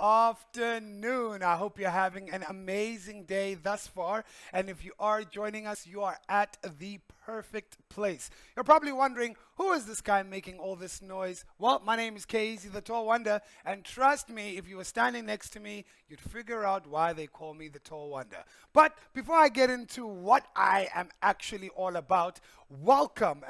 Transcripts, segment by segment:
afternoon. I hope you're having an amazing day thus far. And if you are joining us, you are at the perfect place. You're probably wondering, who is this guy making all this noise? Well, my name is Kyeezi, the Tall Wonder. And trust me, if you were standing next to me, you'd figure out why they call me the Tall Wonder. But before I get into what I am actually all about, welcome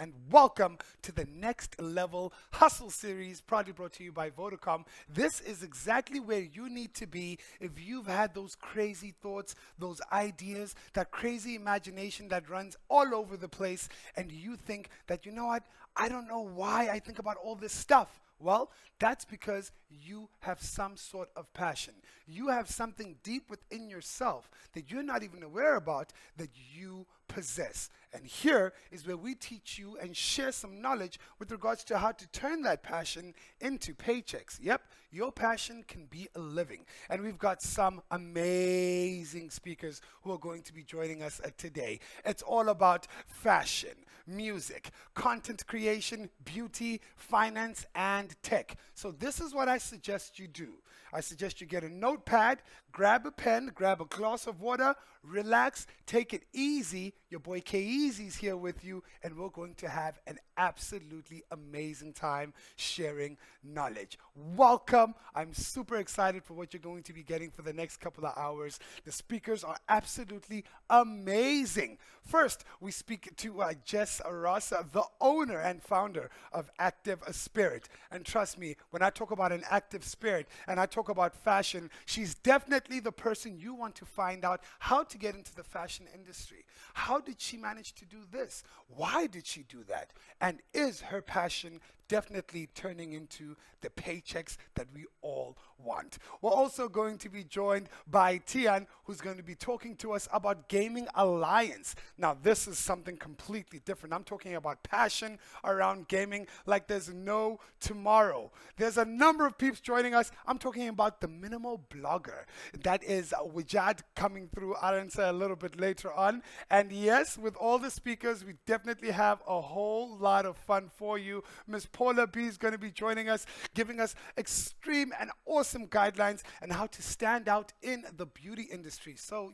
to the Next Level Hustle series, proudly brought to you by Vodacom. This is exactly where you need to be if you've had those crazy thoughts, those ideas, that crazy imagination that runs all over the place, and you think that, you know what, I don't know why I think about all this stuff. Well, that's because you have some sort of passion. You have something deep within yourself that you're not even aware about that you possess. And here is where we teach you and share some knowledge with regards to how to turn that passion into paychecks. Yep, your passion can be a living. And we've got some amazing speakers who are going to be joining us today. It's all about fashion, music, content creation, beauty, finance, and tech. So this is what I suggest you do. I suggest you get a notepad, grab a pen, grab a glass of water, relax, take it easy. Your boy Kyeezi's here with you, and we're going to have an absolutely amazing time sharing knowledge. Welcome. I'm super excited for what you're going to be getting for the next couple of hours. The speakers are absolutely amazing. First, we speak to Jess Arasa, the owner and founder of Active Spirit. And trust me, when I talk about an active spirit and I talk about fashion, she's definitely the person you want to find out how to get into the fashion industry. How did she manage to do this? Why did she do that? And is her passion definitely turning into the paychecks that we all want? We're also going to be joined by Tian, who's going to be talking to us about Gaming Alliance. Now, this is something completely different. I'm talking about passion around gaming like there's no tomorrow. There's a number of peeps joining us. I'm talking about the minimal blogger. That is Wijad coming through, I'll answer a little bit later on. And yes, with all the speakers, we definitely have a whole lot of fun for you. Miss Paula B is going to be joining us, giving us extreme and awesome guidelines on how to stand out in the beauty industry. So,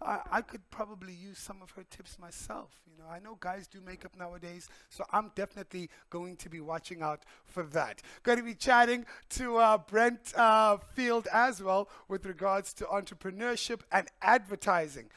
I could probably use some of her tips myself. I know guys do makeup nowadays, so I'm definitely going to be watching out for that. Going to be chatting to Brent Field as well with regards to entrepreneurship and advertising.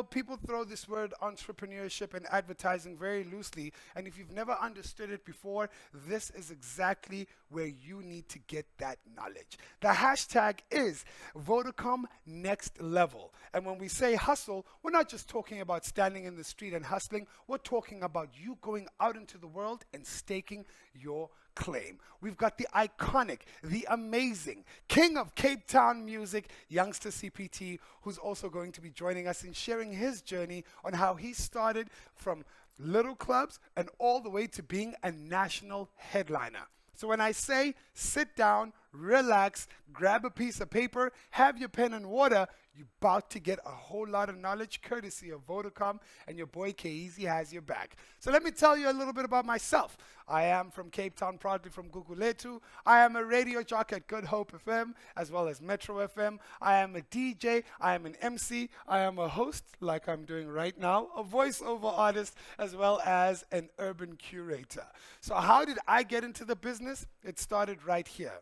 People throw this word entrepreneurship and advertising very loosely, and if you've never understood it before, this is exactly where you need to get that knowledge. The hashtag is Vodacom Next Level. And when we say hustle, we're not just talking about standing in the street and hustling, we're talking about you going out into the world and staking your claim. We've got the iconic, the amazing king of Cape Town music, Youngster CPT, who's also going to be joining us and sharing his journey on how he started from little clubs and all the way to being a national headliner. So when I say sit down, relax, grab a piece of paper, have your pen and water, you're about to get a whole lot of knowledge courtesy of Vodacom, and your boy Kyeezi has your back. So let me tell you a little bit about myself. I am from Cape Town, proudly from Guguletu. I am a radio jock at Good Hope FM as well as Metro FM. I am a DJ, I am an MC, I am a host like I'm doing right now, a voiceover artist as well as an urban curator. So how did I get into the business? It started right here.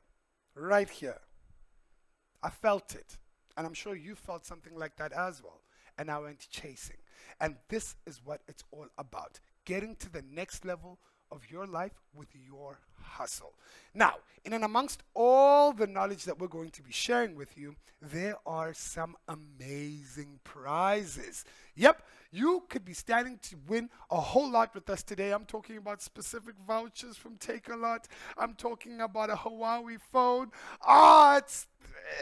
Right here. I felt it. And I'm sure you felt something like that as well. And I went chasing. And this is what it's all about. Getting to the next level of your life with your hustle. Now, in and amongst all the knowledge that we're going to be sharing with you, there are some amazing prizes. Yep, you could be standing to win a whole lot with us today. I'm talking about specific vouchers from Take-A-Lot. I'm talking about a Huawei phone.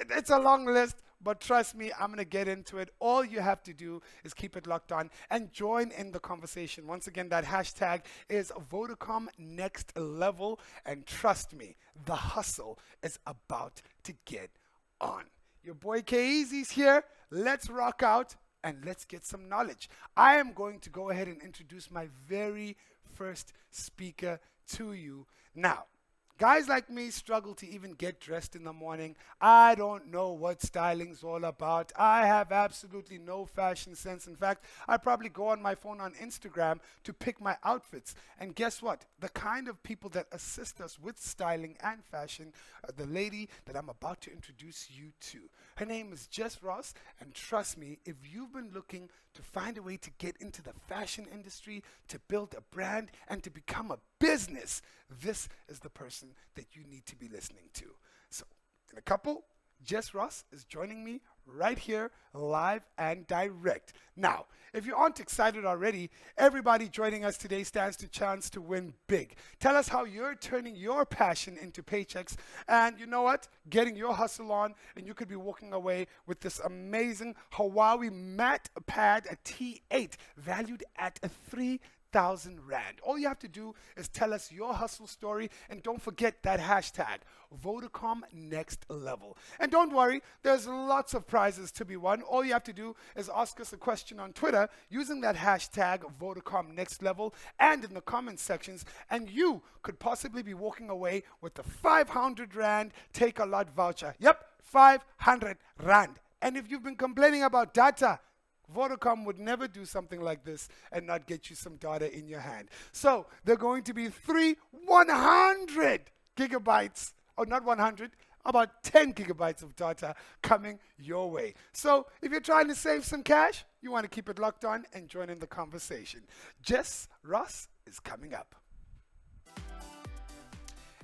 It's a long list. But trust me, I'm going to get into it. All you have to do is keep it locked on and join in the conversation. Once again, that hashtag is Vodacom Next Level. And trust me, the hustle is about to get on. Your boy Kyeezi's here. Let's rock out and let's get some knowledge. I am going to go ahead and introduce my very first speaker to you now. Guys like me struggle to even get dressed in the morning. I don't know what styling's all about. I have absolutely no fashion sense. In fact, I probably go on my phone on Instagram to pick my outfits. And guess what? The kind of people that assist us with styling and fashion are the lady that I'm about to introduce you to. Her name is Jess Ross, and trust me, if you've been looking to find a way to get into the fashion industry, to build a brand, and to become a business, this is the person that you need to be listening to. So, in a couple, Jess Ross is joining me right here, live and direct. Now, if you aren't excited already, everybody joining us today stands the chance to win big. Tell us how you're turning your passion into paychecks, and you know what? Getting your hustle on, and you could be walking away with this amazing Huawei Mat Pad, a T8, valued at a 3,000 Rand. All you have to do is tell us your hustle story, and don't forget that hashtag, Vodacom Next Level. And don't worry, there's lots of prizes to be won. All you have to do is ask us a question on Twitter using that hashtag, Vodacom Next Level, and in the comments sections, and you could possibly be walking away with the 500 Rand Take a Lot voucher. Yep, 500 Rand. And if you've been complaining about data, Vodacom would never do something like this and not get you some data in your hand. So there are going to be 100 gigabytes, or not 100, about 10 gigabytes of data coming your way. So if you're trying to save some cash, you want to keep it locked on and join in the conversation. Jess Ross is coming up.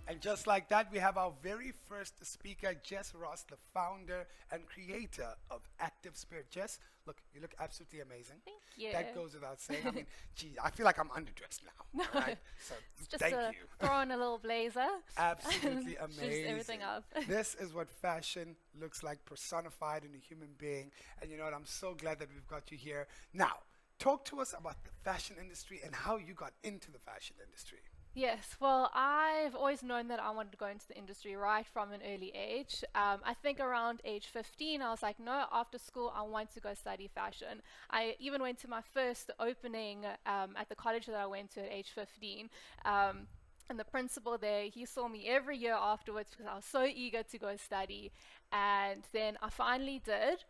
And just like that, we have our very first speaker, Jess Ross, the founder and creator of Active Spirit. Jess, look, you look absolutely amazing. Thank you. That goes without saying. I mean, gee, I feel like I'm underdressed now. No. Right? So Just thank you. throw on a little blazer. Absolutely Shoes amazing. everything up. This is what fashion looks like personified in a human being. And you know what? I'm so glad that we've got you here. Now, talk to us about the fashion industry and how you got into the fashion industry. Yes, well, I've always known that I wanted to go into the industry right from an early age. I think around age 15, I was like, no, after school, I want to go study fashion. I even went to my first opening at the college that I went to at age 15. And the principal there, he saw me every year afterwards because I was so eager to go study. And then I finally did.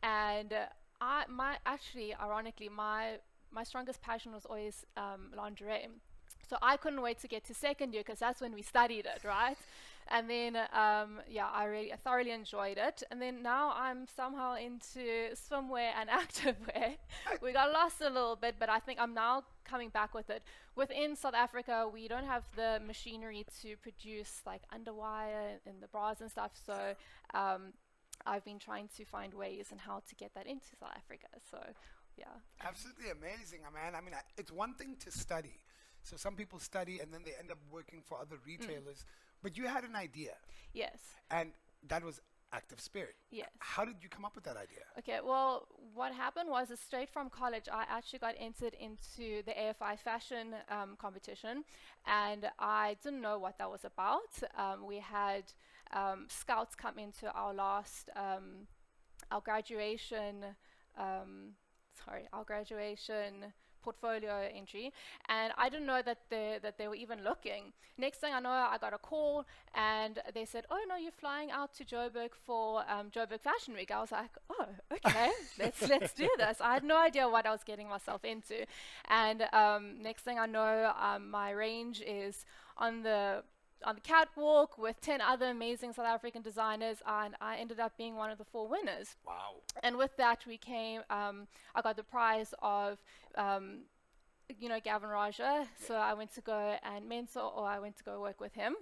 And ironically, my strongest passion was always lingerie. So I couldn't wait to get to second year because that's when we studied it, right? And then, I thoroughly enjoyed it. And then now I'm somehow into swimwear and activewear. We got lost a little bit, but I think I'm now coming back with it. Within South Africa, we don't have the machinery to produce like underwire and the bras and stuff. So I've been trying to find ways and how to get that into South Africa. So, yeah. Absolutely amazing, man. I mean, it's one thing to study. So some people study and then they end up working for other retailers. But you had an idea. Yes. And that was Active Spirit. Yes. How did you come up with that idea? Okay, well, what happened was straight from college, I actually got entered into the AFI fashion competition, and I didn't know what that was about. We had scouts come into our our graduation portfolio entry, and I didn't know that they were even looking. Next thing I know, I got a call and they said, oh no, you're flying out to Joburg for Joburg Fashion Week. I was like, oh, okay, let's do this. I had no idea what I was getting myself into. And next thing I know, my range is on the catwalk with 10 other amazing South African designers, and I ended up being one of the 4 winners. Wow. And with that, I got the prize of, Gavin Raja. Yeah. So I went to go and mentor, or I went to go work with him.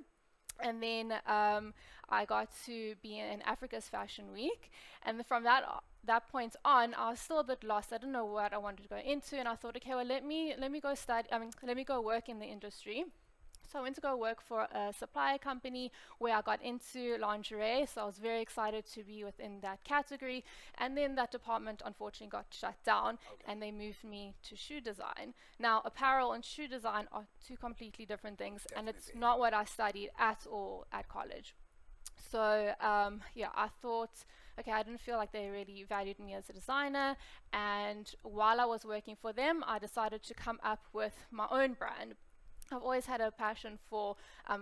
And then I got to be in Africa's Fashion Week. And from that point on, I was still a bit lost. I didn't know what I wanted to go into. And I thought, okay, well, let me go work in the industry. So I went to go work for a supplier company where I got into lingerie. So I was very excited to be within that category. And then that department unfortunately got shut down, and they moved me to shoe design. Now, apparel and shoe design are 2 completely different things, and it's not what I studied at all at college. So I thought, okay, I didn't feel like they really valued me as a designer. And while I was working for them, I decided to come up with my own brand. I've always had a passion for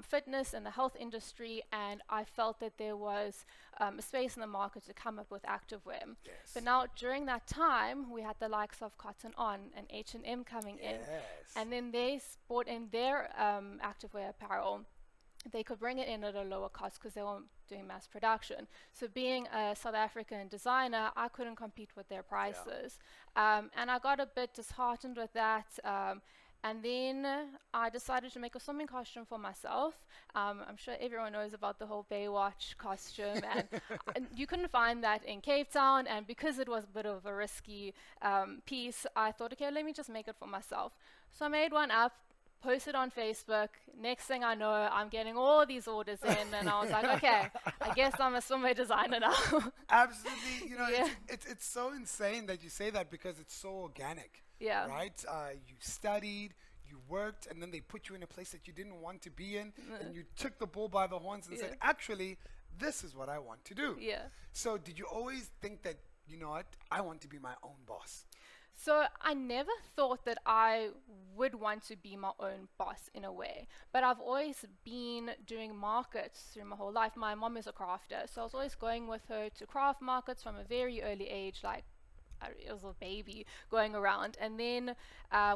fitness and the health industry, and I felt that there was a space in the market to come up with activewear. Yes. But now, during that time, we had the likes of Cotton On and H&M coming in, and then they brought in their activewear apparel. They could bring it in at a lower cost because they weren't doing mass production. So being a South African designer, I couldn't compete with their prices. And I got a bit disheartened with that. And then I decided to make a swimming costume for myself. I'm sure everyone knows about the whole Baywatch costume. And you couldn't find that in Cape Town. And because it was a bit of a risky piece, I thought, okay, let me just make it for myself. So I made one up, posted on Facebook. Next thing I know, I'm getting all these orders in, and I was like, okay, I guess I'm a swimwear designer now. Absolutely. You know, it's so insane that you say that because it's so organic. Yeah. Right? You studied, you worked, and then they put you in a place that you didn't want to be in, and you took the bull by the horns and said, actually, this is what I want to do. Yeah. So did you always think that, you know what, I want to be my own boss? So I never thought that I would want to be my own boss in a way, but I've always been doing markets through my whole life. My mom is a crafter, so I was always going with her to craft markets from a very early age, like I was a baby going around. And then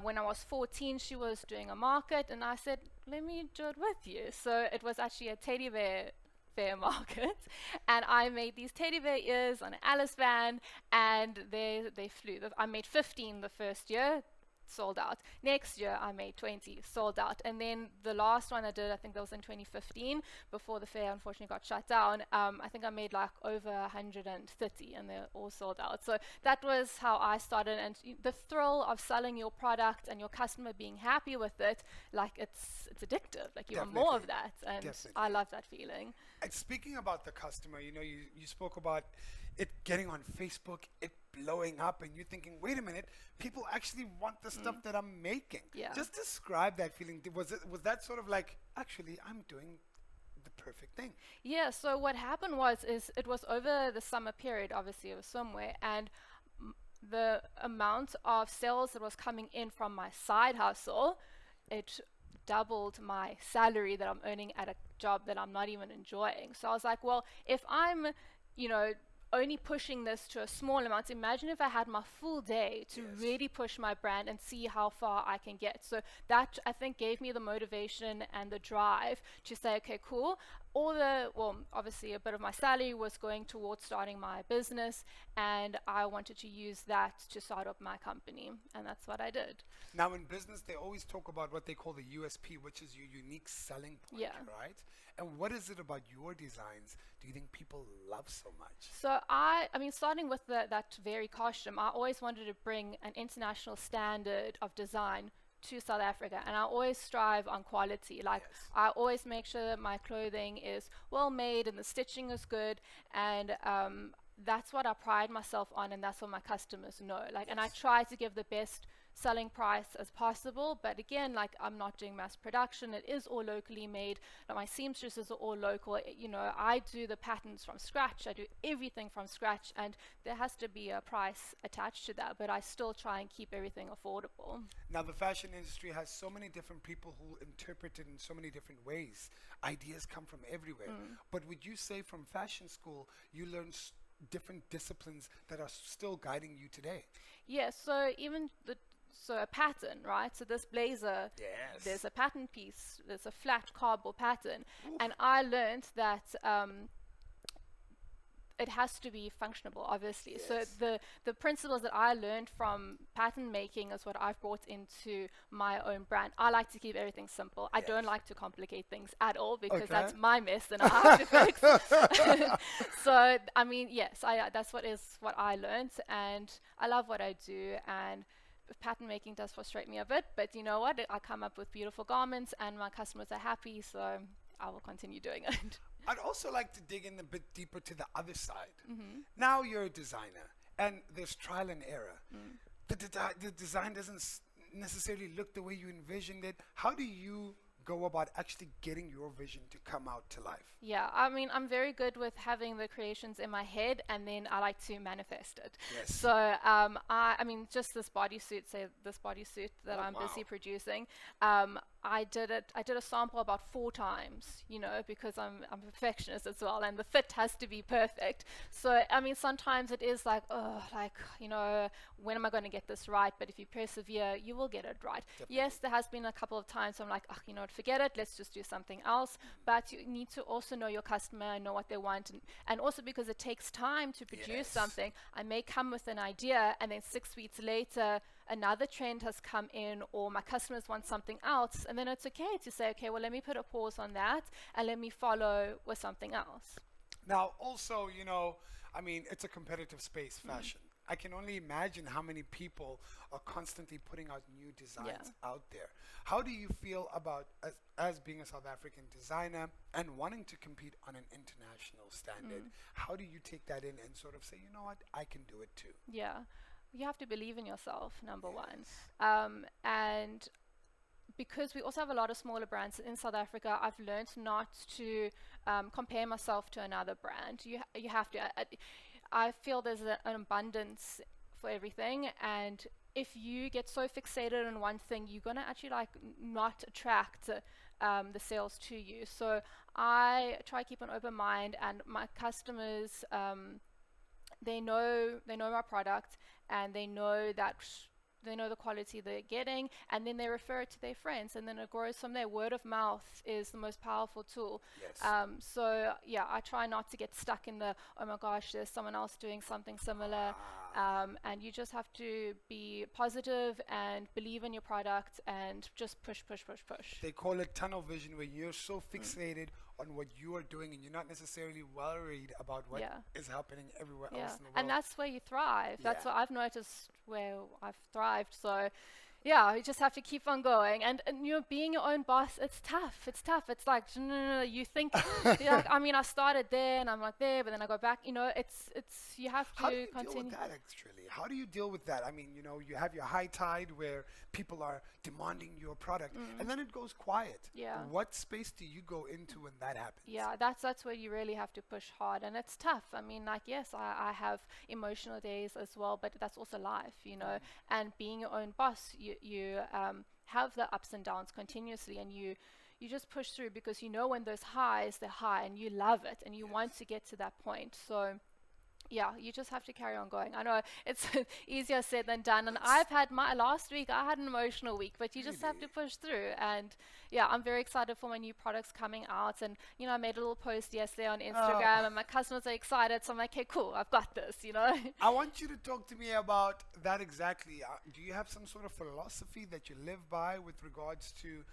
when I was 14, she was doing a market, and I said, let me do it with you. So it was actually a teddy bear fair market, and I made these teddy bear ears on an Alice van, and they flew. I made 15 the first year, sold out. Next year I made 20, sold out. And then the last one I did, I think that was in 2015, before the fair unfortunately got shut down. I think I made like over 130, and they're all sold out. So that was how I started, and the thrill of selling your product and your customer being happy with it, like it's addictive. Like you want more of that, and I love that feeling. And speaking about the customer, you know, you spoke about it getting on Facebook, it blowing up, and you're thinking, wait a minute, people actually want the stuff that I'm making. Yeah. Just describe that feeling. Was that sort of like, actually, I'm doing the perfect thing? Yeah, so what happened was it was over the summer period, obviously it was somewhere, and the amount of sales that was coming in from my side hustle, it doubled my salary that I'm earning at a job that I'm not even enjoying. So I was like, well, if I'm, you know, only pushing this to a small amount, imagine if I had my full day to really push my brand and see how far I can get. So that, I think, gave me the motivation and the drive to say, okay, cool. Obviously a bit of my salary was going towards starting my business, and I wanted to use that to start up my company, and that's what I did. Now in business, they always talk about what they call the USP, which is your unique selling point, right? And what is it about your designs do you think people love so much? So I mean, starting with that very costume, I always wanted to bring an international standard of design to South Africa, and I always strive on quality. Like I always make sure that my clothing is well made and the stitching is good, and that's what I pride myself on, and that's what my customers know. Like, and I try to give the best selling price as possible, but again, like, I'm not doing mass production. It is all locally made. Like, my seamstresses are all local. You know, I do the patterns from scratch. I do everything from scratch, and there has to be a price attached to that, but I still try and keep everything affordable. Now the fashion industry has so many different people who interpret it in so many different ways. Ideas come from everywhere. But would you say from fashion school you learn different disciplines that are still guiding you today? Yeah, so even a pattern, right? So this blazer, there's a pattern piece, there's a flat cardboard pattern. And I learned that it has to be functional, obviously. So the principles that I learned from pattern making is what I've brought into my own brand. I like to keep everything simple. I don't like to complicate things at all, because that's my mess and I have to fix. So I mean, yes, that's what I learned, and I love what I do. And pattern making does frustrate me a bit, but you know what? I come up with beautiful garments, and my customers are happy, so I will continue doing it. I'd also like to dig in a bit deeper to the other side. Now you're a designer, and there's trial and error. The design doesn't necessarily look the way you envisioned it. How do you go about actually getting your vision to come out to life? Yeah, I mean, I'm very good with having the creations in my head, and then I like to manifest it. Yes. So, I mean, just this bodysuit, say this bodysuit that Oh, I'm wow. busy producing, I did it. I did a sample about 4 times, because I'm a perfectionist as well, and the fit has to be perfect. So, I mean, sometimes it is like, oh, like, when am I going to get this right? But if you persevere, you will get it right. Definitely. Yes, there has been a couple of times I'm like, oh, you know what, forget it. Let's just do something else. But you need to also know your customer and know what they want. And also because it takes time to produce Yes. something, I may come with an idea and then 6 weeks later, another trend has come in or my customers want something else. And then it's okay to say, okay, well, let me put a pause on that and let me follow with something else. Now, also, I mean, it's a competitive space, fashion. I can only imagine how many people are constantly putting out new designs out there. How do you feel about, as being a South African designer and wanting to compete on an international standard? How do you take that in and sort of say, you know what, I can do it too? Yeah. You have to believe in yourself, number one. Yes. And because we also have a lot of smaller brands in South Africa, I've learned not to compare myself to another brand. You have to. I feel there's an abundance for everything, and if you get so fixated on one thing, you're gonna actually like not attract the sales to you. So I try to keep an open mind, and my customers, they know my product, and they know the quality they're getting, and then they refer it to their friends, and then it grows from there. Word of mouth is the most powerful tool. Yes. So yeah, I try not to get stuck in the, oh my gosh, there's someone else doing something similar. And you just have to be positive and believe in your product and just push, push, push, push. They call it tunnel vision, where you're so fixated on what you are doing and you're not necessarily worried about what is happening everywhere else in the world. And that's where you thrive. That's Yeah. what I've noticed where I've thrived. So yeah, you just have to keep on going. And being your own boss, it's tough. It's tough. It's like, no, you think, I mean, I started there and I'm like there, but then I go back, you have to How do you continue. deal with that actually? How do you deal with that? I mean, you have your high tide where people are demanding your product and then it goes quiet. Yeah. What space do you go into when that happens? Yeah, that's where you really have to push hard, and it's tough. I mean, like, yes, I have emotional days as well, but that's also life. And being your own boss, you have the ups and downs continuously, and you just push through because when those highs, they're high, and you love it, and you want to get to that point. So yeah, you just have to carry on going. I know it's easier said than done. And I've had last week, I had an emotional week, but you just have to push through. And yeah, I'm very excited for my new products coming out. And, I made a little post yesterday on Instagram and my customers are excited. So I'm like, okay, cool, I've got this, I want you to talk to me about that exactly. Do you have some sort of philosophy that you live by with regards to,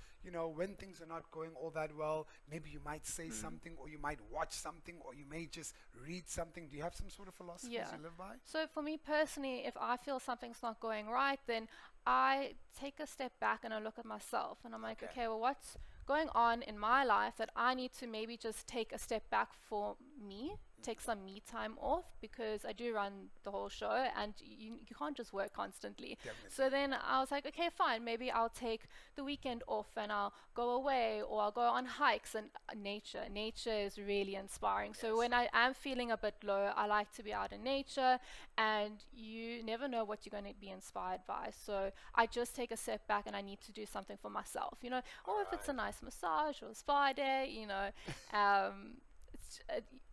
when things are not going all that well? Maybe you might say something, or you might watch something, or you may just read something. Do you have some sort of philosophy you live by? So for me personally, if I feel something's not going right, then I take a step back and I look at myself and I'm like, okay, well, what's going on in my life that I need to maybe just take a step back for me, take some me time off, because I do run the whole show and you can't just work constantly. Definitely. So then I was like, okay, fine, maybe I'll take the weekend off and I'll go away, or I'll go on hikes. And nature is really inspiring. So when I am feeling a bit low, I like to be out in nature, and you never know what you're going to be inspired by. So I just take a step back and I need to do something for myself, or if it's a nice massage or a spa day,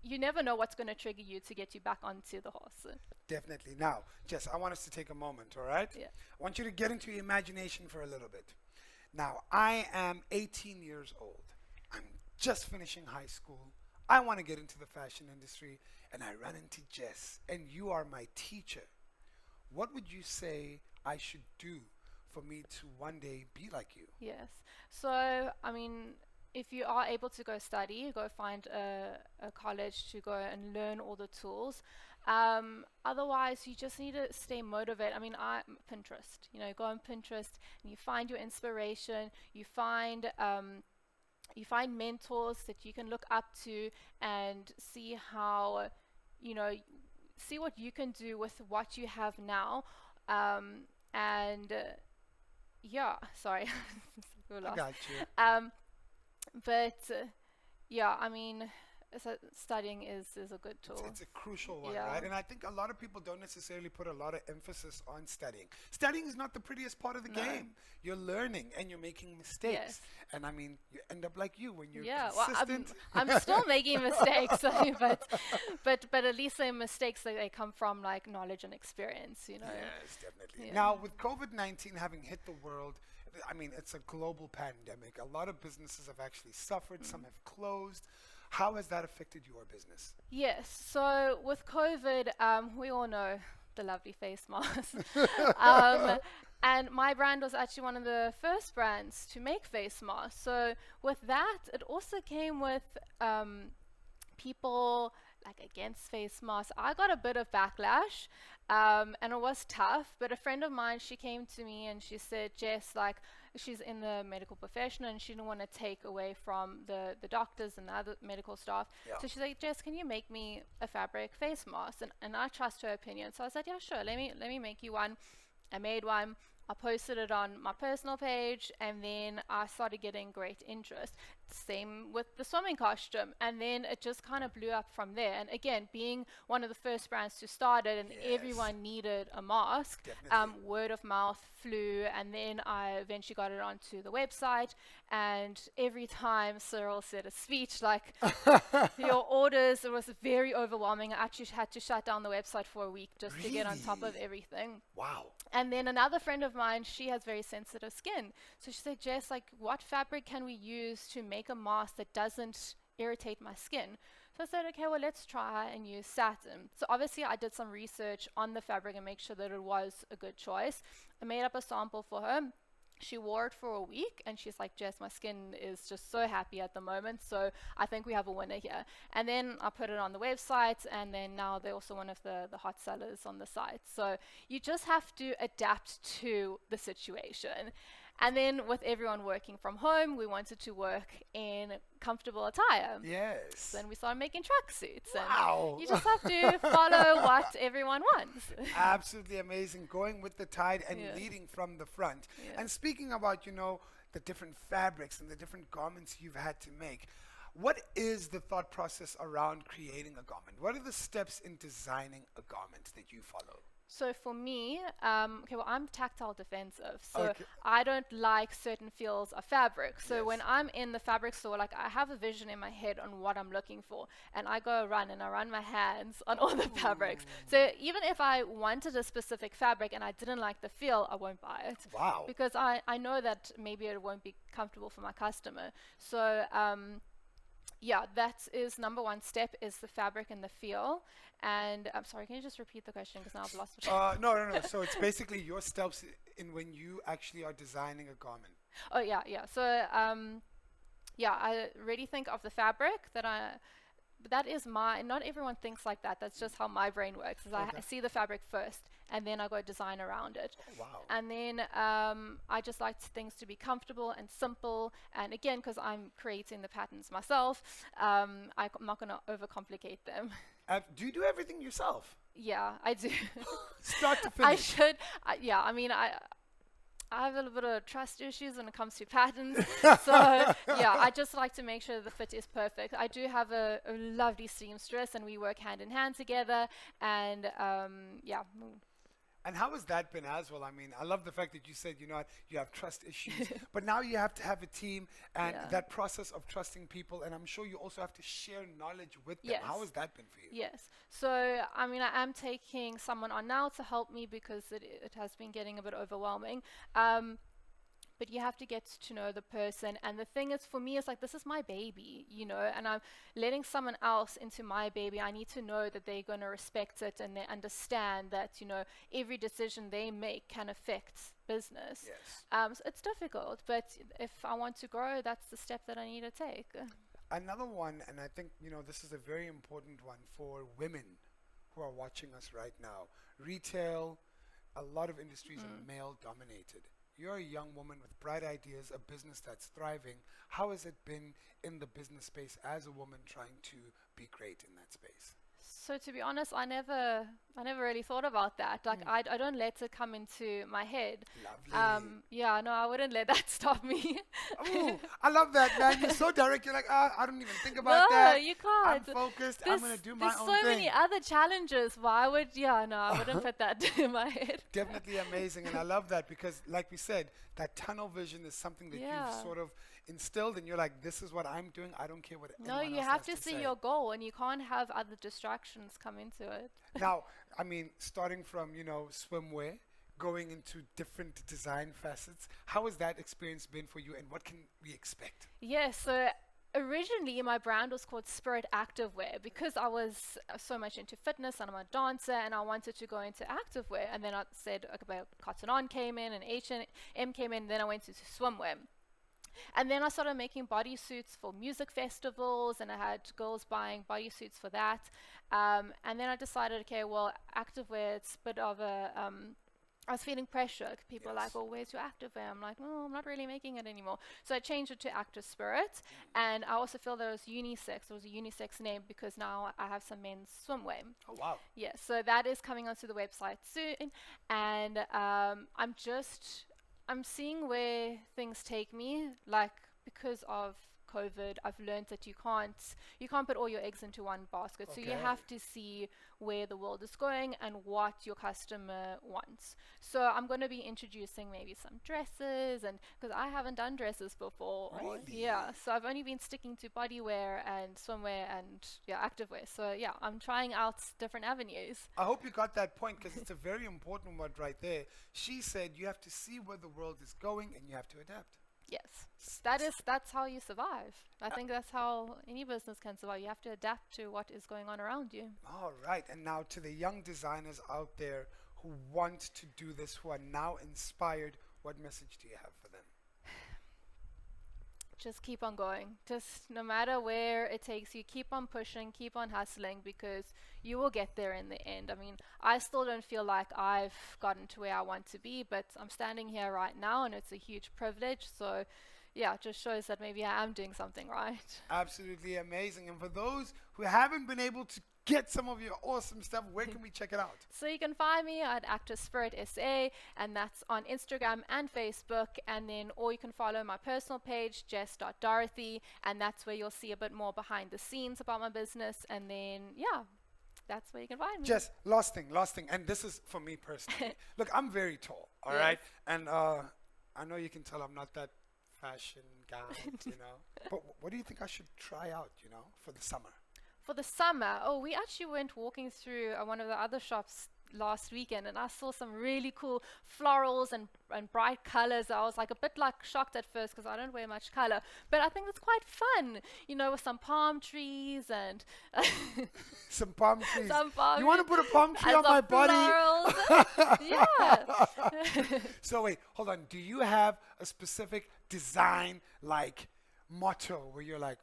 you never know what's going to trigger you to get you back onto the horse. Definitely. Now, Jess, I want us to take a moment, all right? Yeah. I want you to get into your imagination for a little bit. Now, I am 18 years old. I'm just finishing high school. I want to get into the fashion industry, and I run into Jess, and you are my teacher. What would you say I should do for me to one day be like you? Yes. So, I mean, if you are able to go study, go find a college to go and learn all the tools. Otherwise, you just need to stay motivated. I mean, Pinterest, go on Pinterest and you find your inspiration. You find mentors that you can look up to and see how, see what you can do with what you have now. And yeah, sorry. I got you. But yeah, I mean, studying is a good tool. It's a crucial one, Yeah. right? And I think a lot of people don't necessarily put a lot of emphasis on studying. Studying is not the prettiest part of the No. game. You're learning and you're making mistakes. Yes. And I mean, you end up like you when you're Yeah, well, consistent. I'm still making mistakes, but at least they're mistakes that they come from like knowledge and experience, you know. Yes, definitely. Yeah. Now, with COVID-19 having hit the world, I mean, it's a global pandemic. A lot of businesses have actually suffered, some have closed. How has that affected your business? Yes. So with COVID, we all know the lovely face mask. um, and my brand was actually one of the first brands to make face masks. So with that, it also came with people like against face masks. I got a bit of backlash, and it was tough. But a friend of mine, she came to me and she said, Jess, like, she's in the medical profession and she didn't want to take away from the doctors and the other medical staff. Yeah. So she's like, Jess, can you make me a fabric face mask? And I trust her opinion. So I said, yeah, sure. Let me make you one. I made one. I posted it on my personal page, and then I started getting great interest. Same with the swimming costume, and then it just kind of blew up from there. And again, being one of the first brands to start it, and Yes. everyone needed a mask, Definitely. word of mouth flew, and then I eventually got it onto the website. And every time Cyril said a speech, like your orders, it was very overwhelming. I actually had to shut down the website for a week just to get on top of Really? everything. Wow. And then another friend of mine, she has very sensitive skin. So she said, Jess, like, what fabric can we use to make a mask that doesn't irritate my skin? So I said, okay, well, let's try and use satin. So obviously I did some research on the fabric and make sure that it was a good choice. I made up a sample for her. She wore it for a week and she's like, Jess, my skin is just so happy at the moment, so I think we have a winner here. And then I put it on the website, and then now they're also one of the hot sellers on the site. So you just have to adapt to the situation. And then with everyone working from home, we wanted to work in comfortable attire. Yes. Then we started making tracksuits. Wow. And you just have to follow what everyone wants. Absolutely amazing. Going with the tide and Yeah. leading from the front. Yeah. And speaking about, the different fabrics and the different garments you've had to make, what is the thought process around creating a garment? What are the steps in designing a garment that you follow? So for me, okay, well, I'm tactile defensive, so Okay. I don't like certain feels of fabric. So Yes. when I'm in the fabric store, like I have a vision in my head on what I'm looking for, and I go run and I run my hands on all the fabrics. So even if I wanted a specific fabric and I didn't like the feel, I won't buy it. Wow. Because I know that maybe it won't be comfortable for my customer. So yeah, that is number one step, is the fabric and the feel. And I'm sorry, can you just repeat the question, because now I've lost it. No. So it's basically your steps in when you actually are designing a garment. Oh yeah. So yeah, I really think of the fabric that is not everyone thinks like that. That's just how my brain works. Is I Okay. see the fabric first, and then I go design around it. Oh, wow. And then I just like things to be comfortable and simple. And again, because I'm creating the patterns myself, I'm not going to overcomplicate them. Do you do everything yourself? Yeah, I do. Start to I finish. should. Yeah, I mean, I have a little bit of trust issues when it comes to patterns. So yeah, I just like to make sure the fit is perfect. I do have a lovely seamstress, and we work hand in hand together. And yeah. And how has that been as well? I mean, I love the fact that you said, you have trust issues, but now you have to have a team, and Yeah. that process of trusting people, and I'm sure you also have to share knowledge with them. Yes. How has that been for you? Yes. So, I mean, I am taking someone on now to help me, because it has been getting a bit overwhelming. But you have to get to know the person. And the thing is, for me, it's like, this is my baby, and I'm letting someone else into my baby. I need to know that they're going to respect it, and they understand that, every decision they make can affect business. Yes. So it's difficult, but if I want to grow, that's the step that I need to take. Another one, and I think, this is a very important one for women who are watching us right now. Retail, a lot of industries are male dominated. You're a young woman with bright ideas, a business that's thriving. How has it been in the business space as a woman trying to be great in that space? So to be honest, I never really thought about that. Like I don't let it come into my head. Lovely. Yeah, no, I wouldn't let that stop me. Ooh, I love that, man. You're so direct. You're like, I don't even think about No, that. you I'm can't. focused. I'm going to do my There's own so thing. many other challenges. Why would, yeah, no, I wouldn't put that in my head. Definitely amazing. And I love that because, like we said, that tunnel vision is something that Yeah. you've sort of instilled, and you're like, this is what I'm doing. I don't care what No, anyone you else have has to to see say. your goal and you can't have other distractions come into it. Now, I mean, starting from, swimwear, going into different design facets, how has that experience been for you and what can we expect? Yes, so originally my brand was called Spirit Activewear because I was so much into fitness and I'm a dancer and I wanted to go into activewear. And then I said, okay, but Cotton On came in and H&M came in, and then I went into swimwear. And then I started making bodysuits for music festivals, and I had girls buying bodysuits for that. And then I decided, okay, well, activewear, it's a bit of a, I was feeling pressure. People are like, Yes. well, where's your activewear? I'm like, oh, I'm not really making it anymore. So I changed it to Active Spirit. And I also feel that it was unisex. It was a unisex name because now I have some men's swimwear. Oh, wow. Yeah, so that is coming onto the website soon. And I'm seeing where things take me. Like, because of COVID, I've learned that you can't put all your eggs into one basket. So you Okay. have to see where the world is going and what your customer wants. So I'm going to be introducing maybe some dresses, and because I haven't done dresses before. Really? Yeah, so I've only been sticking to bodywear and swimwear and activewear. So yeah, I'm trying out different avenues. I hope you got that point because it's a very important one right there. She said you have to see where the world is going and you have to adapt. Yes, that's how you survive. I think that's how any business can survive. You have to adapt to what is going on around you. All right. And now to the young designers out there who want to do this, who are now inspired, what message do you have for them? Just keep on going. Just no matter where it takes you, keep on pushing, keep on hustling, because you will get there in the end. I mean, I still don't feel like I've gotten to where I want to be, but I'm standing here right now and it's a huge privilege. So yeah, it just shows that maybe I am doing something right. Absolutely amazing. And for those who haven't been able to get some of your awesome stuff, where can we check it out? So you can find me at Active Spirit SA, and that's on Instagram and Facebook. And then, or you can follow my personal page, jess.dorothy, and that's where you'll see a bit more behind the scenes about my business. And then, yeah, that's where you can find me. Just last thing, and this is for me personally. Look, I'm very tall, all Yes. right? And I know you can tell I'm not that fashion guy, But what do you think I should try out, for the summer? For the summer, we actually went walking through one of the other shops last weekend, and I saw some really cool florals and bright colors. I was like a bit like shocked at first because I don't wear much color, but I think it's quite fun, with some palm trees and Some palm trees. some palm You want to put a palm tree and on my some body? florals. Yeah. So wait, hold on. Do you have a specific design like motto where you're like,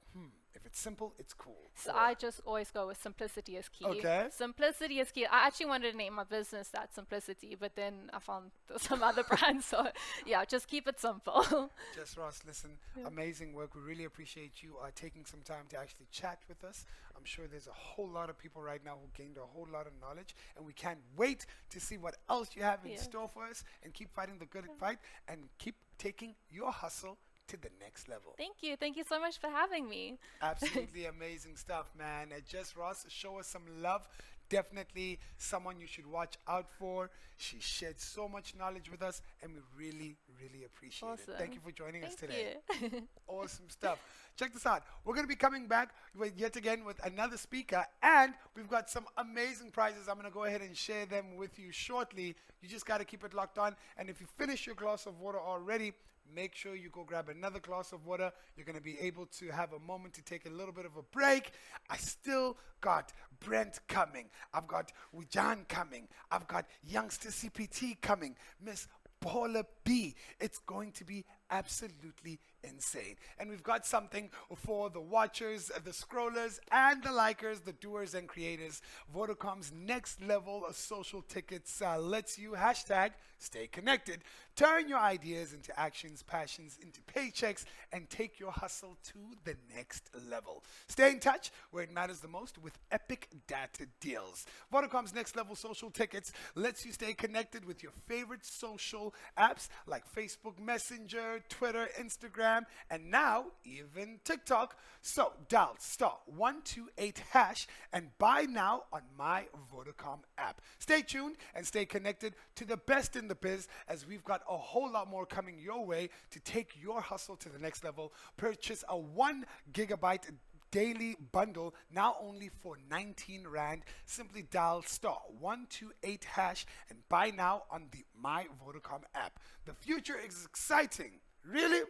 if it's simple, it's cool? So Or- I just always go with simplicity is key. Okay. Simplicity is key. I actually wanted to name my business that, Simplicity, but then I found some other brands. So yeah, just keep it simple. Jess Ross, listen, amazing work. We really appreciate you taking some time to actually chat with us. I'm sure there's a whole lot of people right now who gained a whole lot of knowledge, and we can't wait to see what else you have in Yes. store for us, and keep fighting the good fight and keep taking your hustle to the next level. Thank you. Thank you so much for having me. Absolutely amazing stuff, man. Jess Ross, show us some love. Definitely someone you should watch out for. She shared so much knowledge with us, and we really, really appreciate it. Thank Awesome. you for joining us Thank today. you. Awesome stuff. Check this out. We're going to be coming back yet again with another speaker, and we've got some amazing prizes. I'm going to go ahead and share them with you shortly. You just got to keep it locked on. And if you finish your glass of water already, make sure you go grab another glass of water. You're going to be able to have a moment to take a little bit of a break. I still got Brent coming. I've got Wijan coming. I've got Youngster CPT coming. Miss Paula B. It's going to be absolutely insane. And we've got something for the watchers, the scrollers, and the likers, the doers and creators. Vodacom's next level of social tickets lets you hashtag stay connected, turn your ideas into actions, passions into paychecks, and take your hustle to the next level. Stay in touch where it matters the most with epic data deals. Vodacom's next level social tickets lets you stay connected with your favorite social apps like Facebook Messenger, Twitter, Instagram, and now even TikTok. So dial star 128 hash and buy now on my Vodacom app. Stay tuned and stay connected to the best in the biz, as we've got a whole lot more coming your way to take your hustle to the next level. Purchase a 1 gigabyte daily bundle now only for 19 Rand. Simply dial star 128 hash and buy now on the My Vodacom app. The future is exciting. Really?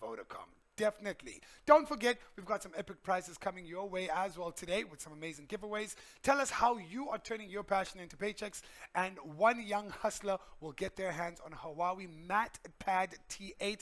Vodacom. Definitely. Don't forget, we've got some epic prizes coming your way as well today with some amazing giveaways. Tell us how you are turning your passion into paychecks, and one young hustler will get their hands on a Huawei MatPad T8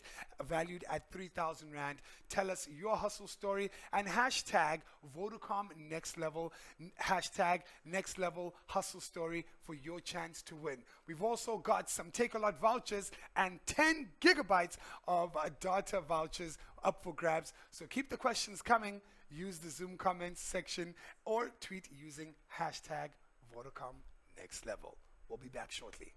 valued at 3,000 Rand. Tell us your hustle story and hashtag Vodacom Next Level, hashtag Next Level Hustle Story for your chance to win. We've also got some Take-A-Lot vouchers and 10 gigabytes of data vouchers up for grabs. So keep the questions coming. Use the Zoom comments section or tweet using hashtag Vodacom Next Level. We'll be back shortly.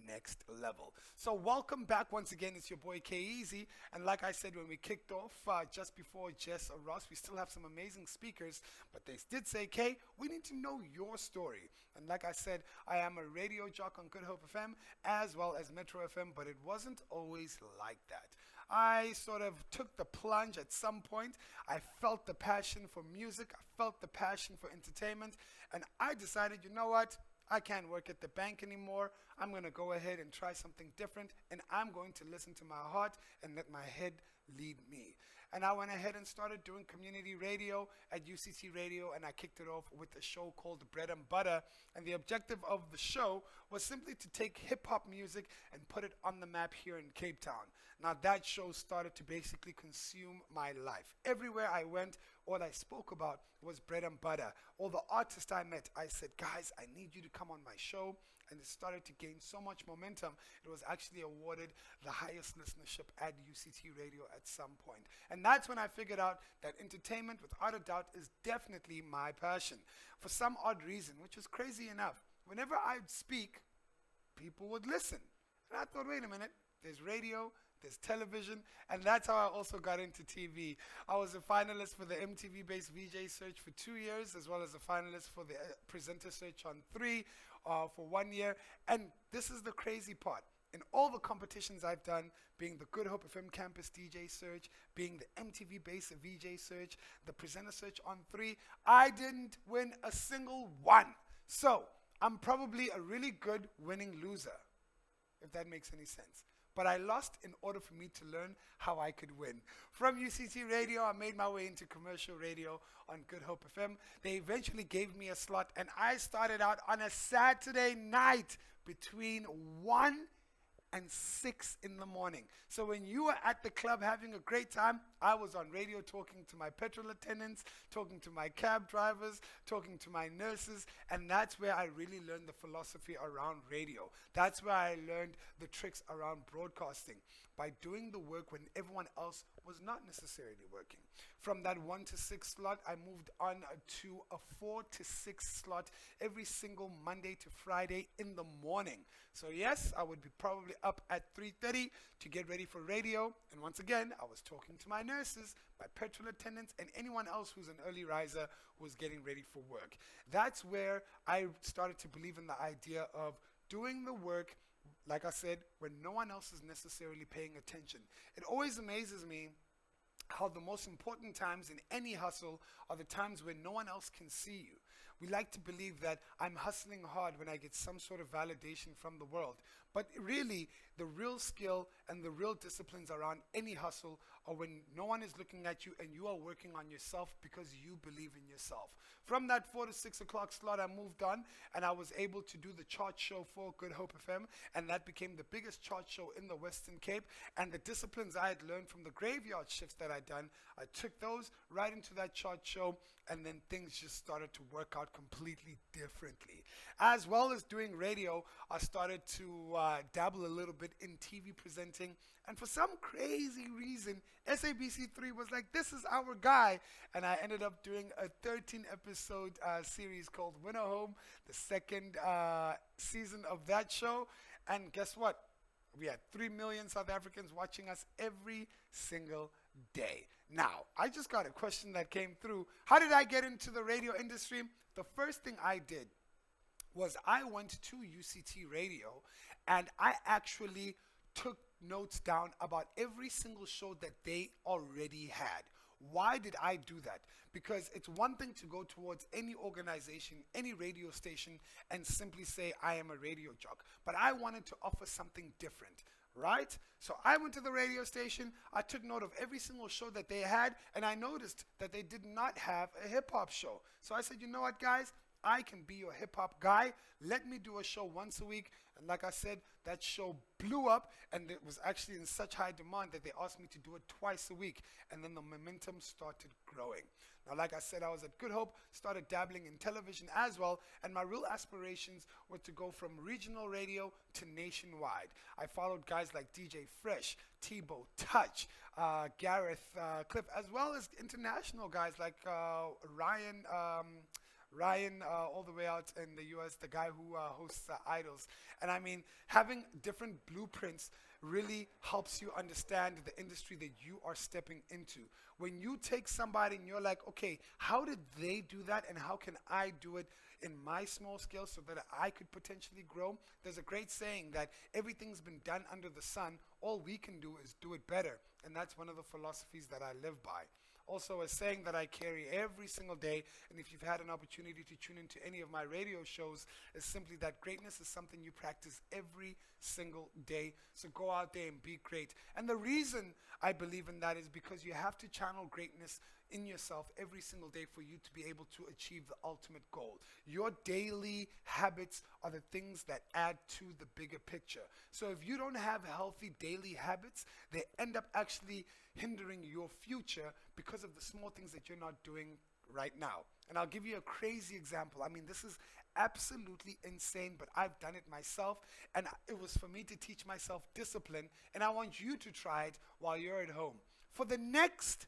Next level. So welcome back once again. It's your boy Kyeezi, and like I said when we kicked off just before Jess or Ross, we still have some amazing speakers, but they did say, Kay, we need to know your story. And like I said, I am a radio jock on Good Hope FM as well as Metro FM, but it wasn't always like that. I sort of took the plunge at some point. I felt the passion for music, I felt the passion for entertainment, and I decided, you know what? I can't work at the bank anymore. I'm going to go ahead and try something different, and I'm going to listen to my heart and let my head lead me. And I went ahead and started doing community radio at UCT Radio, and I kicked it off with a show called Bread and Butter. And the objective of the show was simply to take hip-hop music and put it on the map here in Cape Town. Now that show started to basically consume my life. Everywhere I went, all I spoke about was bread and butter. All the artists I met, I said, guys, I need you to come on my show. And it started to gain so much momentum, it was actually awarded the highest listenership at UCT Radio at some point. And that's when I figured out that entertainment, without a doubt, is definitely my passion. For some odd reason, which is crazy enough, whenever I'd speak, people would listen. And I thought, wait a minute, there's radio, there's television, and that's how I also got into TV. I was a finalist for the MTV-based VJ search for 2 years, as well as a finalist for the presenter search on 3 for 1 year. And this is the crazy part. In all the competitions I've done, being the Good Hope FM Campus DJ search, being the MTV-based VJ search, the presenter search on 3, I didn't win a single one. So I'm probably a really good winning loser, if that makes any sense. But I lost in order for me to learn how I could win. From UCT Radio, I made my way into commercial radio on Good Hope FM. They eventually gave me a slot, and I started out on a Saturday night between 1 and 6 in the morning. So when you were at the club having a great time, I was on radio talking to my petrol attendants, talking to my cab drivers, talking to my nurses, and that's where I really learned the philosophy around radio. That's where I learned the tricks around broadcasting, by doing the work when everyone else was not necessarily working. From that 1 to 6 slot, I moved on to a 4 to 6 slot every single Monday to Friday in the morning. So yes, I would be probably up at 3:30 to get ready for radio. And once again, I was talking to my nurses, my petrol attendants, and anyone else who's an early riser who was getting ready for work. That's where I started to believe in the idea of doing the work, like I said, when no one else is necessarily paying attention. It always amazes me how the most important times in any hustle are the times when no one else can see you. We like to believe that I'm hustling hard when I get some sort of validation from the world. But really, the real skill and the real disciplines around any hustle or when no one is looking at you and you are working on yourself because you believe in yourself. From that 4 to 6 o'clock slot, I moved on and I was able to do the chart show for Good Hope FM, and that became the biggest chart show in the Western Cape. And the disciplines I had learned from the graveyard shifts that I'd done, I took those right into that chart show, and then things just started to work out completely differently. As well as doing radio, I started to dabble a little bit in TV presenting, and for some crazy reason, SABC3 was like, this is our guy, and I ended up doing a 13-episode series called Winner Home, the second season of that show, and guess what? We had 3 million South Africans watching us every single day. Now, I just got a question that came through. How did I get into the radio industry? The first thing I did was I went to UCT Radio and I actually took notes down about every single show that they already had. Why did I do that? Because it's one thing to go towards any organization, any radio station, and simply say, I am a radio jock. But I wanted to offer something different, right? So I went to the radio station, I took note of every single show that they had, and I noticed that they did not have a hip-hop show. So I said, you know what, guys? I can be your hip-hop guy. Let me do a show once a week. And like I said, that show blew up, and it was actually in such high demand that they asked me to do it twice a week. And then the momentum started growing. Now, like I said, I was at Good Hope, started dabbling in television as well, and my real aspirations were to go from regional radio to nationwide. I followed guys like DJ Fresh, Tebow, Touch, Gareth, Cliff, as well as international guys like Ryan, all the way out in the US, the guy who hosts Idols. And I mean, having different blueprints really helps you understand the industry that you are stepping into. When you take somebody and you're like, okay, how did they do that and how can I do it in my small scale so that I could potentially grow? There's a great saying that everything's been done under the sun. All we can do is do it better. And that's one of the philosophies that I live by. Also, a saying that I carry every single day, and if you've had an opportunity to tune into any of my radio shows, is simply that greatness is something you practice every single day. So go out there and be great. And the reason I believe in that is because you have to channel greatness in yourself every single day for you to be able to achieve the ultimate goal. Your daily habits are the things that add to the bigger picture. So if you don't have healthy daily habits, they end up actually hindering your future because of the small things that you're not doing right now. And I'll give you a crazy example. I mean, this is absolutely insane, but I've done it myself, and it was for me to teach myself discipline, and I want you to try it while you're at home. For the next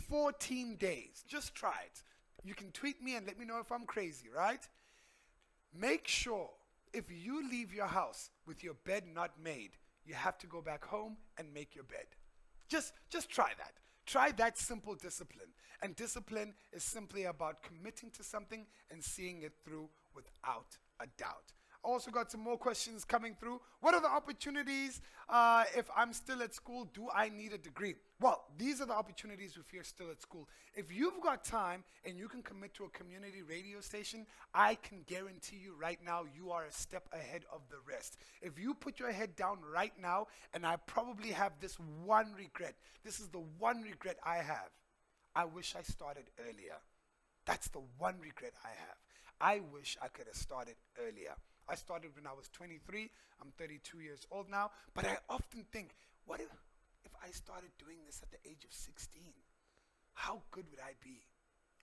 14 days, just try it. You can tweet me and let me know if I'm crazy, right? Make sure if you leave your house with your bed not made, you have to go back home and make your bed. Just try that. Try that simple discipline. And discipline is simply about committing to something and seeing it through without a doubt. I also got some more questions coming through. What are the opportunities if I'm still at school? Do I need a degree? Well, these are the opportunities if you're still at school. If you've got time and you can commit to a community radio station, I can guarantee you right now you are a step ahead of the rest. If you put your head down right now, and I probably have this one regret. This is the one regret I have. I wish I started earlier. That's the one regret I have. I wish I could have started earlier. I started when I was 23. I'm 32 years old now. But I often think, what if I started doing this at the age of 16? How good would I be?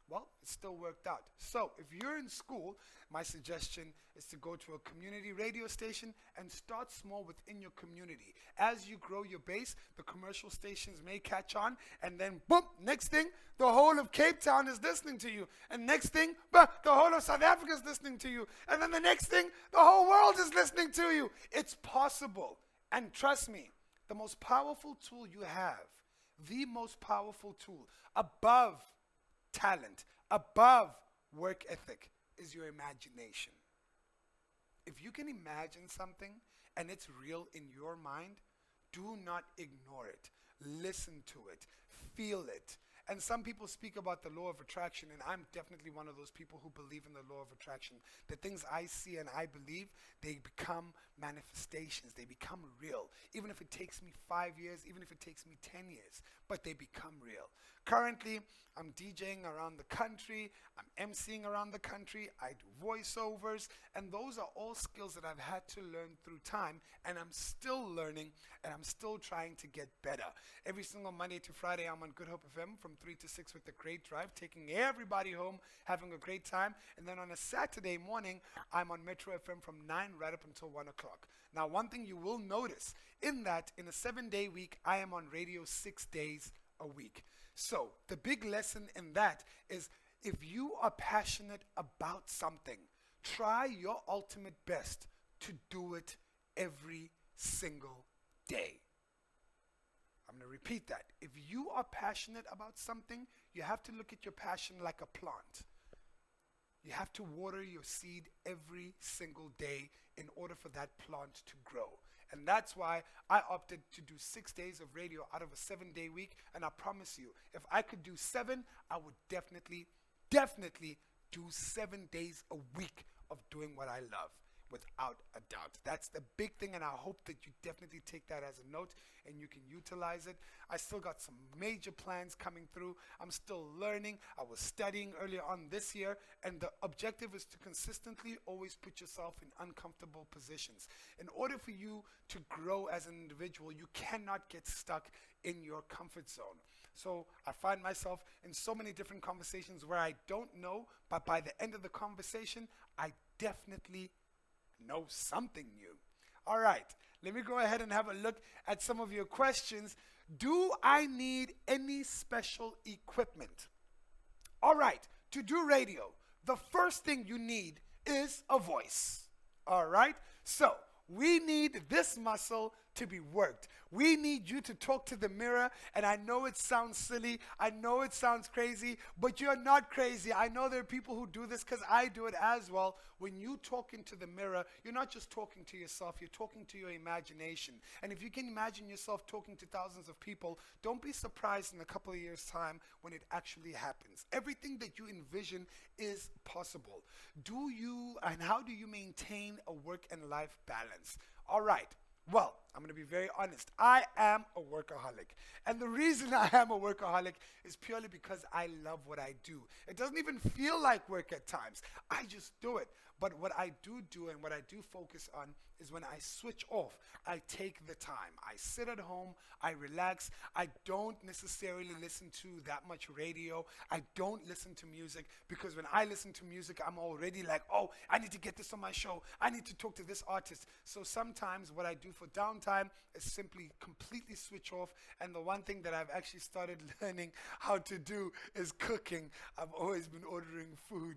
Well, it still worked out. So if you're in school, my suggestion is to go to a community radio station and start small within your community. As you grow your base, the commercial stations may catch on, and then boom, next thing, the whole of Cape Town is listening to you. And next thing, the whole of South Africa is listening to you. And then the next thing, the whole world is listening to you. It's possible. And trust me, the most powerful tool you have, the most powerful tool above talent, above work ethic, is your imagination. If you can imagine something and it's real in your mind, do not ignore it. Listen to it. Feel it. And some people speak about the law of attraction, and I'm definitely one of those people who believe in the law of attraction. The things I see and I believe, they become manifestations. They become real. Even if it takes me 5 years, even if it takes me 10 years, but they become real. Currently, I'm DJing around the country. I'm emceeing around the country. I do voiceovers, and those are all skills that I've had to learn through time, and I'm still learning, and I'm still trying to get better. Every single Monday to Friday, I'm on Good Hope FM from 3 to 6 with the Great Drive, taking everybody home, having a great time. And then on a Saturday morning, I'm on Metro FM from 9 right up until 1 o'clock. Now, one thing you will notice in that, in a 7-day week, I am on radio 6 days a week. So the big lesson in that is, if you are passionate about something, try your ultimate best to do it every single day. I'm going to repeat that. If you are passionate about something, you have to look at your passion like a plant. You have to water your seed every single day in order for that plant to grow. And that's why I opted to do 6 days of radio out of a 7-day week. And I promise you, if I could do 7, I would definitely do 7 days a week of doing what I love, without a doubt. That's the big thing, and I hope that you definitely take that as a note and you can utilize it. I still got some major plans coming through. I'm still learning. I was studying earlier on this year, and the objective is to consistently always put yourself in uncomfortable positions. In order for you to grow as an individual, you cannot get stuck in your comfort zone. So I find myself in so many different conversations where I don't know, but by the end of the conversation, I definitely know something new. All right, let me go ahead and have a look at some of your questions. Do I need any special equipment? All right, to do radio, the first thing you need is a voice. All right, so we need this muscle to be worked. We need you to talk to the mirror, and I know it sounds silly, I know it sounds crazy, but you're not crazy. I know there are people who do this because I do it as well. When you talk into the mirror, you're not just talking to yourself, you're talking to your imagination. And if you can imagine yourself talking to thousands of people, don't be surprised in a couple of years' time when it actually happens. Everything that you envision is possible. How do you maintain a work and life balance? All right. Well, I'm going to be very honest. I am a workaholic. And the reason I am a workaholic is purely because I love what I do. It doesn't even feel like work at times. I just do it. But what I do and what I do focus on is when I switch off, I take the time. I sit at home, I relax. I don't necessarily listen to that much radio. I don't listen to music, because when I listen to music, I'm already like, oh, I need to get this on my show. I need to talk to this artist. So sometimes what I do for downtime is simply completely switch off. And the one thing that I've actually started learning how to do is cooking. I've always been ordering food,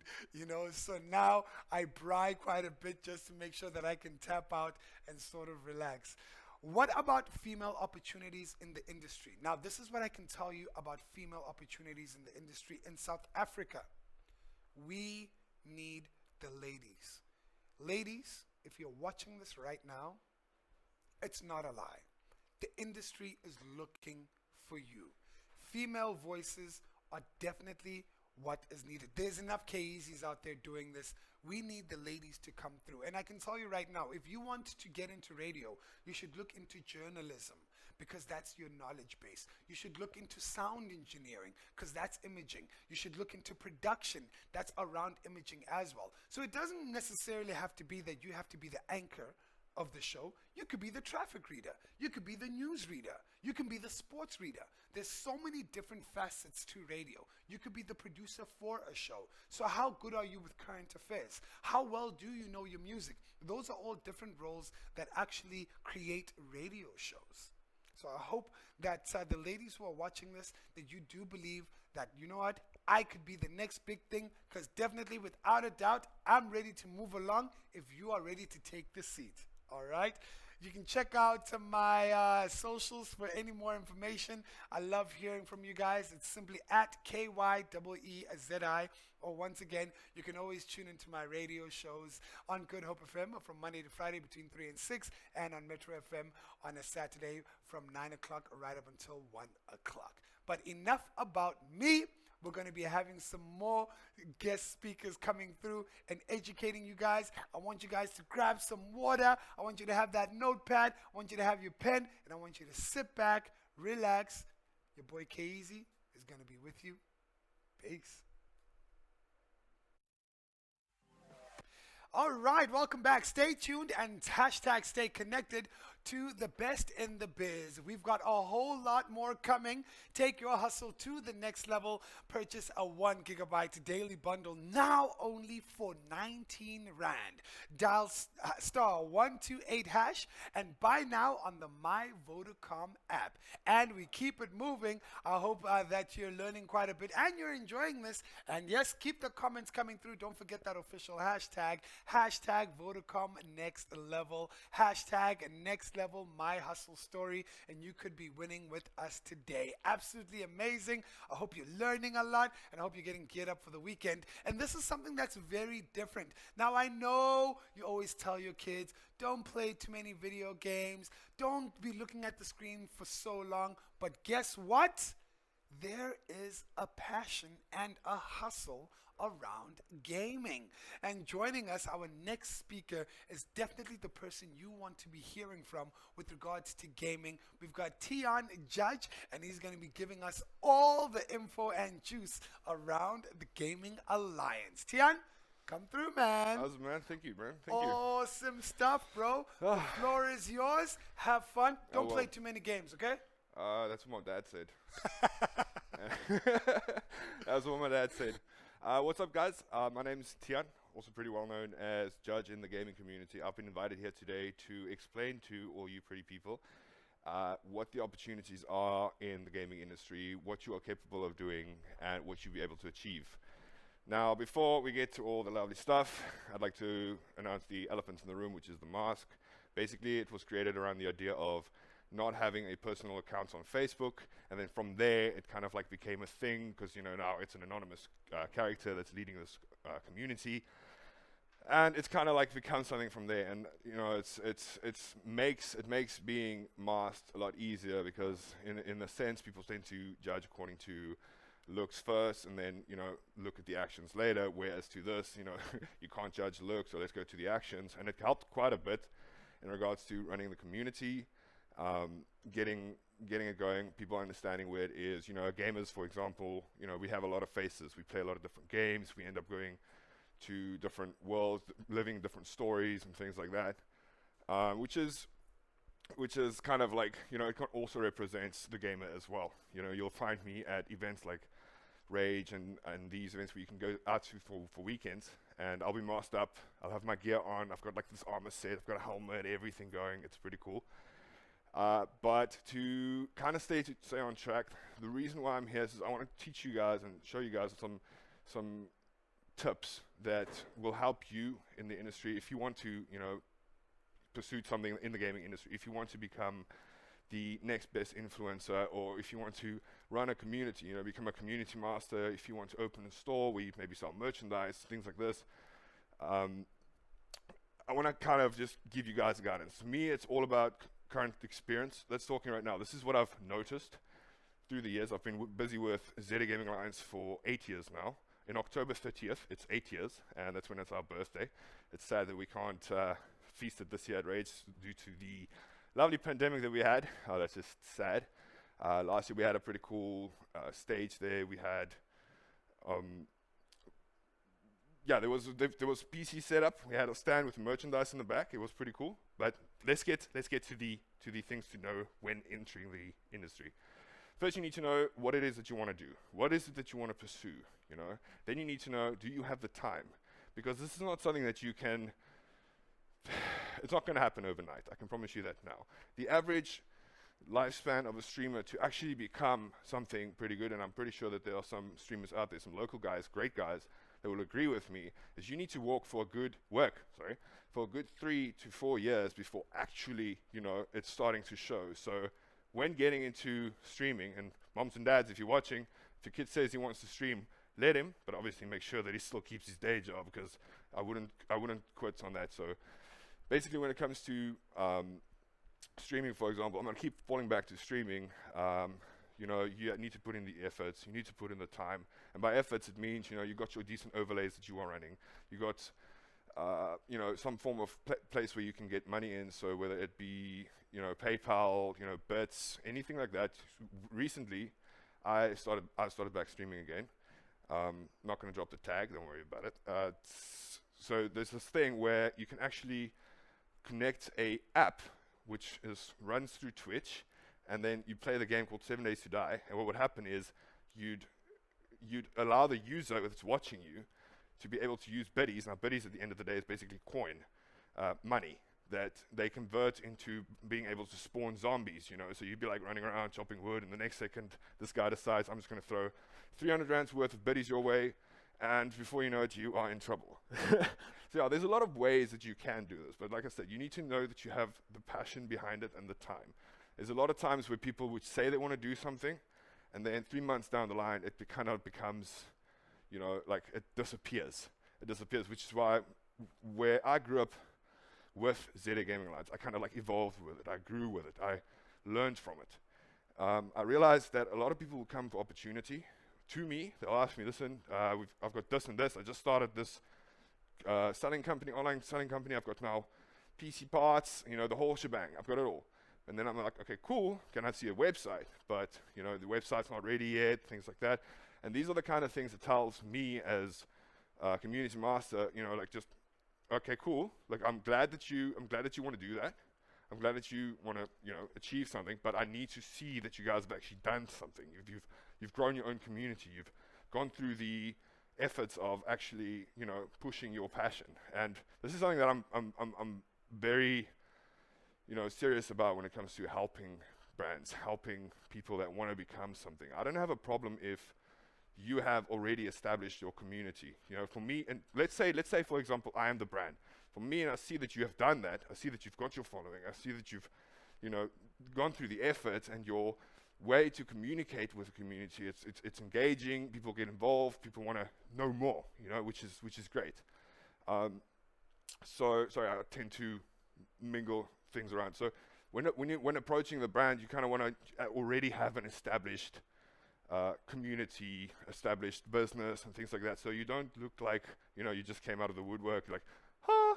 so now I braai quite a bit just to make sure that I can tap out and sort of relax. What about female opportunities in the industry? Now, this is what I can tell you about female opportunities in the industry in South Africa. We need the ladies. Ladies, if you're watching this right now, it's not a lie. The industry is looking for you. Female voices are definitely what is needed. There's enough Kyeezis out there doing this. We need the ladies to come through. And I can tell you right now, if you want to get into radio, you should look into journalism, because that's your knowledge base. You should look into sound engineering, because that's imaging. You should look into production. That's around imaging as well. So it doesn't necessarily have to be that you have to be the anchor of the show. You could be the traffic reader. You could be the news reader. You can be the sports reader. There's so many different facets to radio. You could be the producer for a show. So how good are you with current affairs? How well do you know your music? Those are all different roles that actually create radio shows. So I hope that the ladies who are watching this, that you do believe that, you know what, I could be the next big thing, because definitely, without a doubt, I'm ready to move along if you are ready to take the seat. All right. You can check out my socials for any more information. I love hearing from you guys. It's simply at KYEEZI. Or once again, you can always tune into my radio shows on Good Hope FM from Monday to Friday between 3 and 6, and on Metro FM on a Saturday from 9 o'clock right up until 1 o'clock. But enough about me. We're going to be having some more guest speakers coming through and educating you guys. I want you guys to grab some water. I want you to have that notepad. I want you to have your pen. And I want you to sit back, relax. Your boy Kyeezi is going to be with you. Peace. All right, welcome back. Stay tuned and hashtag stay connected to the best in the biz. We've got a whole lot more coming. Take your hustle to the next level. Purchase a 1 gigabyte daily bundle now only for 19 Rand. Dial star 128 hash and buy now on the My Vodacom app. And we keep it moving. I hope that you're learning quite a bit and you're enjoying this. And yes, keep the comments coming through. Don't forget that official hashtag. Hashtag Vodacom next level. Hashtag next level my hustle story, and you could be winning with us today. Absolutely amazing. I hope you're learning a lot, and I hope you're getting geared up for the weekend. And this is something that's very different. Now, I know you always tell your kids, don't play too many video games, don't be looking at the screen for so long, but guess what? There is a passion and a hustle around gaming. And joining us, our next speaker is definitely the person you want to be hearing from with regards to gaming. We've got Tian Judge, and he's going to be giving us all the info and juice around the Gaming Alliance. Tian, come through, man. Awesome, man. Thank you, bro. Thank you. Awesome stuff, bro. The floor is yours. Have fun. Don't well. play too many games, okay? That's what my dad said. That's what my dad said. What's up, guys? My name's Tian, also pretty well known as Judge in the gaming community. I've been invited here today to explain to all you pretty people what the opportunities are in the gaming industry, what you are capable of doing, and what you'll be able to achieve. Now, before we get to all the lovely stuff, I'd like to announce the elephant in the room, which is the mask. Basically, it was created around the idea of not having a personal account on Facebook, and then from there it kind of like became a thing because now it's an anonymous character that's leading this community, and it's kind of like become something from there. And it makes being masked a lot easier because in a sense people tend to judge according to looks first and then look at the actions later, whereas to this you can't judge looks, so let's go to the actions. And it helped quite a bit in regards to running the community, getting it going, people understanding where it is. Gamers, for example, we have a lot of faces. We play a lot of different games. We end up going to different worlds, living different stories and things like that, which is kind of like, it also represents the gamer as well. You'll find me at events like Rage and these events where you can go out to for weekends, and I'll be masked up. I'll have my gear on. I've got like this armor set. I've got a helmet, everything going. It's pretty cool. But to kind of stay on track, the reason why I'm here is I want to teach you guys and show you guys some tips that will help you in the industry if you want to, pursue something in the gaming industry, if you want to become the next best influencer, or if you want to run a community, become a community master, if you want to open a store where you maybe sell merchandise, things like this. I want to kind of just give you guys guidance. For me, it's all about current experience. Let's talking right now. This is what I've noticed through the years. I've been busy with Zeta Gaming Alliance for 8 years now. In October 30th, it's 8 years, and that's when it's our birthday. It's sad that we can't feast it this year at Rage due to the lovely pandemic that we had. Oh, that's just sad. Last year we had a pretty cool stage there. We had there was PC set up. We had a stand with merchandise in the back. It was pretty cool. But let's get to the things to know when entering the industry. First, you need to know what it is that you want to do. What is it that you want to pursue? Then you need to know, do you have the time? Because this is not something that you can. It's not going to happen overnight. I can promise you that now. The average lifespan of a streamer to actually become something pretty good, and I'm pretty sure that there are some streamers out there, some local guys, great guys, that will agree with me, is you need to work for a good 3 to 4 years before actually, it's starting to show. So when getting into streaming, and moms and dads, if you're watching, if your kid says he wants to stream, let him, but obviously make sure that he still keeps his day job, because I wouldn't quit on that. So basically, when it comes to streaming, for example, I'm gonna keep falling back to streaming. You need to put in the efforts, you need to put in the time, and by efforts it means you got your decent overlays that you are running, you got some form of place where you can get money in. So whether it be PayPal, bits, anything like that. Recently, I started back streaming again. Not going to drop the tag, don't worry about it. So there's this thing where you can actually connect a app which runs through Twitch, and then you play the game called 7 Days to Die. And what would happen is you'd allow the user that's watching you to be able to use biddies. Now, biddies at the end of the day is basically coin, money that they convert into being able to spawn zombies. So you'd be like running around chopping wood, and the next second this guy decides, I'm just going to throw 300 rands worth of biddies your way, and before you know it, you are in trouble. So yeah, there's a lot of ways that you can do this, but like I said, you need to know that you have the passion behind it and the time. There's a lot of times where people would say they want to do something, and then 3 months down the line, it kind of becomes, like it disappears. It disappears, which is why where I grew up with ZA Gaming Alliance, I kind of like evolved with it. I grew with it. I learned from it. I realized that a lot of people will come for opportunity to me. They'll ask me, listen, I've got this and this. I just started this online selling company. I've got now PC parts, the whole shebang. I've got it all. And then I'm like, okay, cool. Can I see a website? But, the website's not ready yet, things like that. And these are the kind of things that tells me as a community master, just, okay, cool. Like, I'm glad that you want to do that. I'm glad that you want to, achieve something, but I need to see that you guys have actually done something. You've grown your own community. You've gone through the efforts of actually, pushing your passion. And this is something that I'm very, serious about when it comes to helping brands, helping people that want to become something. I don't have a problem if you have already established your community. For me, and let's say for example, I am the brand. For me, and I see that you have done that. I see that you've got your following. I see that you've, gone through the effort, and your way to communicate with the community. It's engaging. People get involved. People want to know more. Which is great. Sorry, I tend to mingle things around. So when approaching the brand, you kind of want to already have an established community, established business, and things like that. So you don't look like you just came out of the woodwork. Like,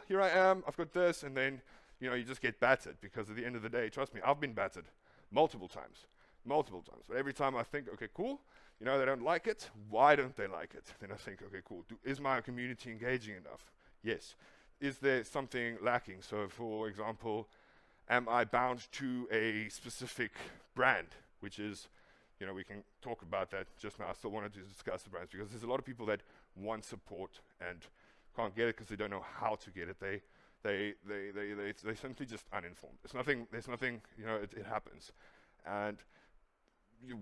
here I am. I've got this, and then you just get battered, because at the end of the day, trust me, I've been battered multiple times. But every time I think, okay, cool. They don't like it. Why don't they like it? Then I think, okay, cool. Is my community engaging enough? Yes. Is there something lacking? So, for example, am I bound to a specific brand, which is, we can talk about that just now. I still wanted to discuss the brands, because there's a lot of people that want support and can't get it because they don't know how to get it. They simply just uninformed. There's nothing, it happens. And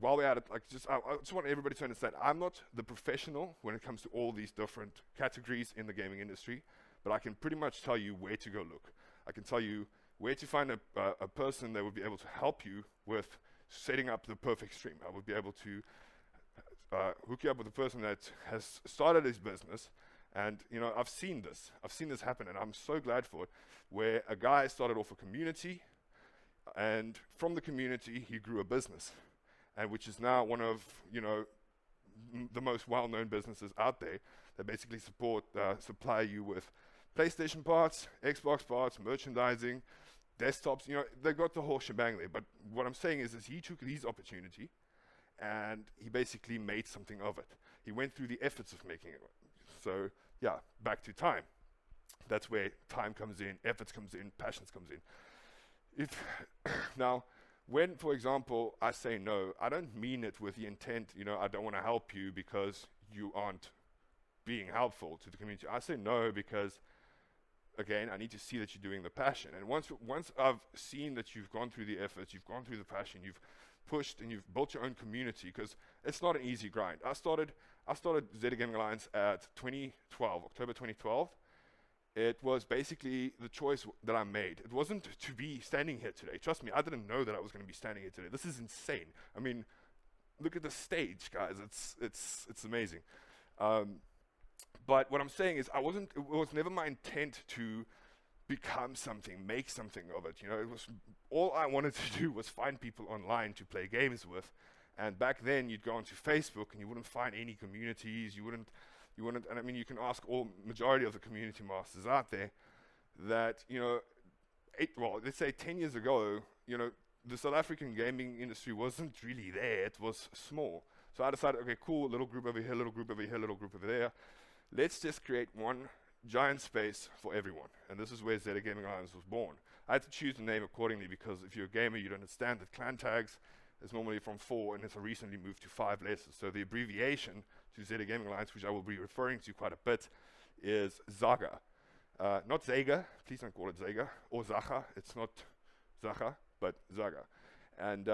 while we're at it, I just want everybody to understand, I'm not the professional when it comes to all these different categories in the gaming industry, but I can pretty much tell you where to go look. I can tell you where to find a person that would be able to help you with setting up the perfect stream. I would be able to hook you up with a person that has started his business, and I've seen this happen, and I'm so glad for it, where a guy started off a community, and from the community he grew a business, and which is now one of the most well-known businesses out there that basically supply you with PlayStation parts, Xbox parts, merchandising, desktops. They've got the whole shebang there. But what I'm saying is he took his opportunity and he basically made something of it. He went through the efforts of making it. So yeah, back to time. That's where time comes in, efforts comes in, passions comes in. Now, when, for example, I say no, I don't mean it with the intent, I don't want to help you because you aren't being helpful to the community. I say no because, again, I need to see that you're doing the passion. And once I've seen that you've gone through the efforts, you've gone through the passion, you've pushed and you've built your own community, because it's not an easy grind. I started Zeta Gaming Alliance at 2012, October 2012. It was basically the choice that I made. It wasn't to be standing here today. Trust me, I didn't know that I was going to be standing here today. This is insane. I mean, look at the stage, guys. It's amazing. But what I'm saying is, it was never my intent to become something, make something of it. It was all I wanted to do was find people online to play games with. And back then, you'd go onto Facebook and you wouldn't find any communities. You wouldn't. And I mean, you can ask majority of the community masters out there that let's say 10 years ago, the South African gaming industry wasn't really there. It was small. So I decided, okay, cool, little group over here, little group over here, little group over there. Let's just create one giant space for everyone. And this is where Zeta Gaming Alliance was born. I had to choose the name accordingly, because if you're a gamer, you'd understand that clan tags is normally from 4 and it's recently moved to 5 letters. So the abbreviation to Zeta Gaming Alliance, which I will be referring to quite a bit, is Zaga. Not Zaga, please don't call it Zaga, or Zaga. It's not Zaga, but Zaga. And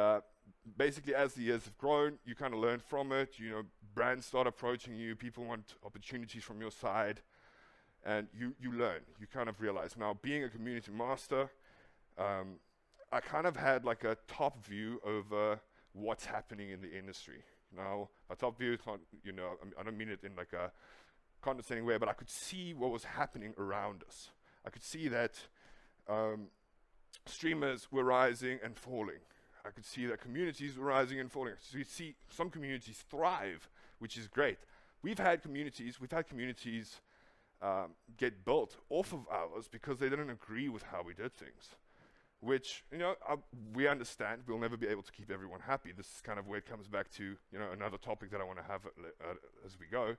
basically, as the years have grown, you kind of learn from it. Brands start approaching you, people want opportunities from your side, and you learn. You kind of realize. Now, being a community master, I kind of had like a top view over what's happening in the industry. Now, my top view is not, I don't mean it in like a condescending way, but I could see what was happening around us. I could see that streamers were rising and falling. I could see that communities were rising and falling. So you see some communities thrive, which is great. We've had communities get built off of ours because they didn't agree with how we did things, which, we understand. We'll never be able to keep everyone happy. This is kind of where it comes back to, another topic that I want to have as we go,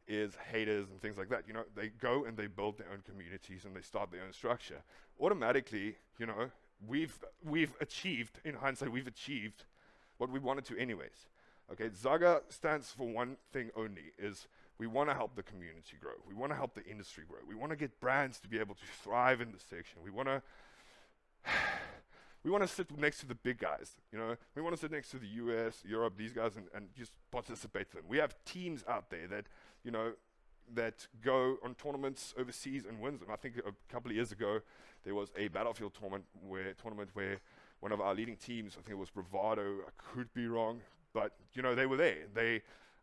is haters and things like that. They go and they build their own communities and they start their own structure. Automatically, we've achieved, in hindsight, we've achieved what we wanted to anyways. Okay, Zaga stands for one thing only, is we want to help the community grow. We want to help the industry grow. We want to get brands to be able to thrive in this section. We want to sit next to the big guys, We want to sit next to the US, Europe, these guys, and just participate with them. We have teams out there that, that go on tournaments overseas and wins them. I think a couple of years ago, there was a Battlefield tournament where one of our leading teams, I think it was Bravado, I could be wrong, but, they were there.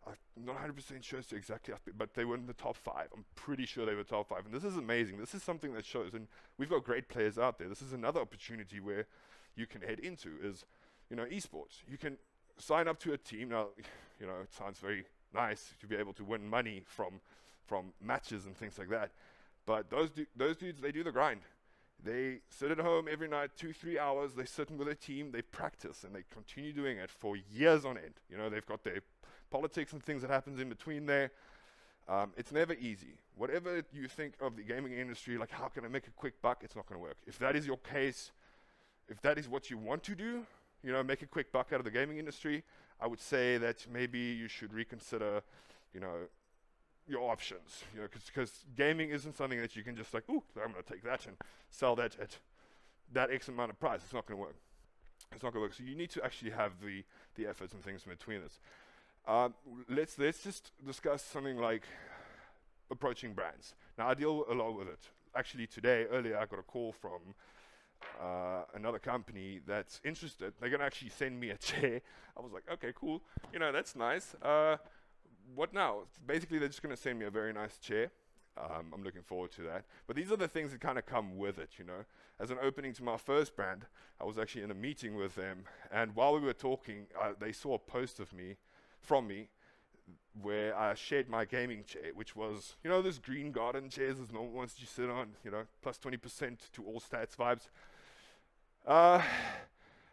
I'm not 100% sure as to exactly, but they were in the top 5. I'm pretty sure they were top 5. And this is amazing. This is something that shows. And we've got great players out there. This is another opportunity where you can head into is, esports. You can sign up to a team. Now, it sounds very nice to be able to win money from matches and things like that. But those dudes, they do the grind. They sit at home every night, 2-3 hours. They sit with a team. They practice, and they continue doing it for years on end. They've got their politics and things that happens in between there. It's never easy. Whatever you think of the gaming industry, like how can I make a quick buck, it's not going to work. If that is your case, if that is what you want to do, make a quick buck out of the gaming industry, I would say that maybe you should reconsider, your options, because gaming isn't something that you can just like, ooh, I'm going to take that and sell that at that X amount of price. It's not going to work. It's not going to work. So you need to actually have the efforts and things in between this. Let's just discuss something like approaching brands. Now, I deal a lot with it. Actually, earlier, I got a call from another company that's interested. They're going to actually send me a chair. I was like, okay, cool. That's nice. What now? Basically, they're just going to send me a very nice chair. I'm looking forward to that. But these are the things that kind of come with it, As an opening to my first brand, I was actually in a meeting with them. And while we were talking, they saw a post from me where I shared my gaming chair, which was, those green garden chairs, those normal ones that you sit on, plus 20% to all stats vibes.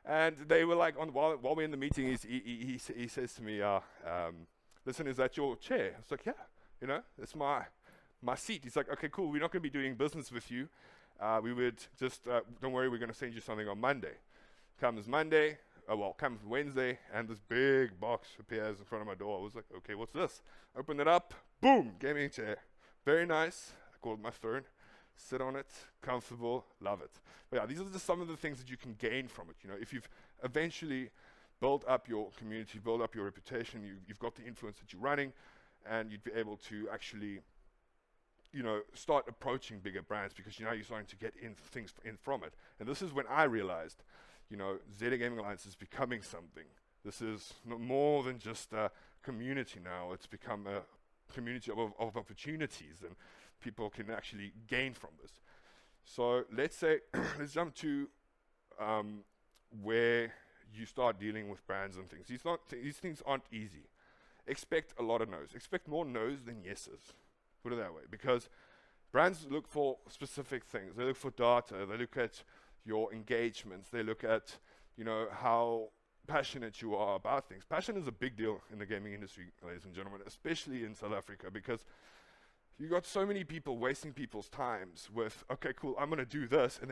And they were like, while we're in the meeting, he says to me, listen, is that your chair? I was like, yeah, it's my seat. He's like, okay, cool, we're not going to be doing business with you. We would just, don't worry, we're going to send you something on Monday. Comes Wednesday, and this big box appears in front of my door. I was like, okay, what's this? Open it up, boom, gaming chair. Very nice. I call it my throne. Sit on it, comfortable, love it. But yeah, these are just some of the things that you can gain from it. If you've eventually build up your community, build up your reputation. You've got the influence that you're running, and you'd be able to actually, start approaching bigger brands because you're starting to get things in from it. And this is when I realized, Zeta Gaming Alliance is becoming something. This is more than just a community now. It's become a community of opportunities, and people can actually gain from this. So let's jump to where you start dealing with brands and things. These things aren't easy. Expect a lot of no's. Expect more no's than yeses. Put it that way. Because brands look for specific things. They look for data. They look at your engagements. They look at, how passionate you are about things. Passion is a big deal in the gaming industry, ladies and gentlemen, especially in South Africa, because you got so many people wasting people's times with, okay, cool, I'm going to do this, and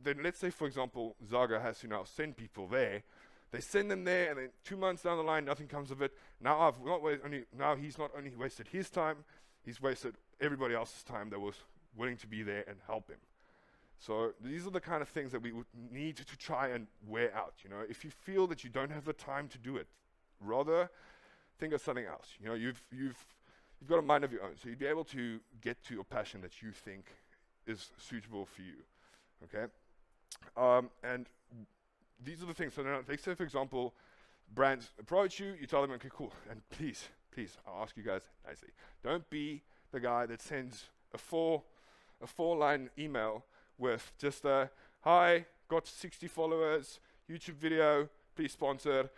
then let's say, for example, Zaga has to now send people there. They send them there, and then 2 months down the line, nothing comes of it. Now he's not only wasted his time, he's wasted everybody else's time that was willing to be there and help him. So these are the kind of things that we would need to try and wear out. If you feel that you don't have the time to do it, rather think of something else. You've got a mind of your own, so you'd be able to get to a passion that you think is suitable for you. Okay, and these are the things. So now, let's say, for example, brands approach you. You tell them, okay, cool, and please, I'll ask you guys nicely. Don't be the guy that sends a four-line email with just a, hi, got 60 followers, YouTube video, please sponsor,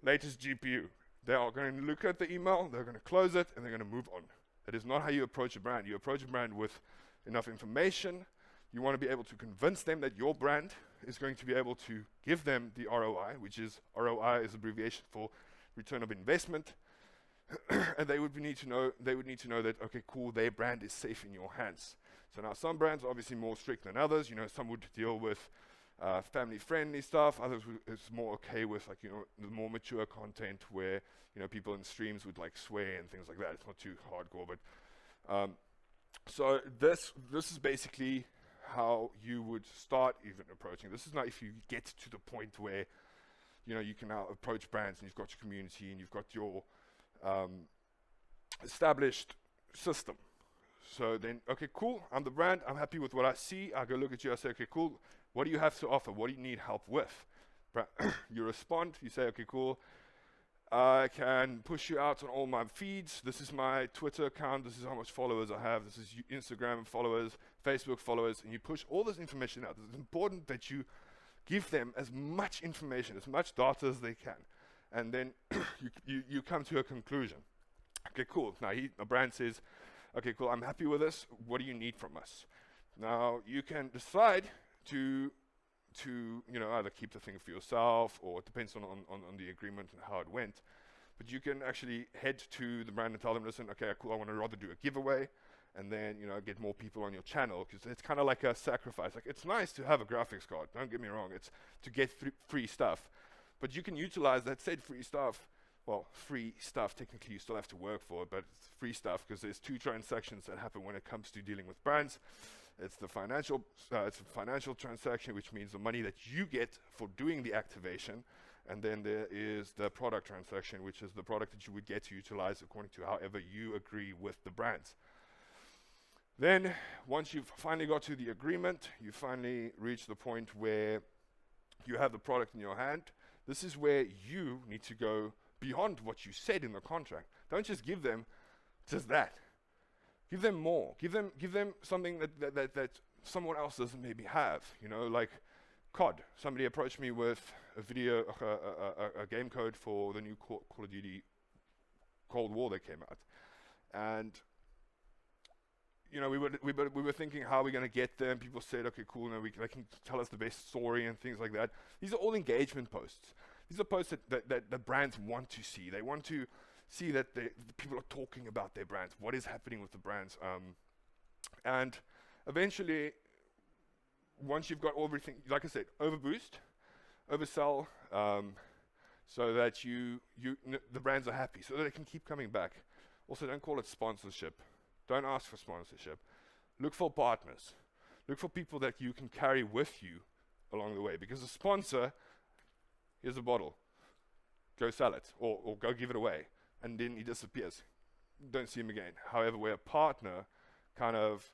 latest GPU. They are going to look at the email, they're going to close it, and they're going to move on. That is not how you approach a brand. You approach a brand with enough information. You want to be able to convince them that your brand is going to be able to give them the ROI, which is ROI is abbreviation for return of investment. And they would need to know that, okay, cool, their brand is safe in your hands. So now some brands are obviously more strict than others. Some would deal with family-friendly stuff. Others is more okay with the more mature content where people in streams would swear and things like that. It's not too hardcore, but so this is basically how you would start even approaching. This is not if you get to the point where you can now approach brands and you've got your community and you've got your established system. So then, okay, cool, I'm the brand, I'm happy with what I see. I go look at you, I say, okay, cool, what do you have to offer? What do you need help with? You respond, you say, okay, cool, I can push you out on all my feeds. This is my Twitter account, this is how much followers I have, this is Instagram followers, Facebook followers, and you push all this information out. It's important that you give them as much information, as much data as they can. And then you come to a conclusion. Okay, cool, now a brand says, okay, cool, I'm happy with this. What do you need from us? Now, you can decide to either keep the thing for yourself, or it depends on the agreement and how it went. But you can actually head to the brand and tell them, listen, okay, cool, I want to rather do a giveaway and then, get more people on your channel, because it's kind of like a sacrifice. It's nice to have a graphics card, don't get me wrong. It's to get free stuff. But you can utilize that said free stuff. Well, free stuff, technically you still have to work for it, but it's free stuff because there's two transactions that happen when it comes to dealing with brands. It's a financial transaction, which means the money that you get for doing the activation, and then there is the product transaction, which is the product that you would get to utilize according to however you agree with the brands. Then, once you've finally got to the agreement, you finally reach the point where you have the product in your hand. This is where you need to go beyond what you said in the contract. Don't just give them just that. Give them more. Give them something that someone else doesn't maybe have. Like COD. Somebody approached me with a video, a game code for the new Call of Duty Cold War that came out, and we were thinking, how are we going to get them? People said, okay, cool, they can tell us the best story and things like that. These are all engagement posts. These are posts that the brands want to see. They want to see that the people are talking about their brands, what is happening with the brands. And eventually, once you've got everything, like I said, overboost, oversell, so that the brands are happy, so that they can keep coming back. Also, don't call it sponsorship. Don't ask for sponsorship. Look for partners. Look for people that you can carry with you along the way, because a sponsor, here's a bottle. go sell it, or go give it away, and then he disappears. Don't see him again. However, where a partner kind of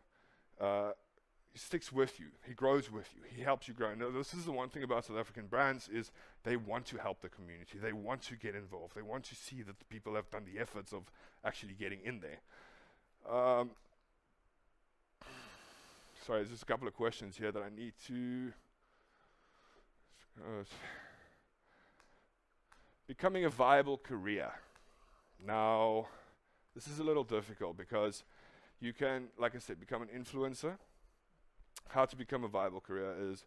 sticks with you, he grows with you, he helps you grow. Now, this is the one thing about South African brands is they want to help the community, they want to get involved, they want to see that the people have done the efforts of actually getting in there. Sorry, there's just a couple of questions here that I need to... becoming a viable career. Now, this is a little difficult because you can, like I said, become an influencer. How to become a viable career is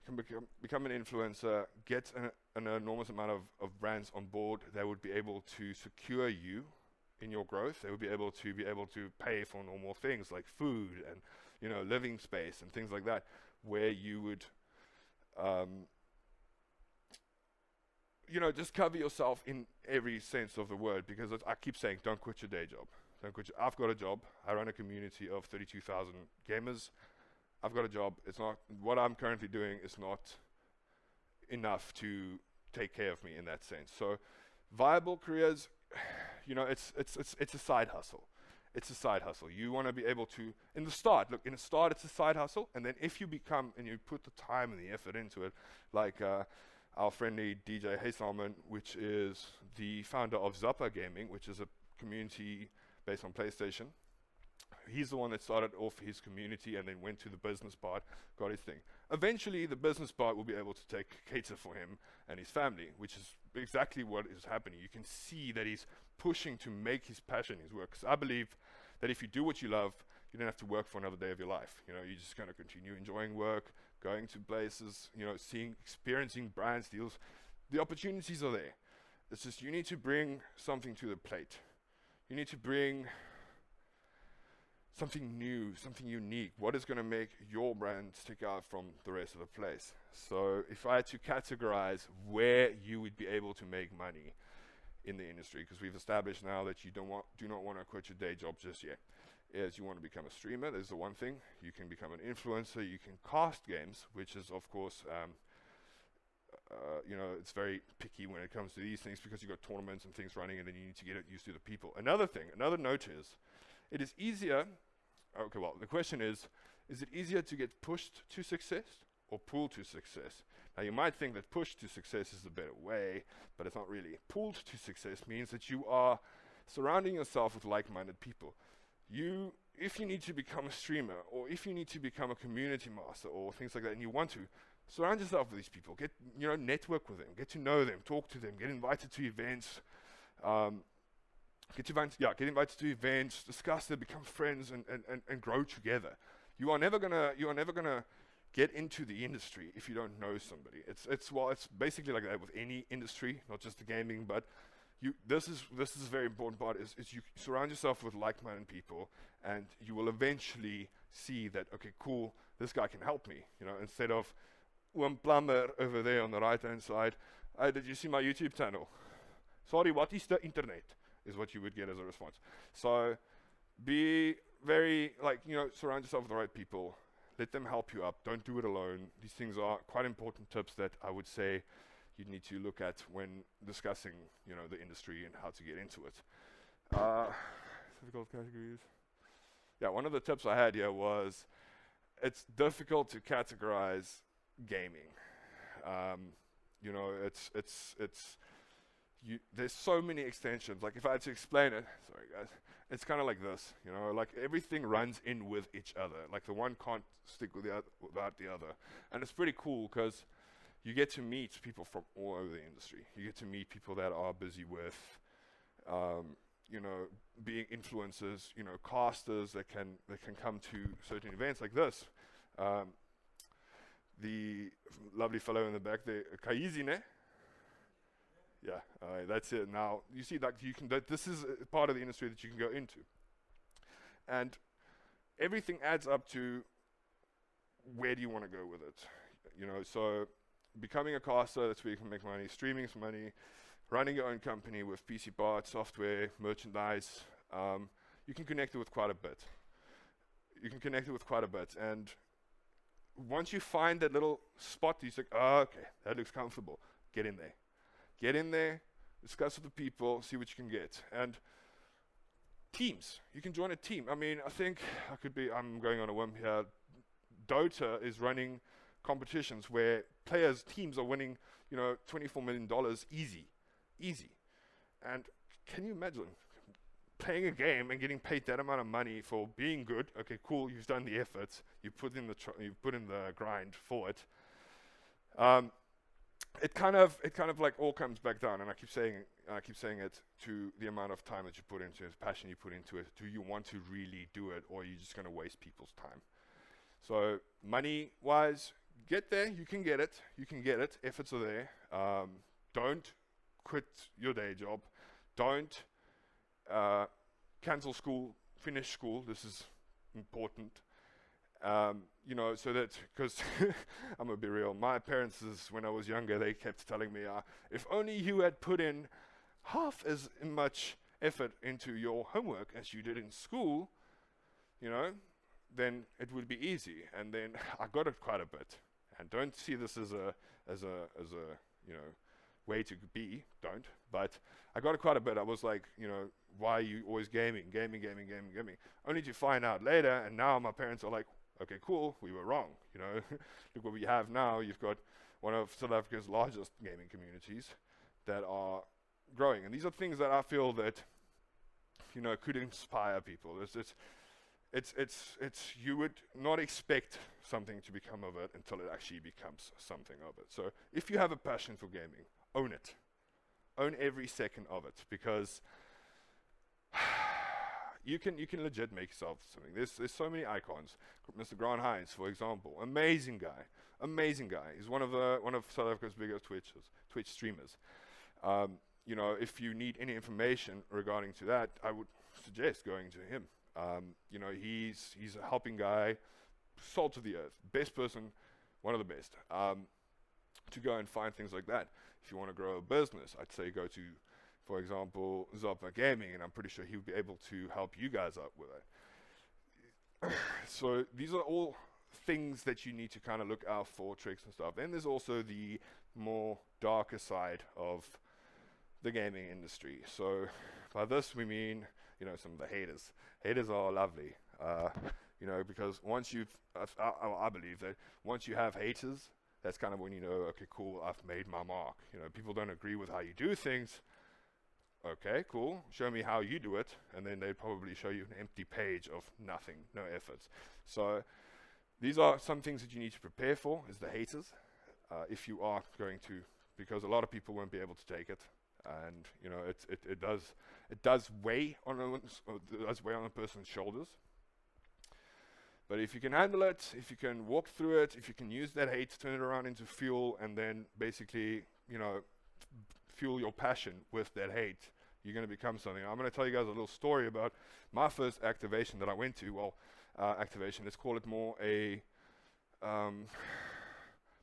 you can become an influencer, get an enormous amount of brands on board that would be able to secure you in your growth. They would be able to pay for normal things like food and, you know, living space and things like that, where you would you know, just cover yourself in every sense of the word, because I keep saying, don't quit your day job. Don't quit I've got a job. I run a community of 32,000 gamers. I've got a job. It's not, what I'm currently doing is not enough to take care of me in that sense. So viable careers, you know, it's a side hustle. It's a side hustle. You want to be able to, in the start, it's a side hustle, and then if you become, and you put the time and the effort into it, like our friendly DJ Haysalman, which is the founder of Zappa Gaming, which is a community based on PlayStation. He's the one that started off his community and then went to the business part, got his thing. Eventually, the business part will be able to cater for him and his family, which is exactly what is happening. You can see that he's pushing to make his passion his work. 'Cause I believe that if you do what you love, you don't have to work for another day of your life. You know, you're just going to continue enjoying work, going to places, you know, experiencing brands, deals. The opportunities are there. It's just you need to bring something to the plate. You need to bring something new, something unique. What is going to make your brand stick out from the rest of the place? So if I had to categorize where you would be able to make money in the industry, because we've established now that you do not want to quit your day job just yet, is you want to become a streamer. There's the one thing. You can become an influencer. You can cast games, which is, of course, you know, it's very picky when it comes to these things, because you've got tournaments and things running, and then you need to get it used to the people. Another note is, it is easier, okay, well, the question is it easier to get pushed to success or pulled to success? Now, you might think that push to success is the better way, but it's not really. Pulled to success means that you are surrounding yourself with like-minded people. If you need to become a streamer, or if you need to become a community master, or things like that, and you want to, surround yourself with these people. Network with them, get to know them, talk to them, get invited to events, get invited to events, discuss them, become friends, and grow together. You are never gonna get into the industry if you don't know somebody. It's basically like that with any industry, not just the gaming, but this is a very important part, is you surround yourself with like-minded people, and you will eventually see that, okay, cool, this guy can help me, you know, instead of one plumber over there on the right-hand side, did you see my YouTube channel? Sorry, what is the internet? Is what you would get as a response. So be very, surround yourself with the right people. Let them help you up. Don't do it alone. These things are quite important tips that I would say you need to look at when discussing, you know, the industry and how to get into it. Difficult categories. Yeah, one of the tips I had here was it's difficult to categorize gaming. You know, there's so many extensions. Like if I had to explain it, sorry guys, it's kind of like this, you know, like everything runs in with each other. Like the one can't stick with the other without the other. And it's pretty cool because you get to meet people from all over the industry. You get to meet people that are busy with, you know, being influencers, you know, casters that can come to certain events like this. The lovely fellow in the back there, Kyeezi, ne? Yeah, that's it. Now you see that this is a part of the industry that you can go into, and everything adds up to where do you want to go with it. You know, so becoming a caster, that's where you can make money. Streaming is money. Running your own company with PC parts, software, merchandise, you can connect it with quite a bit. And once you find that little spot, you think, oh, okay, that looks comfortable. Get in there. discuss with the people, see what you can get. And teams, you can join a team. I mean, I think I'm going on a whim here. Dota is running competitions where teams are winning, $24 million easy. And can you imagine playing a game and getting paid that amount of money for being good? Okay, cool, you've done the effort, you put in the grind for it. It kind of like all comes back down, and I keep saying it, to the amount of time that you put into it, passion you put into it. Do you want to really do it, or are you just going to waste people's time? So money-wise, get there. You can get it. Efforts are there. Don't quit your day job. Don't cancel school. Finish school. This is important. So that, because I'm gonna be real, my parents, when I was younger, they kept telling me, if only you had put in half as much effort into your homework as you did in school, then it would be easy. And then I got it quite a bit. And don't see this as a way to be. Don't. But I got it quite a bit. I was like, why are you always gaming? Only to find out later. And now my parents are like, okay, cool, we were wrong. Look what we have now. You've got one of South Africa's largest gaming communities that are growing. And these are things that I feel that, could inspire people. It's you would not expect something to become of it until it actually becomes something of it. So if you have a passion for gaming, own it. Own every second of it, because you can legit make yourself something. There's so many icons. Mr. Grant Hines, for example, amazing guy. He's one of South Africa's biggest Twitch streamers. If you need any information regarding to that, I would suggest going to him. He's a helping guy, salt of the earth, best person, one of the best, to go and find things like that. If you want to grow a business, I'd say go to, for example, Zoppa Gaming, and I'm pretty sure he'll be able to help you guys out with it. So these are all things that you need to kind of look out for, tricks and stuff. Then there's also the more darker side of the gaming industry. So by this we mean, some of the haters. Haters are lovely, because once I believe that once you have haters, that's kind of when okay, cool, I've made my mark. People don't agree with how you do things. Okay, cool, show me how you do it, and then they'd probably show you an empty page of nothing, no efforts. So these are some things that you need to prepare for, is the haters, if you are going to, because a lot of people won't be able to take it. And it does weigh on a person's shoulders. But if you can handle it, if you can walk through it, if you can use that hate, turn it around into fuel, and then basically, fuel your passion with that hate, you're going to become something. I'm going to tell you guys a little story about my first activation that I went to. Well, activation, let's call it more a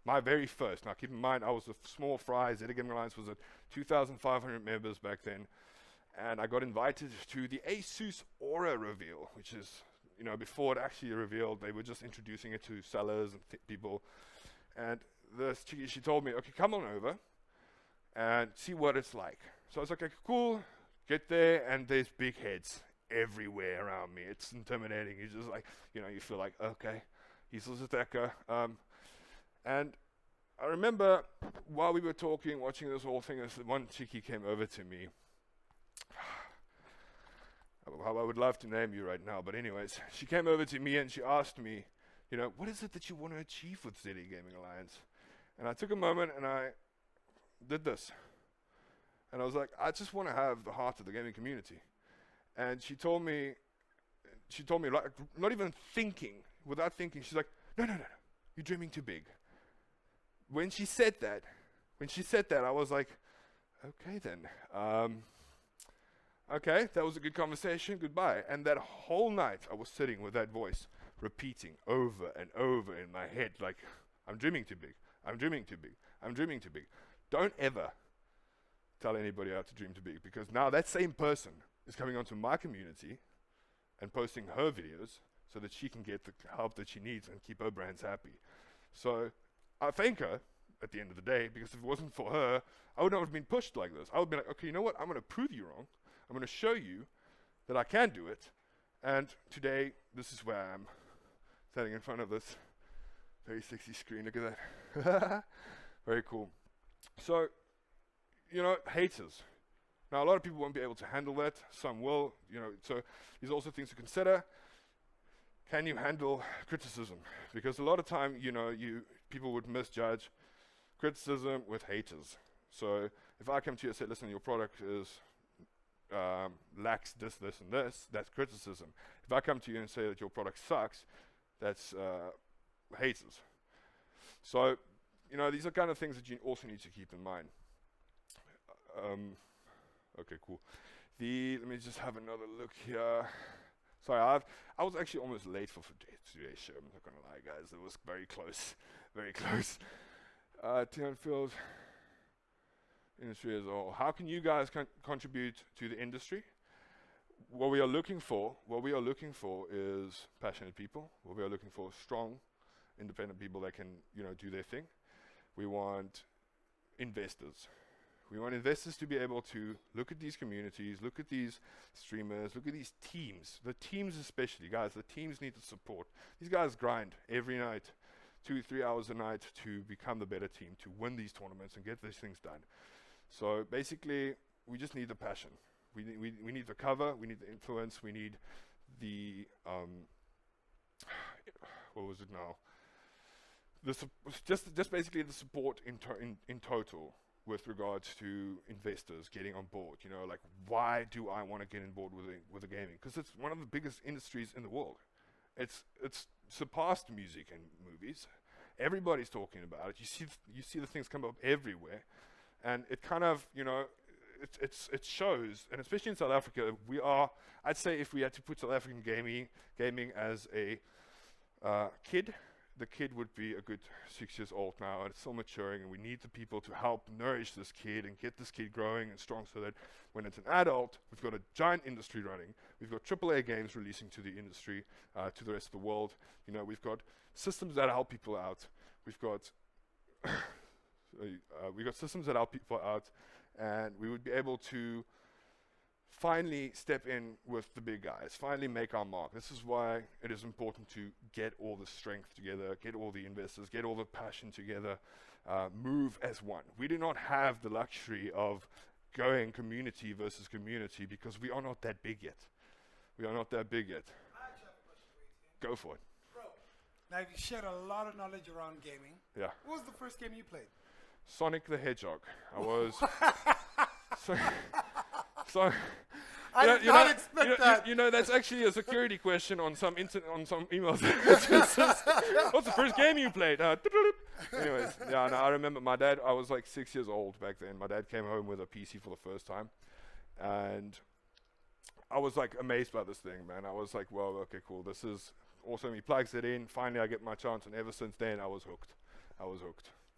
my very first. Now keep in mind, I was a small fry. Zeta Gaming Alliance was at 2,500 members back then. And I got invited to the Asus Aura reveal, which is, before it actually revealed, they were just introducing it to sellers and people. And she told me, okay, come on over and see what it's like. So I was like, okay, cool, get there, and there's big heads everywhere around me. It's intimidating. You just like, you feel like, okay, he's a attacker. And I remember while we were talking, watching this whole thing, this one chickie came over to me. I would love to name you right now, but anyways, she came over to me and she asked me, what is it that you want to achieve with ZD Gaming Alliance? And I took a moment and I did this. And I was like, I just want to have the heart of the gaming community. And she told me, like, not even thinking, without thinking, she's like, no, you're dreaming too big. When she said that, I was like, okay then. Okay, that was a good conversation, goodbye. And that whole night, I was sitting with that voice, repeating over and over in my head, like, I'm dreaming too big, I'm dreaming too big, I'm dreaming too big. Don't ever tell anybody how to dream too big, because now that same person is coming onto my community and posting her videos so that she can get the help that she needs and keep her brands happy. So I thank her at the end of the day, because if it wasn't for her, I would not have been pushed like this. I would be like, okay, you know what? I'm going to prove you wrong. I'm going to show you that I can do it. And today, this is where I am, standing in front of this very sexy screen. Look at that. Very cool. So, haters. Now, a lot of people won't be able to handle that. Some will, so there's also things to consider. Can you handle criticism? Because a lot of time, people would misjudge criticism with haters. So if I come to you and say, listen, your product lacks this, and this, that's criticism. If I come to you and say that your product sucks, that's haters. So, these are kind of things that you also need to keep in mind. Okay, cool. Let me just have another look here. Sorry, I was actually almost late for today's show. I'm not gonna lie, guys. It was very close, very close. Tian Field, industry as a whole. How can you guys contribute to the industry? What we are looking for is passionate people. What we are looking for is strong, independent people that can, do their thing. We want investors. We want investors to be able to look at these communities, look at these streamers, look at these teams. The teams especially, guys, the teams need the support. These guys grind every night, 2-3 hours a night to become the better team, to win these tournaments and get these things done. So basically, we just need the passion. We need the cover, we need the influence, we need the, what was it now? Just basically the support in total. With regards to investors getting on board, like why do I want to get on board with the gaming? Because it's one of the biggest industries in the world. It's surpassed music and movies. Everybody's talking about it. You see the things come up everywhere, and it kind of it shows. And especially in South Africa, I'd say if we had to put South African gaming as a kid. The kid would be a good 6 years old now, and it's still maturing, and we need the people to help nourish this kid and get this kid growing and strong so that when it's an adult, we've got a giant industry running. We've got AAA games releasing to the industry, to the rest of the world. We've got systems that help people out. We've got systems that help people out, and we would be able to finally step in with the big guys, finally make our mark. This is why it is important to get all the strength together, get all the investors, get all the passion together, move as one. We do not have the luxury of going community versus community because we are not that big yet. We are not that big yet. I actually have a question for you, Tian. Go for it. Bro, now you shared a lot of knowledge around gaming. Yeah. What was the first game you played? Sonic the Hedgehog. I was... so I did not expect that. That's actually a security question on some emails. What's the first game you played? Anyways, I remember my dad. I was like 6 years old back then. My dad came home with a PC for the first time, and I was like amazed by this thing, man. I was like, well, okay, cool. This is awesome. He plugs it in. Finally, I get my chance, and ever since then, I was hooked.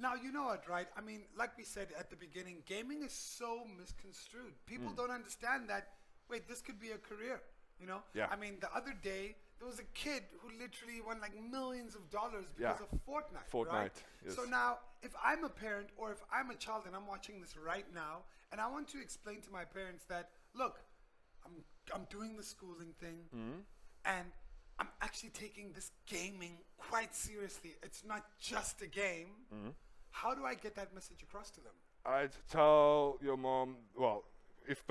Now, you know what, right? I mean, like we said at the beginning, gaming is so misconstrued. People don't understand that, wait, this could be a career, Yeah. I mean, the other day, there was a kid who literally won like millions of dollars because of Fortnite, right? Yes. So now, if I'm a parent or if I'm a child and I'm watching this right now, and I want to explain to my parents that, look, I'm doing the schooling thing, and I'm actually taking this gaming quite seriously. It's not just a game. How do I get that message across to them? I'd tell your mom, well, if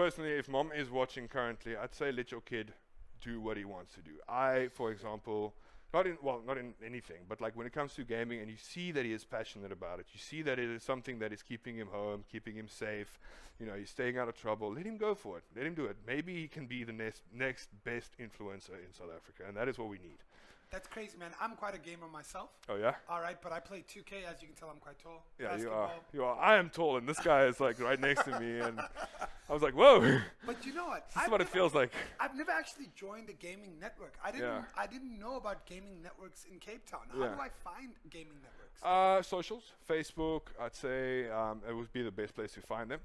mom is watching currently, I'd say let your kid do what he wants to do. I, for example, not in anything, but like when it comes to gaming and you see that he is passionate about it, you see that it is something that is keeping him home, keeping him safe, he's staying out of trouble, let him go for it. Let him do it. Maybe he can be the next best influencer in South Africa, and that is what we need. That's crazy, man. I'm quite a gamer myself. Oh, yeah? All right, but I play 2K. As you can tell, I'm quite tall. Yeah, Basketball. you are. I am tall, and this guy is like right next to me, and I was like, whoa. But you know what? This is what it feels like. I've never actually joined a gaming network. I didn't know about gaming networks in Cape Town. How do I find gaming networks? Socials, Facebook, I'd say it would be the best place to find them.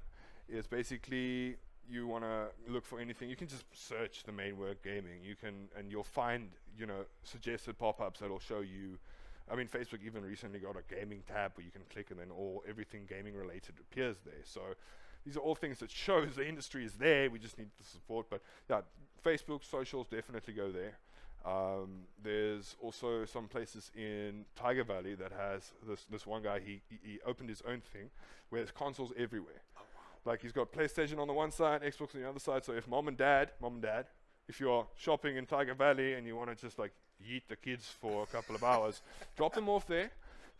It's basically you want to look for anything, you can just search the main word gaming. And you'll find, suggested pop-ups that'll show you I mean, Facebook even recently got a gaming tab where you can click and then everything gaming related appears there. So these are all things that shows the industry is there. We just need the support. But yeah, Facebook, socials, definitely go there. There's also some places in Tiger Valley that has this one guy, he opened his own thing where there's consoles everywhere. Like he's got PlayStation on the one side, Xbox on the other side. So if mom and dad, if you're shopping in Tiger Valley and you want to just like yeet the kids for a couple of hours, drop them off there,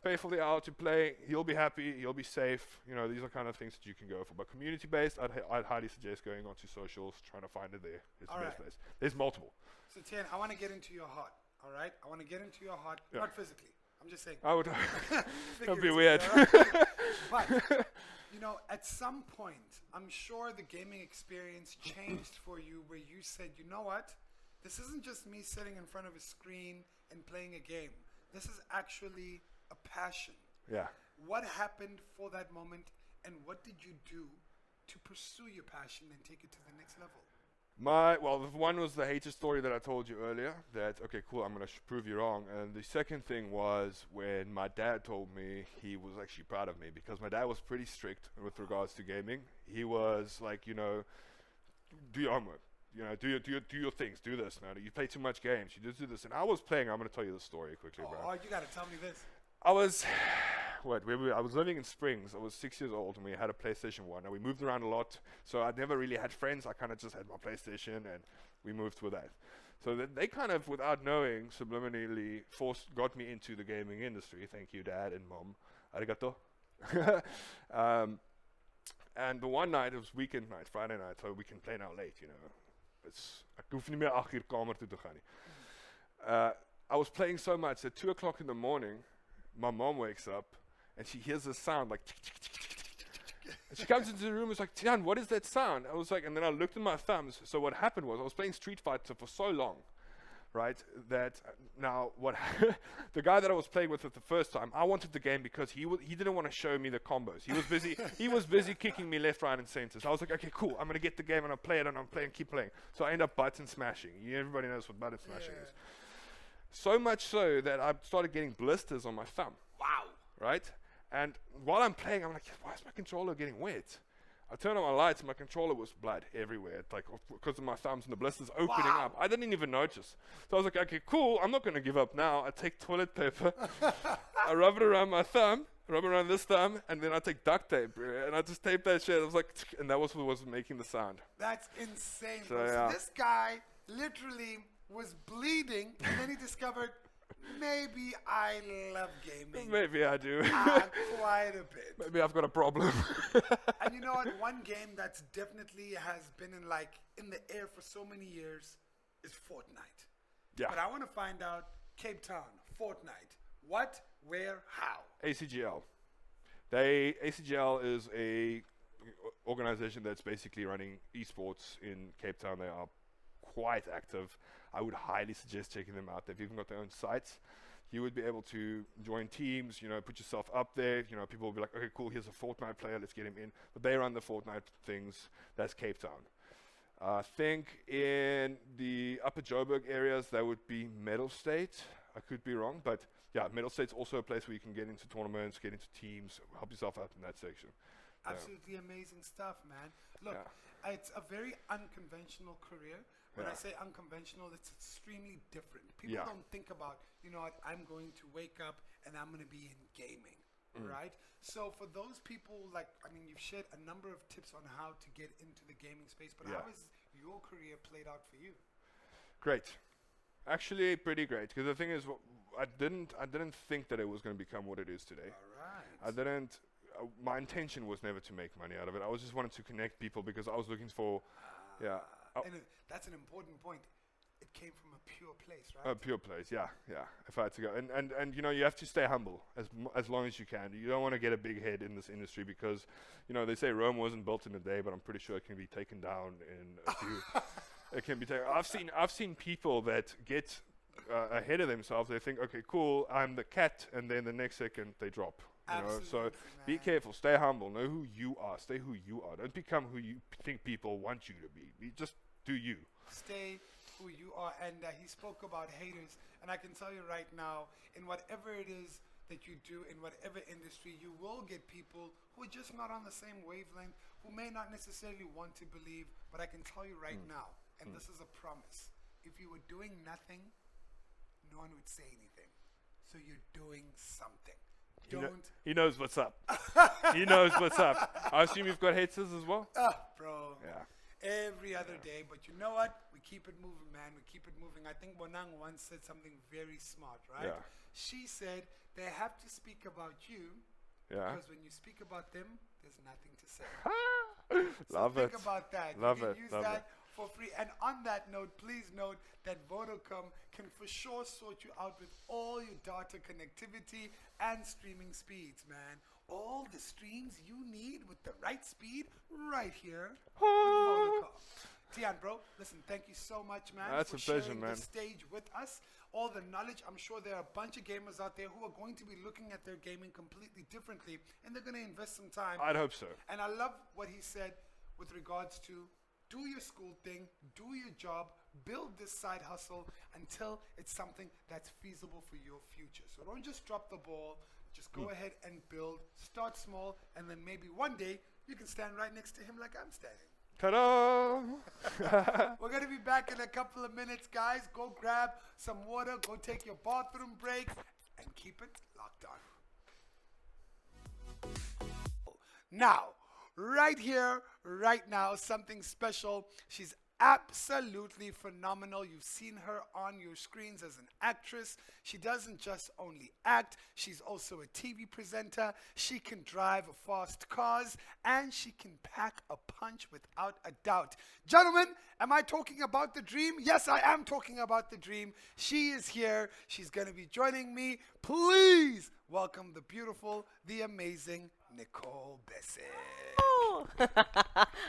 pay for the hour to play. He'll be happy, he'll be safe. You know, these are kind of things that you can go for. But community-based, I'd highly suggest going onto socials, trying to find it there. It's the best place. There's multiple. So Tian, I want to get into your heart. All right, I want to get into your heart, not physically. I'm just saying. I would. That'd be weird. But you know, at some point, I'm sure the gaming experience changed for you, where you said, you know what, this isn't just me sitting in front of a screen and playing a game. This is actually a passion. Yeah. What happened for that moment, and what did you do to pursue your passion and take it to the next level? Well, the one was the hater story that I told you earlier, that, okay, cool, I'm going to prove you wrong. And the second thing was when my dad told me he was actually proud of me, because my dad was pretty strict with regards to gaming. He was like, you know, do your homework, you know, do your things, do this, man. You play too much games, you just do this. And I was playing, I'm going to tell you the story quickly, bro. Oh, you got to tell me this. I was living in Springs. I was 6 years old, and we had a PlayStation 1. And we moved around a lot, so I never really had friends. I kind of just had my PlayStation, and we moved with that. So they kind of, without knowing, subliminally got me into the gaming industry. Thank you, Dad and Mom. Arigato. And the one night, it was weekend night, Friday night, so we can play now late, you know. Ek hoef nie meer 8 uur kamer toe te gaan nie. I was playing so much at 2 o'clock in the morning, my mom wakes up and she hears this sound like and she comes into the room and is like, Tian, what is that sound? I was like, and then I looked at my thumbs. So what happened was I was playing Street Fighter for so long, right, that now what the guy that I was playing with it the first time, I wanted the game because he didn't want to show me the combos. He was busy kicking me left, right, and center. So I was like, okay, cool, I'm gonna get the game and I'll play it and I'm playing, keep playing. So I end up button smashing. Everybody knows what button smashing is. So much so that I started getting blisters on my thumb. Wow. Right? And while I'm playing, I'm like, why is my controller getting wet? I turned on my lights and my controller was blood everywhere. Like, because of my thumbs and the blisters opening up. I didn't even notice. So I was like, okay, cool. I'm not going to give up now. I take toilet paper. I rub it around my thumb, rub it around this thumb, and then I take duct tape. And I just tape that shit. I was like, and that was what was making the sound. That's insane. So, bro. yeah. So this guy literally was bleeding, and then he discovered, maybe I love gaming. Maybe I do. Quite a bit. Maybe I've got a problem. And you know what? One game that's definitely has been in the air for so many years is Fortnite. Yeah. But I want to find out, Cape Town, Fortnite. What, where, how? ACGL. ACGL is a organization that's basically running esports in Cape Town. They are quite active. I would highly suggest checking them out. They've even got their own sites. You would be able to join teams, you know, put yourself up there. You know, people will be like, okay, cool, here's a Fortnite player, let's get him in. But they run the Fortnite things. That's Cape Town. I think in the Upper Joburg areas, that would be Metal State. I could be wrong, but yeah, Metal State's also a place where you can get into tournaments, get into teams, help yourself out in that section. Absolutely amazing stuff, man. Look, it's a very unconventional career. When I say unconventional, it's extremely different. People don't think about, you know what, I'm going to wake up and I'm going to be in gaming, right? So for those people, like, I mean, you've shared a number of tips on how to get into the gaming space, but how has your career played out for you? Great. Actually, pretty great. Because the thing is, I didn't think that it was going to become what it is today. All right. I didn't. My intention was never to make money out of it. I was just wanted to connect people because I was looking for, And that's an important point. It came from a pure place, right? a pure place. Yeah. If I had to go, and you know, you have to stay humble as long as you can. You don't want to get a big head in this industry because, you know, they say Rome wasn't built in a day, but I'm pretty sure it can be taken down in a few. It can be taken. I've seen people that get ahead of themselves. They think, okay, cool, I'm the cat, and then the next second they drop. You know, so be careful, stay humble, know who you are, Don't become who you think people want you to be. Just do you. Stay who you are, and he spoke about haters. And I can tell you right now, in whatever it is that you do, in whatever industry, you will get people who are just not on the same wavelength, who may not necessarily want to believe. But I can tell you right now, and this is a promise, if you were doing nothing, no one would say anything. So you're doing something. He knows what's up. He knows what's up. I assume you've got haters as well? Bro. Yeah. Every other day. But you know what? We keep it moving, man. We keep it moving. I think Bonang once said something very smart, right? Yeah. She said they have to speak about you because when you speak about them, there's nothing to say. Love it. Think about that. Love you it. can use Love that it. for free. And on that note, please note that Vodacom can for sure sort you out with all your data connectivity and streaming speeds, man. All the streams you need with the right speed right here with Vodacom. Tian, bro, listen, thank you so much, man, That's for a pleasure, sharing man. the stage with us. All the knowledge. I'm sure there are a bunch of gamers out there who are going to be looking at their gaming completely differently, and they're going to invest some time. I'd hope so. And I love what he said with regards to do your school thing, do your job, build this side hustle until it's something that's feasible for your future. So don't just drop the ball. Just go ahead and build. Start small, and then maybe one day you can stand right next to him like I'm standing. Ta-da! We're going to be back in a couple of minutes, guys. Go grab some water, go take your bathroom breaks, and keep it locked on. Now, right here, right now, something special. She's absolutely phenomenal. You've seen her on your screens as an actress. She doesn't just only act, she's also a TV presenter. She can drive fast cars, and she can pack a punch without a doubt. Gentlemen, am I talking about the dream? Yes, I am talking about the dream. She is here. She's going to be joining me. Please welcome the beautiful, the amazing Nicole Bessie. Oh.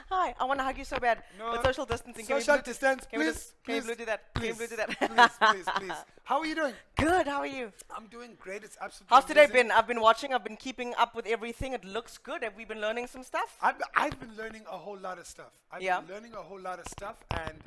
Hi, I want to hug you so bad. No, But social distancing. social distance, Can we please. can you please, do that? Please, Can you do that? please. How are you doing? Good. How are you? I'm doing great. It's absolutely How's today amazing. been? I've been watching. I've been keeping up with everything. It looks good. Have we been learning some stuff? I've been learning a whole lot of stuff. I've Yeah. been learning a whole lot of stuff, and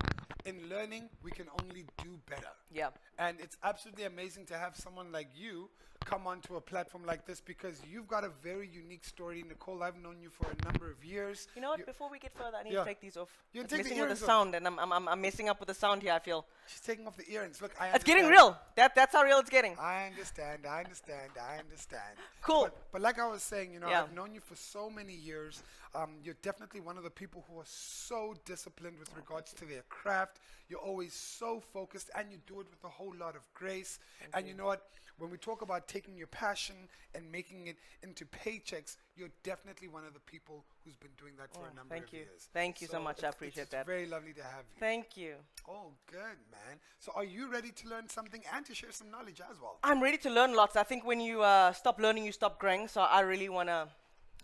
in learning, we can only do better. Yeah. And it's absolutely amazing to have someone like you come onto a platform like this because you've got a very unique story. Nicole, I've known you for a number of years. You know what? Before we get further, I need Yeah. to take these off. You It's take the messing with earrings the off. sound, and I'm messing up with the sound here. I feel She's taking off the earrings. Look, I it's getting understand. real. That's how real it's getting. I understand. Cool. But like I was saying, you know, Yeah. I've known you for so many years. You're definitely one of the people who are so disciplined with regards to their craft. You're always so focused, and you do it with a whole lot of grace. And you know what? When we talk about taking your passion and making it into paychecks, you're definitely one of the people who's been doing that for a number thank of you. years. Thank you so much. I it's- appreciate it's that. very lovely to have you. Thank you. Oh, good, man. So are you ready to learn something and to share some knowledge as well? I'm ready to learn lots. I think when you stop learning, you stop growing. So I really wanna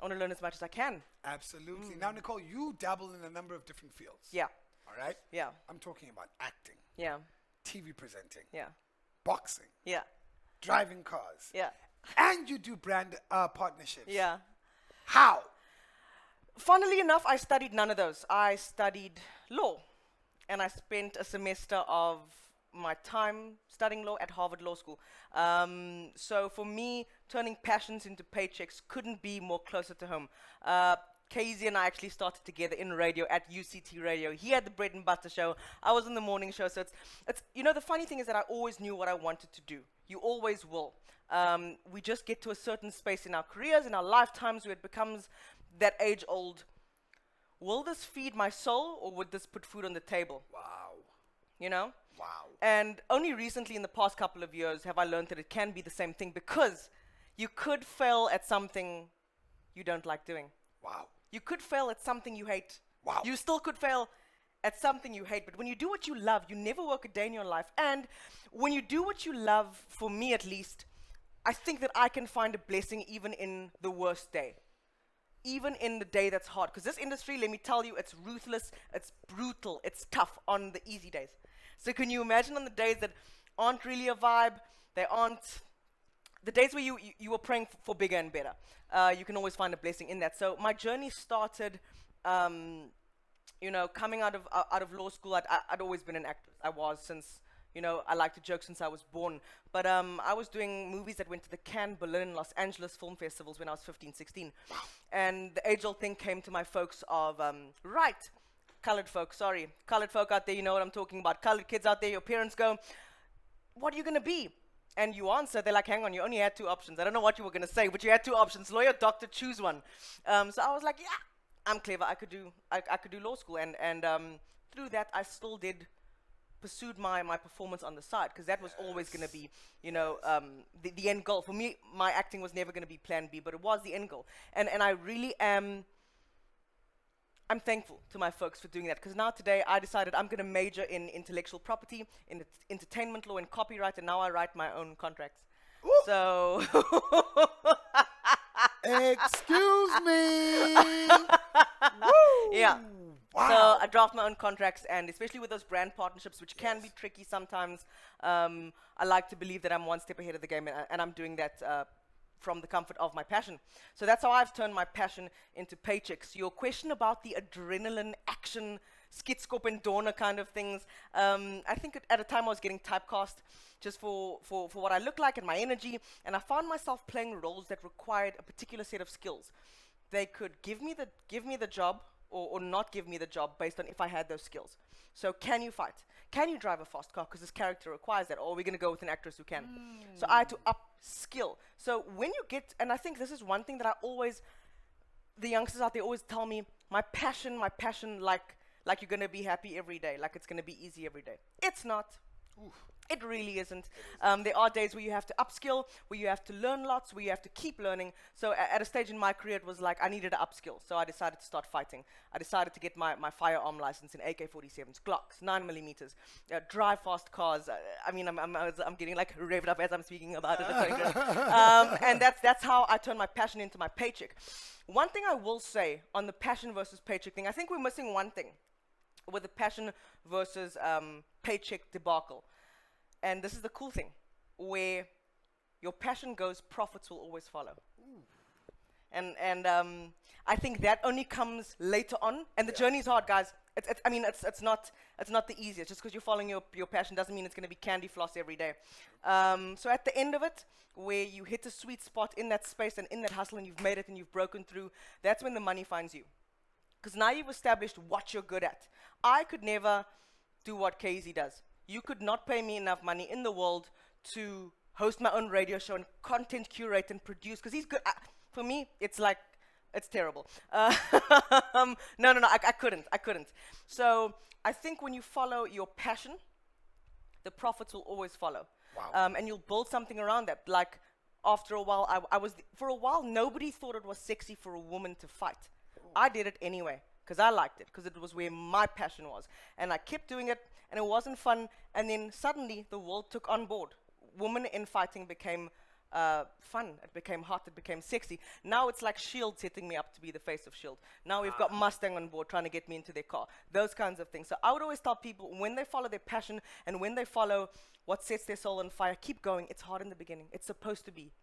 learn as much as I can. Absolutely. Now, Nicole, you dabble in a number of different fields. Yeah. All right? Yeah. I'm talking about acting, Yeah. TV presenting, Yeah. boxing, Yeah. driving cars, Yeah. and you do brand partnerships. Yeah. How? Funnily enough, I studied none of those. I studied law, and I spent a semester of my time studying law at Harvard Law School. So for me, turning passions into paychecks couldn't be more closer to home. Kyeezi and I actually started together in radio at UCT Radio. He had the bread and butter show. I was on the morning show. So it's you know, the funny thing is that I always knew what I wanted to do. You always will. We just get to a certain space in our careers, in our lifetimes, where it becomes that age-old, will this feed my soul or would this put food on the table? Wow. You know? Wow. And only recently in the past couple of years have I learned that it can be the same thing, because you could fail at something you don't like doing. Wow. You could fail at something you hate. Wow. You still could fail at something you hate, but when you do what you love, you never work a day in your life. And when you do what you love, for me at least, I think that I can find a blessing even in the worst day. Even in the day that's hard. Because this industry, let me tell you, it's ruthless, it's brutal, it's tough on the easy days. So can you imagine on the days that aren't really a vibe, they aren't, the days where you were praying for bigger and better, you can always find a blessing in that. So my journey started, coming out of law school, I'd always been an actress. I was since, I like to joke since I was born. But I was doing movies that went to the Cannes, Berlin, Los Angeles film festivals when I was 15, 16. And the age-old thing came to my folks of, right, colored folk out there, you know what I'm talking about. Colored kids out there, your parents go, what are you going to be? And you answer, they're like, hang on, you only had 2 options. I don't know what you were going to say, but you had 2 options. Lawyer, doctor, choose one. So I was like, yeah, I'm clever. I could do law school. And through that, I still pursued my performance on the side, because that was always going to be, the end goal. For me, my acting was never going to be plan B, but it was the end goal. And I really I'm thankful to my folks for doing that, because now today I decided I'm going to major in intellectual property, in entertainment law, and copyright, and now I write my own contracts. Ooh. So, Excuse me. Woo. yeah. Wow. So I draft my own contracts, and especially with those brand partnerships, which can be tricky sometimes, I like to believe that I'm one step ahead of the game, and I'm doing that from the comfort of my passion. So that's how I've turned my passion into paychecks. Your question about the adrenaline, action, skitskop and donor kind of things, I think at a time I was getting typecast just for what I look like and my energy, and I found myself playing roles that required a particular set of skills. They could give me the job or not give me the job based on if I had those skills. So can you fight? Can you drive a fast car? Because this character requires that. Or are we going to go with an actress who can? So I had to upskill. So when you get, and I think this is one thing that the youngsters out there always tell me, my passion, like you're going to be happy every day, like it's going to be easy every day. It's not. Oof. It really isn't. There are days where you have to upskill, where you have to learn lots, where you have to keep learning. So at a stage in my career, it was like I needed to upskill. So I decided to start fighting. I decided to get my firearm license in AK-47s, Glocks, 9mm, drive fast cars. I'm getting like revved up as I'm speaking about it. It's so great. And that's how I turned my passion into my paycheck. One thing I will say on the passion versus paycheck thing, I think we're missing one thing with the passion versus paycheck debacle. And this is the cool thing, where your passion goes, profits will always follow. And I think that only comes later on, and the journey is hard, guys. It's not the easiest. Just because you're following your passion doesn't mean it's going to be candy floss every day. So at the end of it, where you hit a sweet spot in that space and in that hustle, and you've made it and you've broken through, that's when the money finds you. Because now you've established what you're good at. I could never do what Kyeezi does. You could not pay me enough money in the world to host my own radio show and content curate and produce, because he's good. For me, it's terrible. No, I couldn't. So I think when you follow your passion, the profits will always follow. Wow. And you'll build something around that. Like, after a while, for a while, nobody thought it was sexy for a woman to fight. I did it anyway, because I liked it, because it was where my passion was. And I kept doing it, and it wasn't fun. And then suddenly, the world took on board. Women in fighting became fun. It became hot. It became sexy. Now it's like S.H.I.E.L.D. setting me up to be the face of S.H.I.E.L.D. Now we've got Mustang on board trying to get me into their car. Those kinds of things. So I would always tell people, when they follow their passion and when they follow what sets their soul on fire, keep going. It's hard in the beginning. It's supposed to be.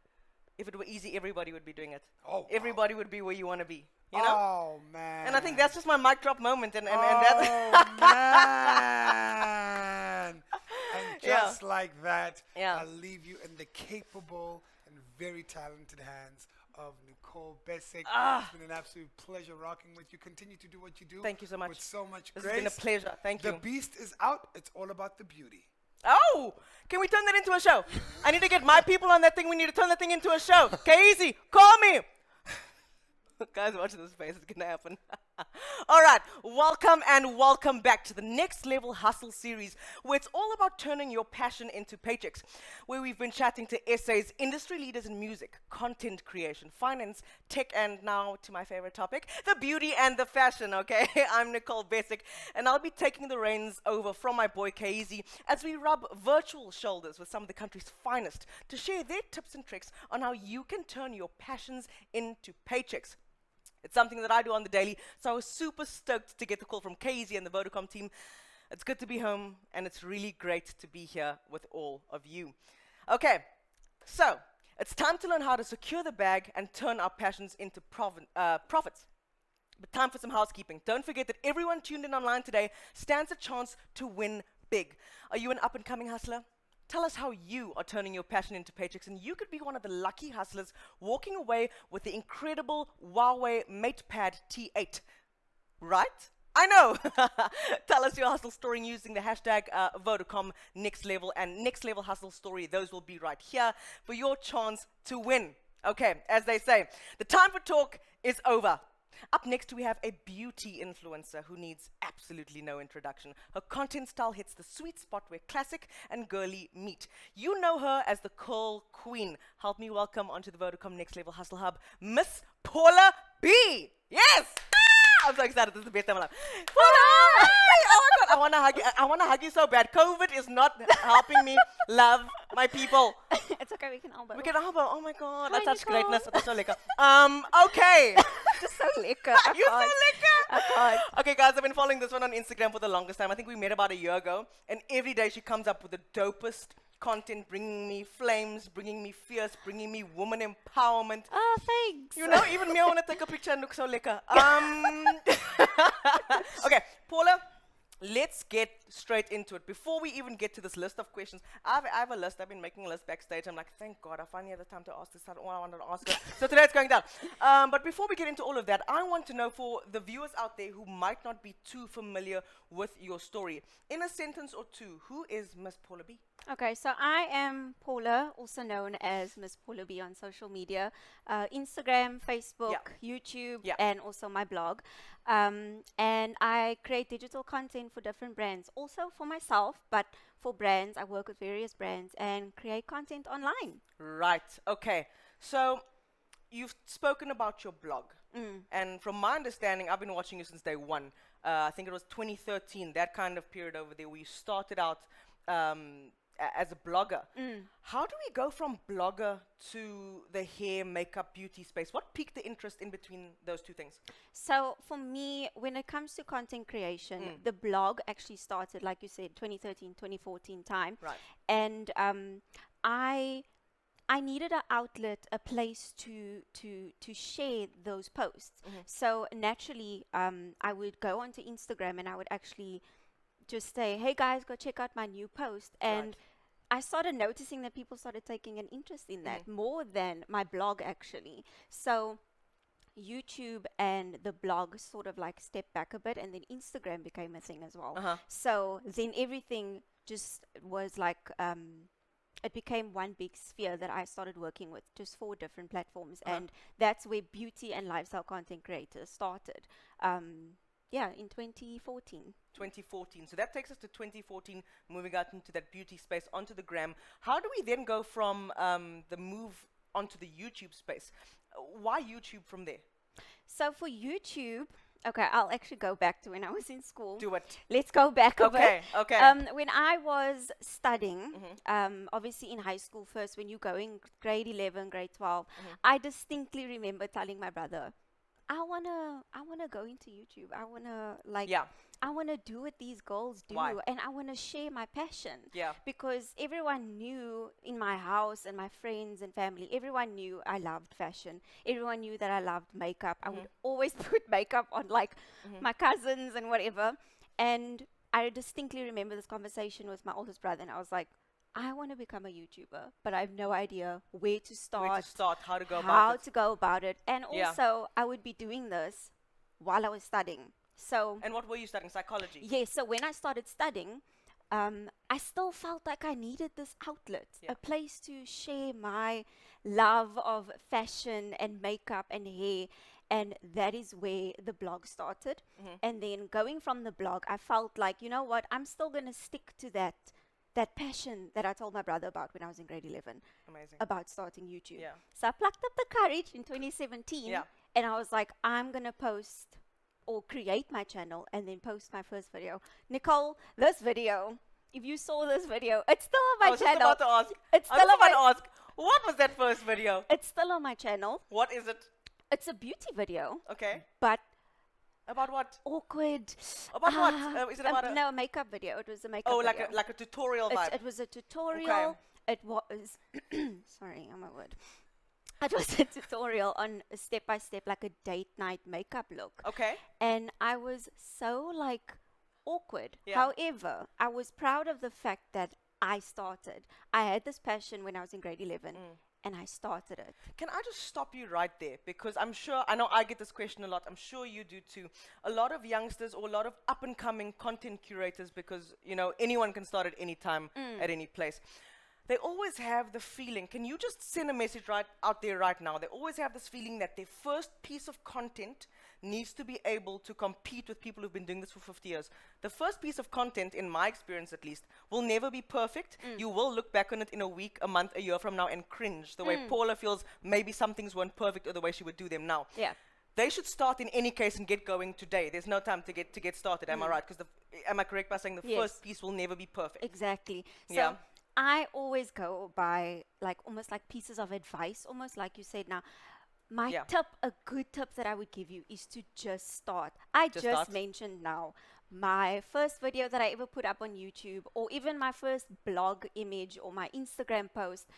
If it were easy, everybody would be doing it. Oh, everybody would be where you want to be. You know? Oh, man. And I think that's just my mic drop moment. And Oh, man. And just like that, Yeah. I'll leave you in the capable and very talented hands of Nicole Besic. It's been an absolute pleasure rocking with you. Continue to do what you do. Thank you so much. With so much This grace. has been a pleasure. Thank The you. beast is out. It's all about the beauty. Oh, can we turn that into a show? I need to get my people on that thing. We need to turn that thing into a show. Kyeezi, call me. Guys, watch this space. It's going to happen. All right. Welcome back to the Next Level Hustle series, where it's all about turning your passion into paychecks, where we've been chatting to SA's industry leaders in music, content creation, finance, tech, and now to my favorite topic, the beauty and the fashion, okay? I'm Nicole Besic, and I'll be taking the reins over from my boy Kyeezi as we rub virtual shoulders with some of the country's finest to share their tips and tricks on how you can turn your passions into paychecks. It's something that I do on the daily, so I was super stoked to get the call from Kyeezi and the Vodacom team. It's good to be home, and it's really great to be here with all of you. Okay, so it's time to learn how to secure the bag and turn our passions into profits. But time for some housekeeping. Don't forget that everyone tuned in online today stands a chance to win big. Are you an up-and-coming hustler? Tell us how you are turning your passion into paychecks, and you could be one of the lucky hustlers walking away with the incredible Huawei MatePad T8. Right? I know. Tell us your hustle story using the hashtag Vodacom Next Level and Next Level Hustle Story. Those will be right here for your chance to win. Okay, as they say, the time for talk is over. Up next, we have a beauty influencer who needs absolutely no introduction. Her content style hits the sweet spot where classic and girly meet. You know her as the curl queen. Help me welcome onto the Vodacom Next Level Hustle Hub, Miss Paula B. Yes! I'm so excited. This is the best time of my life. Paula! Oh my God, I want to hug you. I want to hug you so bad. COVID is not helping me love my people. It's okay, we can elbow. We can elbow. Oh my God, Hi, that's such Nicole. greatness. That's so lekker. Okay. Just so lekker. You're so lekker. I can't. Okay, guys, I've been following this one on Instagram for the longest time. I think we met about a year ago, and every day she comes up with the dopest content, bringing me flames, bringing me fierce, bringing me woman empowerment. Oh, thanks. You know, even me, I want to take a picture and look so lekker. Okay, Paula, let's get straight into it. Before we even get to this list of questions, I have a list. I've been making a list backstage. I'm like, thank God, I finally had the time to ask this. That's all I wanted to ask her. So today it's going down. But before we get into all of that, I want to know, for the viewers out there who might not be too familiar with your story, in a sentence or two, who is Miss Paula B? Okay, so I am Paula, also known as Miss Paula B on social media, Instagram, Facebook, YouTube, and also my blog. And I create digital content for different brands, also for myself, but for brands, I work with various brands and create content online. Right, okay. So you've spoken about your blog. And from my understanding, I've been watching you since day one. I think it was 2013, that kind of period over there, where you started out as a blogger. How do we go from blogger to the hair, makeup, beauty space? What piqued the interest in between those two things? So for me, when it comes to content creation, the blog actually started, like you said, 2013, 2014 time. Right. And I needed an outlet, a place to share those posts. So naturally, I would go onto Instagram and I would actually just say, hey guys, go check out my new post. And I started noticing that people started taking an interest in that more than my blog actually. So YouTube and the blog sort of like stepped back a bit, and then Instagram became a thing as well. So then everything just was like, it became one big sphere that I started working with, just 4 different platforms. And that's where beauty and lifestyle content creators started. In 2014. 2014. So that takes us to 2014, moving out into that beauty space, onto the gram. How do we then go from the move onto the YouTube space? Why YouTube from there? So for YouTube, okay, I'll actually go back to when I was in school. Do it. Let's go back a bit. Okay. When I was studying, obviously in high school first, when you go in grade 11, grade 12, I distinctly remember telling my brother, I wanna go into YouTube. I wanna I wanna do what these girls do. Why? And I wanna share my passion. Yeah. Because everyone knew in my house and my friends and family, everyone knew I loved fashion. Everyone knew that I loved makeup. I would always put makeup on like my cousins and whatever. And I distinctly remember this conversation with my oldest brother, and I was like, I want to become a YouTuber, but I have no idea where to start, how to go about it. And also, I would be doing this while I was studying. So, and what were you studying? Psychology? Yes, so when I started studying, I still felt like I needed this outlet, a place to share my love of fashion and makeup and hair. And that is where the blog started. And then going from the blog, I felt like, you know what, I'm still going to stick to that passion that I told my brother about when I was in grade 11. Amazing. About starting YouTube. Yeah. So I plucked up the courage in 2017 and I was like, I'm going to post or create my channel and then post my first video. Nicole, this video, if you saw this video, it's still on my channel. I was just about to ask. It's still on my what was that first video? It's still on my channel. What is it? It's a beauty video. Okay. But about what? Awkward. About what? Is it about a... No, a makeup video. It was a makeup video. like a tutorial vibe. It was a tutorial. It was... Sorry, oh my word. it was a tutorial on a step-by-step, like a date night makeup look. Okay. And I was so like awkward. Yeah. However, I was proud of the fact that I started. I had this passion when I was in grade 11 and I started it. Can I just stop you right there? Because I'm sure, I know I get this question a lot, I'm sure you do too. A lot of youngsters or a lot of up and coming content curators, because, you know, anyone can start at any time, at any place. They always have the feeling, can you just send a message right out there right now? They always have this feeling that their first piece of content needs to be able to compete with people who've been doing this for 50 years. The first piece of content, in my experience at least, will never be perfect. You will look back on it in a week, a month, a year from now and cringe the way Paula feels maybe some things weren't perfect or the way she would do them now. Yeah. They should start in any case and get going today. There's no time to get started, am I right? Because am I correct by saying the Yes. first piece will never be perfect? Exactly. So Yeah. I always go by like almost like pieces of advice, almost like you said now. My Yeah. tip, a good tip that I would give you is to just start. I Just just start. mentioned now my first video that I ever put up on YouTube, or even my first blog image or my Instagram post.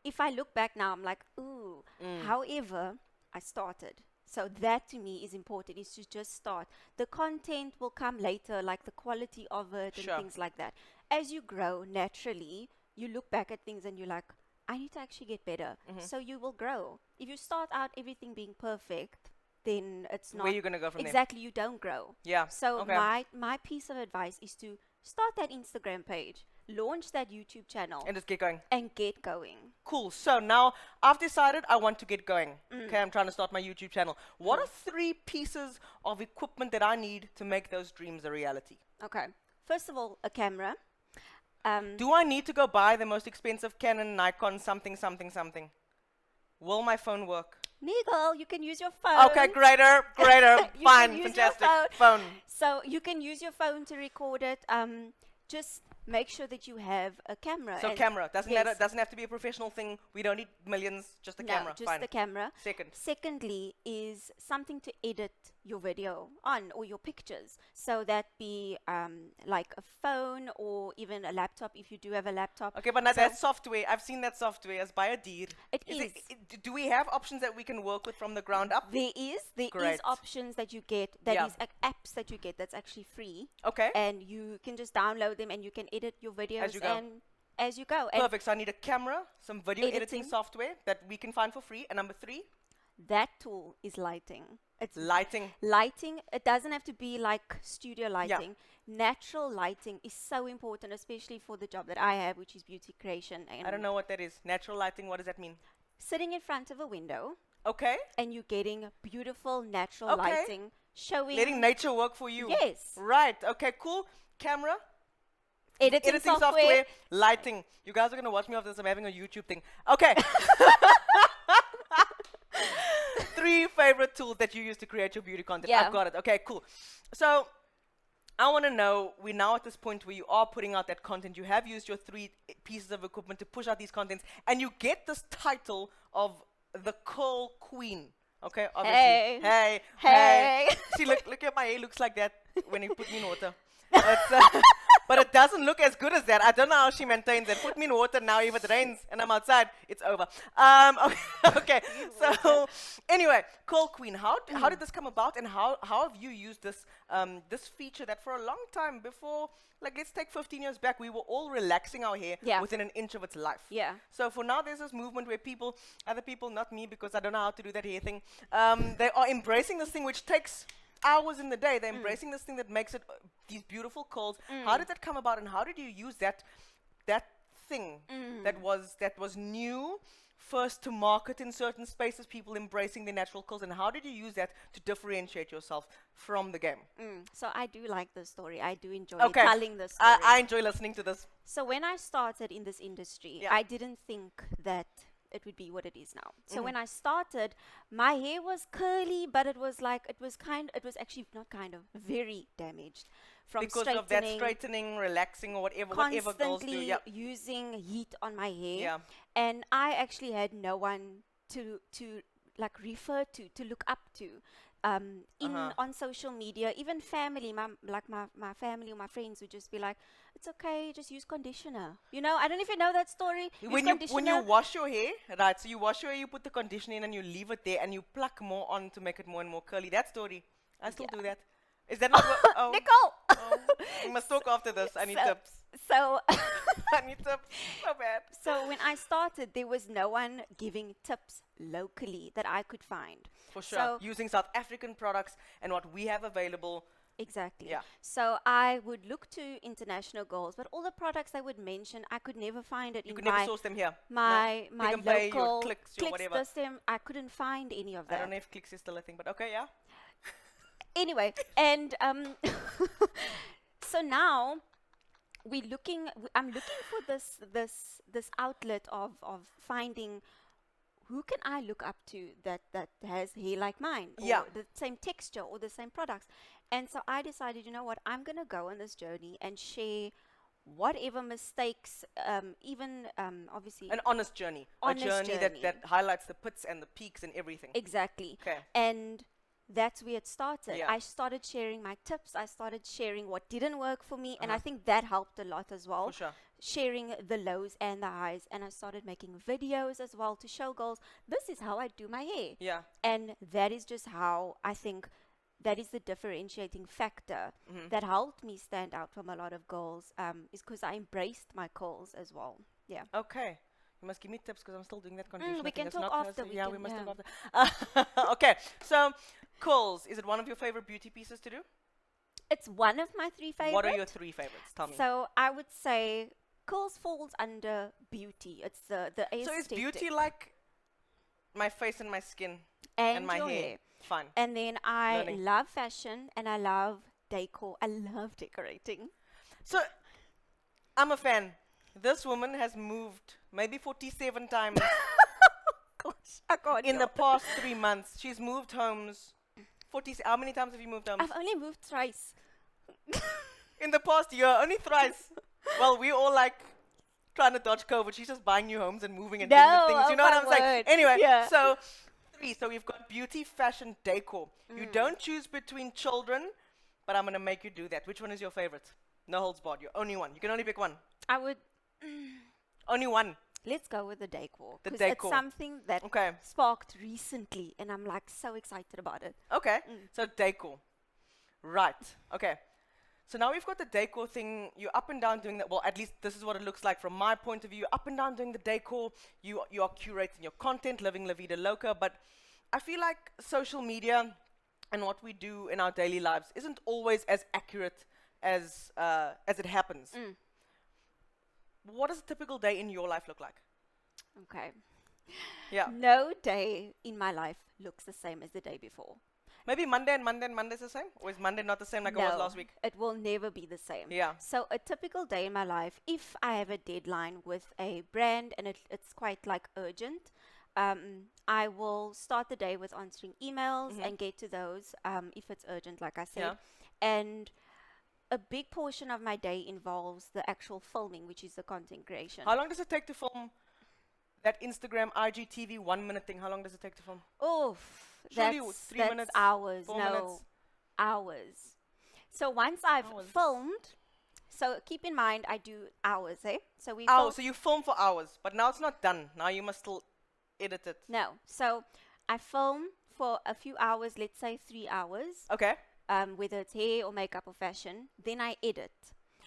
If I look back now, I'm like, ooh. However, I started. So that to me is important, is to just start. The content will come later, like the quality of it Sure. and things like that. As you grow, naturally, you look back at things and you're like, I need to actually get better. So you will grow. If you start out everything being perfect, then it's not. Where are you going to go from exactly, you don't grow. Yeah. So Okay. my piece of advice is to start that Instagram page, launch that YouTube channel, And just get going. and get going. Cool. So now I've decided I want to get going. Okay, I'm trying to start my YouTube channel. What are 3 pieces of equipment that I need to make those dreams a reality? Okay. First of all, a camera. Do I need to go buy the most expensive Canon, Nikon, something, something, something? Will my phone work? Nigel, you can use your phone. Okay, greater, You fine, can use fantastic. your Phone. So you can use your phone to record it. Just make sure that you have a camera. So and- camera doesn't yes. matter. Doesn't have to be a professional thing. We don't need millions. Just a No, camera. just Fine. the camera. Second. Secondly is something to edit your video on, or your pictures. So that be like a phone or even a laptop if you do have a laptop. Okay, but now So that software, I've seen that software as by a deer. It Is is. do we have options that we can work with from the ground up? There is Great. options that you get, that Yeah. is apps that you get that's actually free. Okay. And you can just download them and you can edit your videos you go. and as you go. And Perfect. So I need a camera, some video editing Editing. software that we can find for free. And number 3, that tool is lighting. It's lighting. lighting. It doesn't have to be like studio lighting. Natural lighting is so important, especially for the job that I have, which is beauty creation. And I don't know what that is. Natural lighting. What does that mean? sitting in front of a window Okay. and you're getting beautiful natural Okay. lighting showing Letting nature work for you. Yes. Right. Okay. Cool. Camera. editing, software. Lighting. You guys are gonna watch me after this. I'm having a YouTube thing. Okay. 3 favorite tools that you use to create your beauty content. Yeah. I've got it. Okay, cool. So I want to know, we're now at this point where you are putting out that content. You have used your 3 pieces of equipment to push out these contents, and you get this title of the Curl Queen. Okay, obviously. Hey. Hey. Hey. See, look at my hair. Looks like that when you put me in water. It's, but it doesn't look as good as that. I don't know how she maintains it. Put me in water now. If it rains and I'm outside, it's over. Okay. Okay. So anyway, Curl Queen. How did this come about, and how have you used this this feature that for a long time before, like let's take 15 years back, we were all relaxing our hair Yeah. within an inch of its life. Yeah. So for now, there's this movement where people, other people, not me, because I don't know how to do that hair thing, they are embracing this thing which takes hours in the day. They're embracing this thing that makes it these beautiful curls. How did that come about, and how did you use that thing that was new first to market in certain spaces, people embracing their natural curls, and how did you use that to differentiate yourself from the game? So I do like this story. I do enjoy Okay. telling this story. I enjoy listening to this. So when I started in this industry, Yeah. I didn't think that it would be what it is now. So when I started, my hair was curly, but it was actually not kind of, very damaged from Because of that straightening, relaxing, or whatever girls do. constantly Yeah. using heat on my hair. Yeah. And I actually had no one to like refer to look up to. on social media, even family, my family or my friends would just be like, it's okay, just use conditioner. You know, I don't know if you know that story. Use When you conditioner. wash your hair, right? So you wash your hair, you put the conditioner in, and you leave it there, and you pluck more on to make it more and more curly. That story, I still do that. Is that not what? Oh, Nicole! oh, we must talk after this. I need tips. So, I need tips. So bad. so when I started, there was no one giving tips locally that I could find. For sure. So, Using South African products and what we have available. exactly. Yeah. So I would look to international girls, but all the products they would mention, I could never find it You in could never my source them here. my No. my Pick and Pay, your local Clicks, your whatever. system. I couldn't find any of I that. don't know if Clicks is still a thing, but okay, yeah. Anyway, and so now I'm looking for this outlet of finding who can I look up to that has hair like mine, or Yeah. the same texture or the same products. And so I decided, you know what, I'm gonna go on this journey and share whatever mistakes, even obviously An honest journey. Honest a journey, journey. That highlights the pits and the peaks and everything. exactly. Okay. And that's where it started. Yeah. I started sharing my tips. I started sharing what didn't work for me, and I Uh-huh. think that helped a lot as well. For sure. Sharing the lows and the highs, and I started making videos as well to show girls this is how I do my hair, Yeah. and that is just how I think that is the differentiating factor Mhm. that helped me stand out from a lot of girls. Is because I embraced my curls as well. Yeah. Okay. You must give me tips because I'm still doing that conditioner. we thing. can It's talk not after, necessary. we Yeah, can- we must yeah. talk after. Okay. So, curls. Is it one of your favorite beauty pieces to do? It's one of my 3 favorites. What are your 3 favorites? Tell me. So I would say curls falls under beauty. It's the So is aesthetic beauty like my face and my skin and my your hair? Fine. And then I Learning. love fashion and I love decor. I love decorating. So, I'm a fan. This woman has moved maybe 47 times Gosh, I can't in the help it. past 3 months. She's moved homes. How many times have you moved homes? I've only moved thrice. In the past year, only thrice. Well, we all like trying to dodge COVID. She's just buying new homes and moving and doing the No, things. You oh know what my I'm saying? word. Anyway, Yeah. so 3. So we've got beauty, fashion, decor. You don't choose between children, but I'm gonna make you do that. Which one is your favorite? No holds barred. You're only one. You can only pick one. I would Only one. let's go with the decor. The 'cause decor. it's something that Okay. sparked recently and I'm like so excited about it. Okay. So decor. Right. Okay. So now we've got the decor thing. You're up and down doing that. Well, at least this is what it looks like from my point of view. Up and down doing the decor. You are curating your content, living la vida loca. But I feel like social media and what we do in our daily lives isn't always as accurate as it happens. What does a typical day in your life look like? Okay. Yeah. No day in my life looks the same as the day before. Maybe Monday and Monday's the same? Or is Monday not the same like it was last week? It will never be the same. Yeah. So a typical day in my life, if I have a deadline with a brand and it's quite like urgent, I will start the day with answering emails and get to those if it's urgent, like I said. Yeah. And a big portion of my day involves the actual filming, which is the content creation. How long does it take to film that Instagram, IGTV 1 minute thing? How long does it take to film? Oh, Surely that's 3 that's minutes, hours. 4 No, minutes? hours. So once I've Hours. filmed, so keep in mind I do hours, eh? So we Oh, film- so you film for hours, but now it's not done. Now you must still edit it. No. So I film for a few hours, let's say 3 hours, Okay. whether it's hair or makeup or fashion. Then I edit.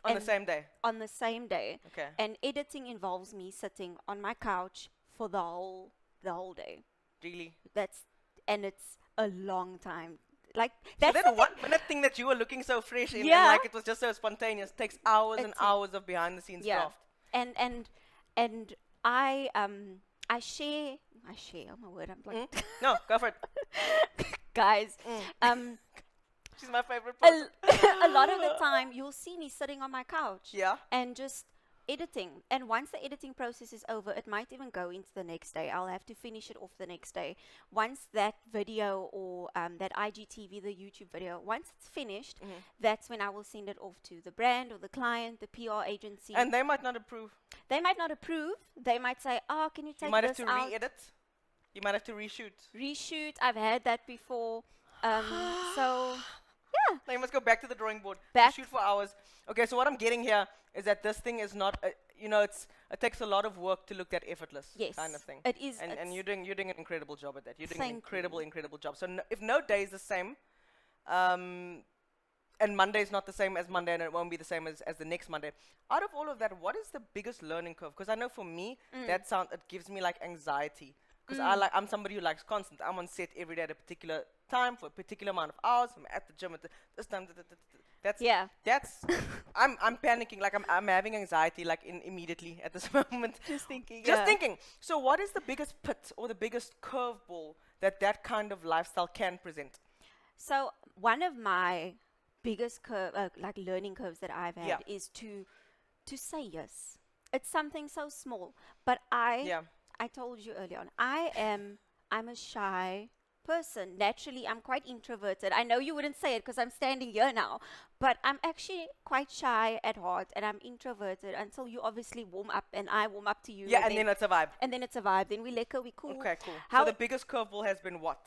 On the And same day. on the same day. Okay. And editing involves me sitting on my couch for the whole day. Really? And it's a long time. Like So that's that the 1 minute thing that you were looking so fresh in Yeah. and like it was just so spontaneous takes hours and It's- hours of behind the scenes yeah. craft. And I share. Oh my word! I'm like No, go for it. guys. She's my favorite A, person. a lot of the time you'll see me sitting on my couch Yeah. and just editing. And once the editing process is over, it might even go into the next day. I'll have to finish it off the next day. Once that video or that IGTV, the YouTube video, once it's finished, that's when I will send it off to the brand or the client, the PR agency. And they might not approve. They might not approve. They might say, "Oh, can you take You might have this to out?" re-edit. You might have to reshoot. Reshoot. I've had that before. So Now you must go back to the drawing board. Back. To shoot for hours. Okay, so what I'm getting here is that this thing is not, it takes a lot of work to look that effortless yes, kind of thing. it is. And it's- you're doing an incredible job at that. You're doing an Thank incredible, you. incredible job. So if no day is the same, and Monday is not the same as Monday, and it won't be the same as the next Monday. Out of all of that, what is the biggest learning curve? Because I know for me, it gives me like anxiety. Because I'm somebody who likes constant. I'm on set every day at a particular time for a particular amount of hours. I'm at the gym at this time. That's Yeah. That's I'm panicking. Like I'm having anxiety like immediately at this moment. Just thinking. Just thinking. So what is the biggest pit or the biggest curveball that kind of lifestyle can present? So one of my biggest like learning curves that I've had Yeah. is to say yes. It's something so small, but I told you earlier on, I'm a shy person. Naturally, I'm quite introverted. I know you wouldn't say it because I'm standing here now, but I'm actually quite shy at heart and I'm introverted until you obviously warm up and I warm up to you. Yeah, and then it's a vibe. and then it's a vibe. Then we lekker, we cool. Okay, cool. How So the biggest curveball has been what?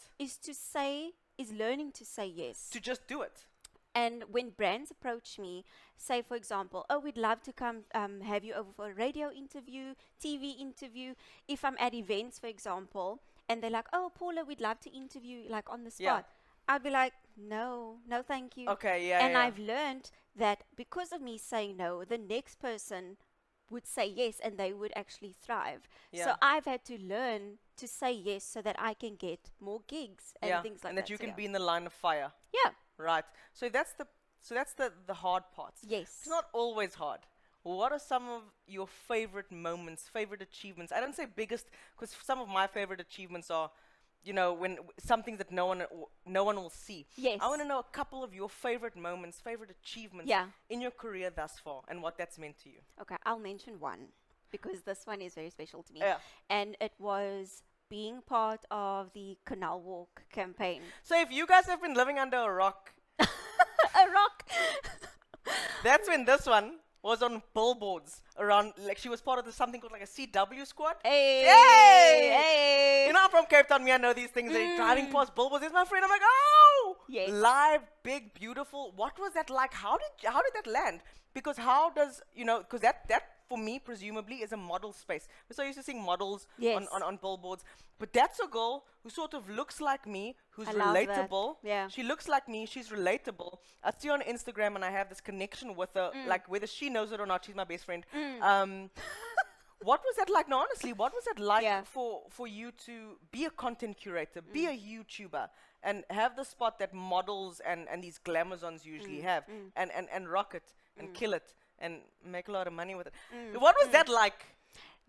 is learning to say yes. To just do it. And when brands approach me, say for example, oh, we'd love to come have you over for a radio interview, TV interview. If I'm at events, for example, and they're like, oh, Paula, we'd love to interview you like on the Yeah. spot. I'd be like, no, thank you. Okay, yeah, And yeah. I've learned that because of me saying no, the next person would say yes and they would actually thrive. So Yeah. I've had to learn to say yes so that I can get more gigs and things like and that you So can be in the line of fire. Yeah. Right. So that's the hard parts. Yes. It's not always hard. What are some of your favorite moments, favorite achievements? I don't say biggest, because some of my favorite achievements are, when something that no one will see. Yes. I want to know a couple of your favorite moments, favorite achievements Yeah. in your career thus far, and what that's meant to you. Okay, I'll mention one because this one is very special to me. Yeah. And it was being part of the Canal Walk campaign. So if you guys have been living under a rock, A rock! that's when this one was on billboards around, like she was part of something called like a CW squad. Hey! Hey! Hey! You know, I'm from Cape Town, me, I know these things. They're driving past billboards. There's my friend. I'm like, oh! Yes. Live, big, beautiful. What was that like? How did that land? Because how does, because that for me, presumably, is a model space. We're so used to seeing models Yes. on billboards. But that's a girl who sort of looks like me, who's I love that. relatable. Yeah. She looks like me. She's relatable. I see her on Instagram, and I have this connection with her. Like, whether she knows it or not, she's my best friend. What was that like? No, honestly, what was it like Yeah. for you to be a content curator, be a YouTuber, and have the spot that models and these glamazons usually have, and rock it, and kill it, and make a lot of money with it? What was that like?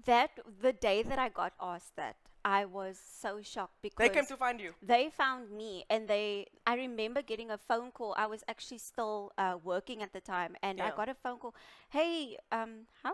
The day that I got asked that, I was so shocked because They came to find you. they found me and I remember getting a phone call. I was actually still working at the time and I Yeah. got a phone call. Hey, how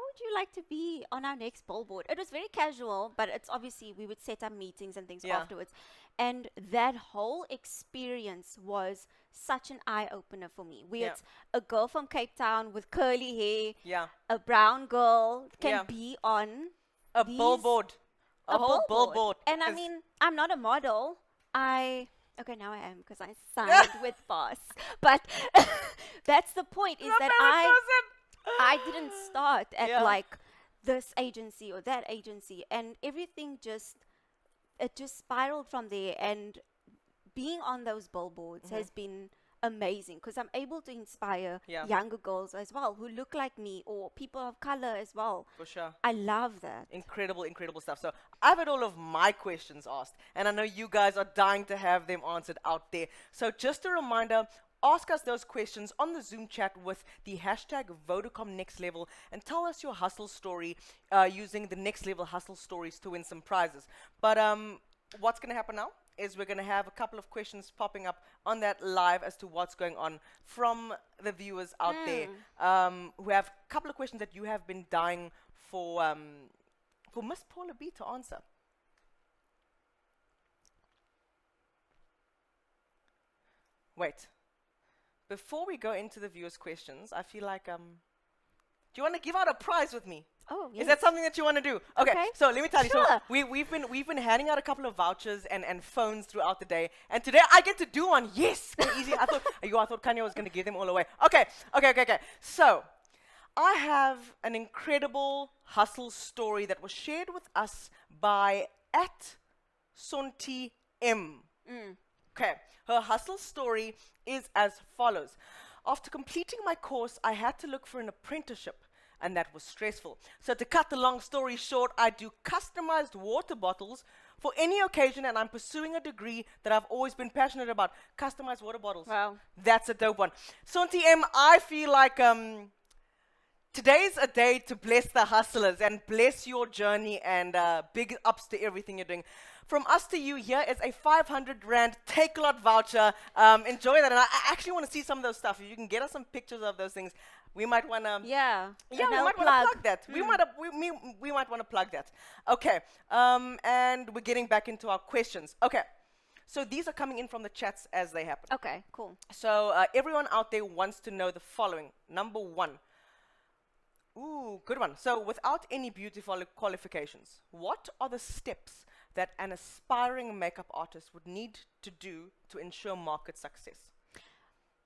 would you like to be on our next billboard? It was very casual, but it's obviously we would set up meetings and things Yeah. afterwards. And that whole experience was such an eye opener for me. Yeah. It's a girl from Cape Town with curly hair, Yeah. a brown girl can Yeah. be on A these- billboard. A whole billboard. And I is- mean, I'm not a model. Okay, now I am because I signed with Boss. But that's the point is Not that I didn't start at Yeah. like this agency or that agency, and everything just spiraled from there. And being on those billboards has been amazing because I'm able to inspire Yeah. younger girls as well who look like me or people of color as well. For sure. I love that. Incredible, incredible stuff. So I've had all of my questions asked, and I know you guys are dying to have them answered out there. So just a reminder, ask us those questions on the Zoom chat with the hashtag Vodacom Next Level, and tell us your hustle story using the Next Level Hustle Stories to win some prizes. But what's going to happen now is we're going to have a couple of questions popping up on that live as to what's going on from the viewers out there who have a couple of questions that you have been dying for Miss Paula B to answer. Wait. Before we go into the viewers' questions, I feel like do you want to give out a prize with me? Oh, Is that yes. something that you want to do? Okay, Okay. so let me tell you. So Sure. we've been handing out a couple of vouchers and phones throughout the day, and today I get to do one. Yes, Kyeezi. I thought Kanye was going to give them all away. Okay. So I have an incredible hustle story that was shared with us by @Sonti M. Okay, her hustle story is as follows. After completing my course, I had to look for an apprenticeship, and that was stressful. So to cut the long story short, I do customized water bottles for any occasion, and I'm pursuing a degree that I've always been passionate about, customized water bottles. Wow. That's a dope one. Sonti M, I feel like today's a day to bless the hustlers and bless your journey, and big ups to everything you're doing. From us to you, here is a 500 Rand Take-A-Lot voucher. Enjoy that. And I actually want to see some of those stuff. If you can get us some pictures of those things, we might want to... Yeah. Yeah, we no might want to plug. plug that. We might want to plug that. Okay. And we're getting back into our questions. Okay. So these are coming in from the chats as they happen. Okay, cool. So everyone out there wants to know the following. Number one. Ooh, good one. So without any beauty qualifications, what are the steps that an aspiring makeup artist would need to do to ensure market success?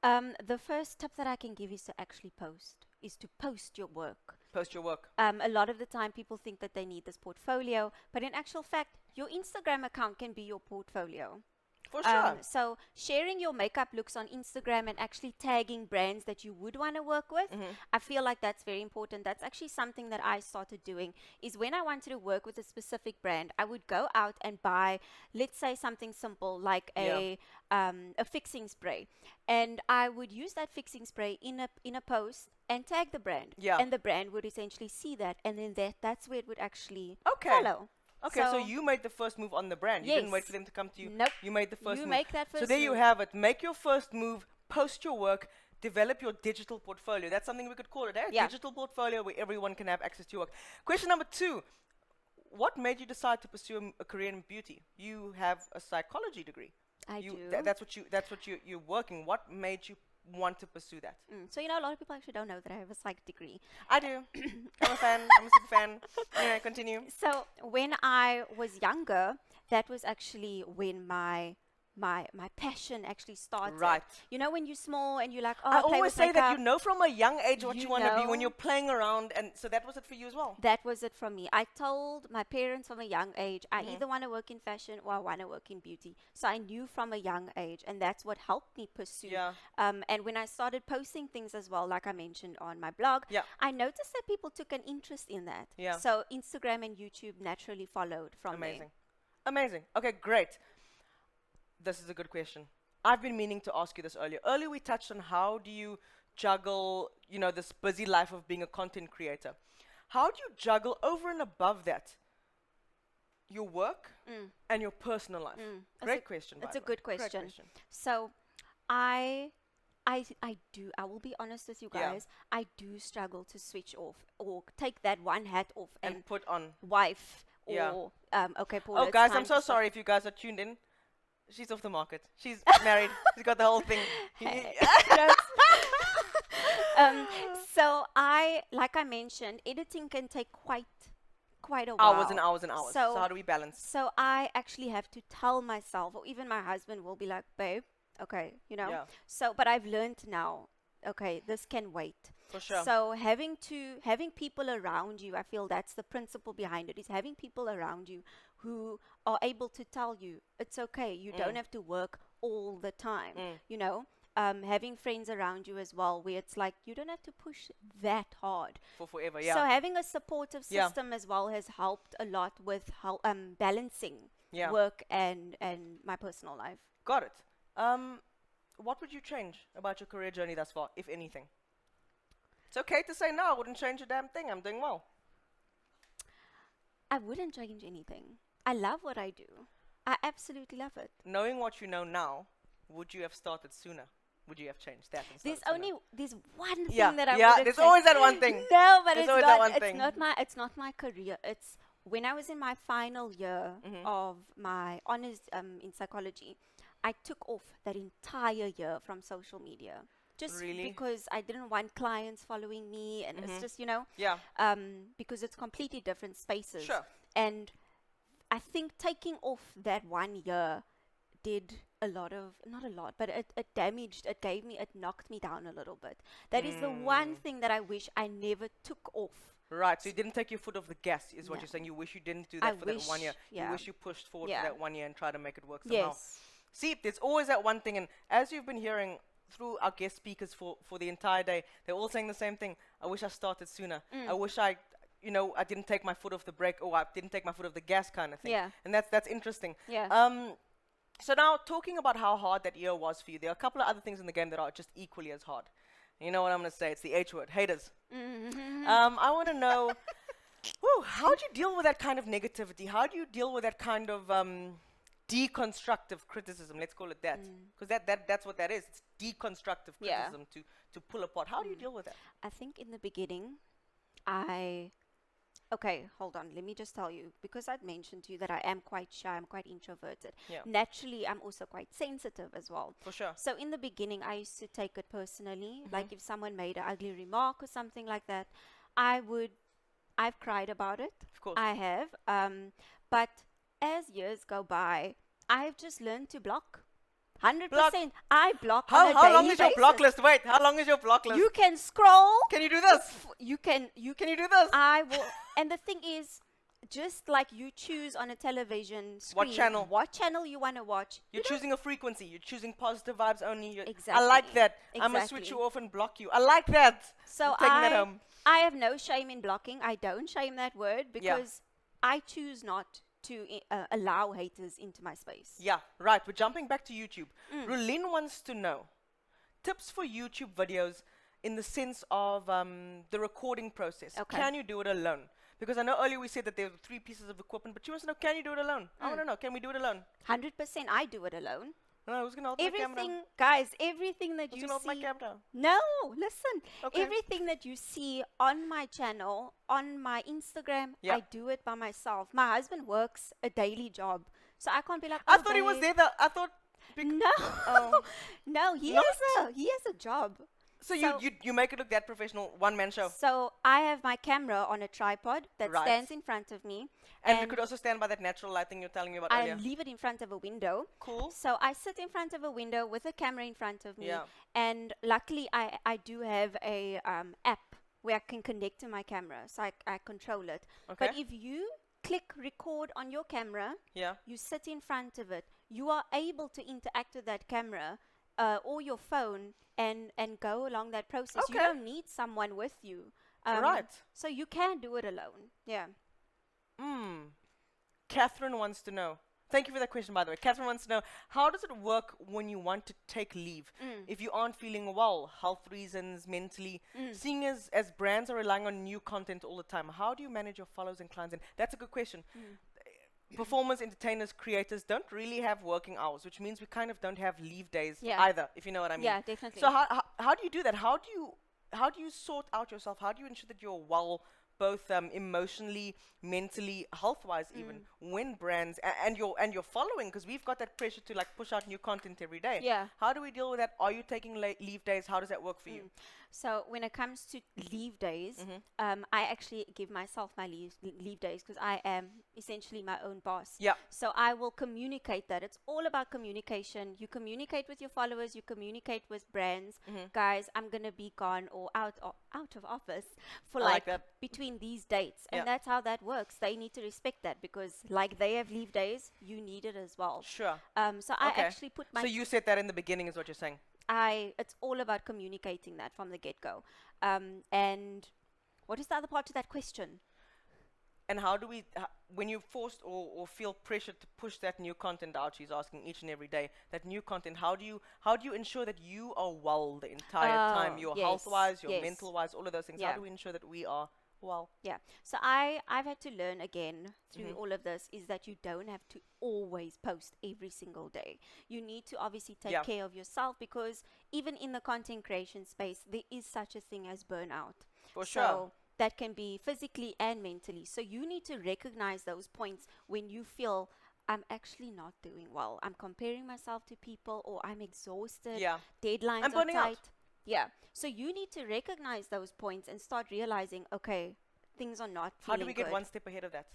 The first tip that I can give is to actually post your work. Post your work. A lot of the time people think that they need this portfolio, but in actual fact, your Instagram account can be your portfolio. For sure. So sharing your makeup looks on Instagram and actually tagging brands that you would want to work with, I feel like that's very important. That's actually something that I started doing, is when I wanted to work with a specific brand, I would go out and buy, let's say something simple like a fixing spray, and I would use that fixing spray in a post and tag the brand, and the brand would essentially see that, and then that's where it would actually follow. Okay, so you made the first move on the brand. You didn't wait for them to come to you. Nope. You made the first move. You make that first So there you move. have it. Make your first move, post your work, develop your digital portfolio. That's something we could call it, eh? Yeah. Digital portfolio where everyone can have access to your work. Question number 2. What made you decide to pursue a career in beauty? You have a psychology degree. I do. That's what you're working. What made you want to pursue that? So, a lot of people actually don't know that I have a psych degree. I do. I'm a fan. I'm a super fan. Anyway, continue. So when I was younger, that was actually when my passion actually started. Right. You know, when you're small and you're like, oh, I play always with say that makeup. you know from a young age what you want to be when know. you're playing around, and so that was it for you as well. That was it from me. I told my parents from a young age, I either want to work in fashion or I want to work in beauty. So I knew from a young age, and that's what helped me pursue. Yeah. And when I started posting things as well, like I mentioned on my blog, I noticed that people took an interest in that. Yeah. So Instagram and YouTube naturally followed from there. Amazing. Okay, great. This is a good question. I've been meaning to ask you this earlier. Earlier we touched on how do you juggle, this busy life of being a content creator. How do you juggle over and above that your work and your personal life? Great question. It's a good question. So I will be honest with you guys. I do struggle to switch off or take that one hat off and put on wife or okay, Paul. Oh it's guys, time I'm so to sorry if you guys are tuned in. She's off the market. She's married. She's got the whole thing. So like I mentioned, editing can take quite a while. Hours and hours and hours. So how do we balance? So I actually have to tell myself, or even my husband will be like, babe, okay, So, but I've learned now, okay, this can wait. For sure. So having people around you, I feel that's the principle behind it, is having people around you who are able to tell you, it's okay, you don't have to work all the time, having friends around you as well, where it's like, you don't have to push that hard. For forever, So having a supportive system as well has helped a lot with balancing work and my personal life. Got it. What would you change about your career journey thus far, if anything? It's okay to say no, I wouldn't change a damn thing. I'm doing well. I wouldn't change anything. I love what I do. I absolutely love it. Knowing what you know now, would you have started sooner? Would you have changed that? There's one thing Yeah, that I yeah. wouldn't There's change. always that one thing. No, but There's it's always that one not. thing. It's not my career. It's when I was in my final year of my honors in psychology. I took off that entire year from social media just Really? because I didn't want clients following me, and it's just, Yeah. because it's completely different spaces. Sure. And I think taking off that 1 year did a lot of, not a lot, but it knocked me down a little bit. That is the one thing that I wish I never took off. Right, so you didn't take your foot off the gas, is what No. you're saying. You wish you didn't do I that for that 1 year. wish, yeah. You wish you pushed forward Yeah. for that 1 year and tried to make it work somehow. Yes. See, there's always that one thing, and as you've been hearing through our guest speakers for the entire day, they're all saying the same thing. I wish I started sooner. I wish I didn't take my foot off the brake, or I didn't take my foot off the gas, kind of thing. Yeah. And that's interesting. Yeah. So now, talking about how hard that year was for you, there are a couple of other things in the game that are just equally as hard. You know what I'm going to say? It's the H word, haters. I want to know, how do you deal with that kind of negativity? How do you deal with that kind of deconstructive criticism? Let's call it that. Because that's what that is. It's deconstructive Yeah. criticism to pull apart. How do you deal with that? I think in the beginning, okay, hold on. Let me just tell you, because I'd mentioned to you that I am quite shy, I'm quite introverted. Yeah. Naturally, I'm also quite sensitive as well. For sure. So in the beginning, I used to take it personally. Like if someone made an ugly remark or something like that, I've cried about it. Of course. I have. But as years go by, I've just learned to block. 100%. I block on a How long daily is your block basis. list? Wait, how long is your block list? You can scroll. Can you do this? You can Can you do this? I will. And the thing is, just like you choose on a television screen, what channel you want to watch. You're choosing a frequency. You're choosing positive vibes only. I Exactly. like that. I'm going to switch Exactly. you off and block you. I like that. So I'm taking that home. I have no shame in blocking. I don't shame that word because I choose not to allow haters into my space. Yeah, right. We're jumping back to YouTube. Rulin wants to know tips for YouTube videos in the sense of the recording process. Okay. Can you do it alone? Because I know earlier we said that there were 3 pieces of equipment, but she wants to know, can you do it alone? I want to know, can we do it alone? 100%. I do it alone. No, who's going to hold my camera? Everything, guys, everything that Who's you going to hold my see. camera? No, listen. Okay. Everything that you see on my channel, on my Instagram, Yeah. I do it by myself. My husband works a daily job, so I can't be like. I "Oh, thought he was babe." there. I thought. No, Oh. no, he Not? has a job. So So- you make it look that professional, one-man show. So I have my camera on a tripod that Right. stands in front of me, And we could also stand by that natural lighting you're telling me about I earlier. leave it in front of a window. Cool. So I sit in front of a window with a camera in front of me, Yeah. and luckily I do have a app where I can connect to my camera, so I control it. Okay. But if you click record on your camera, Yeah. you sit in front of it, you are able to interact with that camera or your phone and go along that process. You Okay. don't need someone with you. Right. So you can do it alone. Yeah. Catherine wants to know. Thank you for that question, by the way. Catherine wants to know, how does it work when you want to take leave? If you aren't feeling well, health reasons, mentally, seeing as brands are relying on new content all the time, how do you manage your followers and clients? And that's a good question. Performers, entertainers, creators don't really have working hours, which means we kind of don't have leave days Yeah. either, if you know what I mean. Yeah, definitely. So how do you do that? How do you sort out yourself? How do you ensure that you're well, both emotionally, mentally, health-wise, even when brands and your following, because we've got that pressure to like push out new content every day. Yeah. How do we deal with that? Are you taking leave days? How does that work for you? So when it comes to leave days, I actually give myself my leave days because I am essentially my own boss. Yeah. So I will communicate that. It's all about communication. You communicate with your followers. You communicate with brands. Guys, I'm gonna be gone or out of office for I like like that. between these dates, and Yeah. that's how that works. They need to respect that because like they have leave days, you need it as well. Sure. So I Okay. actually put my So you said that in the beginning, is what you're saying. it's all about communicating that from the get-go. And what is the other part to that question? And how do we, when you're forced or feel pressured to push that new content out, she's asking each and every day, that new content, how do you ensure that you are well the entire time? Your yes, health-wise, your yes. mental-wise, all of those things. Yeah. How do we ensure that we are well? Yeah. So I've had to learn again through all of this is that you don't have to always post every single day. You need to obviously take Yeah. care of yourself because even in the content creation space, there is such a thing as burnout. For So sure. that can be physically and mentally. So you need to recognize those points when you feel I'm actually not doing well. I'm comparing myself to people or I'm exhausted. Yeah. Deadlines I'm are burning out. tight. Yeah. So you need to recognize those points and start realizing, okay, things are not How do we feeling get good. one step ahead of that?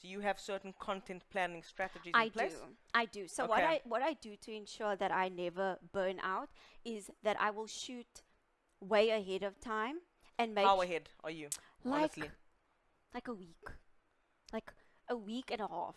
Do you have certain content planning strategies I in place? I do. So Okay. what I do to ensure that I never burn out is that I will shoot way ahead of time and make How ahead are you? like Honestly. like a week and a half.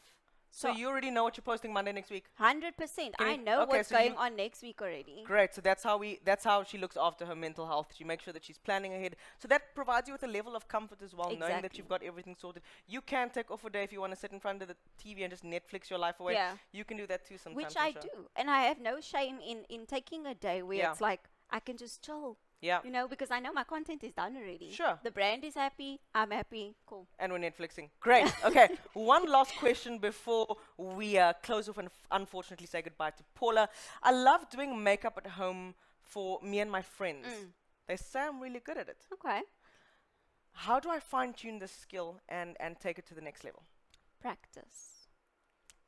So you already know what you're posting Monday next week. 100%. Can I you- know okay, what's so going you- on next week already. Great. So that's how she looks after her mental health. She makes sure that she's planning ahead. So that provides you with a level of comfort as well, knowing that Exactly. you've got everything sorted. You can take off a day if you want to sit in front of the TV and just Netflix your life away. Yeah. You can do that too sometimes. Which I'm I sure. do. And I have no shame in taking a day where Yeah. it's like I can just chill, Yeah. you know, because I know my content is done already. Sure. The brand is happy, I'm happy, cool. And we're Netflixing. Great. Okay. One last question before we close off and unfortunately say goodbye to Paula. I love doing makeup at home for me and my friends. They say I'm really good at it. Okay. How do I fine tune this skill and take it to the next level?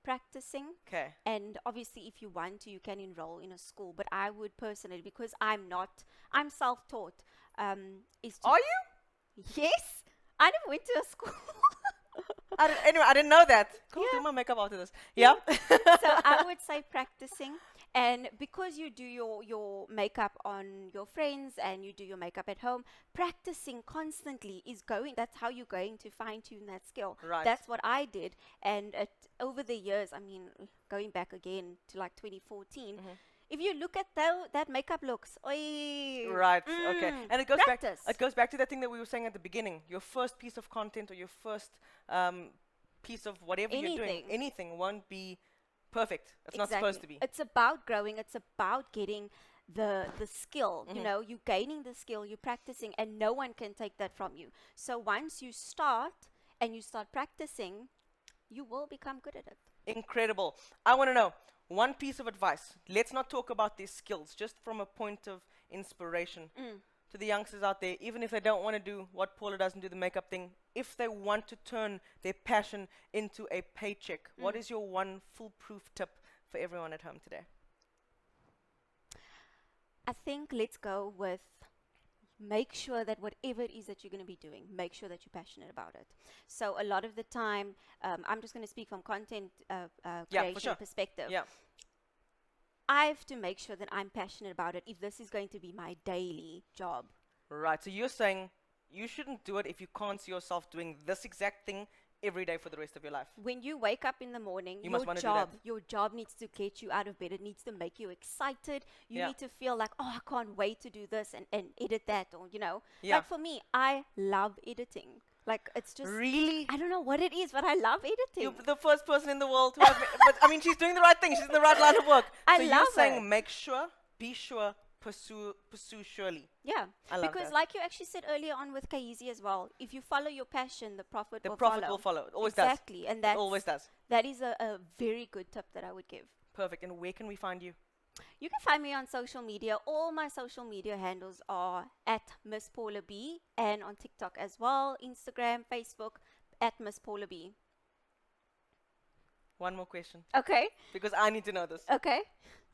Practicing. Okay. And obviously, if you want to, you can enroll in a school. But I would personally, because I'm self-taught. Is to Are you? Yes, I never went to a school. Anyway, I didn't know that. Cool. Yeah. Do my makeup after this. Yeah. So I would say practicing. And because you do your makeup on your friends and you do your makeup at home, practicing constantly that's how you're going to fine tune that skill. Right. That's what I did. And over the years, I mean, going back again to like 2014, if you look at that makeup looks, oi, Right. Okay. And it goes practice. back. It goes back to that thing that we were saying at the beginning. Your first piece of content or your first piece of whatever you're doing, anything won't be perfect. It's not supposed to be. It's about growing. It's about getting the skill. You know, you're gaining the skill, you're practicing, and no one can take that from you. So once you start and you start practicing, you will become good at it. Incredible. I want to know one piece of advice. Let's not talk about these skills, just from a point of inspiration to the youngsters out there. Even if they don't want to do what Paula does and do the makeup thing, if they want to turn their passion into a paycheck, what is your one foolproof tip for everyone at home today? I think let's go with make sure that whatever it is that you're going to be doing, make sure that you're passionate about it. So a lot of the time, I'm just going to speak from content creation sure. perspective. Yeah. I have to make sure that I'm passionate about it if this is going to be my daily job. Right. So you're saying you shouldn't do it if you can't see yourself doing this exact thing every day for the rest of your life. When you wake up in the morning, You must wanna do that. your job needs to get you out of bed. It needs to make you excited. You Yeah. need to feel like, oh, I can't wait to do this and edit that, or, you know. Yeah. Like for me, I love editing. Like it's just, Really? I don't know what it is, but I love editing. You're the first person in the world who has but I mean, she's doing the right thing. She's in the right line of work. I so love you're saying it. make sure, be sure, pursue surely. Yeah, I love because that. like you actually said earlier on with Kyeezi as well, if you follow your passion, the profit The will profit follow. will follow. It always Exactly, and does. It that's, always does. that is a very good tip that I would give. Perfect. And where can we find you? You can find me on social media. All my social media handles are at Miss Paula B, and on TikTok as well, Instagram, Facebook, at Miss Paula B. One more question, Okay, because I need to know this. okay.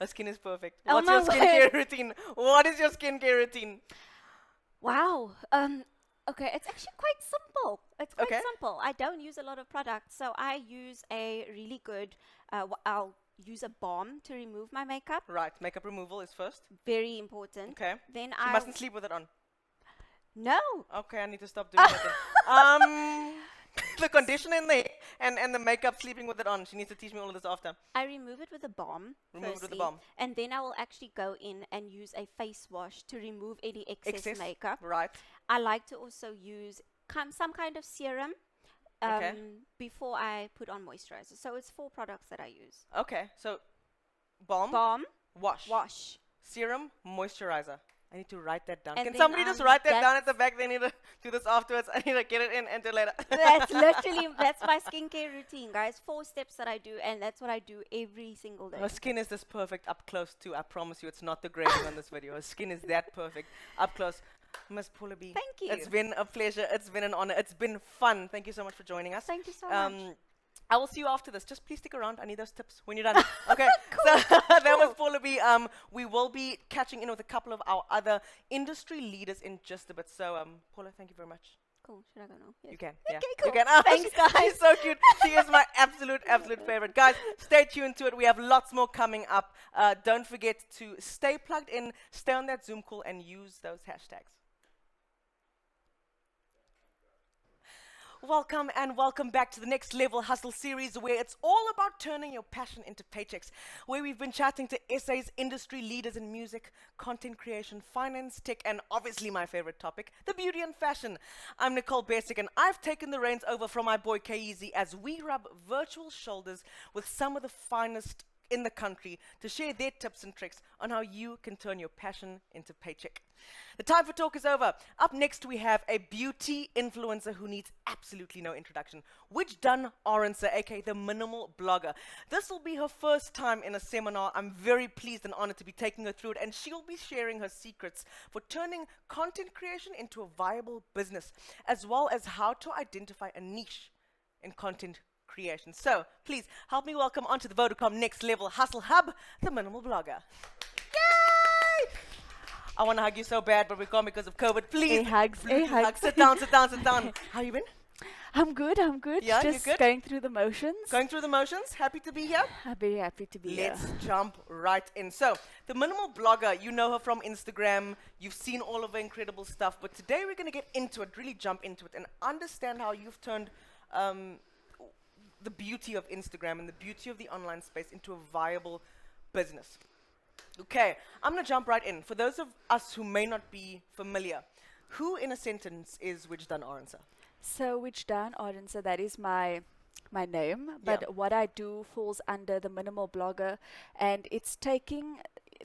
Her skin is perfect. Oh What's my your skincare routine? What is your skincare routine? Wow. Okay, it's actually quite simple. It's quite Okay. simple. I don't use a lot of products, so I use a really good. I'll use a balm to remove my makeup. Right. Makeup removal is first. Very important. Okay. Then She I mustn't sleep with it on. No. Okay, I need to stop doing that then. The conditioner in there and the makeup sleeping with it on. She needs to teach me all of this after. I remove it with a balm. Remove it with a firstly, balm. And then I will actually go in and use a face wash to remove any excess makeup. Right. I like to also use some kind of serum Okay. before I put on moisturizer. So it's 4 products that I use. Okay. So balm, Balm, wash, wash. serum, moisturizer. I need to write that down. And Can then, somebody just write that down that's- at the back? They need to do this afterwards. I need to get it in and do later. That's my skincare routine, guys. 4 steps that I do, and that's what I do every single day. Her skin is this perfect up close too. I promise you, it's not the grading on this video. Her skin is that perfect up close. Miss Paula B. Thank you. It's been a pleasure. It's been an honor. It's been fun. Thank you so much for joining us. Thank you so much. I will see you after this. Just please stick around. I need those tips when you're done. Okay. So that was Paula B. We will be catching in with a couple of our other industry leaders in just a bit. So, Paula, thank you very much. Cool. Should I go now? Yes. You can. Yeah. Okay, You cool. can. Oh, Thanks, guys. She's so cute. She is my absolute favorite. Guys, stay tuned to it. We have lots more coming up. Don't forget to stay plugged in, stay on that Zoom call, and use those hashtags. Welcome and welcome back to the Next Level Hustle series, where it's all about turning your passion into paychecks, where we've been chatting to SA's industry leaders in music, content creation, finance, tech, and obviously my favorite topic, the beauty and fashion. I'm Nicole Basic, and I've taken the reins over from my boy Kyeezi as we rub virtual shoulders with some of the finest in the country to share their tips and tricks on how you can turn your passion into paycheck. The time for talk is over. Up next, we have a beauty influencer who needs absolutely no introduction. Which Done Orenser, aka the minimal blogger. This will be her first time in a seminar. I'm very pleased and honored to be taking her through it, and she'll be sharing her secrets for turning content creation into a viable business, as well as how to identify a niche in content creation. So, please help me welcome onto the Vodacom Next Level Hustle Hub, the minimal blogger. Yay! I want to hug you so bad, but we can't because of COVID. Please. Hugs. Sit down, sit down, sit down. How you been? I'm good. Yeah, you're Just good? going through the motions. Going through the motions? Happy to be here? I'm very happy to be here. Let's jump right in. So, the minimal blogger, you know her from Instagram. You've seen all of her incredible stuff. But today we're going to get into it, really jump into it, and understand how you've turned the beauty of Instagram and the beauty of the online space into a viable business. Okay, I'm going to jump right in. For those of us who may not be familiar, who in a sentence is Which Done Orenser? So, Which Done Orenser, that is my name, but what I do falls under the minimal blogger, and it's taking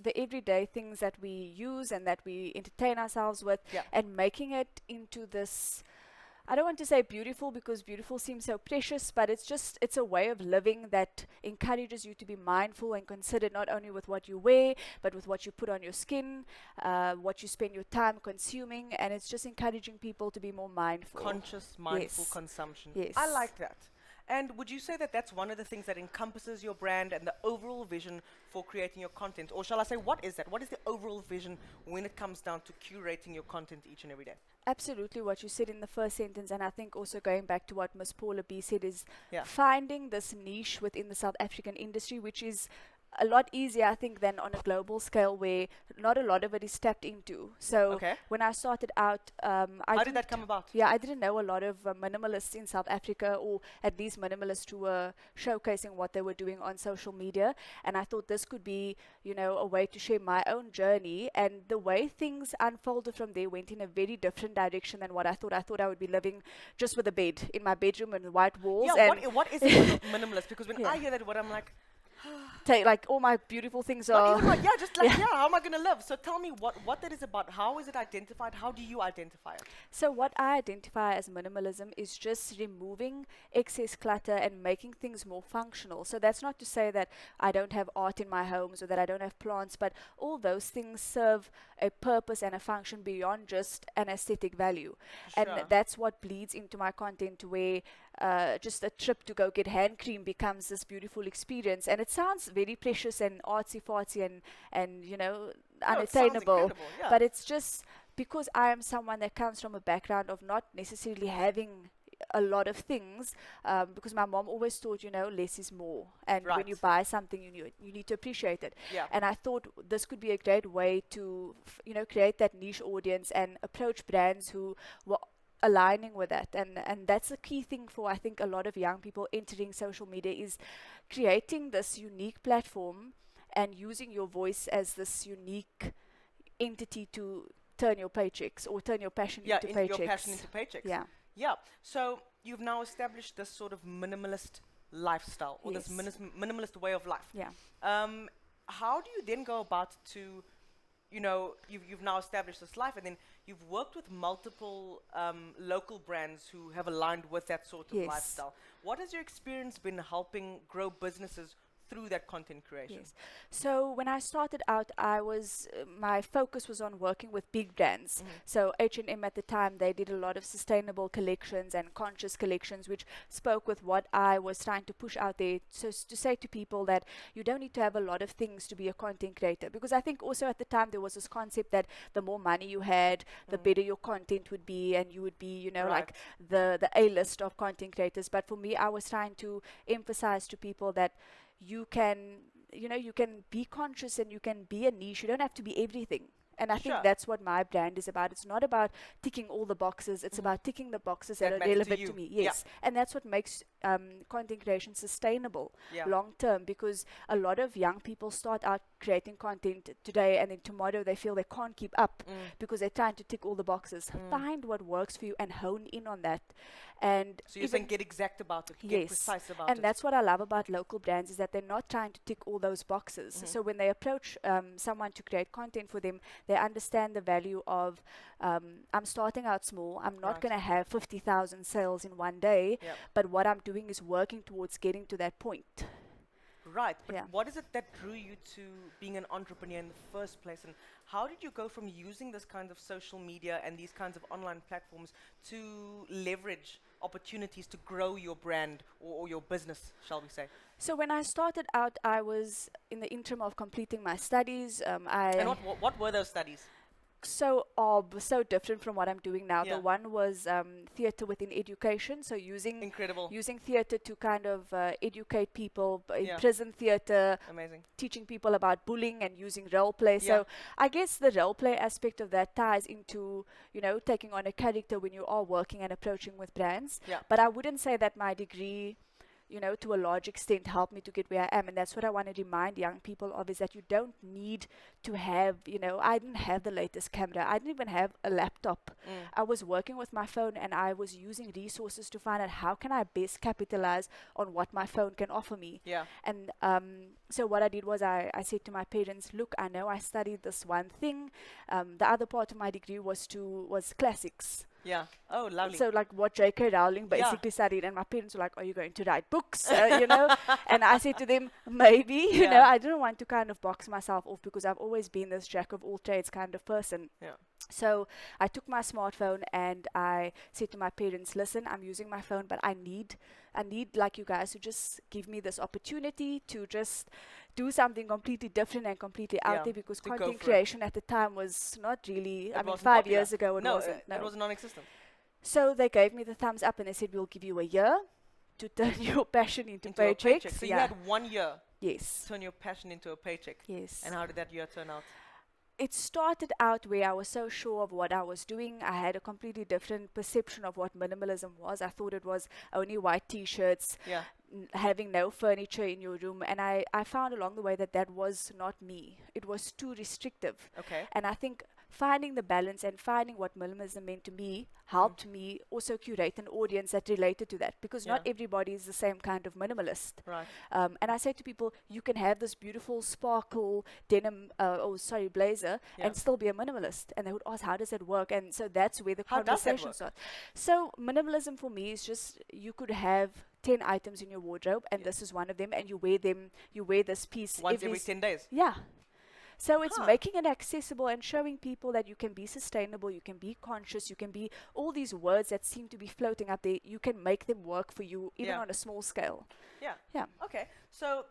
the everyday things that we use and that we entertain ourselves with and making it into this, I don't want to say beautiful because beautiful seems so precious, but it's a way of living that encourages you to be mindful and considerate not only with what you wear, but with what you put on your skin, what you spend your time consuming, and it's just encouraging people to be more mindful. Conscious, mindful consumption. Yes. I like that. And would you say that that's one of the things that encompasses your brand and the overall vision for creating your content? Or shall I say, what is that? What is the overall vision when it comes down to curating your content each and every day? Absolutely what you said in the first sentence, and I think also going back to what Miss Paula B said is finding this niche within the South African industry, which is a lot easier, I think, than on a global scale where not a lot of it is tapped into. So when I started out, how did that come about? Yeah, I didn't know a lot of minimalists in South Africa, or at least minimalists who were showcasing what they were doing on social media. And I thought this could be, you know, a way to share my own journey. And the way things unfolded from there went in a very different direction than what I thought. I thought I would be living just with a bed in my bedroom and white walls. Yeah, what is a minimalist? Because when I hear that word, I'm like, take like all my beautiful things not are even like, just like how am I gonna live? So tell me what that is about. How is it identified? How do you identify it? So what I identify as minimalism is just removing excess clutter and making things more functional. So that's not to say that I don't have art in my homes or that I don't have plants, but all those things serve a purpose and a function beyond just an aesthetic value. Sure. And that's what bleeds into my content, where just a trip to go get hand cream becomes this beautiful experience. And it sounds very precious and artsy-fartsy and you know, unattainable. But it's just because I am someone that comes from a background of not necessarily having a lot of things, because my mom always taught, you know, less is more. And when you buy something, you need to appreciate it. And I thought this could be a great way to, you know, create that niche audience and approach brands who were aligning with that. And that's a key thing for, I think, a lot of young people entering social media, is creating this unique platform and using your voice as this unique entity to turn your paychecks or turn your passion into paychecks. Your passion into paychecks. Yeah. So you've now established this sort of minimalist lifestyle, or this minimalist way of life. How do you then go about to, you know, you've now established this life, and then you've worked with multiple local brands who have aligned with that sort of lifestyle. What has your experience been helping grow businesses through that content creation? Yes. So when I started out, my focus was on working with big brands. So H&M at the time, they did a lot of sustainable collections and conscious collections, which spoke with what I was trying to push out there. So to say to people that you don't need to have a lot of things to be a content creator, because I think also at the time there was this concept that the more money you had, the better your content would be, and you would be, you know, like the A-list of content creators. But for me, I was trying to emphasize to people that you can, you know, you can be conscious and you can be a niche. You don't have to be everything. And I think that's what my brand is about. It's not about ticking all the boxes. It's about ticking the boxes that are relevant to me. Yes. And that's what makes content creation sustainable long term, because a lot of young people start out creating content today and then tomorrow they feel they can't keep up because they're trying to tick all the boxes. Find what works for you and hone in on that. And so you're saying get exact about it, get precise about it. And that's what I love about local brands, is that they're not trying to tick all those boxes. So when they approach someone to create content for them, they understand the value of I'm starting out small. I'm not going to have 50,000 sales in one day, but what I'm doing is working towards getting to that point. Right, but what is it that drew you to being an entrepreneur in the first place, and how did you go from using this kind of social media and these kinds of online platforms to leverage opportunities to grow your brand or your business, shall we say? So when I started out, I was in the interim of completing my studies. And what were those studies? So different from what I'm doing now. The one was theatre within education, so using theatre to kind of educate people in prison theatre, teaching people about bullying and using role play. So I guess the role play aspect of that ties into, you know, taking on a character when you are working and approaching with brands. But I wouldn't say that my degree, you know, to a large extent helped me to get where I am. And that's what I want to remind young people of, is that you don't need to have, you know, I didn't have the latest camera. I didn't even have a laptop. I was working with my phone and I was using resources to find out how can I best capitalize on what my phone can offer me. And so what I did was I said to my parents, look, I know I studied this one thing. The other part of my degree was classics. Oh, lovely. So like what J.K. Rowling basically studied, and my parents were like, are you going to write books? You know, and I said to them, maybe, you know, I didn't want to kind of box myself off, because I've always been this jack of all trades kind of person. So I took my smartphone and I said to my parents, listen, I'm using my phone, but I need like you guys to just give me this opportunity to just do something completely different and completely out there, because content creation at the time was not really, I mean, 5 years ago it wasn't. It was non-existent. So they gave me the thumbs up and they said, we'll give you a year to turn your passion into paycheques. So you had 1 year to turn your passion into a paycheck. Yes. And how did that year turn out? It started out where I was so sure of what I was doing. I had a completely different perception of what minimalism was. I thought it was only white t-shirts, having no furniture in your room. And I found along the way that was not me. It was too restrictive. And I think finding the balance and finding what minimalism meant to me helped me also curate an audience that related to that, because not everybody is the same kind of minimalist. And I say to people, you can have this beautiful sparkle denim, blazer and still be a minimalist. And they would ask, how does that work? And so that's where the conversation starts. So minimalism for me is just, you could have 10 items in your wardrobe and this is one of them, and you wear this piece once every 10 days. So it's making it accessible and showing people that you can be sustainable, you can be conscious, you can be all these words that seem to be floating up there. You can make them work for you, even on a small scale. Okay, so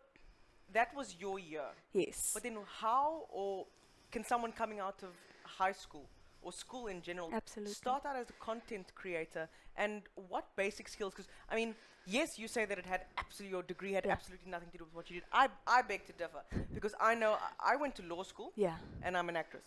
that was your year. Yes. But then how, or can someone coming out of high school or school in general start out as a content creator, and what basic skills? Because I mean, yes, you say that your degree had absolutely nothing to do with what you did. I beg to differ, because I know I went to law school and I'm an actress.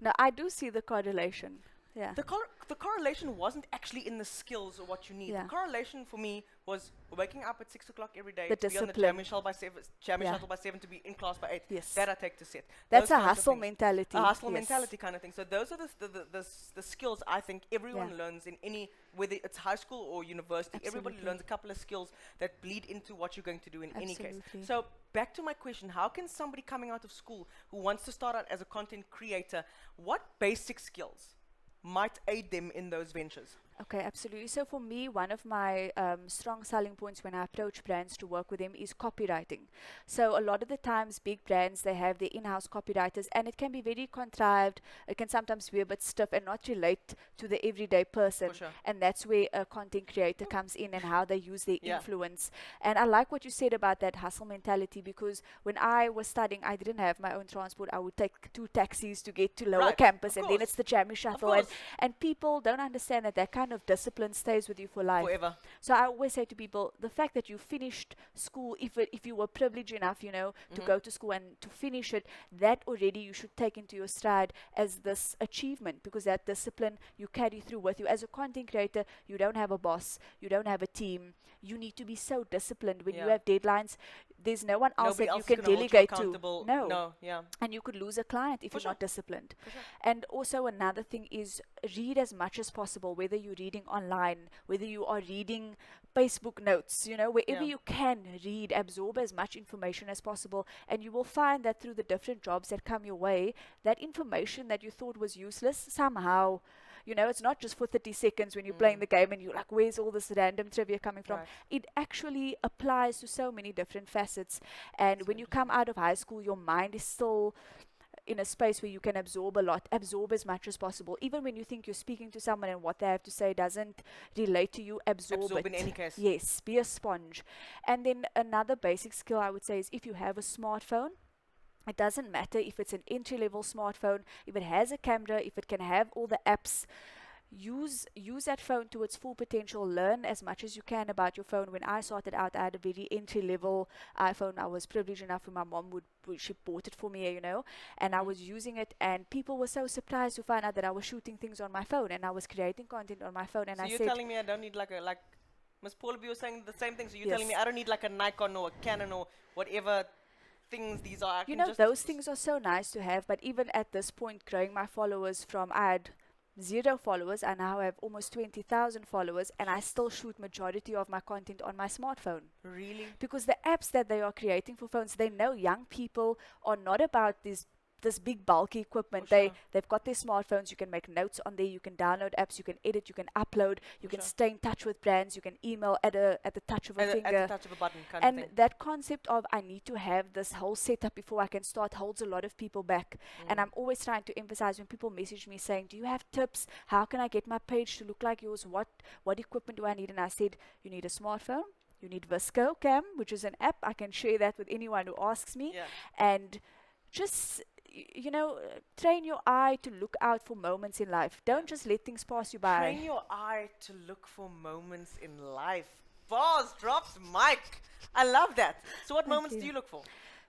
No, I do see the correlation. The correlation wasn't actually in the skills or what you need. The correlation for me was waking up at 6 o'clock every day, to be on the jamming shuttle by 7, to be in class by 8. Yes. That I take to set. That's a hustle mentality. A hustle mentality kind of thing. So those are the skills I think everyone learns in any, whether it's high school or university. Everybody learns a couple of skills that bleed into what you're going to do in any case. So back to my question, how can somebody coming out of school who wants to start out as a content creator, what basic skills might aid them in those ventures? Okay, absolutely. So for me, one of my strong selling points when I approach brands to work with them is copywriting. So a lot of the times, big brands, they have their in-house copywriters, and it can be very contrived. It can sometimes be a bit stiff and not relate to the everyday person. For sure. And that's where a content creator comes in and how they use their Yeah. influence. And I like what you said about that hustle mentality, because when I was studying, I didn't have my own transport. I would take 2 taxis to get to lower Right, campus, of and then course. it's the jammy Of shuttle. And course. and people don't understand that that kind of discipline stays with you for life. Forever. So I always say to people, the fact that you finished school, if you were privileged enough, you know, to go to school and to finish it, that already you should take into your stride as this achievement, because that discipline you carry through with you. As a content creator, you don't have a boss, you don't have a team. You need to be so disciplined when you Yeah. have deadlines. There's no one else Nobody that else you is can gonna hold you delegate to. accountable. No. Yeah. And you could lose a client if For you're sure. not disciplined. For sure. And also another thing is read as much as possible, whether you're reading online, whether you are reading Facebook notes, you know, wherever Yeah. you can read, absorb as much information as possible. And you will find that through the different jobs that come your way, that information that you thought was useless, somehow, you know, it's not just for 30 seconds when you're playing the game and you're like, where's all this random trivia coming from? Right. It actually applies to so many different facets. And when you come out of high school, your mind is still in a space where you can absorb a lot, absorb as much as possible. Even when you think you're speaking to someone and what they have to say doesn't relate to you, absorb it. In any case. Yes, be a sponge. And then another basic skill I would say is if you have a smartphone, it doesn't matter if it's an entry-level smartphone, if it has a camera, if it can have all the apps. Use that phone to its full potential. Learn as much as you can about your phone. When I started out, I had a very entry-level iPhone. I was privileged enough when my mom she bought it for me, you know, and I was using it, and people were so surprised to find out that I was shooting things on my phone and I was creating content on my phone. And So I you're said, telling me I don't need like Miss Paula B was saying the same thing. So you're Yes. telling me I don't need like a Nikon or a Canon or whatever things these are. I you can know, just those things are so nice to have, but even at this point, growing my followers from, I had 0 followers, I now have almost 20,000 followers, and I still shoot majority of my content on my smartphone. really. Because the apps that they are creating for phones, they know young people are not about this big bulky equipment. For sure. They've got their smartphones. You can make notes on there, you can download apps, you can edit, you can upload, you can sure. stay in touch with brands, you can email at the touch of a At finger. the touch of a button kind And of thing. that concept of I need to have this whole setup before I can start holds a lot of people back. And I'm always trying to emphasize when people message me saying, do you have tips? How can I get my page to look like yours? What equipment do I need? And I said, you need a smartphone. You need Visco Cam, which is an app. I can share that with anyone who asks me. Yeah. And just, you know, train your eye to look out for moments in life. Don't just let things pass you by. Train your eye to look for moments in life. Bars drops mic. I love that. So what Thank moments you. do you look for?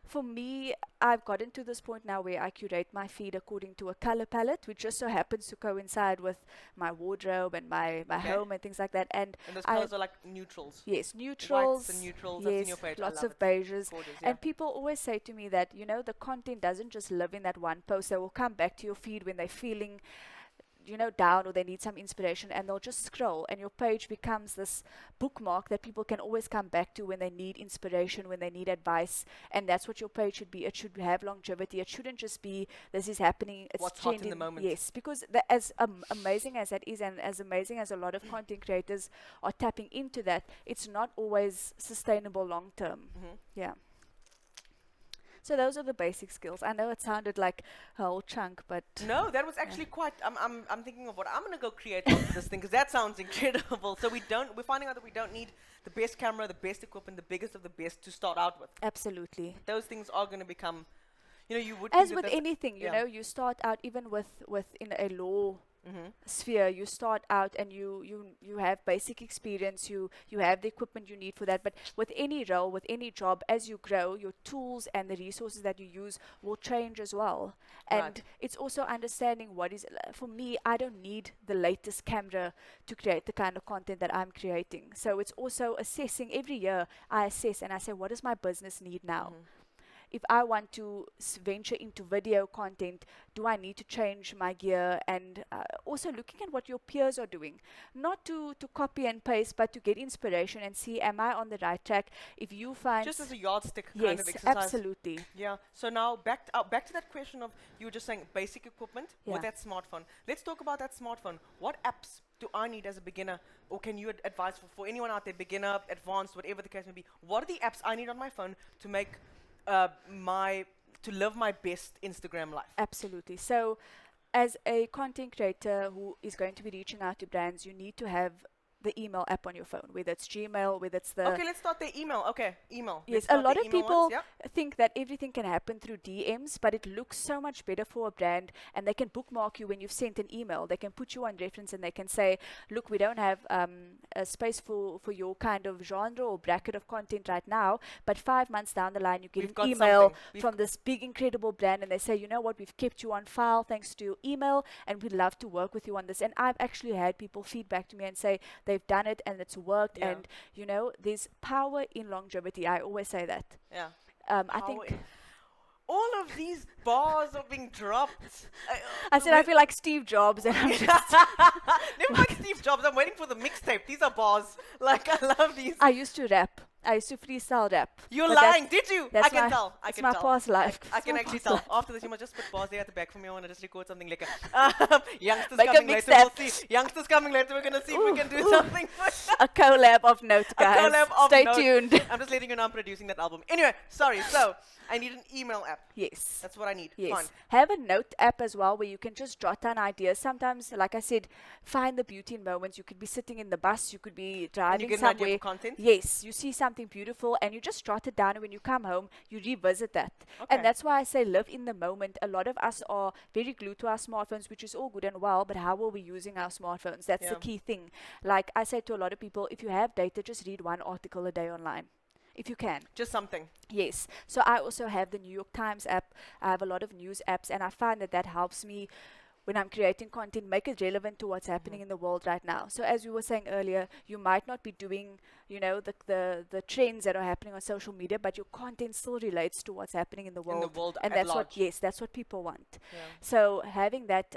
For me, I've gotten to this point now where I curate my feed according to a color palette, which just so happens to coincide with my wardrobe and my Okay. home and things like that. And And those I- colors are like neutrals. yes, neutrals. Whites and neutrals. I've seen Yes, your page. I lots love of it. beiges. Gorgeous, yeah. And people always say to me that, you know, the content doesn't just live in that one post. They will come back to your feed when they're feeling, you know, down or they need some inspiration, and they'll just scroll, and your page becomes this bookmark that people can always come back to when they need inspiration, when they need advice. And that's what your page should be. It should have longevity. It shouldn't just be this is happening, it's What's hot in the trending. moment. Yes, because as amazing as that is, and as amazing as a lot of content creators are tapping into that, it's not always sustainable long term. Yeah. So those are the basic skills. I know it sounded like a whole chunk, but No, that was actually quite. I'm thinking of what I'm gonna go create after this thing because that sounds incredible. So we're finding out that we don't need the best camera, the best equipment, the biggest of the best to start out with. absolutely. Those things are gonna become, you know, you would. As think that with that's- anything, you yeah. know, you start out even with in a law Mhm. sphere, you start out and you have basic experience, you have the equipment you need for that. But with any role, with any job, as you grow, your tools and the resources that you use will change as well. And Right. it's also understanding what is, for me, I don't need the latest camera to create the kind of content that I'm creating. So it's also assessing every year. I assess and I say, what does my business need now? if I want to venture into video content, do I need to change my gear? And also looking at what your peers are doing, not to copy and paste, but to get inspiration and see, am I on the right track? If you find Just as a yardstick kind yes, of exercise. absolutely. Yeah. So now back to that question of you were just saying basic equipment Yeah. with that smartphone. Let's talk about that smartphone. What apps do I need as a beginner, or can you advise for anyone out there, beginner, advanced, whatever the case may be? What are the apps I need on my phone to make to live my best Instagram life? Absolutely. So, as a content creator who is going to be reaching out to brands, you need to have the email app on your phone, whether it's Gmail, whether it's the Okay, let's start the email. Okay, email. yes, Let's a start lot the of email people ones, yeah? think that everything can happen through DMs, but it looks so much better for a brand, and they can bookmark you when you've sent an email. They can put you on reference, and they can say, look, we don't have a space for your kind of genre or bracket of content right now, but 5 months down the line, you get We've an got email something. We've from this big, incredible brand, and they say, you know what, we've kept you on file thanks to your email, and we'd love to work with you on this. And I've actually had people feedback to me and say they've done it and it's worked, Yeah. and you know, there's power in longevity. I always say that. Yeah. I How think all of these bars are being dropped. I said I feel like Steve Jobs, and I'm just Never mind Steve Jobs. I'm waiting for the mixtape. These are bars. Like, I love these. I used to rap. I used to freestyle rap. You're but that's- lying, did you? that's I can my- tell. I it's can my tell. past life. I It's can my actually past tell. life. After this, you must just put bars there at the back for me. I want to just record something like youngsters Make a coming later. mixtape. We'll see. Youngsters coming later. We're gonna see if we can do Ooh. something. A collab of notes, A guys. collab of Stay notes. tuned. I'm just letting you know I'm producing that album. Anyway, sorry. So I need an email app. Yes. That's what I need. Yes. Fine. Have a note app as well where you can just jot down ideas. Sometimes, like I said, find the beauty in moments. You could be sitting in the bus, you could be And driving you get an idea somewhere. for content. Yes, you see something beautiful and you just jot it down, and when you come home, you revisit that. Okay. And that's why I say live in the moment. A lot of us are very glued to our smartphones, which is all good and well, but how are we using our smartphones? That's the Yeah. key thing. Like I say to a lot of people, if you have data, just read one article a day online. If you can. Just something. Yes. So I also have the New York Times app. I have a lot of news apps, and I find that helps me when I'm creating content, make it relevant to what's happening in the world right now. So as we were saying earlier, you might not be doing, you know, the trends that are happening on social media, but your content still relates to what's happening in the world. In the world and at that's large. what, yes, that's what people want. Yeah. So having that,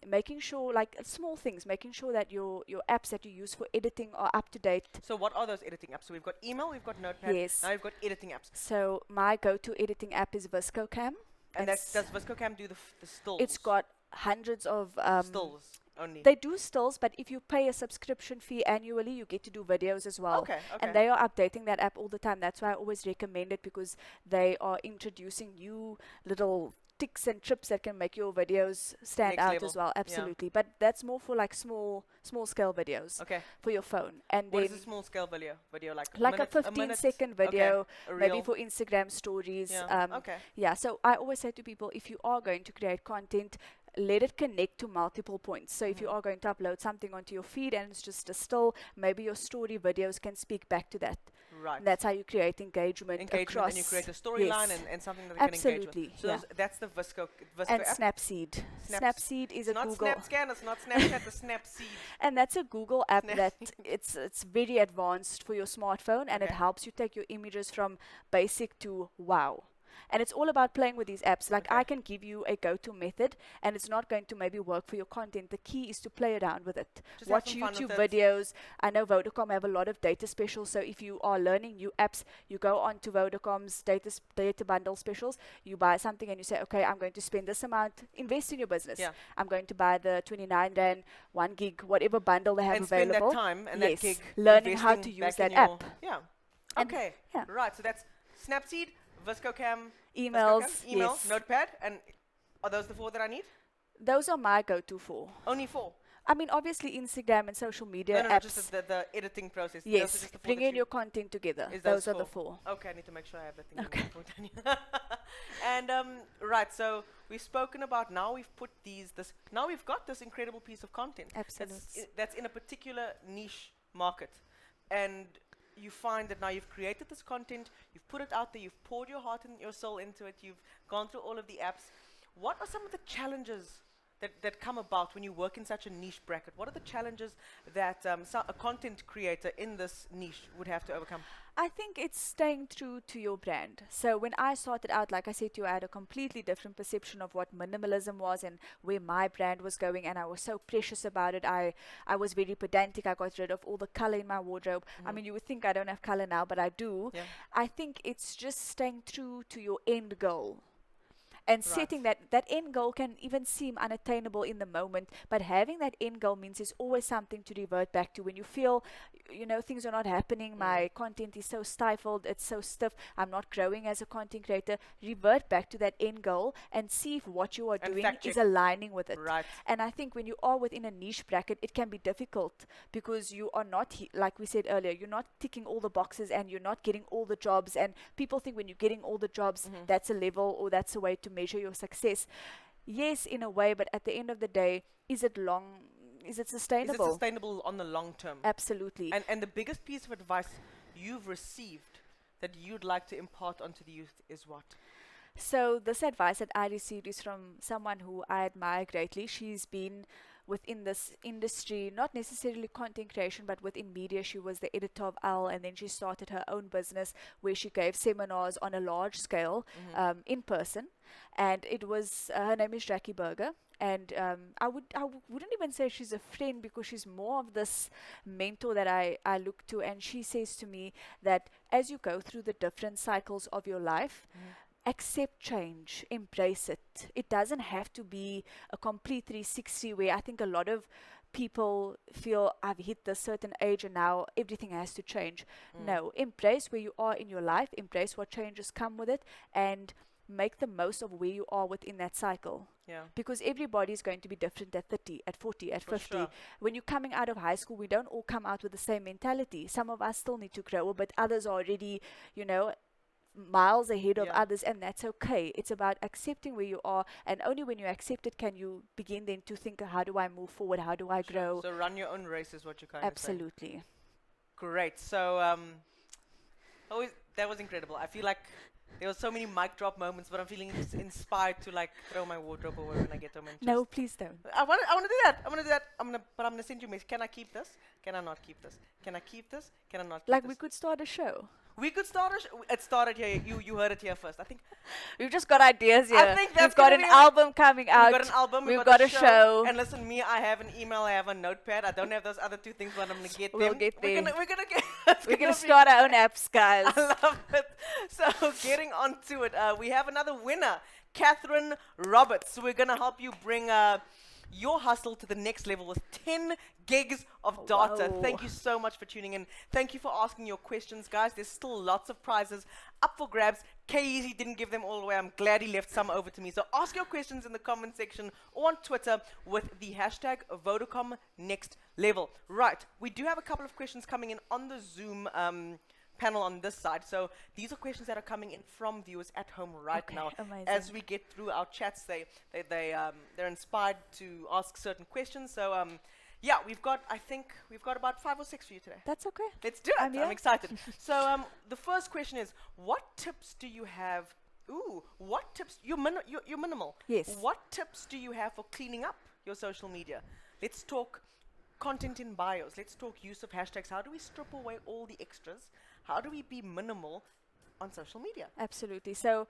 making sure, like small things, making sure that your apps that you use for editing are up to date. So what are those editing apps? So we've got email, we've got Notepad. Yes. Now we've got editing apps. So my go-to editing app is ViscoCam. And It's- does ViscoCam do the stills? It's got hundreds of stills only. they do stills, but if you pay a subscription fee annually, you get to do videos as well. Okay, okay. And they are updating that app all the time. That's why I always recommend it, because they are introducing new little tips and trips that can make your videos stand Next out level. as well. Yeah. Absolutely. But that's more for like small scale videos Okay. for your phone. And What then is a small scale video? Video like like minute, a 15-second Okay. video, A maybe reel. for Instagram stories. Yeah. Okay. Yeah, so I always say to people, if you are going to create content, let it connect to multiple points. So if you Mm-hmm. are going to upload something onto your feed and it's just a still, maybe your story videos can speak back to that. Right. And that's how you create engagement Engagement, and you across. create a storyline yes. and something that they can engage Absolutely, with. So yeah. that's the Visco And app. Snapseed. Snapseed is a Not Google, SnapScan, it's not Snapchat, the Snapseed. and that's a Google app Snap- that it's very advanced for your smartphone, and it Okay. helps you take your images from basic to wow. And it's all about playing with these apps. Like Okay. I can give you a go-to method, and it's not going to maybe work for your content. The key is to play around with it. Just have Watch some fun YouTube with it. videos. I know Vodacom have a lot of data specials. So if you are learning new apps, you go on to Vodacom's data bundle specials. You buy something and you say, okay, I'm going to spend this amount. Invest in your business. Yeah. I'm going to buy the 29 Rand, 1 gig, whatever bundle they have And spend available. that time and Yes, that gig learning how investing to back use in that your- app. Yeah. And- Okay. yeah. Right. So that's Snapseed, ViscoCam, Emails, email, yes. Notepad, and are those the 4 that I need? Those are my go-to for. Only 4. I mean, obviously Instagram and social media No, apps. just the editing process. Those are Yes, just the 4 bring that in you- your content together. Is Those those are the four? 4. Okay, I need to make sure I have that thing. Okay. And right, so we've spoken about now we've put now we've got this incredible piece of content. Absolutely. That's in a particular niche market, and you find that now you've created this content, you've put it out there, you've poured your heart and your soul into it, you've gone through all of the apps. What are some of the challenges that come about when you work in such a niche bracket? What are the challenges that a content creator in this niche would have to overcome? I think it's staying true to your brand. So when I started out, like I said to you, I had a completely different perception of what minimalism was and where my brand was going, and I was so precious about it. I was very pedantic. I got rid of all the color in my wardrobe. I mean, you would think I don't have color now, but I do. Yeah. I think it's just staying true to your end goal. And Right. setting that end goal can even seem unattainable in the moment, but having that end goal means there's always something to revert back to when you feel, things are not happening, my content is so stifled, it's so stiff, I'm not growing as a content creator. Revert back to that end goal and see if what you are And doing fact is check. aligning with it. Right. And I think when you are within a niche bracket, it can be difficult because you are not, like we said earlier, you're not ticking all the boxes and you're not getting all the jobs. And people think when you're getting all the jobs, that's a level or that's a way to measure your success. Yes, in a way, but at the end of the day, is it Is sustainable? it sustainable on the long term? Absolutely. And the biggest piece of advice you've received that you'd like to impart onto the youth is what? So this advice that I received is from someone who I admire greatly. She's been within this industry, not necessarily content creation, but within media. She was the editor of Elle, and then she started her own business where she gave seminars on a large scale, in person. And it was, her name is Jackie Berger. And I wouldn't even say she's a friend because she's more of this mentor that I look to. And she says to me that as you go through the different cycles of your life, accept change, embrace it. It doesn't have to be a complete 360 where I think a lot of people feel I've hit this certain age and now everything has to change. No, embrace where you are in your life, embrace what changes come with it, and make the most of where you are within that cycle. Yeah. Because everybody is going to be different at 30, at 40, at For 50. sure. When you're coming out of high school, we don't all come out with the same mentality. Some of us still need to grow, but others are already, miles ahead of Yeah. others, and that's okay. It's about accepting where you are, and only when you accept it can you begin then to think, how do I move forward? How do I grow? So run your own race is what you're kind of saying. Absolutely. Great. So that was incredible. I feel like there were so many mic drop moments, but I'm feeling inspired to like throw my wardrobe away when I get home. And No, just- please don't. I want to do that. But I'm gonna send you a message. Can I keep this? Can I not keep this? Can I keep this? Can I not keep Like this? we could start a show. We could start it started here. You heard it here first. I think We've just got ideas here. I think that's We've got gonna an be album coming out. we've got an album. We've got a show. And listen, me, I have an email. I have a notepad. I don't have those other two things, but I'm gonna get We'll them. get We're there. gonna get. We're going gonna to be- start our own apps, guys. I love it. So getting on to it, we have another winner, Catherine Roberts. We're going to help you bring your hustle to the next level with 10 gigs of data. Wow. Thank you so much for tuning in. Thank you for asking your questions, guys. There's still lots of prizes up for grabs. Kyeezi didn't give them all away. I'm glad he left some over to me. So ask your questions in the comment section or on Twitter with the hashtag Vodacom Next Level. Right, we do have a couple of questions coming in on the Zoom panel on this side. So these are questions that are coming in from viewers at home right Okay, now. amazing. As we get through our chats, they're inspired to ask certain questions. So yeah, I think we've got about 5 or 6 for you today. That's okay. Let's do it. I'm here. I'm excited. So the first question is, what tips do you have? What tips? You're minimal. Yes. What tips do you have for cleaning up your social media? Let's talk content in bios. Let's talk use of hashtags. How do we strip away all the extras? How do we be minimal on social media? Absolutely. So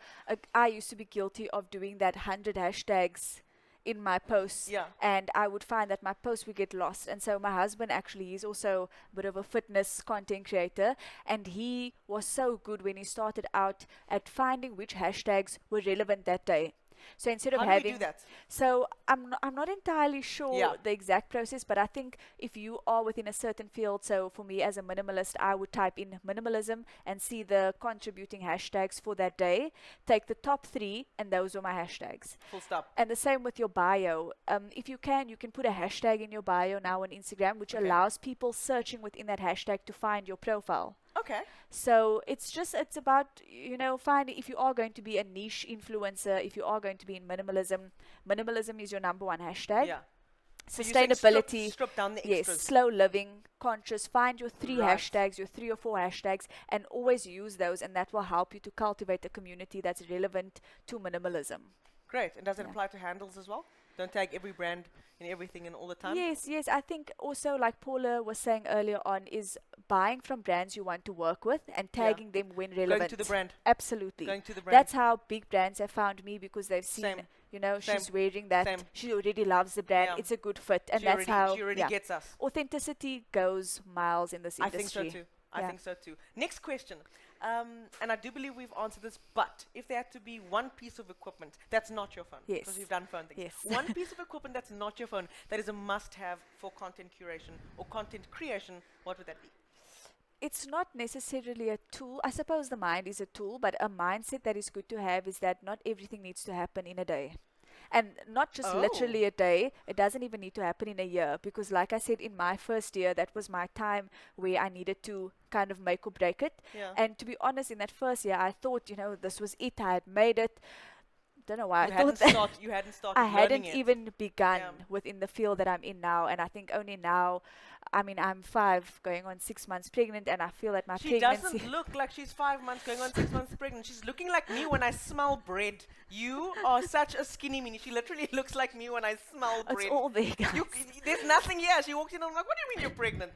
I used to be guilty of doing that 100 hashtags in my posts, Yeah. and I would find that my posts would get lost. And so my husband actually is also a bit of a fitness content creator, and he was so good when he started out at finding which hashtags were relevant that day. So instead of How do we having do that? So I'm not entirely sure Yeah. the exact process, but I think if you are within a certain field, so for me as a minimalist, I would type in minimalism and see the contributing hashtags for that day, take the top 3, and those were my hashtags. Full stop. And the same with your bio. If you can put a hashtag in your bio now on Instagram, which Okay. allows people searching within that hashtag to find your profile. Okay. So it's about, finding, if you are going to be a niche influencer, if you are going to be in minimalism is your number 1 hashtag. Yeah. So you're saying Sustainability, strip down the yes, extras. slow living, conscious, find your 3 Right. hashtags, your 3 or 4 hashtags, and always use those, and that will help you to cultivate a community that's relevant to minimalism. Great. And does it Yeah. apply to handles as well? Don't tag every brand in everything and all the time? Yes, yes. I think also, like Paula was saying earlier on, is buying from brands you want to work with and Yeah. tagging them when relevant. Going to the brand. Absolutely. Going to the brand. That's how big brands have found me, because they've seen, Same. you know, Same. she's wearing that. Same. She already loves the brand. Yeah. It's a good fit, and She that's already, how. she already yeah. gets us. Authenticity goes miles in this I think industry. so too. I Yeah. think so too. Next question. And I do believe we've answered this, but if there had to be one piece of equipment that's not your phone, because Yes. you've done phone things, Yes. one piece of equipment that's not your phone that is a must-have for content curation or content creation, what would that be? It's not necessarily a tool. I suppose the mind is a tool, but a mindset that is good to have is that not everything needs to happen in a day. And not just literally a day, it doesn't even need to happen in a year. Because, like I said, in my first year, that was my time where I needed to kind of make or break it. Yeah. And to be honest, in that first year, I thought, you know, this was it, I had made it. Don't know why You I hadn't thought that. started. You hadn't started. I learning hadn't it. even begun Yeah. within the field that I'm in now. And I think only now, I mean, I'm 5 going on 6 months pregnant, and I feel that my She pregnancy. doesn't look like she's 5 months going on 6 months pregnant. She's looking like me when I smell bread. You are such a skinny mini. She literally looks like me when I smell It's bread. all there, guys. There's nothing here. She walked in and I'm like, what do you mean you're pregnant?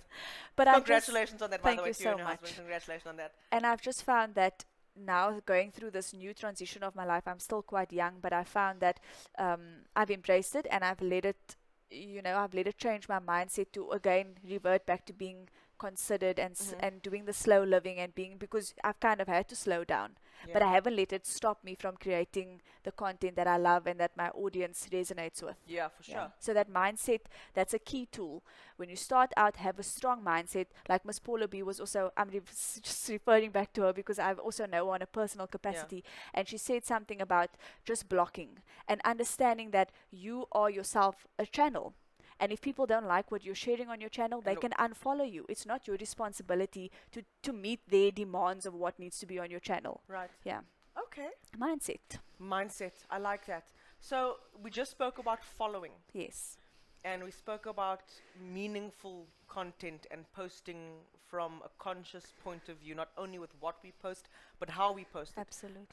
But I just, Congratulations on that, by thank the way, you to you and so your husband. much. Congratulations on that. and I've just found that now, going through this new transition of my life, I'm still quite young, but I found that I've embraced it, and I've let it, you know, I've let it change my mindset to again revert back to being considered and and doing the slow living and being, because I've kind of had to slow down. But I haven't let it stop me from creating the content that I love and that my audience resonates with. Yeah, for sure. Yeah. So that mindset, that's a key tool. When you start out, have a strong mindset. Like Miss Paula B was also, I'm just referring back to her because I also know her on a personal capacity. And she said something about just blocking and understanding that you are yourself a channel. And if people don't like what you're sharing on your channel, they can unfollow you. It's not your responsibility to meet their demands of what needs to be on your channel. Right. Yeah. Okay. Mindset. Mindset. I like that. So we just spoke about following, Yes. and we spoke about meaningful content and posting from a conscious point of view, not only with what we post, but how we post it. Absolutely.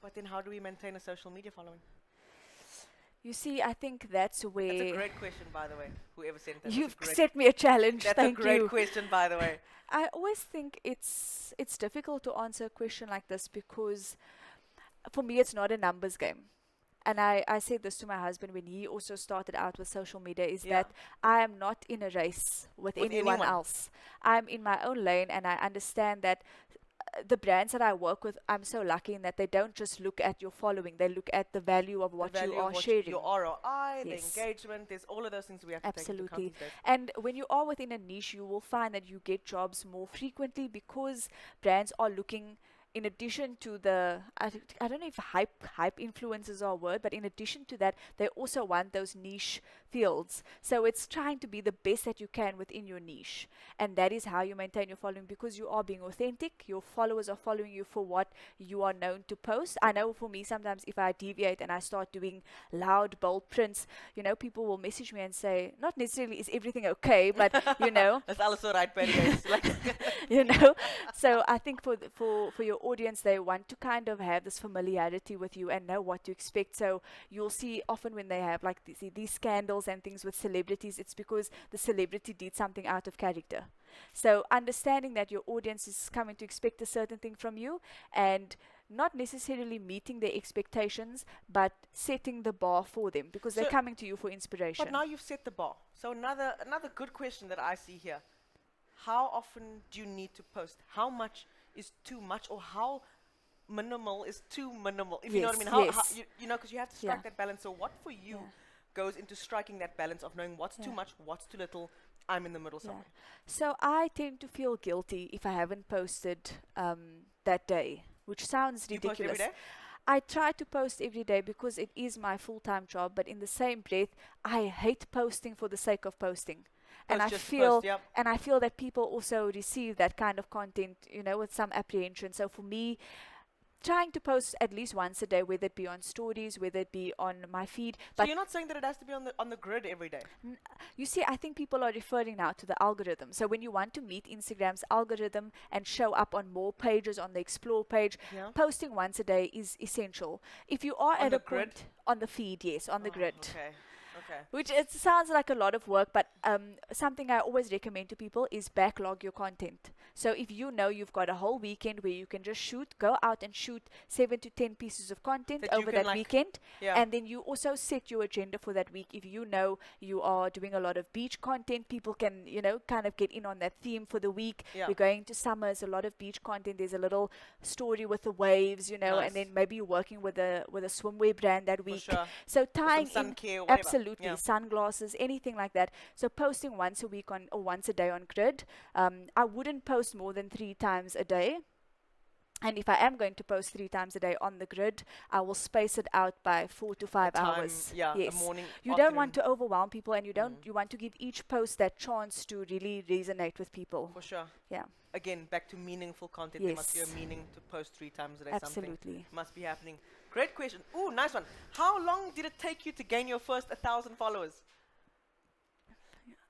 But then how do we maintain a social media following? You see, I think that's where That's a great question, by the way. Whoever sent that. you've that's a great, set me a challenge. that's Thank a great you. question, by the way. I always think it's difficult to answer a question like this because for me it's not a numbers game. And I said this to my husband when he also started out with social media, is that I am not in a race with anyone else. I'm in my own lane, and I understand that the brands that I work with, I'm so lucky in that they don't just look at your following, they look at the value of what The value you of are what sharing. your ROI, Yes. the engagement, there's all of those things we have to take into account Absolutely. these days. And when you are within a niche, you will find that you get jobs more frequently because brands are looking, in addition to the, I don't know if hype influencers are a word, but in addition to that, they also want those niche fields. So it's trying to be the best that you can within your niche. And that is how you maintain your following, because you are being authentic. Your followers are following you for what you are known to post. I know for me, sometimes if I deviate and I start doing loud, bold prints, you know, people will message me and say, not necessarily is everything okay, but you know, That's also right, Betty. It's like you know. So I think for your audience, they want to kind of have this familiarity with you and know what to expect. So you'll see often when they have like these scandals and things with celebrities, it's because the celebrity did something out of character. So understanding that your audience is coming to expect a certain thing from you, and not necessarily meeting their expectations, but setting the bar for them, because they're So- coming to you for inspiration. But now you've set the bar. So another good question that I see here. How often do you need to post? How much is too much, or how minimal is too minimal? If you know what I mean. Yes, How yes. you know, because you have to strike Yeah. that balance. So what for you Yeah. goes into striking that balance of knowing what's too Yeah. much, what's too little? I'm in the middle somewhere. So I tend to feel guilty if I haven't posted that day, which sounds Do you post ridiculous. every day? I try to post every day because it is my full-time job, but in the same breath, I hate posting for the sake of posting. And Post I just to feel post, yep. and I feel that people also receive that kind of content, you know, with some apprehension. So for me, trying to post at least once a day, whether it be on stories, whether it be on my feed. So But you're not saying that it has to be on the grid every day. you see, I think people are referring now to the algorithm. So when you want to meet Instagram's algorithm and show up on more pages on the explore page, Yeah. posting once a day is essential. If you are On at the a grid? point on the feed, yes, on the Oh, grid. Okay. Okay. Which it sounds like a lot of work, but something I always recommend to people is backlog your content. So if you know you've got a whole weekend where you can just go out and shoot 7 to 10 pieces of content That you over can, that like, weekend, Yeah. and then you also set your agenda for that week. If you know you are doing a lot of beach content, people can, kind of get in on that theme for the week. Yeah. We're going to summers, a lot of beach content. There's a little story with the waves, Nice. and then maybe you're working with a swimwear brand that For week. sure. So Or tying some sun in care or whatever. absolutely Yeah. sunglasses, anything like that. So posting once a week or once a day on grid. I wouldn't post more than 3 times a day. And if I am going to post 3 times a day on the grid, I will space it out by 4 to 5 Time, hours. yeah, a Yes. morning, You don't want afternoon. to overwhelm people, and you want to give each post that chance to really resonate with people. For sure. Yeah, Again, back to meaningful content. There must be a Yes. meaning to post 3 times a day. Something absolutely. must be happening. Great question. Ooh, nice one. How long did it take you to gain your first 1,000 followers?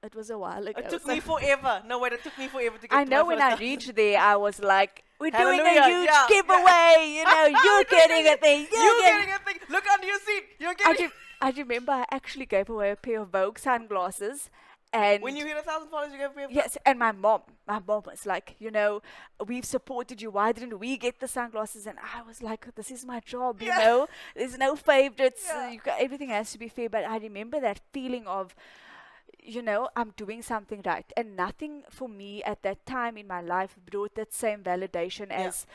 It was a while ago. It took so- me forever. No, wait, it took me forever to get I to know my when first I 1,000. reached there, I was like, we're doing a Hallelujah, huge yeah, giveaway, you're getting a thing. You're getting a thing. Look under your seat. You're getting. I remember I actually gave away a pair of Vogue sunglasses, and When you hit 1,000 followers, you gave me a yes, and my mom was like, we've supported you. Why didn't we get the sunglasses? And I was like, this is my job, There's no favorites. Yeah. Everything has to be fair. But I remember that feeling of, I'm doing something right, and nothing for me at that time in my life brought that same validation as.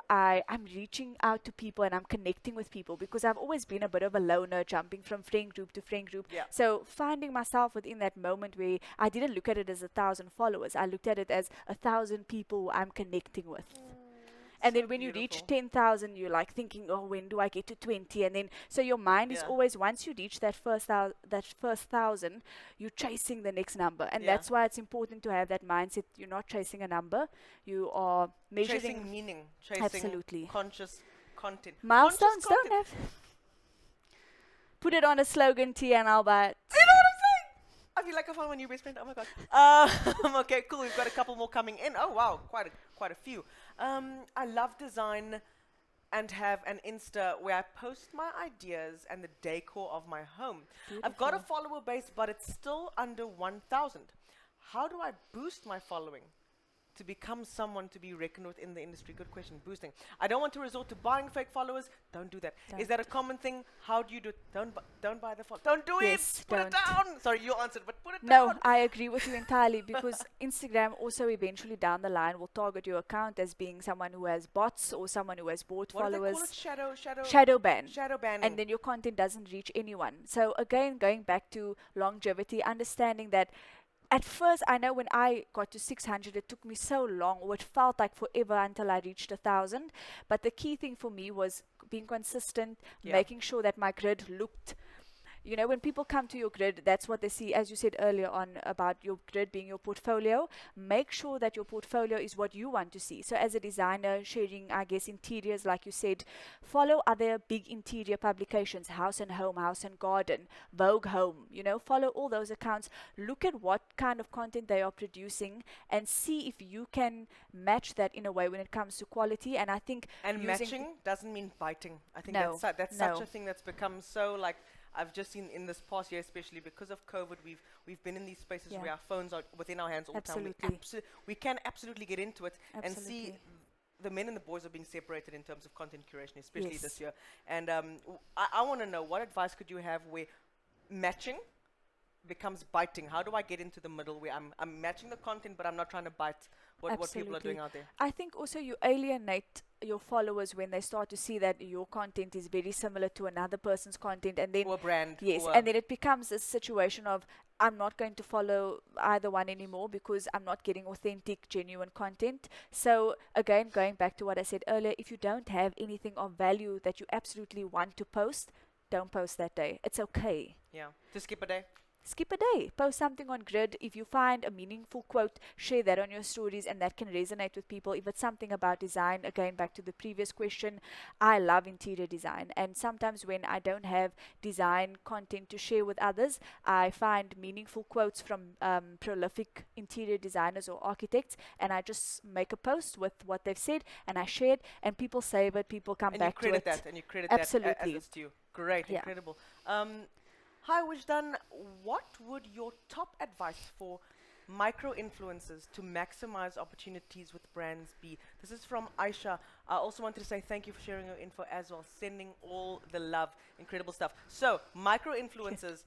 I'm reaching out to people and I'm connecting with people, because I've always been a bit of a loner, jumping from friend group to friend group. Yeah. So finding myself within that moment where I didn't look at it as 1,000 followers, I looked at it as 1,000 people I'm connecting with. And So then when you reach beautiful. 10,000, you're like thinking, oh, when do I get to 20? And then, so your mind is Yeah. always, once you reach that first 1,000, you're chasing the next number. And Yeah. that's why it's important to have that mindset. You're not chasing a number, you are measuring. Chasing meaning. Chasing Absolutely. conscious content. Milestones Conscious don't content. have. Put it on a slogan tee and I'll buy it. You know what I'm saying? I feel like I found my new best friend. Oh my god. Okay, cool. We've got a couple more coming in. Oh wow, quite a few. I love design and have an Insta where I post my ideas and the decor of my home. I've got a follower base, but it's still under 1,000. How do I boost my following to become someone to be reckoned with in the industry? Good question. Boosting. I don't want to resort to buying fake followers. Don't do that. Is that a common thing? How do you do it? Don't buy the follow. Don't do Yes, it. Put it don't. down. Sorry, you answered, but put it No, down. I agree with you entirely, because Instagram also eventually down the line will target your account as being someone who has bots or someone who has bought What do they followers. call it? Shadow ban. Shadow banning. And then your content doesn't reach anyone. So again, going back to longevity, understanding that at first, I know when I got to 600, it took me so long, or it felt like forever until I reached 1,000. But the key thing for me was being consistent, Yeah. making sure that my grid looked. When people come to your grid, that's what they see, as you said earlier on about your grid being your portfolio. Make sure that your portfolio is what you want to see. So as a designer, sharing, I guess, interiors, like you said, follow other big interior publications, House and Home, House and Garden, Vogue Home, follow all those accounts. Look at what kind of content they are producing and see if you can match that in a way when it comes to quality. And I think And using matching doesn't mean biting. I think No, that's such no. a thing that's become so like. I've just seen in this past year, especially because of COVID, we've been in these spaces Yeah. where our phones are within our hands all the time. Absolutely. We can absolutely get into it and see Absolutely. the men and the boys are being separated in terms of content curation, especially Yes. this year. And I want to know, what advice could you have where matching becomes biting? How do I get into the middle where I'm matching the content, but I'm not trying to bite what people are doing Absolutely. out there? I think also you alienate your followers when they start to see that your content is very similar to another person's content, and then Or a brand. yes, or and then it becomes a situation of I'm not going to follow either one anymore because I'm not getting authentic, genuine content. So again, going back to what I said earlier, if you don't have anything of value that you absolutely want to post, don't post that day. It's okay. yeah, to skip a day. skip a day, post something on Grid. If you find a meaningful quote, share that on your stories, and that can resonate with people. If it's something about design, again, back to the previous question, I love interior design, and sometimes when I don't have design content to share with others, I find meaningful quotes from prolific interior designers or architects, and I just make a post with what they've said, and I share it, and people save it, people come And back you to credit it. that, and you credit Absolutely. that as it's due. Great, Yeah. incredible. Hi, Wijdan. What would your top advice for micro influencers to maximize opportunities with brands be? This is from Aisha. I also wanted to say thank you for sharing your info as well, sending all the love. Incredible stuff. So, micro influencers.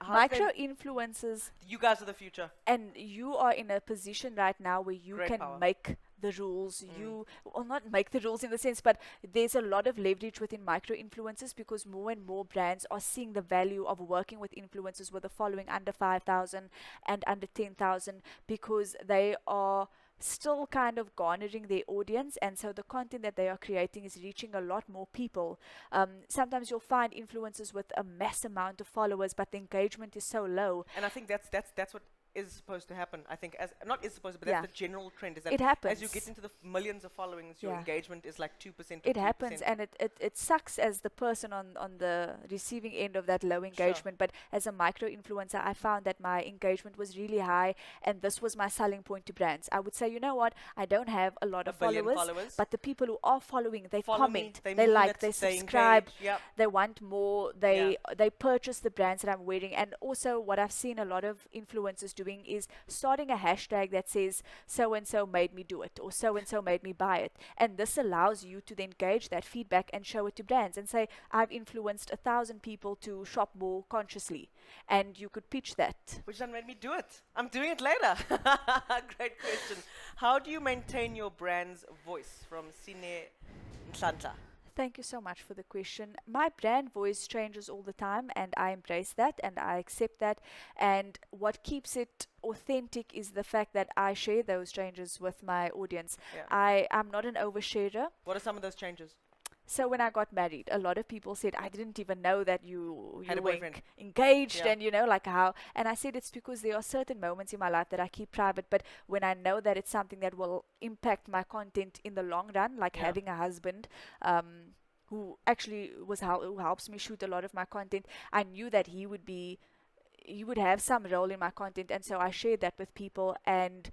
Micro influencers, You guys are the future. and you are in a position right now where you Great can power. make the rules. You, well, not make the rules in the sense, but there's a lot of leverage within micro influencers, because more and more brands are seeing the value of working with influencers with a following under 5,000 and under 10,000, because they are still kind of garnering their audience, and so the content that they are creating is reaching a lot more people. Sometimes you'll find influencers with a mass amount of followers, but the engagement is so low. And I think that's what is supposed to happen. I think as not is supposed to, but Yeah. that's the general trend. Is that It happens. as you get into the millions of followings, your Yeah. engagement is like 2% or It happens, 3%. and it sucks as the person on the receiving end of that low engagement. But as a micro influencer, I found that my engagement was really high, and this was my selling point to brands. I would say, you know what, I don't have a lot A of billion followers, followers. but the people who are following, they Follow me, comment, they they mean like, it, they they subscribe, engage, yep. they want more, they purchase the brands that I'm wearing. And also what I've seen a lot of influencers doing is starting a hashtag that says so and so made me do it, or so and so made me buy it, and this allows you to then gauge that feedback and show it to brands and say, I've influenced 1,000 people to shop more consciously, and you could pitch that. Which then made me do it. I'm doing it later. Great question. How do you maintain your brand's voice? From Sine Nsanta. Thank you so much for the question. My brand voice changes all the time, and I embrace that and I accept that. And what keeps it authentic is the fact that I share those changes with my audience. Yeah. I'm not an oversharer. What are some of those changes? So when I got married, a lot of people said, I didn't even know that you Had a were boyfriend. engaged, Yeah. and you know, like how. And I said it's because there are certain moments in my life that I keep private, but when I know that it's something that will impact my content in the long run, like Yeah. having a husband who actually who helps me shoot a lot of my content, I knew that he would have some role in my content, and so I shared that with people, and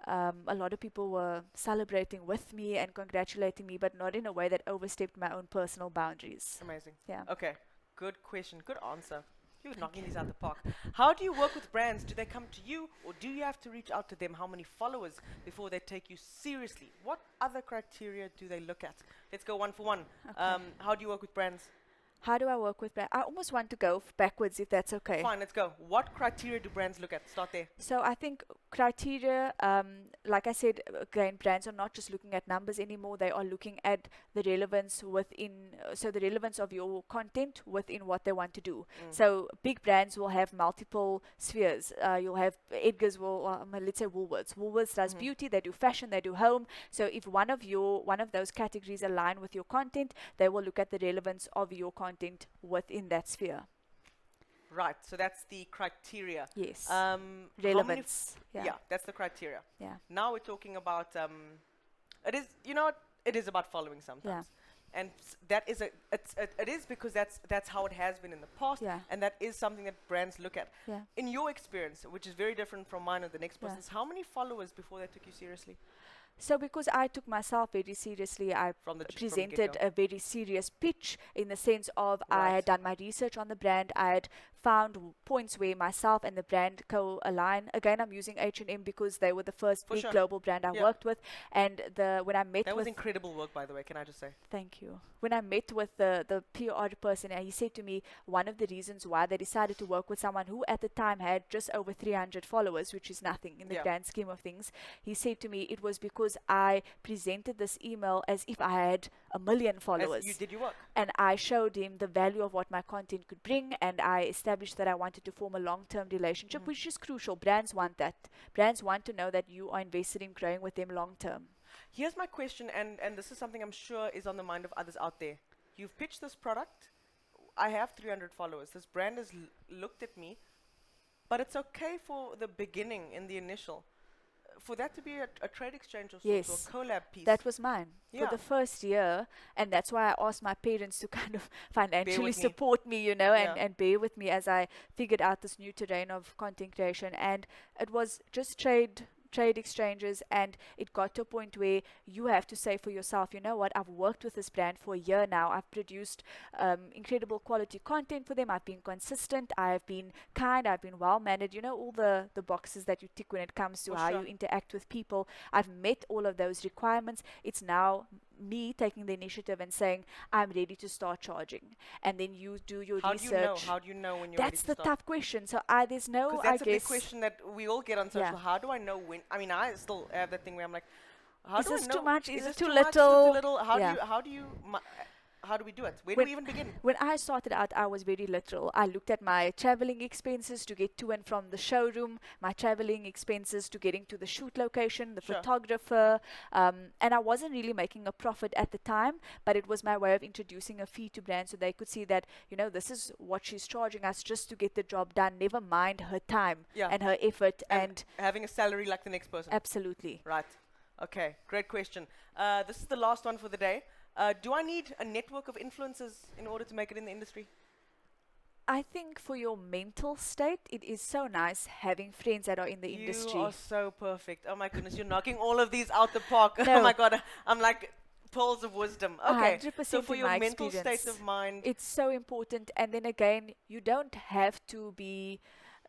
a lot of people were celebrating with me and congratulating me, but not in a way that overstepped my own personal boundaries. Amazing. Yeah. Okay. Good question. Good answer. You're knocking these out the park. How do you work with brands? Do they come to you, or do you have to reach out to them? How many followers before they take you seriously? What other criteria do they look at? Let's go one for one. How do you work with brands? How do I work with brands? I almost want to go backwards, if that's okay. Fine, let's go. What criteria do brands look at? Start there. So I think criteria, like I said, again, brands are not just looking at numbers anymore. They are looking at the relevance within, so the relevance of your content within what they want to do. So big brands will have multiple spheres. You'll have Edgar's let's say Woolworths. Woolworths does beauty, they do fashion, they do home. So if one of those categories align with your content, they will look at the relevance of your content within that sphere. Right, so that's the criteria. Yes. How many Relevance. yeah, that's the criteria. Yeah. Now we're talking about it is, you know what, it is about following sometimes. And that is it is because that's how it has been in the past, Yeah. and that is something that brands look at. Yeah. In your experience, which is very different from mine or the next Yeah. person's, how many followers before they took you seriously? So because I took myself very seriously, I From the presented get-go. a very serious pitch in the sense of I Right. had done my research on the brand. I had found points where myself and the brand co-align. Again, I'm using H&M because they were the first For big sure. global brand I Yeah. worked with. And when I met That was with incredible work, by the way, can I just say? Thank you. When I met with the PR person, he said to me one of the reasons why they decided to work with someone who at the time had just over 300 followers, which is nothing in the Yeah. grand scheme of things. He said to me it was because I presented this email as if I had 1 million followers. As you did your work. And I showed him the value of what my content could bring, and I established that I wanted to form a long-term relationship, which is crucial. Brands want that. Brands want to know that you are invested in growing with them long-term. Here's my question, and this is something I'm sure is on the mind of others out there. You've pitched this product. I have 300 followers. This brand has looked at me, but it's okay for the beginning, in the initial, for that to be a trade exchange or Yes. sort of a collab piece. That was mine Yeah. for the first year, and that's why I asked my parents to kind of financially with me. support me, you know, Yeah. and bear with me as I figured out this new terrain of content creation. And it was just trade exchanges, and it got to a point where you have to say for yourself, you know what, I've worked with this brand for a year now. I've produced incredible quality content for them. I've been consistent. I've been kind. I've been well mannered. You know, all the boxes that you tick when it comes to For how sure. you interact with people. I've met all of those requirements. It's now me taking the initiative and saying, I'm ready to start charging. And then you do your How research. do you know? How do you know when you're ready That's to the start? tough question. So there's no, Because I that's a big guess, question that we all get on social. Yeah. How do I know when? I mean, I still have that thing where I'm like, how Is do I this know? too much? Is it this too much? Is it little? too little? How Yeah. do you? How do you? How do we do it? Where do When- we even begin? When I started out, I was very literal. I looked at my traveling expenses to get to and from the showroom, my traveling expenses to getting to the shoot location, the Sure. photographer, and I wasn't really making a profit at the time, but it was my way of introducing a fee to brands so they could see that, you know, this is what she's charging us just to get the job done, never mind her time Yeah. and her effort, and having a salary like the next person. absolutely. Right. Okay. Great question. This is the last one for the day. Do I need a network of influencers in order to make it in the industry? I think for your mental state, it is so nice having friends that are in the industry. You are so perfect. Oh my goodness, you're knocking all of these out the park. Oh No. my god, I'm like pearls of wisdom. Okay. 100% So for in your my mental state experience. of mind, It's so important. And then again, you don't have to be,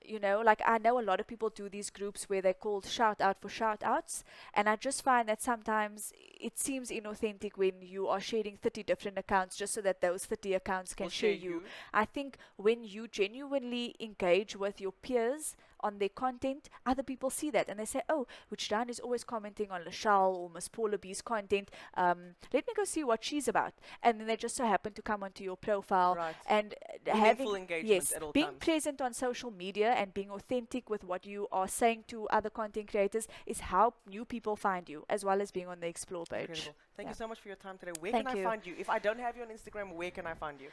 you know, like I know a lot of people do these groups where they're called shout out for shout outs. And I just find that sometimes it seems inauthentic when you are sharing 30 different accounts just so that those 30 accounts can will share you. I think when you genuinely engage with your peers on their content, other people see that and they say, oh, Wichdan is always commenting on Lachelle or Miss Paula B's content. Let me go see what she's about. And then they just so happen to come onto your profile. Right. And Meaningful engagement yes, at all being times. present on social media and being authentic with what you are saying to other content creators is how new people find you, as well as being on the explore page. Incredible. Thank Yeah. you so much for your time today. Where Thank can I you. find you? If I don't have you on Instagram, where can I find you?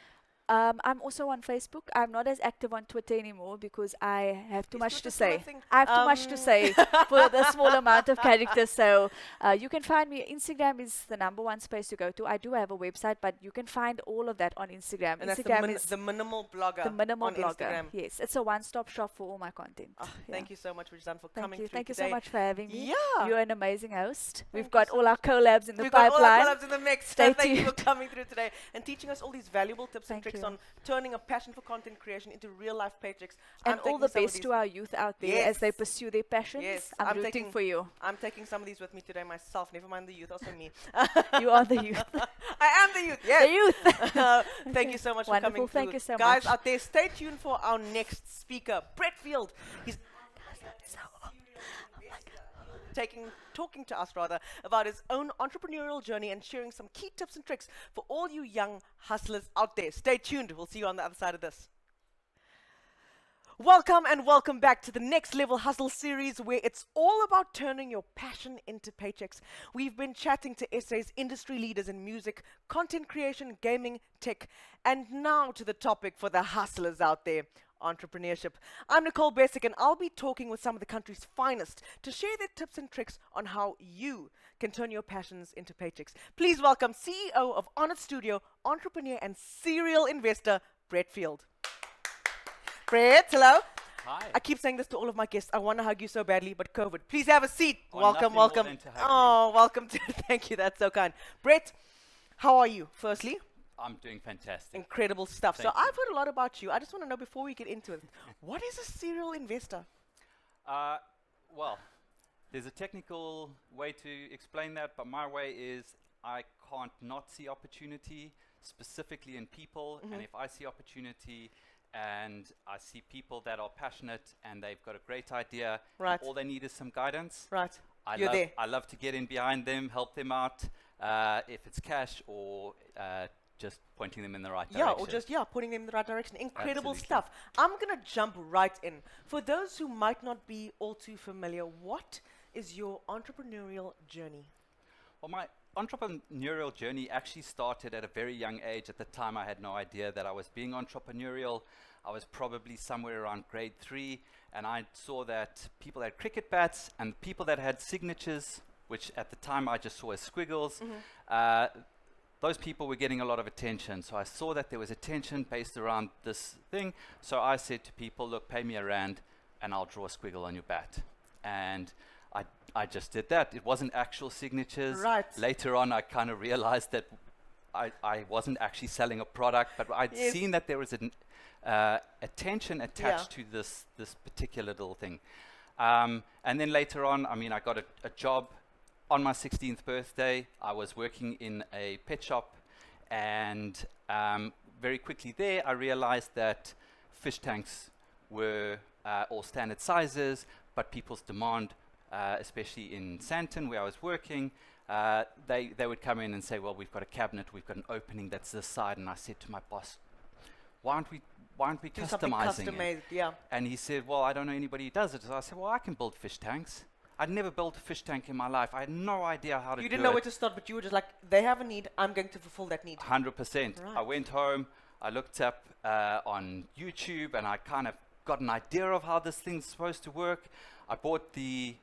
I'm also on Facebook. I'm not as active on Twitter anymore because I have too Is much Twitter to still a say. thing? I have too much to say for the small amount of characters. So you can find me. Instagram is the #1 space to go to. I do have a website, but you can find all of that on Instagram. And that's Instagram is the minimal blogger the minimal on blogger. Instagram. Yes, it's a one-stop shop for all my content. Thank you so much, Wichdan, for Thank coming you. through Thank you today. so much for having me. Yeah. You're an amazing host. We've you got so all our collabs in the We've got all our pipeline. collabs in the mix. Stay Thank you for tuned. coming through today and teaching us all these valuable tips and Thank tricks you. on turning a passion for content creation into real life paychecks. And all the best to to our youth out there as they Yes. pursue their passions. Yes, I'm I'm rooting taking- for you. I'm taking some of these with me today myself. Never mind the youth, also me. You are the youth. I am the youth. Yes. The youth. Thank you so much for Wonderful, coming thank through. you so Guys much. out there, stay tuned for our next speaker, Brett Field. He's talking to us rather about his own entrepreneurial journey and sharing some key tips and tricks for all you young hustlers out there. Stay tuned. We'll see you on the other side of this. Welcome and welcome back to the Next Level Hustle series, where it's all about turning your passion into paychecks. We've been chatting to SA's industry leaders in music, content creation, gaming, tech, and now to the topic for the hustlers out there, entrepreneurship. I'm Nicole Bessick, and I'll be talking with some of the country's finest to share their tips and tricks on how you can turn your passions into paychecks. Please welcome CEO of Onnit Studio, entrepreneur and serial investor, Brett Field. Brett, hello. Hi. I keep saying this to all of my guests. I want to hug you so badly, but COVID. Please have a seat. Oh, Welcome, nothing more welcome. than to hug you. Oh, welcome to. Thank you. That's so kind. Brett, how are you? Firstly, I'm doing fantastic. incredible stuff. So Thank you. I've heard a lot about you. I just want to know before we get into it, what is a serial investor? Well, there's a technical way to explain that, but my way is I can't not see opportunity, specifically in people. And if I see opportunity and I see people that are passionate and they've got a great idea, and Right. all they need is some guidance. Right. I You're love, there. I love to get in behind them, help them out, if it's cash or just pointing them in the right Yeah, direction. or just, putting them in the right direction. Incredible Absolutely. stuff. I'm going to jump right in. For those who might not be all too familiar, what is your entrepreneurial journey? Well, entrepreneurial journey actually started at a very young age. At the time, I had no idea that I was being entrepreneurial. I was probably somewhere around grade 3, and I saw that people had cricket bats and people that had signatures, which at the time I just saw as squiggles, those people were getting a lot of attention. So I saw that there was attention based around this thing. So I said to people, look, pay me £1 and I'll draw a squiggle on your bat. And I just did that. It wasn't actual signatures. Right. Later on, I kind of realized that I wasn't actually selling a product, but I'd seen that there was an attention attached to this particular little thing. And then later on, I mean, I got a job on my 16th birthday. I was working in a pet shop, and very quickly there, I realized that fish tanks were all standard sizes, but people's demand, especially in Sandton where I was working, they would come in and say, well, we've got a cabinet, we've got an opening that's this side. And I said to my boss, why aren't we Do something customizing custom-made, it? yeah. And he said, well, I don't know anybody who does it. So I said, well, I can build fish tanks. I'd never built a fish tank in my life. I had no idea how to do it. You didn't know where to start, but you were just like, they have a need, I'm going to fulfill that need. 100%. I Right. went home, I looked up on YouTube, and I kind of got an idea of how this thing's supposed to work. I bought the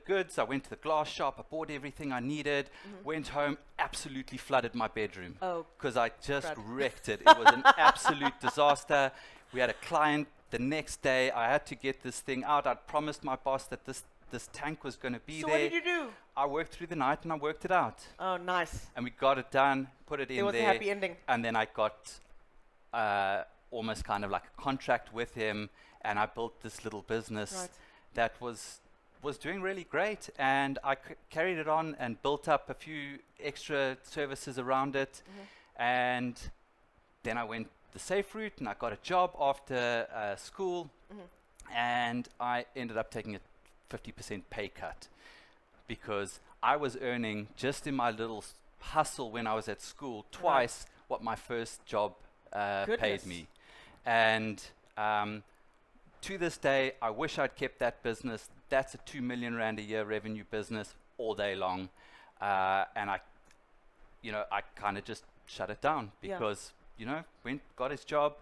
goods, I went to the glass shop, I bought everything I needed, went home, absolutely flooded my bedroom. Oh, Because I just crud. wrecked it. It was an absolute disaster. We had a client the next day. I had to get this thing out. I'd promised my boss that this tank was going to be so there. what did you do? I worked through the night and I worked it out. Oh, nice. And we got it done, put it in There was a there. happy ending. And then I got almost kind of like a contract with him, and I built this little business Right. that was doing really great. And I carried it on and built up a few extra services around it. And then I went the safe route, and I got a job after school, and I ended up taking a 50% pay cut because I was earning, just in my little hustle when I was at school, twice what my first job paid Goodness. me. And to this day, I wish I'd kept that business. That's a 2 million rand a year revenue business all day long. And I kind of just shut it down Yeah. because, got his job,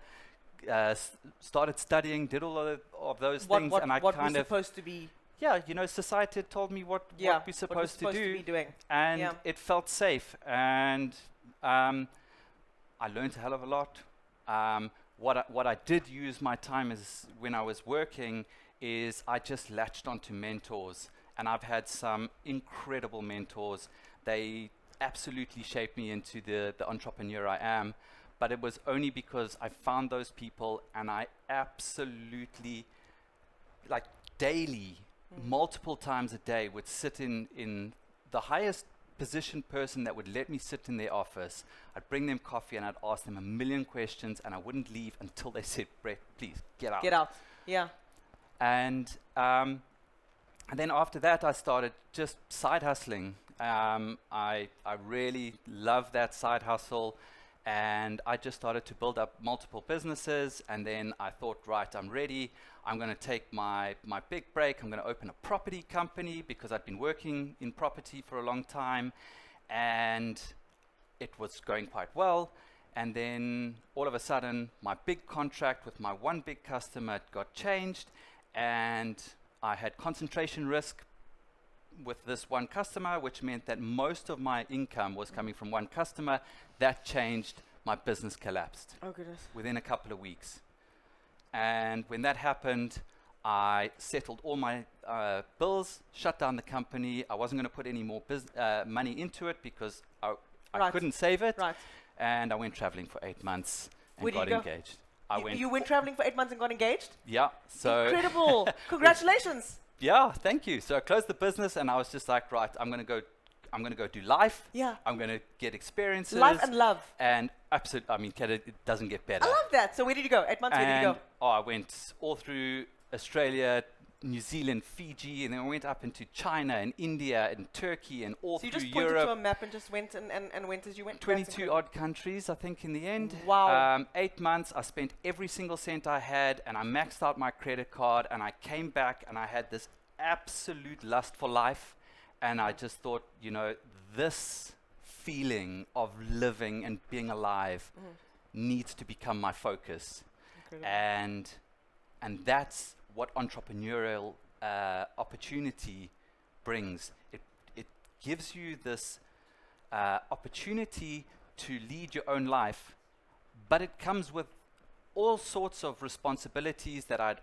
started studying, did all of those things, and I what kind we're of, supposed to be, society had told me what yeah, we're supposed to do, be doing. and Yeah. it felt safe, and I learned a hell of a lot. What I did use my time as when I was working is I just latched onto mentors, and I've had some incredible mentors. They absolutely shaped me into the entrepreneur I am, but it was only because I found those people, and I absolutely, like daily, multiple times a day, would sit in the highest positioned person that would let me sit in their office. I'd bring them coffee and I'd ask them a million questions, and I wouldn't leave until they said, Brett, please get out. Get out. Yeah. And then after that, I started just side hustling. I really love that side hustle, and I just started to build up multiple businesses. And then I thought, right, I'm ready. I'm going to take my big break. I'm going to open a property company because I'd been working in property for a long time, and it was going quite well. And then all of a sudden, my big contract with my one big customer got changed, and I had concentration risk with this one customer, which meant that most of my income was coming from one customer. That changed. My business collapsed Oh, goodness. within a couple of weeks. And when that happened, I settled all my bills, shut down the company. I wasn't going to put any more money into it because I Right. couldn't save it. Right. And I went traveling for 8 months and Where did got you go? engaged. I went, You went traveling for 8 months and got engaged? yeah. So Incredible. Congratulations. yeah, thank you. So I closed the business, and I was just like, right, I'm gonna go do life. Yeah. I'm gonna get experiences. Life and love. And absolutely, I mean, it doesn't get better. I love that. So where did you go? 8 months, where did you And go? I went all through Australia, New Zealand, Fiji, and then I went up into China and India and Turkey and all So you through just pointed to a Europe. map and just went and went as you went? That's 22 incredible. odd countries, I think, in the end. Wow. 8 months, I spent every single cent I had, and I maxed out my credit card, and I came back, and I had this absolute lust for life, And I just thought, you know, this feeling of living and being alive needs to become my focus. Incredible. And that's what entrepreneurial opportunity brings. It gives you this opportunity to lead your own life, but it comes with all sorts of responsibilities that I'd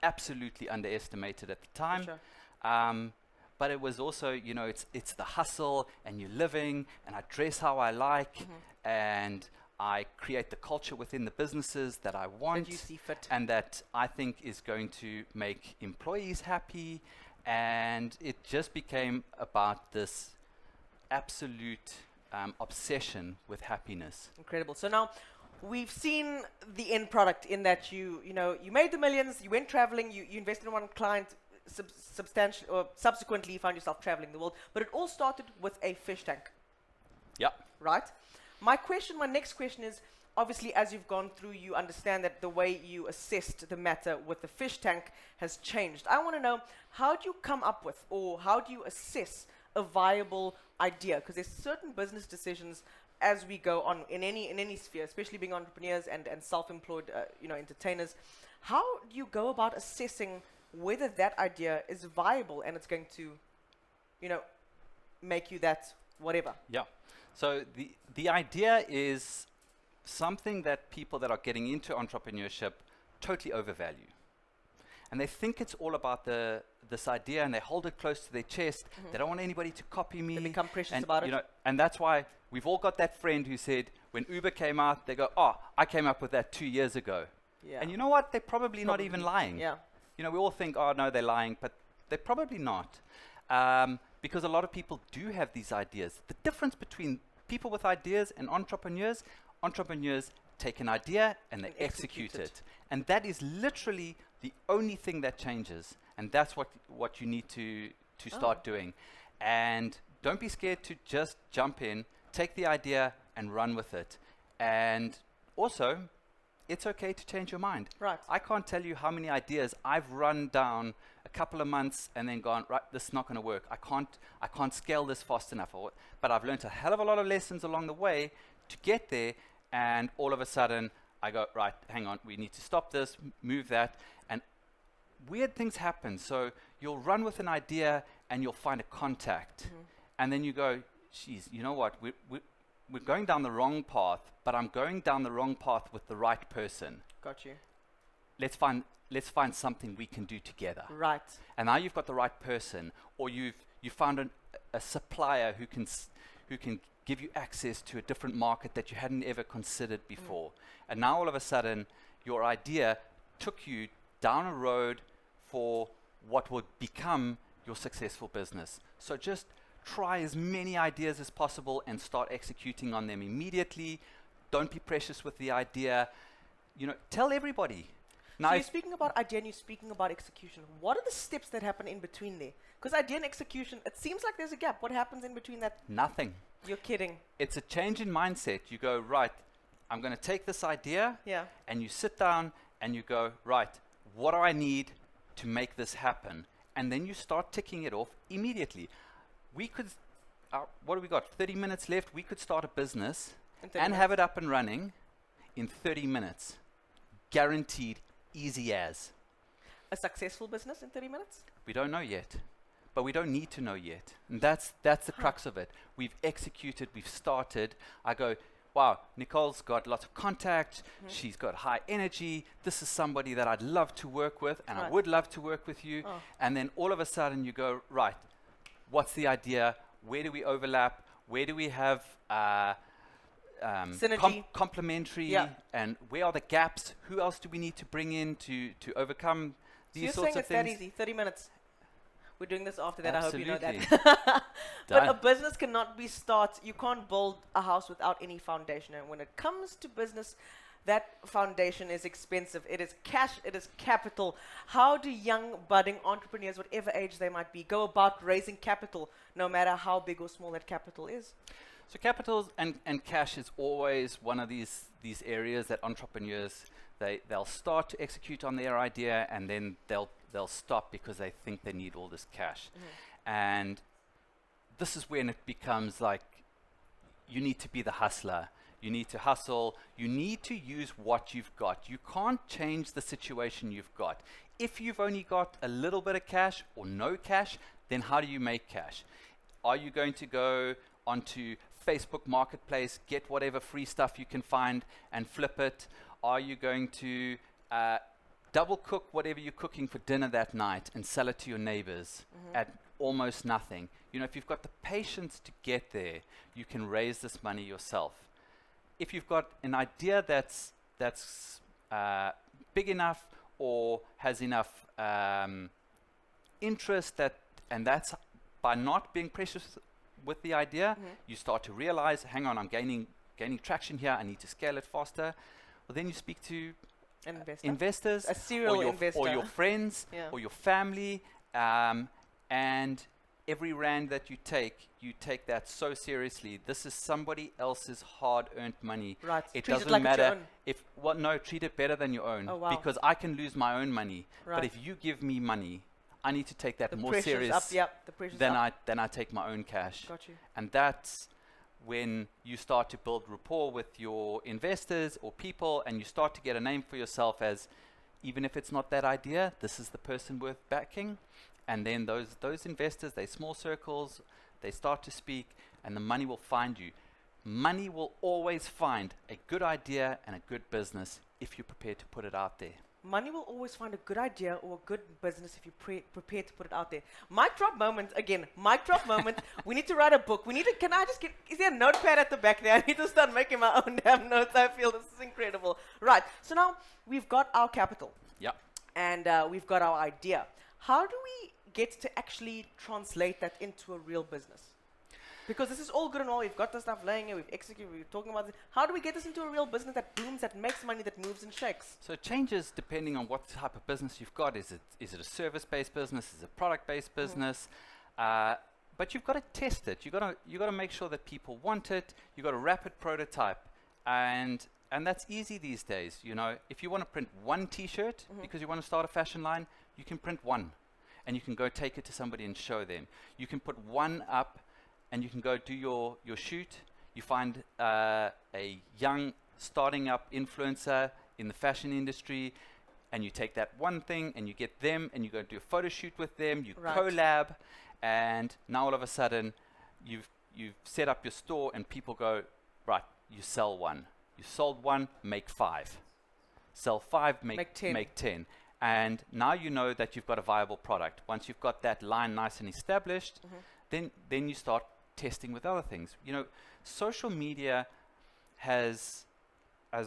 absolutely underestimated at the time. For sure. But it was also, you know, it's the hustle, and you're living, and I dress how I like, and I create the culture within the businesses that I want, That you see fit. and that I think is going to make employees happy. And it just became about this absolute obsession with happiness. Incredible. So now we've seen the end product in that you made the millions, you went traveling, you invested in one client, substantial, or subsequently you found yourself traveling the world. But it all started with a fish tank, Yeah. right? My next question is, obviously, as you've gone through, you understand that the way you assessed the matter with the fish tank has changed. I want to know, how do you come up with, or how do you assess a viable idea? Because there's certain business decisions as we go on in any sphere, especially being entrepreneurs and self-employed, entertainers. How do you go about assessing whether that idea is viable and it's going to, make you that whatever? Yeah. So the idea is something that people that are getting into entrepreneurship totally overvalue. And they think it's all about this idea, and they hold it close to their chest. They don't want anybody to copy me. They become precious and, about you it. know, and that's why we've all got that friend who said, when Uber came out, they go, "Oh, I came up with that 2 years ago." Yeah. And you know what? They're probably not even lying. Yeah. You know, we all think, "Oh, no, they're lying," but they're probably not. Because a lot of people do have these ideas. The difference between people with ideas and entrepreneurs take an idea and they And execute execute it. And that is literally the only thing that changes. And that's what you need to start doing. And don't be scared to just jump in, take the idea and run with it. And also, it's okay to change your mind. Right. I can't tell you how many ideas I've run down a couple of months and then gone, right, this is not going to work. I can't scale this fast enough. But I've learned a hell of a lot of lessons along the way to get there. And all of a sudden, I go, right, hang on, we need to stop this, move that. And weird things happen. So you'll run with an idea and you'll find a contact. And then you go, geez, you know what? We're going down the wrong path, but I'm going down the wrong path with the right person. Got you. Let's find something we can do together. Right. And now you've got the right person, or you found a supplier who can give you access to a different market that you hadn't ever considered before. And now all of a sudden, your idea took you down a road for what will become your successful business. So just try as many ideas as possible and start executing on them immediately. Don't be precious with the idea. Tell everybody. Now So you're speaking about idea and you're speaking about execution. What are the steps that happen in between there? Because idea and execution, it seems like there's a gap. What happens in between that? nothing. You're kidding. It's a change in mindset. You go, right, I'm going to take this idea, Yeah. and you sit down and you go, right, what do I need to make this happen? And then you start ticking it off immediately. We could, what do we got? 30 minutes left. We could start a business In 30 and have it up and running in 30 minutes. Guaranteed, easy as. A successful business in 30 minutes? We don't know yet, but we don't need to know yet. And that's the crux of it. We've executed, we've started. I go, wow, Nicole's got lots of contact. She's got high energy. This is somebody that I'd love to work with, and I Right. would love to work with you. Oh. And then all of a sudden you go, right, what's the idea? Where do we overlap? Where do we have Synergy. complementary? Yeah. And where are the gaps? Who else do we need to bring in to overcome So these you're sorts saying of it's that things? easy, 30 minutes. We're doing this after that, Absolutely. I hope you know that. But a Done. business cannot be you can't build a house without any foundation. And when it comes to business, that foundation is expensive. It is cash, it is capital. How do young budding entrepreneurs, whatever age they might be, go about raising capital, no matter how big or small that capital is? So capital and cash is always one of these areas that entrepreneurs, they'll start to execute on their idea, and then they'll stop because they think they need all this cash. And this is when it becomes like you need to be the hustler. You need to hustle. You need to use what you've got. You can't change the situation you've got. If you've only got a little bit of cash or no cash, then how do you make cash? Are you going to go onto Facebook Marketplace, get whatever free stuff you can find and flip it? Are you going to double cook whatever you're cooking for dinner that night and sell it to your neighbors at almost nothing? You know, if you've got the patience to get there, you can raise this money yourself. If you've got an idea that's big enough or has enough interest and that's by not being precious with the idea, you start to realize, hang on, I'm gaining traction here, I need to scale it faster. Well, then you speak to investors, a serial investor, or your friends, or your family, and every rand that you take that so seriously. This is somebody else's hard-earned money. Right. It Treat doesn't like it's your matter own. if no, treat it better than your own. Oh, wow. Because I can lose my own money, Right. but if you give me money, I need to take that The more pressure's serious up, yep, the pressure's than up. I take my own cash. Got you. And that's when you start to build rapport with your investors or people, and you start to get a name for yourself as, even if it's not that idea, this is the person worth backing. And then those investors, they small circles, they start to speak, and the money will find you. Money will always find a good idea and a good business if you're prepared to put it out there. Money will always find a good idea or a good business if you're prepared to put it out there. Mic drop moment, again, mic drop moment. We need to write a book. Can I just is there a notepad at the back there? I need to start making my own damn notes. I feel this is incredible. Right, so now we've got our capital. Yep. And we've got our idea. How do we get to actually translate that into a real business? Because this is all good and all. We've got the stuff laying here. We've executed. We're talking about this. How do we get this into a real business that booms, that makes money, that moves and shakes? So it changes depending on what type of business you've got. Is it a service-based business? Is it a product-based business? But you've got to test it. You got to make sure that people want it. You've got a rapid prototype, and that's easy these days. You know, if you want to print one T-shirt because you want to start a fashion line, you can print one, and you can go take it to somebody and show them. You can put one up, and you can go do your shoot. You find a young starting up influencer in the fashion industry, and you take that one thing and you get them and you go do a photo shoot with them, you collab, and now all of a sudden you've set up your store and people go, right, you sell one. You sold one, make 5. Sell 5, make 10. And now you know that you've got a viable product. Once you've got that line nice and established, then you start testing with other things. You know, social media has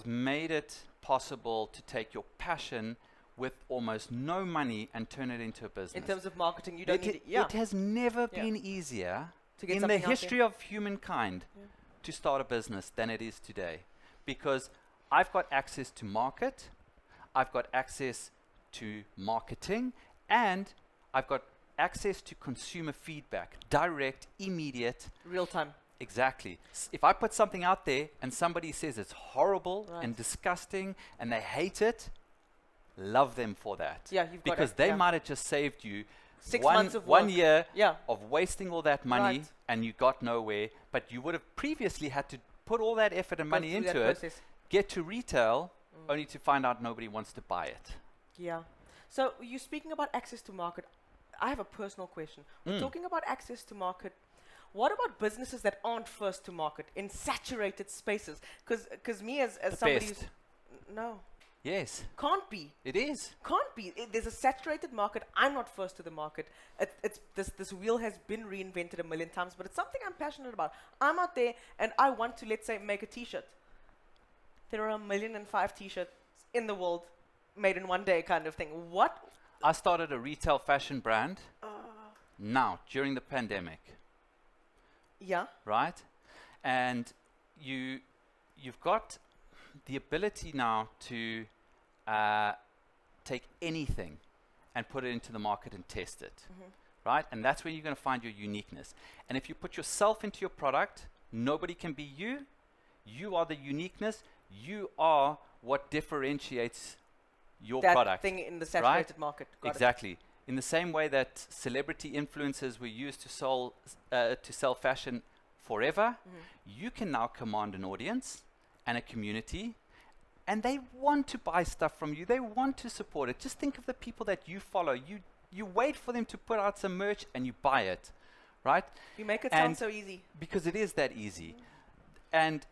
made it possible to take your passion with almost no money and turn it into a business. In terms of marketing, you don't need it. Yeah. It has never been easier To get in the something out history of humankind to start a business than it is today. Because I've got access to market, I've got access to marketing, and I've got access to consumer feedback, direct, immediate. Real time. Exactly. If I put something out there and somebody says it's horrible and disgusting and they hate it, love them for that. Yeah, you've got because it, they might have just saved you 6 months of one work. year Yeah. of wasting all that money Right. and you got nowhere, but you would have previously had to put all that effort and money Go through that into it, process. get to retail, only to find out nobody wants to buy it. Yeah. So you're speaking about access to market. I have a personal question. We're talking about access to market. What about businesses that aren't first to market in saturated spaces? Because me as The somebody best. no, Yes, can't be. it is. Can't be. There's a saturated market. I'm not first to the market. It's this wheel has been reinvented a million times, but it's something I'm passionate about. I'm out there and I want to, let's say, make a T-shirt. There are 1,000,005 T-shirts in the world made in one day, kind of thing. What? I started a retail fashion brand now during the pandemic, Yeah. right? And you've got the ability now to take anything and put it into the market and test it, right? And that's where you're going to find your uniqueness. And if you put yourself into your product, nobody can be you. You are the uniqueness. You are what differentiates your That product. thing in the saturated market. Got it. Exactly. in the same way that celebrity influencers were used to sell fashion forever, you can now command an audience and a community, and they want to buy stuff from you. They want to support it. Just think of the people that you follow. You wait for them to put out some merch and you buy it, right? You make it And sound so easy. because it is that easy. And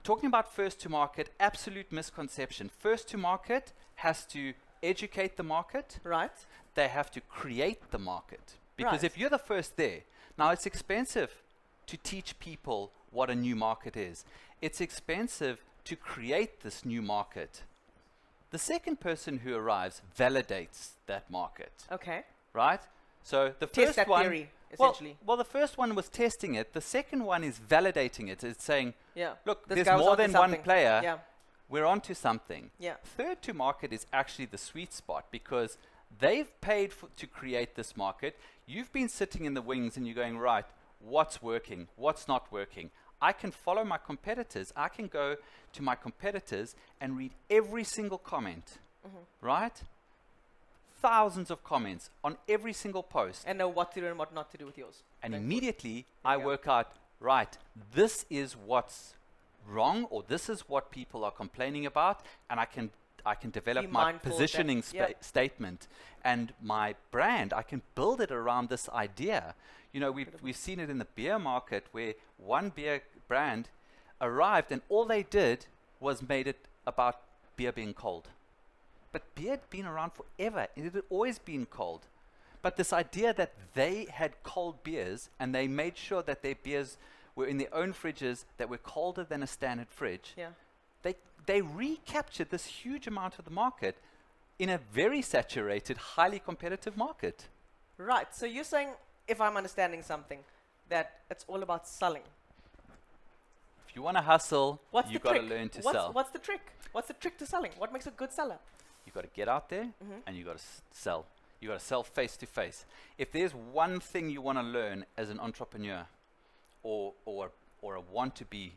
talking about first to market, absolute misconception. First to market has to educate the market. Right. They have to create the market. Because Right. if you're the first there, now it's expensive to teach people what a new market is. It's expensive to create this new market. The second person who arrives validates that market, Okay. right? So the Test first that one, theory, well, essentially. well, the first one was testing it. The second one is validating it. It's saying, Yeah. look, This there's guy was more onto than one something. player. Yeah. We're onto something. Yeah. Third to market is actually the sweet spot because they've paid to create this market. You've been sitting in the wings and you're going, right, what's working? What's not working? I can follow my competitors. I can go to my competitors and read every single comment, right? Thousands of comments on every single post. And know what to do and what not to do with yours. And Going immediately There I you go. work out, right, this is what's wrong, or this is what people are complaining about, and I can develop Be my mindful of that. positioning Yep. statement and my brand. I can build it around this idea. You know, we've seen it in the beer market where one beer brand arrived and all they did was made it about beer being cold. But beer had been around forever. It had always been cold. But this idea that they had cold beers and they made sure that their beers were in their own fridges that were colder than a standard fridge, Yeah. they recaptured this huge amount of the market in a very saturated, highly competitive market. Right. So you're saying, if I'm understanding something, that it's all about selling. If you want to hustle, What's you've the got to trick? learn to what's, sell. What's the trick? What's the trick to selling? What makes a good seller? You've got to get out there and you've got to sell. You've got to sell face to face. If there's one thing you want to learn as an entrepreneur or a want-to-be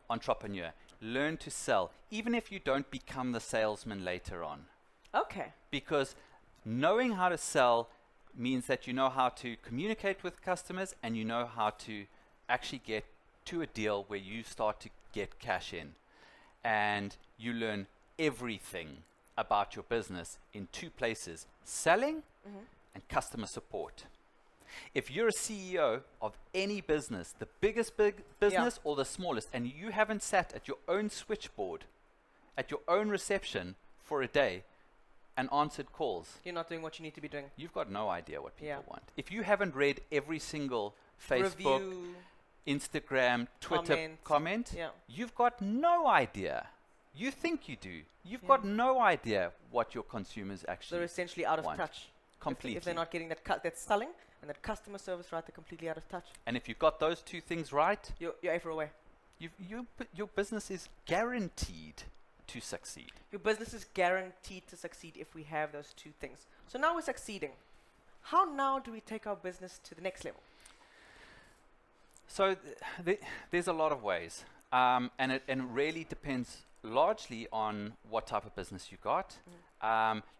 entrepreneur, learn to sell, even if you don't become the salesman later on. Okay. Because knowing how to sell means that you know how to communicate with customers and you know how to actually get to a deal where you start to get cash in. And you learn everything about your business in two places, selling and customer support. If you're a CEO of any business, the biggest business or the smallest, and you haven't sat at your own switchboard, at your own reception for a day and answered calls, You're not doing what you need to be doing. you've got no idea what people Yeah. want. If you haven't read every single Facebook, Review. Instagram, Twitter comment, Yeah. you've got no idea. You think you do. You've got no idea what your consumers actually They're essentially out of want. touch. Completely. If they're not getting that selling and that customer service right, they're completely out of touch. And if you've got those two things right, You're A for away. your business is guaranteed to succeed. Your business is guaranteed to succeed if we have those two things. So now we're succeeding. How now do we take our business to the next level? So there's a lot of ways, and it really depends largely on what type of business you got.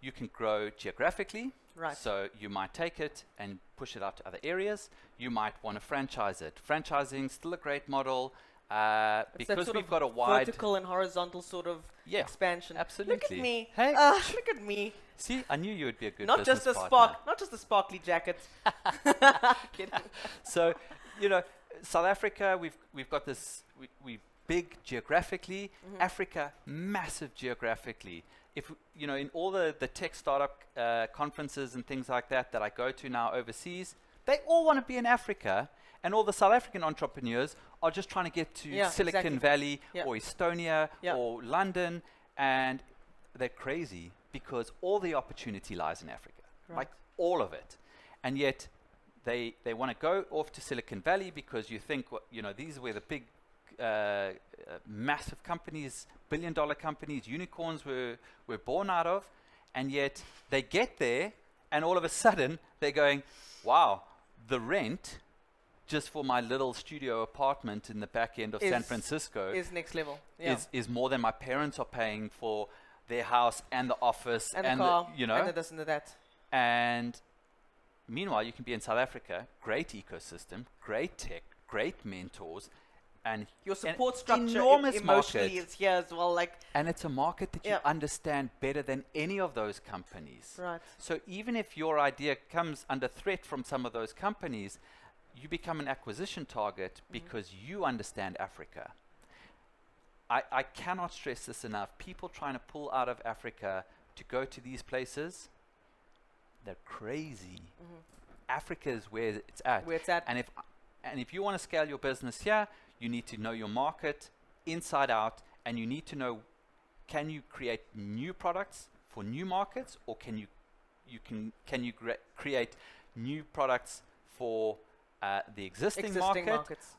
You can grow geographically. Right. So you might take it and push it out to other areas. You might want to franchise it. Franchising still a great model It's that because sort we've of got a wide. vertical and horizontal sort of Yeah, expansion. Look absolutely. at me. Hey. Look at me. See, I knew you would be a good Not business just a partner. not just a sparkly jacket. Kidding. So, South Africa, we've got this. We big geographically. Africa, massive geographically. If in all the tech startup conferences and things like that I go to now overseas, they all want to be in Africa, and all the South African entrepreneurs are just trying to get to Yeah, Silicon exactly. Valley Yeah. or Estonia Yeah. or London, and they're crazy because all the opportunity lies in Africa, Right. like all of it, and yet they want to go off to Silicon Valley because you think these are where the big massive companies, billion-dollar companies, unicorns were born out of, and yet they get there and all of a sudden they're going, wow, the rent just for my little studio apartment in the back end of San Francisco Is next level. Yeah. is more than my parents are paying for their house and the office and the car. and And the this and the that. And meanwhile, you can be in South Africa, great ecosystem, great tech, great mentors, and Your an support structure enormous emotionally market. is here as well. Like, And it's a market that you Yeah. understand better than any of those companies. right. So even if your idea comes under threat from some of those companies, you become an acquisition target because you understand Africa. I cannot stress this enough. People trying to pull out of Africa to go to these places, they're crazy. Africa is where it's at. Where it's at. And if you want to scale your business here, you need to know your market inside out, and you need to know, can you create new products for new markets, or can you create new products for the existing market? markets.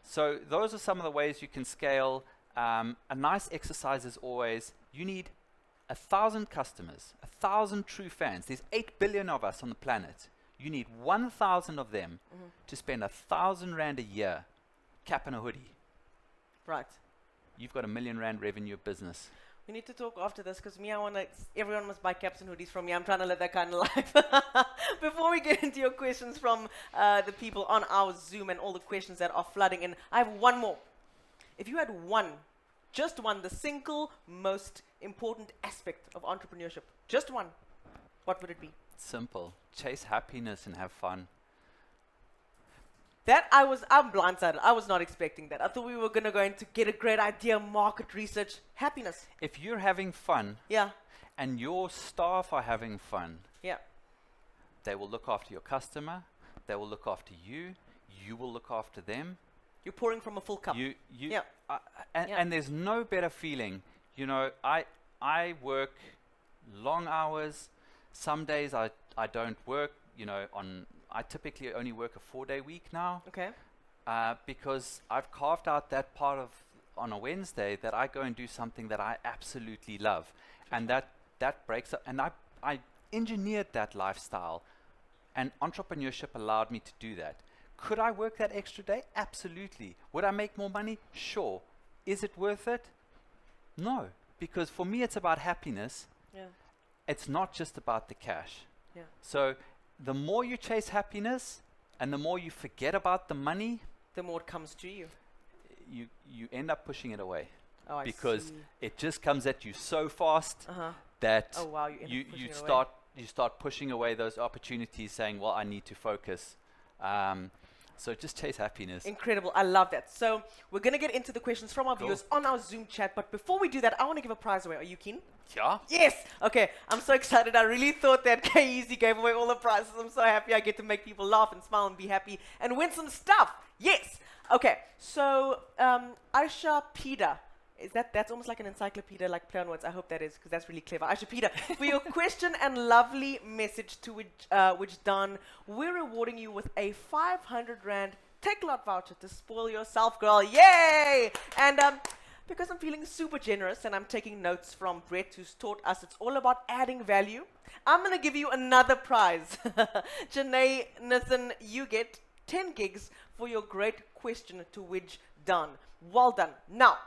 So those are some of the ways you can scale. A nice exercise is always, you need 1,000 customers, 1,000 true fans. There's 8 billion of us on the planet. You need 1,000 of them to spend 1,000 rand a year capping a hoodie. Right. You've got R1 million revenue business. We need to talk after this because everyone must buy caps and hoodies from me. I'm trying to live that kind of life. Before we get into your questions from the people on our Zoom and all the questions that are flooding in, I have one more. If you had just one, the single most important aspect of entrepreneurship, just one, what would it be? Simple. Chase happiness and have fun. I'm blindsided. I was not expecting that. I thought we were going to go into get a great idea, market research, happiness. If you're having fun Yeah, and your staff are having fun, yeah. they will look after your customer, they will look after you, you will look after them. You're pouring from a full cup. Yeah. And there's no better feeling. You know, I work long hours. Some days I don't work. You know, I typically only work a 4-day week now. Okay. Because I've carved out that part of on a Wednesday that I go and do something that I absolutely love, and that breaks up. And I engineered that lifestyle, and entrepreneurship allowed me to do that. Could I work that extra day? Absolutely. Would I make more money? Sure. Is it worth it? No, because for me it's about happiness. Yeah. It's not just about the cash. Yeah. So the more you chase happiness and the more you forget about the money, The more it comes to you. you end up pushing it away, Oh, I because see. it just comes at you so fast that Oh, wow. You end you up pushing it away. start pushing away those opportunities, saying, well, I need to focus. So just chase happiness. Incredible. I love that. So we're going to get into the questions from our Cool. viewers on our Zoom chat. But before we do that, I want to give a prize away. Are you keen? Yeah. Yes. Okay. I'm so excited. I really thought that Kyeezi gave away all the prizes. I'm so happy. I get to make people laugh and smile and be happy and win some stuff. Yes. Okay. So Aisha Pida. That's almost like an encyclopedia, like play on words. I hope that is, because that's really clever. Aisha Pida, for your question and lovely message to which done, we're rewarding you with a 500 Rand Takealot voucher to spoil yourself, girl. Yay! And because I'm feeling super generous and I'm taking notes from Brett, who's taught us it's all about adding value, I'm going to give you another prize. Janae Nathan, you get 10 gigs for your great question to which done. Well done. Now,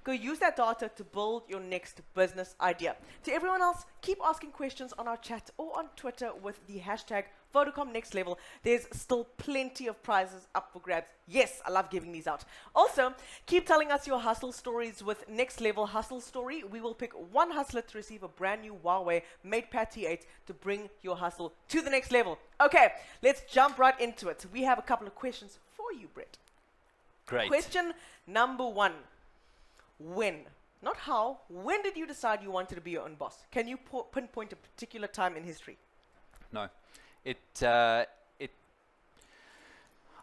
go use that data to build your next business idea. To everyone else, keep asking questions on our chat or on Twitter with the hashtag Vodacom Next Level. There's still plenty of prizes up for grabs. Yes, I love giving these out. Also, keep telling us your hustle stories with Next Level Hustle Story. We will pick one hustler to receive a brand new Huawei MatePad T8 to bring your hustle to the next level. Okay, let's jump right into it. We have a couple of questions for you, Brett. Great. Question number 1. When, not how, when did you decide you wanted to be your own boss? Can you pinpoint a particular time in history? No.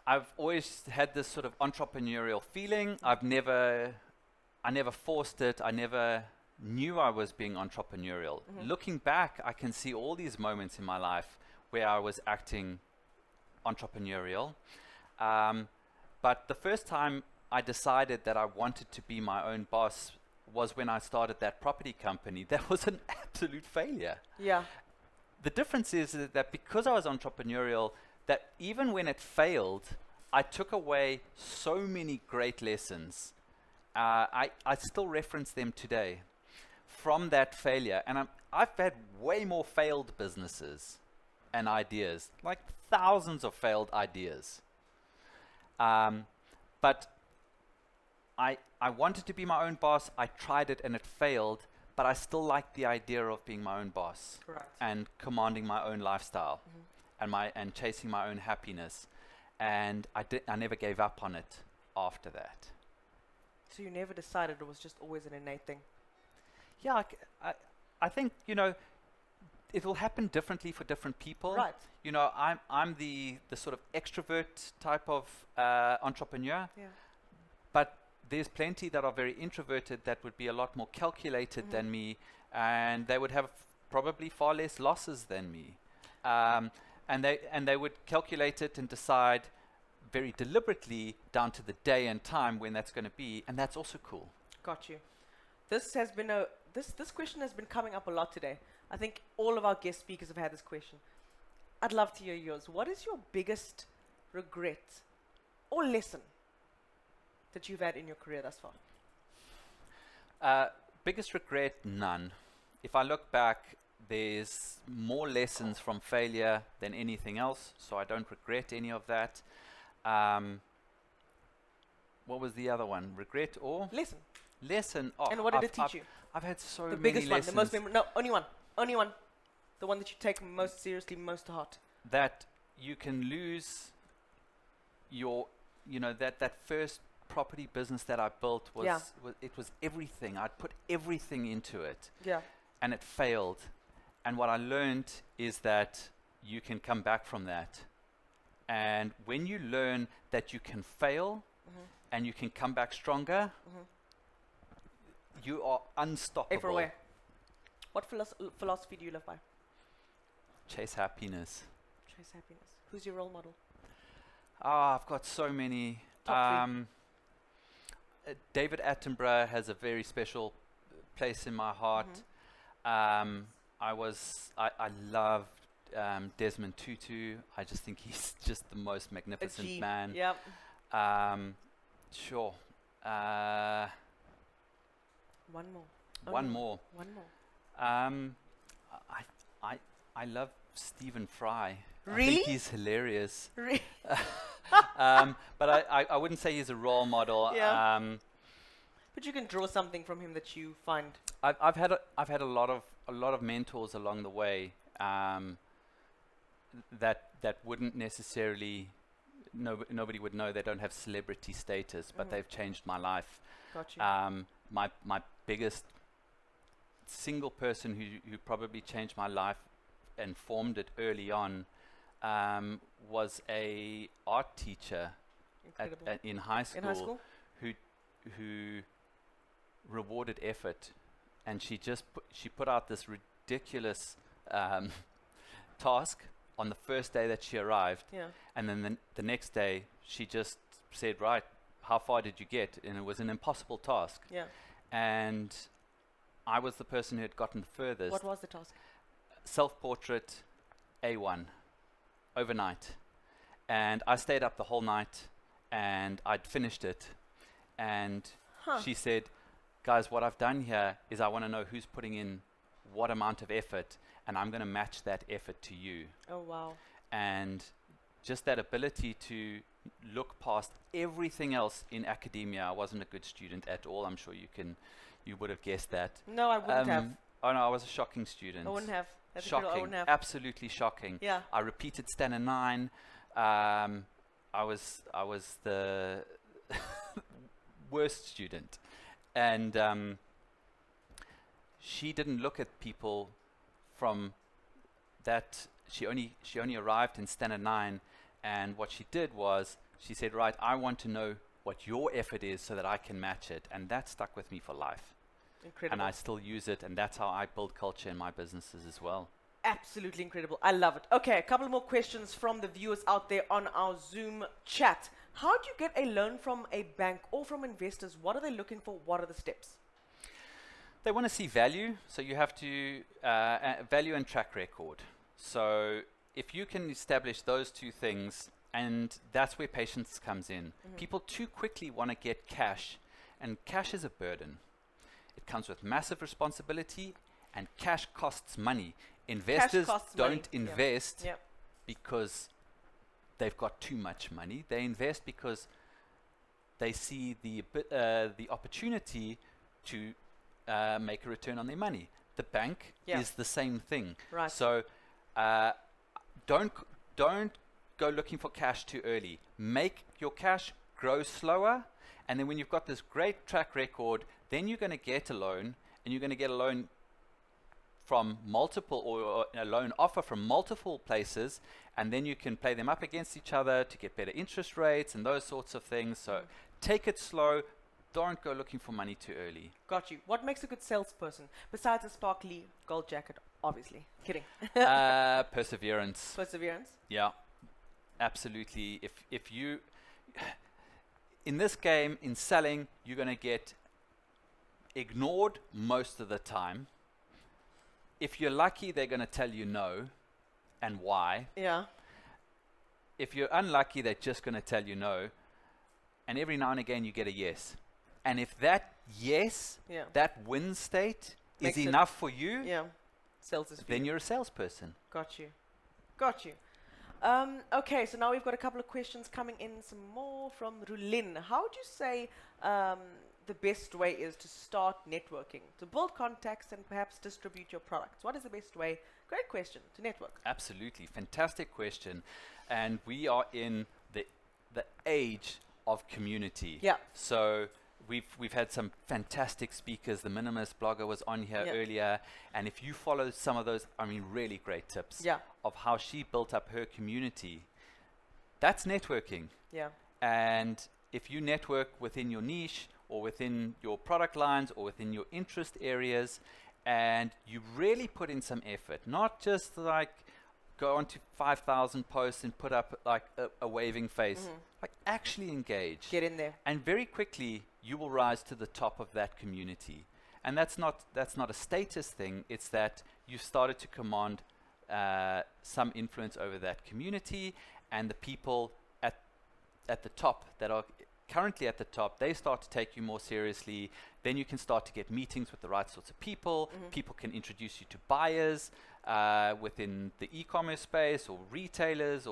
I've always had this sort of entrepreneurial feeling. I never forced it. I never knew I was being entrepreneurial. Looking back, I can see all these moments in my life where I was acting entrepreneurial. But the first time I decided that I wanted to be my own boss was when I started that property company. That was an absolute failure. Yeah. The difference is that because I was entrepreneurial, that even when it failed, I took away so many great lessons. I still reference them today. from that failure, and I've had way more failed businesses and ideas, like thousands of failed ideas. But I wanted to be my own boss. I tried it and it failed, but I still liked the idea of being my own boss. Correct. And commanding my own lifestyle and chasing my own happiness. And I never gave up on it after that. So you never decided it was just always an innate thing? Yeah, I think, it will happen differently for different people. Right. I'm the sort of extrovert type of entrepreneur, Yeah. but there's plenty that are very introverted that would be a lot more calculated than me, and they would have probably far less losses than me. And they would calculate it and decide very deliberately down to the day and time when that's going to be, and that's also cool. Got you. This has been this question has been coming up a lot today. I think all of our guest speakers have had this question. I'd love to hear yours. What is your biggest regret or lesson that you've had in your career thus far? Biggest regret, none. If I look back, there's more lessons from failure than anything else, so I don't regret any of that. What was the other one? Regret or? Lesson. Lesson. Oh, And what did it teach you? I've had so The many biggest one, lessons. the most memorable. No, only one. Only one. The one that you take most seriously, most to heart. That you can lose your, that first property business that I built was, Yeah. it was everything. I'd put everything into it, Yeah. and it failed. And what I learned is that you can come back from that. And when you learn that you can fail and you can come back stronger, you are unstoppable. Ever away. What philosophy do you live by? Chase happiness. Chase happiness. Who's your role model? I've got so many. Top David Attenborough has a very special place in my heart. I loved Desmond Tutu. I just think he's just the most magnificent man. Yep. Sure. One more. One more. One more. I love Stephen Fry. I Really? think he's hilarious. Really? But I wouldn't say he's a role model. Yeah. But you can draw something from him that you find. I've had a lot of mentors along the way that wouldn't necessarily nobody would know. They don't have celebrity status, but they've changed my life. Got you. My biggest single person who probably changed my life and formed it early on was a art teacher Incredible. in high school. In high school? who rewarded effort, and she put out this ridiculous task on the first day that she arrived, Yeah. and then the next day she just said, right, how far did you get? And it was an impossible task, Yeah. and I was the person who had gotten the furthest. What was the task? Self-portrait A1 overnight, and I stayed up the whole night and I'd finished it, and she said, guys, what I've done here is I want to know who's putting in what amount of effort, and I'm going to match that effort to you. Oh, wow. And just that ability to look past everything else in academia. I wasn't a good student at all. I'm sure you would have guessed that. No, I wouldn't have. Oh no, I was a shocking student. I wouldn't have. That's incredible. I Shocking, wouldn't have. absolutely shocking. Yeah. I repeated Standard 9. I was the worst student, and she didn't look at people from that. She only arrived in Standard 9, and what she did was she said, right, I want to know what your effort is so that I can match it, and that stuck with me for life. Incredible. And I still use it, and that's how I build culture in my businesses as well. Absolutely incredible. I love it. Okay, a couple more questions from the viewers out there on our Zoom chat. How do you get a loan from a bank or from investors? What are they looking for? What are the steps? They want to see value, so you have to value and track record. So if you can establish those two things, and that's where patience comes in. People too quickly want to get cash, and cash is a burden. it comes with massive responsibility, and cash costs money. Investors costs don't money. Yeah. invest Yep. because they've got too much money. They invest because they see the opportunity to make a return on their money. The bank Yeah. is the same thing. Right. So don't go looking for cash too early. Make your cash grow slower, and then when you've got this great track record, then you're going to get a loan, and you're going to get a loan from multiple, or a loan offer from multiple places, and then you can play them up against each other to get better interest rates and those sorts of things. So take it slow. Don't go looking for money too early. Got you. What makes a good salesperson besides a sparkly gold jacket? Obviously, kidding. Perseverance. Perseverance. Yeah, absolutely. If you in this game, in selling, you're going to get ignored most of the time. If you're lucky, they're going to tell you no, and why. Yeah. If you're unlucky, they're just going to tell you no, and every now and again you get a yes. And if that yes, Yeah. that win state Makes is it- enough for you, Yeah. Sales is then you're a salesperson. Got you. Got you. Okay, so now we've got a couple of questions coming in, some more from Rulin. How would you say the best way is to start networking, to build contacts and perhaps distribute your products? What is the best way? Great question, to network. Absolutely, fantastic question. And we are in the age of community. Yeah. So we've had some fantastic speakers. The Minimalist blogger was on here Yeah. earlier, and if you follow some of those, I mean, really great tips Yeah. of how she built up her community, that's networking. Yeah. And if you network within your niche or within your product lines or within your interest areas, and you really put in some effort, not just like go onto 5,000 posts and put up like a waving face, like actually engage. Get in there. And very quickly you will rise to the top of that community. And that's not a status thing, it's that you started to command some influence over that community, and the people at the top that are currently at the top, they start to take you more seriously. Then you can start to get meetings with the right sorts of people. People can introduce you to buyers within the e-commerce space or retailers.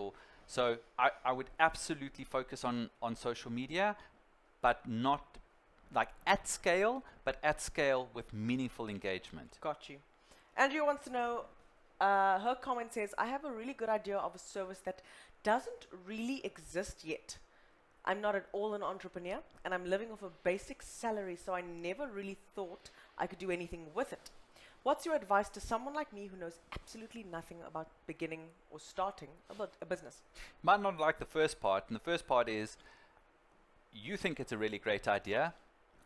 So I would absolutely focus on social media, but not like at scale, but at scale with meaningful engagement. Got you. Andrea wants to know, her comment says, I have a really good idea of a service that doesn't really exist yet. I'm not at all an entrepreneur, and I'm living off a basic salary, so I never really thought I could do anything with it. What's your advice to someone like me who knows absolutely nothing about beginning or starting a business? Might not like the first part, and the first part is you think it's a really great idea,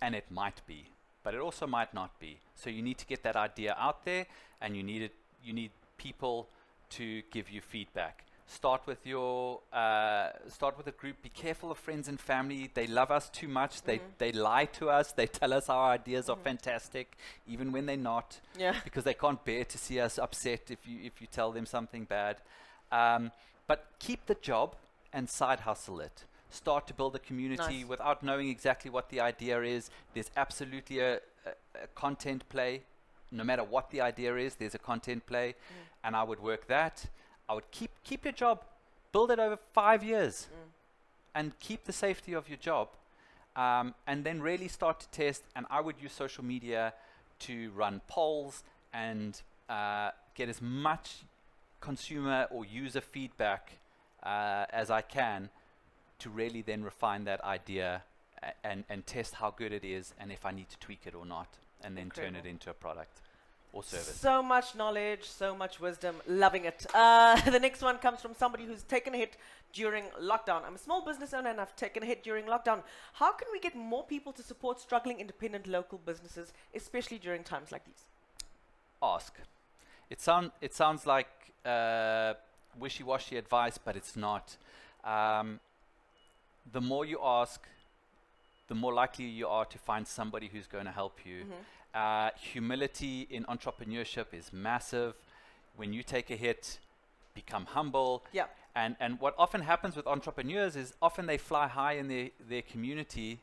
and it might be, but it also might not be. So you need to get that idea out there, and you need people to give you feedback. Start with a group. Be careful of friends and family. They love us too much. They lie to us. They tell us our ideas are fantastic, even when they're not. Yeah. Because they can't bear to see us upset if you tell them something bad. But keep the job and side hustle it. Start to build a community Nice. without knowing exactly what the idea is. There's absolutely a content play. No matter what the idea is, there's a content play, and I would work that. I would keep your job, build it over 5 years, and keep the safety of your job, and then really start to test. And I would use social media to run polls and get as much consumer or user feedback as I can to really then refine that idea and test how good it is and if I need to tweak it or not, and then turn it Incredible. into a product or service. So much knowledge, so much wisdom, loving it. The next one comes from somebody who's taken a hit during lockdown. I'm a small business owner and I've taken a hit during lockdown. How can we get more people to support struggling independent local businesses, especially during times like these? Ask. It sounds like wishy-washy advice, but it's not. The more you ask, the more likely you are to find somebody who's going to help you. Humility in entrepreneurship is massive. When you take a hit, become humble. Yeah. And what often happens with entrepreneurs is often they fly high in their community,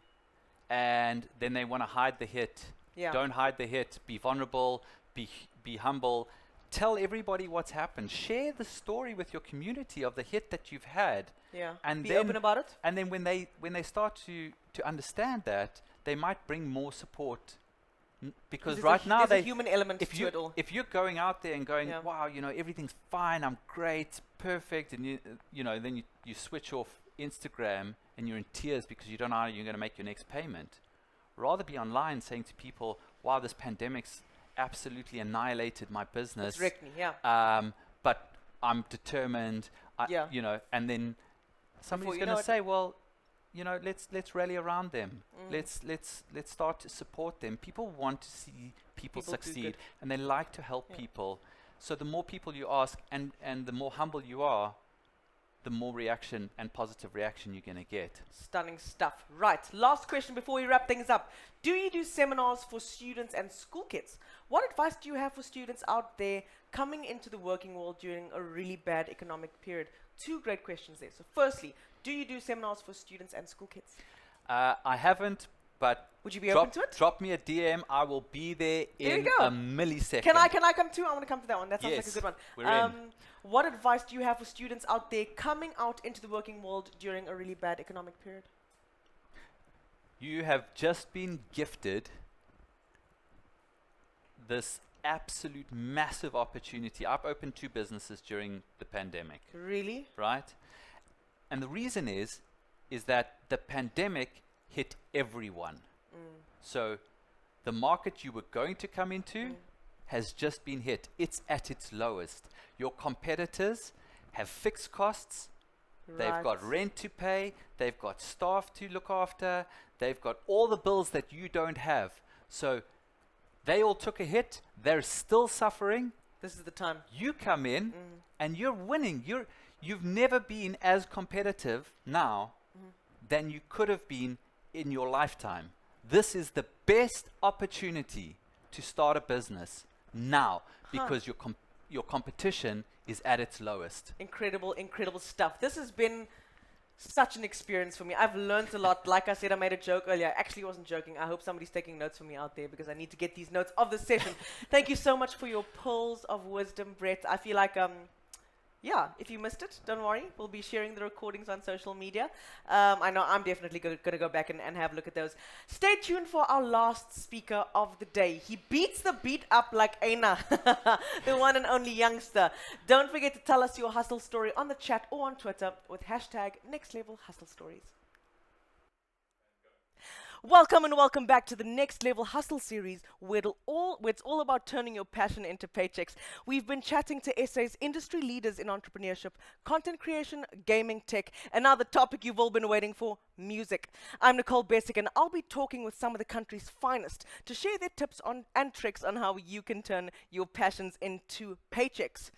and then they want to hide the hit Yeah. Don't hide the hit. Be vulnerable. Be humble. Tell everybody what's happened. Share the story with your community of the hit that you've had. Yeah. And Be then open about it. And then when they start to understand that, they might bring more support. Because right now there's a human element if to it all. if you're going out there and going, Yeah. wow, you know, everything's fine, I'm great, perfect, and you know, then you switch off Instagram and you're in tears because you don't know how you're going to make your next payment. Rather be online saying to people, wow, this pandemic's absolutely annihilated my business. It's wrecked me, yeah. But I'm determined. Yeah. You know, and then somebody's you going know to it- say, well, you know, let's rally around them. Let's start to support them. People want to see people People do succeed, good. and they like to help Yeah. people. So the more people you ask, and the more humble you are, the more reaction and positive reaction you're going to get. Stunning stuff. Right, last question before we wrap things up. Do you do seminars for students and school kids? What advice do you have for students out there coming into the working world during a really bad economic period? Two great questions there. So firstly, do you do seminars for students and school kids? I haven't, but Would you be open to it? drop me a DM. I will be there There you in go. a millisecond. Can I come too? I want to come to that one. That sounds like a Yes, good one. we're in. What advice do you have for students out there coming out into the working world during a really bad economic period? You have just been gifted this absolute massive opportunity. I've opened 2 businesses during the pandemic, Really? right? And the reason is that the pandemic hit everyone. So the market you were going to come into has just been hit. It's at its lowest. Your competitors have fixed costs. They've got rent to pay. They've got staff to look after. They've got all the bills that you don't have. So they all took a hit. They're still suffering. This is the time. You come in and you're winning. You've never been as competitive now than you could have been in your lifetime. This is the best opportunity to start a business now because your competition is at its lowest. Incredible, incredible stuff. This has been such an experience for me. I've learned a lot. Like I said, I made a joke earlier. I actually wasn't joking. I hope somebody's taking notes for me out there because I need to get these notes of the session. Thank you so much for your pearls of wisdom, Brett. I feel like, yeah, if you missed it, don't worry. We'll be sharing the recordings on social media. I know I'm definitely going to go back and have a look at those. Stay tuned for our last speaker of the day. He beats the beat up like Aina, the one and only youngster. Don't forget to tell us your hustle story on the chat or on Twitter with hashtag #NextLevelHustleStories. Welcome and welcome back to the Next Level Hustle series, where it's all about turning your passion into paychecks. We've been chatting to SA's industry leaders in entrepreneurship, content creation, gaming, tech, and now the topic you've all been waiting for, music. I'm Nicole Bessick, and I'll be talking with some of the country's finest to share their tips on and tricks on how you can turn your passions into paychecks.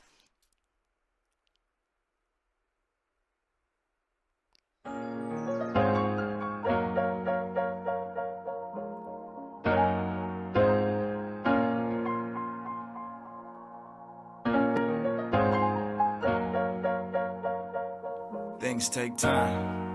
Things take time.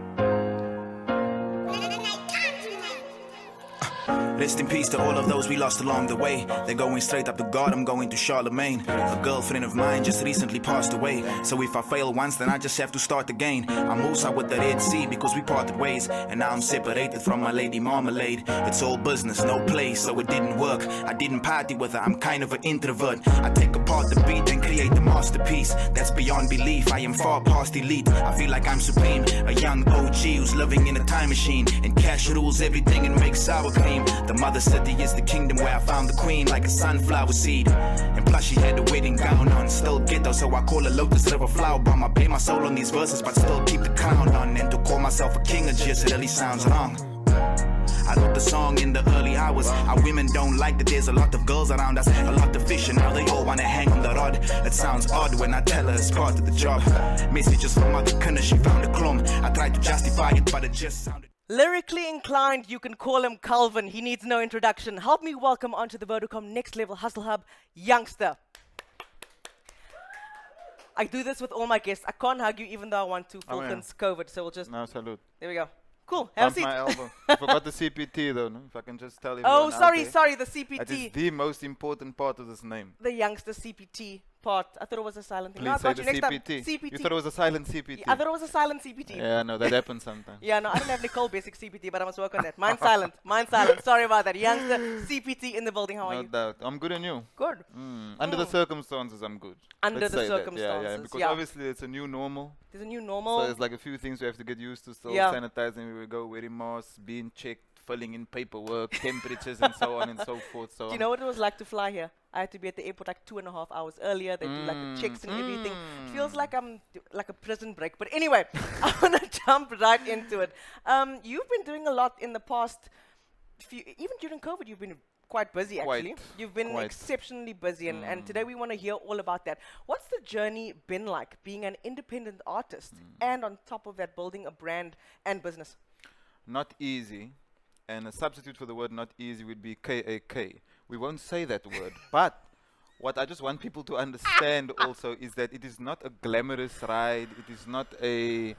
Rest in peace to all of those we lost along the way. They're going straight up to God, I'm going to Charlemagne. A girlfriend of mine just recently passed away. So if I fail once, then I just have to start again. I moved out with the Red Sea because we parted ways. And now I'm separated from my lady Marmalade. It's all business, no play, so it didn't work. I didn't party with her, I'm kind of an introvert. I take apart the beat and create the masterpiece. That's beyond belief, I am far past elite. I feel like I'm supreme, a young OG who's living in a time machine. And cash rules everything and makes sour cream. The mother city is the kingdom where I found the queen like a sunflower seed. And plus she had a wedding gown on, still ghetto, so I call a lotus river flower bomb. I pay my soul on these verses but still keep the crown on. And to call myself a king of just really sounds wrong. I wrote the song in the early hours. Our women don't like that there's a lot of girls around us, a lot of fish, and now they all wanna hang on the rod. It sounds odd when I tell her it's part of the job. Messages from Mother Kunna, she found a clump. I tried to justify it but it just sounded. Lyrically inclined, you can call him Calvin. He needs no introduction. Help me welcome onto the Vodacom Next Level Hustle Hub, Youngster. I do this with all my guests. I can't hug you even though I want to, full yeah. since COVID, so we'll just... No, salute. There we go. Cool. Have a Bumped seat. my elbow. I forgot the CPT though, no? If I can just tell you. Oh, sorry, the That is CPT. the most important part of this name. The youngster CPT part. I thought it was a silent thing. No, I Please say got the you. Next time. CPT. CPT. You thought it was a silent CPT. I thought it was a silent CPT. Yeah, no, that happens sometimes. Yeah, no, I don't have Nicole basic CPT, but I must work on that. Mine's silent. Mine's silent. Sorry about that. Youngster CPT in the building. How are No you? doubt. I'm good and you? Good. Under the circumstances, I'm good. Under Let's the say that. Yeah, circumstances, because yeah. obviously it's a new normal. There's a new So normal. there's like a few things we have to get used to. Still Yeah. sanitizing, we go wearing masks, being checked, filling in paperwork, temperatures, and so on and so forth. So Do you know what it was like to fly here? I had to be at the airport like 2.5 hours earlier. They do like the checks and everything. It feels like I'm like a prison break. But anyway, I want to jump right into it. You've been doing a lot in the past few, even during COVID, you've been quite busy actually. You've been Quite. exceptionally busy, and today we want to hear all about that. What's the journey been like being an independent artist and on top of that building a brand and business? not easy, and a substitute for the word not easy would be KAK. We won't say that word, but what I just want people to understand also is that it is not a glamorous ride. It is not a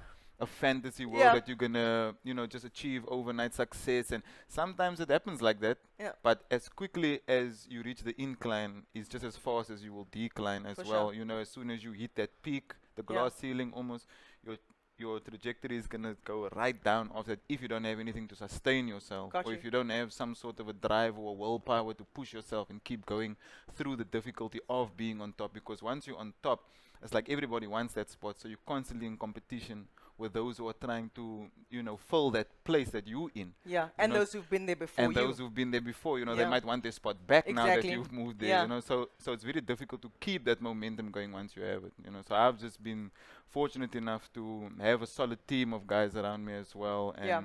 fantasy world Yeah. that you're gonna, just achieve overnight success. And sometimes it happens like that. Yeah. But as quickly as you reach the incline, is just as fast as you will decline as For well. sure. As soon as you hit that peak, the glass ceiling almost, your trajectory is gonna go right down after that if you don't have anything to sustain yourself, Got or you. if you don't have some sort of a drive or willpower to push yourself and keep going through the difficulty of being on top. Because once you're on top, it's like everybody wants that spot, so you're constantly in competition with those who are trying to, fill that place that you're in. Yeah, and know, those who've been there before And you. those who've been there before, they Yeah. might want their spot back now that Exactly. you've moved there, Yeah. So it's very difficult to keep that momentum going once you have it, So I've just been fortunate enough to have a solid team of guys around me as well, and Yeah.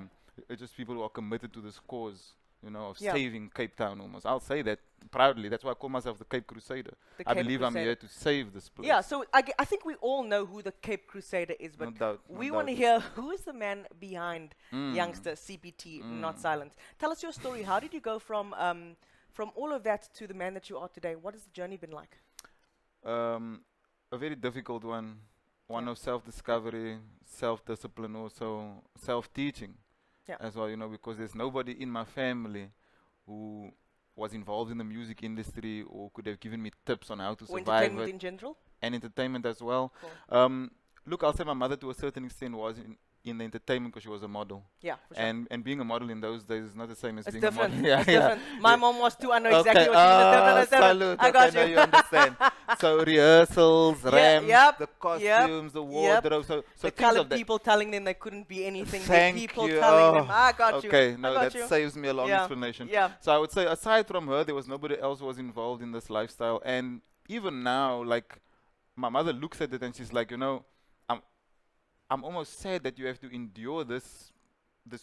it's just people who are committed to this cause, of Yeah. saving Cape Town almost. I'll say that proudly. That's why I call myself the Cape Crusader. The I Cape believe I'm Crusader. here to save this place. Yeah, so I think we all know who the Cape Crusader is, but No doubt. we want to hear who is the man behind Mm. youngster CPT, Not Silent. Tell us your story. How did you go from all of that to the man that you are today? What has the journey been like? A very difficult one. One Yeah. of self-discovery, self-discipline, also self-teaching Yeah. as well, because there's nobody in my family who was involved in the music industry or could have given me tips on how to Or survive entertainment it, in general? and entertainment as well. Cool. Look, I'll say my mother to a certain extent was in the entertainment because she was a model. Yeah, for sure. And being a model in those days is not the same as It's being different. a model. It's different. My mom was too. I know exactly Okay, what you mean. It's different. It's different. salute. I got Okay, now you. you understand. So rehearsals, ramps, yep, the costumes, the wardrobe. So The things colored of that. people telling them they couldn't be anything. Thank The people you. telling them, Oh, I got you. Okay, I no, got that you. saves me a long Yeah, explanation. yeah. So I would say, aside from her, there was nobody else who was involved in this lifestyle. And even now, like, my mother looks at it and she's like, I'm almost sad that you have to endure this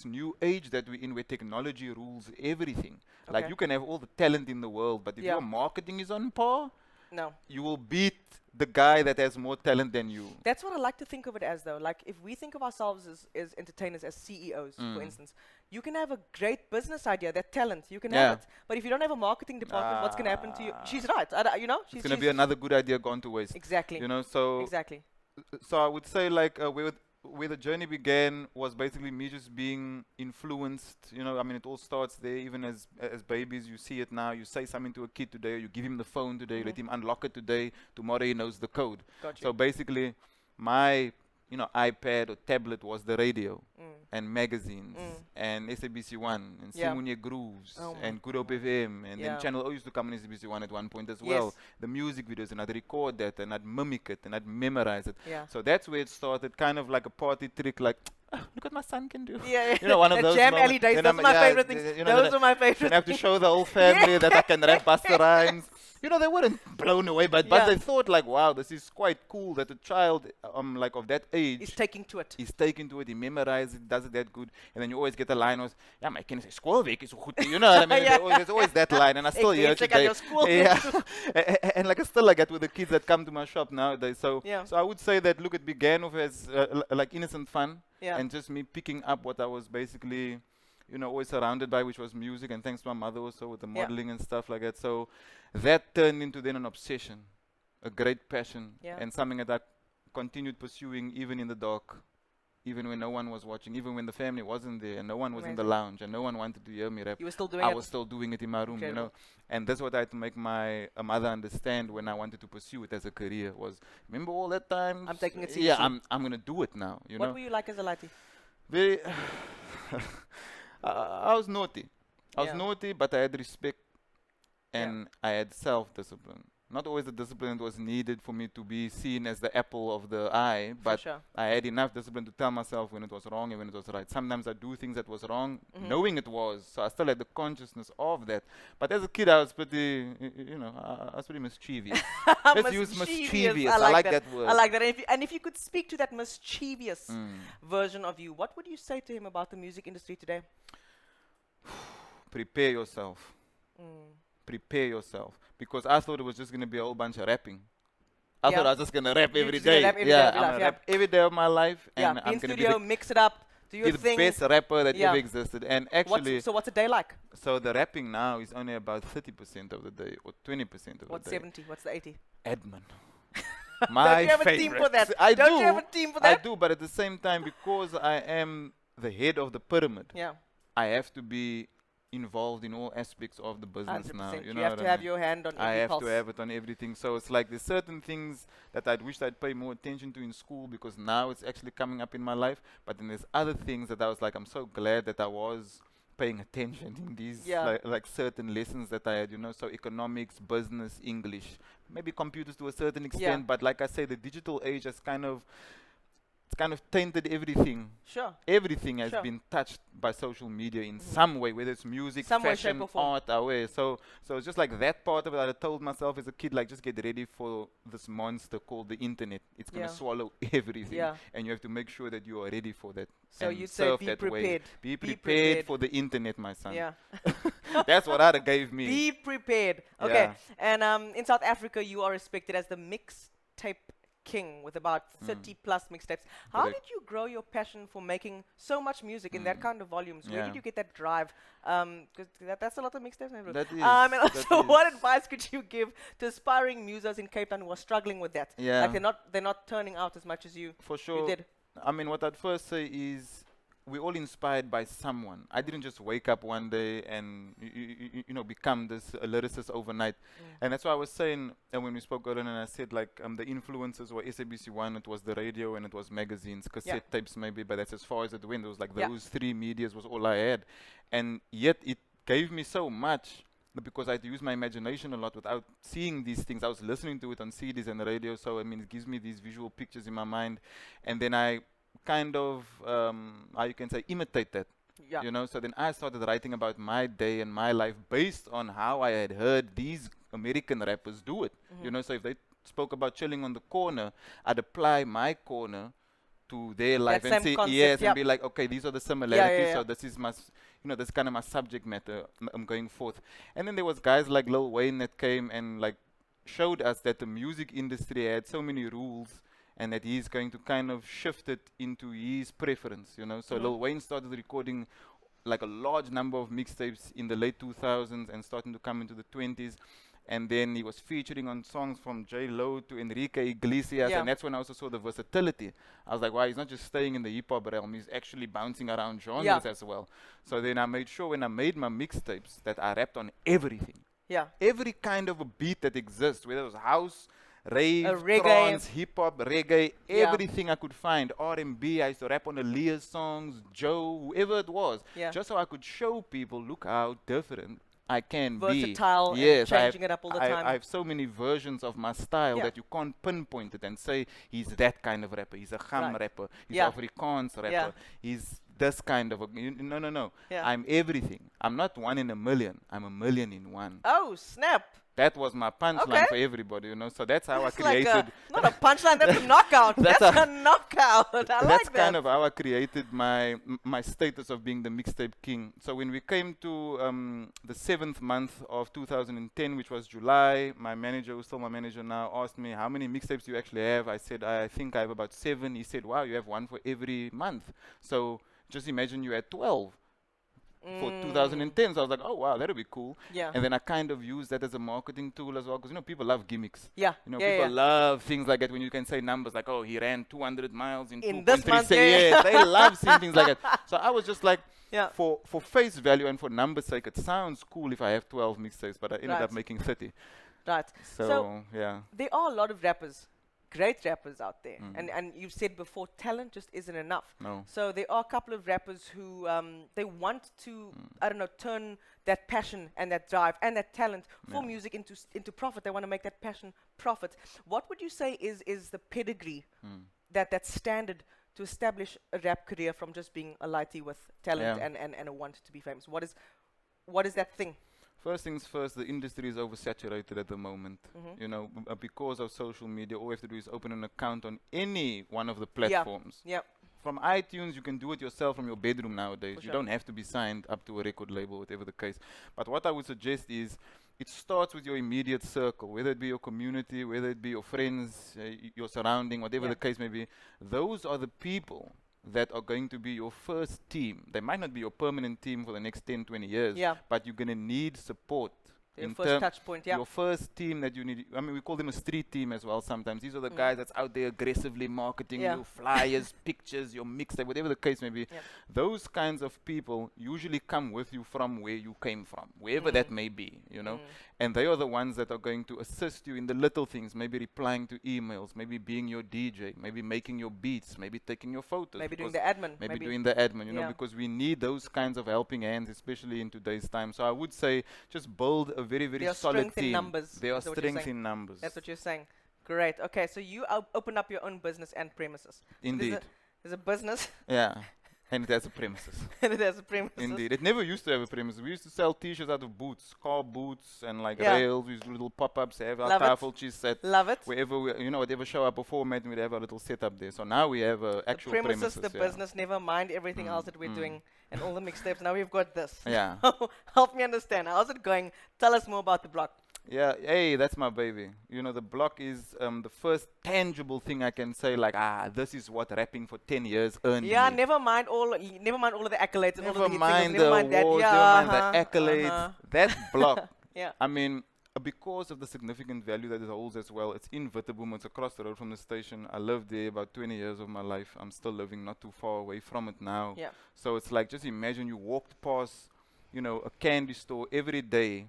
new age that we're in, where technology rules everything. Like, Okay. you can have all the talent in the world, but if Yeah. your marketing is on par, No. you will beat the guy that has more talent than you. That's what I like to think of it as, though. Like, if we think of ourselves as entertainers, as CEOs, for instance, you can have a great business idea, that talent, you can Yeah. have it. But if you don't have a marketing department, what's going to happen to you? She's right. It's going to be another good idea gone to waste. Exactly. So Exactly. so I would say, like, where the journey began was basically me just being influenced. It all starts there. Even as babies, you see it now. You say something to a kid today, you give him the phone today, you let him unlock it today. Tomorrow he knows the code. Got you. So basically, my iPad or tablet was the radio and magazines and SABC1 and Yeah. Simunye Grooves Oh my and Good Hope FM, and Yeah. then Channel O used to come on SABC1 at one point as Yes. well. The music videos, and I'd record that and I'd mimic it and I'd memorize it. Yeah. So that's where it started, kind of like a party trick, like, look what my son can do. Yeah, One of the those Jam moments. Alley days, Then those I'm- are my yeah, favorite things. Those are my favorite Then I have to things. show the whole family that I can rap Busta Rhymes. They weren't blown away, but Yeah. they thought, like, wow, this is quite cool that a child like of that age He's taking to it. is taken to it, he memorizes it, does it that good, and then you always get a line was, yeah, my kind of schoolweek is so good. You know what I mean? Yeah. There's always that line, and I still Ek hear weet it jy kan today. jou skool Yeah. And like I still like that with the kids that come to my shop nowadays. So Yeah. so I would say that, look, it began off as like innocent fun, Yeah. and just me picking up what I was basically always surrounded by, which was music, and thanks to my mother also with the Yeah. modeling and stuff like that. So that turned into then an obsession, a great passion, Yeah. and something that I continued pursuing even in the dark even when no one was watching, even when the family wasn't there and no one was in the Amazing. lounge and no one wanted to hear me rap. You were still doing I it? was still doing it in my room, you know. Incredible. And that's what I had to make my mother understand when I wanted to pursue it as a career was, remember all that time? I'm taking it Yeah, seriously. I'm going to do it now, you What know. were you like as a lighty? Very, I was naughty. I was Yeah. naughty, but I had respect and I had self-discipline. Not always the discipline that was needed for me to be seen as the apple of the eye, but sure. I had enough discipline to tell myself when it was wrong and when it was right. Sometimes I do things that was wrong, Mm-hmm. knowing it was, so I still had the consciousness of that. But as a kid, I was pretty, you know, I was pretty mischievous. Let's use mischievous. I like that word. I like that. And if you could speak to that mischievous Mm. version of you, what would you say to him about the music industry today? Prepare yourself. Prepare yourself. Because I thought it was just going to be a whole bunch of rapping. I Yeah. thought I was just going to rap You're every just gonna day. rap every day Yeah, of your I'm life, going to yeah. rap every day of my life. Yeah, And be I'm in going to studio, mix it up, do your be the thing. best rapper that Yeah. ever existed. And actually, So what's a day like? so the rapping now is only about 30% of the day or 20% of What's the day. 70? What's the 80? Admin. Don't My you have a team for that? favorites. I Don't do. you have a team for I that? do, but at the same time, because I am the head of the pyramid, Yeah, I have to be involved in all aspects of the business 100%. now. You You know have what to I have mean? your hand on I every have pulse. to have it on everything. So it's like there's certain things that I'd wished I'd pay more attention to in school because now it's actually coming up in my life. But then there's other things that I was like, I'm so glad that I was paying attention in these Yeah. like certain lessons that I had, you know. So economics, business, English, maybe computers to a certain extent. But like I say, the digital age has it's kind of tainted everything. Sure. Everything has Sure. been touched by social media in some way, whether it's music, Some way, shape fashion, or form. art, away. So it's just like that part of it. I told myself as a kid, like, just get ready for this monster called the internet. It's gonna Yeah. swallow everything, Yeah. and you have to make sure that you are ready for that. So and you'd say surf be that wave. prepared. Be Be prepared prepared. for the internet, my son. Yeah. That's what Ada gave me. Be prepared. Okay. Yeah. And in South Africa, you are respected as the mixtape king with about 30 plus mixtapes. How Correct. did you grow your passion for making so much music in that kind of volumes? Where Yeah. did you get that drive? Because that's a lot of mixtapes. Bro. That is, and that also, what is. advice could you give to aspiring musos in Cape Town who are struggling with that? Yeah. Like they're not turning out as much as you For sure. did. I mean, what I'd first say is we're all inspired by someone. I didn't just wake up one day and you know become this lyricist overnight. And that's why I was saying, and when we spoke earlier, and I said like the influences were SABC1, it was the radio, and it was magazines, cassette tapes maybe, but that's as far as it went. It was like Yeah. those three medias was all I had, and yet it gave me so much. Because I had to use my imagination a lot without seeing these things. I was listening to it on CDs and the radio, so I mean, it gives me these visual pictures in my mind, and then I kind of, how you can say, imitate that. Yeah. You know, so then I started writing about my day and my life based on how I had heard these American rappers do it. You know, so if they spoke about chilling on the corner, I'd apply my corner to their life and same say concept, yes, yep. and be like, okay, these are the similarities. yeah. So this is my, you know, that's kind of my subject matter. I'm going forth. And then there was guys like Lil Wayne that came and like showed us that the music industry had so many rules, and that he's going to kind of shift it into his preference, you know. So Lil Wayne started recording like a large number of mixtapes in the late 2000s and starting to come into the 20s. And then he was featuring on songs from J-Lo to Enrique Iglesias, Yeah. and that's when I also saw the versatility. I was like, wow, he's not just staying in the hip-hop realm, he's actually bouncing around genres Yeah. as well. So then I made sure when I made my mixtapes that I rapped on everything. Yeah. Every kind of a beat that exists, whether it was house, rave, reggae. trance, hip-hop, reggae, Yeah. everything I could find. R&B, I used to rap on Aaliyah's songs, Joe, whoever it was. Yeah. Just so I could show people, look how different I can Versatile and be. Yes, changing it up all the I time. have so many versions of my style Yeah. that you can't pinpoint it and say, he's that kind of rapper, he's a Gam Right. rapper, he's Yeah. Afrikaans rapper, Yeah. he's this kind of a... No. Yeah. I'm everything. I'm not one in a million. I'm a million in one. Oh, snap. That was my punchline Okay. for everybody, you know. So that's how That's I like created. not a punchline, that's a knockout. That's That's a- a knockout. I That's like that. kind of how I created my status of being the mixtape king. So when we came to the 7th month of 2010, which was July, my manager, who's still my manager now, asked me, how many mixtapes do you actually have? I said, I think I have about 7. He said, wow, you have one for every month. So just imagine you had 12. for 2010. So I was like, oh wow, that'll be cool. Yeah. And then I kind of use that as a marketing tool as well, because people love gimmicks. Yeah. People yeah. love things like that when you can say numbers like, oh, he ran 200 miles in this 2.3 month. seconds. Yeah. Yes, they love seeing things like that. So I was just like, Yeah. for face value and for numbers sake, it sounds cool if I have 12 mixtapes, but I ended Right. up making 30. Right. So yeah. There are a lot of rappers, great rappers out there, and you've said before, talent just isn't enough. No. So there are a couple of rappers who they want to, I don't know, turn that passion and that drive and that talent for Yeah. music into profit. They want to make that passion profit. What would you say is the pedigree, that standard to establish a rap career from just being a lighty with talent Yeah. and a want to be famous? What is that thing? First things first, the industry is oversaturated at the moment. Because of social media, all we have to do is open an account on any one of the platforms. Yeah. From iTunes, you can do it yourself from your bedroom nowadays. For You sure. don't have to be signed up to a record label, whatever the case. But what I would suggest is, it starts with your immediate circle, whether it be your community, whether it be your friends, your surrounding, whatever Yeah. the case may be. Those are the people that are going to be your first team. They might not be your permanent team for the next 10, 20 years, Yeah. but you're going to need support. Your in first term- touch point, yeah. Your first team that you need. I mean, we call them a street team as well sometimes. These are the guys that's out there aggressively marketing Yeah. your flyers, pictures, your mixtape, whatever the case may be. Yep. Those kinds of people usually come with you from where you came from, wherever that may be, And they are the ones that are going to assist you in the little things, maybe replying to emails, maybe being your DJ, maybe making your beats, maybe taking your photos. Maybe doing because the admin. Maybe doing the admin, Yeah. because we need those kinds of helping hands, especially in today's time. So I would say just build a very, very There are solid strength in team. numbers, There are is that what you're strength saying? in numbers. That's what you're saying. Great. Okay, so you open up your own business and premises. So Indeed. There's a business Yeah. And it has a premises. and it has a premises. Indeed. It never used to have a premises. We used to sell t-shirts out of boots, car boots and like Yeah. rails. We used to do little pop-ups, have our Love it. powerful cheese set. Love it. Wherever we, whatever show up or format, we'd have a little setup there. So now we have a actual The premises, the yeah. business, never mind everything else that we're doing and all the mixtapes. Now we've got this. Yeah. Help me understand. How's it going? Tell us more about the block. Yeah, hey, that's my baby. The block is the first tangible thing I can say, like, this is what rapping for 10 years earned Yeah, me. never mind all of the accolades and all Never of the hit mind singles. Never mind that. awards, Yeah, never mind the accolades. That block, Yeah. I mean, because of the significant value that it holds as well, it's in Vodacom, it's across the road from the station. I lived there about 20 years of my life. I'm still living not too far away from it now. Yeah. So it's like, just imagine you walked past, a candy store every day,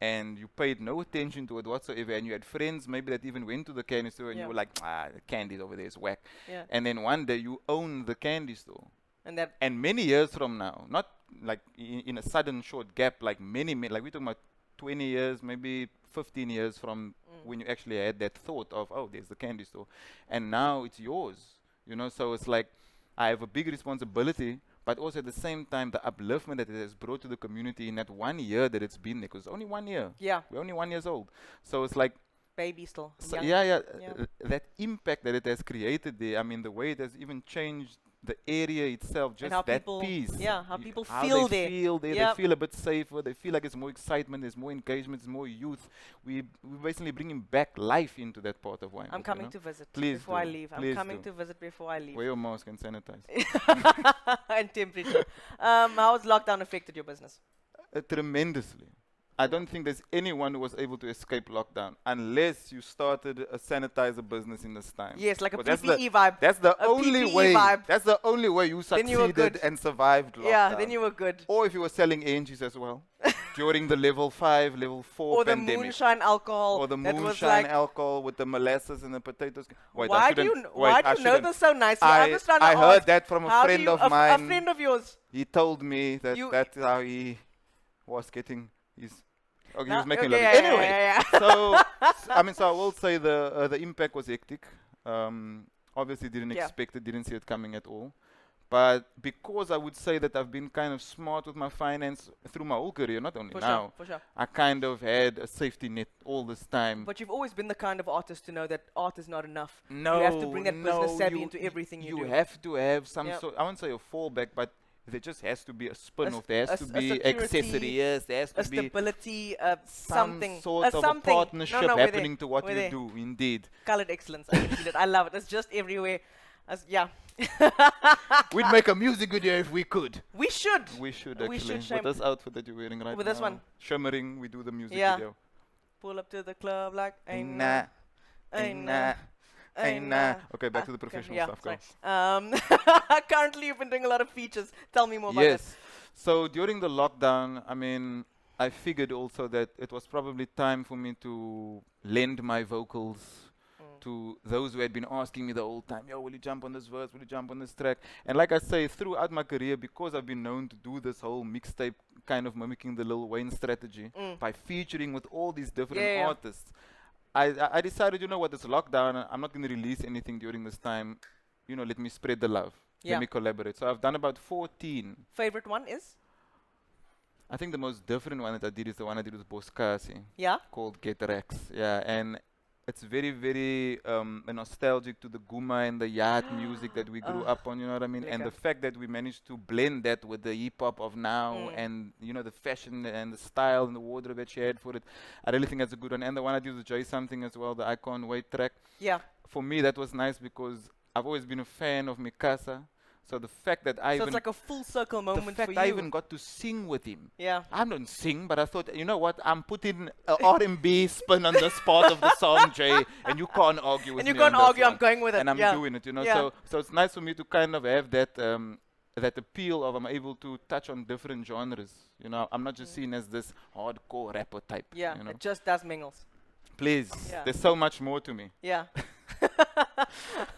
and you paid no attention to it whatsoever, and you had friends maybe that even went to the candy store, and Yeah. you were like, the candy over there is whack. Yeah. And then one day you own the candy store. And that And many years from now, not like in a sudden short gap, like many, like we're talking about 20 years, maybe 15 years from when you actually had that thought of, oh, there's the candy store. And now it's yours, so it's like, I have a big responsibility, but also at the same time, the upliftment that it has brought to the community in that 1 year that it's been there, because only 1 year. Yeah. We're only 1 year old. So it's like, baby still. so young. yeah, Yeah. that impact that it has created there, I mean, the way it has even changed the area itself, And just how that people- piece. yeah, how Y- people how feel they there. feel there. Yep. They feel a bit safer. They feel like there's more excitement, there's more engagement, there's more youth. We're basically bringing back life into that part of Wynberg. I'm coming to visit Please before I do. leave. I'm Please coming do. to visit before I leave. Wear your mask and sanitize. And temperature. How has lockdown affected your business? Tremendously. I don't think there's anyone who was able to escape lockdown unless you started a sanitizer business in this time. Yes, like a But that's the- PPE vibe. That's the A only PPE way. vibe. That's the only way you Then you were succeeded good. and survived lockdown. Yeah, then you were good. Or if you were selling angels as well during the level 5, level 4 Or the pandemic. moonshine alcohol. Or the that was moonshine like, alcohol with the molasses and the potatoes. Wait, I why do shouldn't- you wait, why I do you know shouldn't. this so nicely? I'm just trying to I heard ask, that from a how do friend you- of a mine. friend of yours. He told me that You- that's how he was getting his. Okay, he No, was making okay, a yeah, living. yeah, Anyway, yeah, yeah. so I will say the impact was hectic. Obviously, didn't Yeah. expect it, didn't see it coming at all. But because I would say that I've been kind of smart with my finance through my whole career, not only For now, sure, for sure. I kind of had a safety net all this time. But you've always been the kind of artist to know that art is not enough. No, you have to bring that business no, savvy you- into everything you do. You have to have some Yep. sort, I won't say a fallback, but there just has to be a spin-off. There a has to s- a be security, accessory. Yes, there has a to be stability, some something, sort of a something. partnership No, we're there, happening to what we're you there. do. Indeed. Colored excellence. I can feel it. I love it. It's just everywhere. Yeah. We'd make a music video if we could. We should. We should We actually. should, With this outfit that you're wearing right With now. this one. Shimmering, we do the music Yeah. video. Pull up to the club like Ain't ain't nah, nah, ain't nah, ain't nah. Okay, back to the professional yeah, stuff. Go. sorry. Currently, you've been doing a lot of features. Tell me more about Yes. So during the lockdown, I mean, I figured also that it was probably time for me to lend my vocals to those who had been asking me the whole time, yo, will you jump on this verse, will you jump on this track? And like I say, throughout my career, because I've been known to do this whole mixtape kind of mimicking the Lil Wayne strategy by featuring with all these different Yeah. artists, I decided, you know what, this lockdown, I'm not going to release anything during this time. You know, let me spread the love. Yeah. Let me collaborate. So I've done about 14. Favorite one is? I think the most different one that I did is the one I did with Kyeezi, Yeah. called Get Rex. Yeah, and it's very, very nostalgic to the Guma and the Yard music that we grew up on, you know what I mean? And the Lekker. fact that we managed to blend that with the hip-hop of now and, you know, the fashion and the style and the wardrobe that she had for it, I really think that's a good one. And the one I did with Jay Something as well, the I Can't Wait track. Yeah. For me, that was nice because I've always been a fan of Mikasa. So the fact that I So even... it's like a full circle the moment for fact you. I even got to sing with him. Yeah. I don't sing, but I thought, you know what? I'm putting a R&B spin on this part of the song, Jay, and you can't argue with And you me can't on this argue, I'm one. going with it. And I'm Yeah. doing it, you know. Yeah. So it's nice for me to kind of have that that appeal of I'm able to touch on different genres. You know, I'm not just seen as this hardcore rapper type. Yeah. You know? It just does mingles. Please, Yeah. there's so much more to me. Yeah.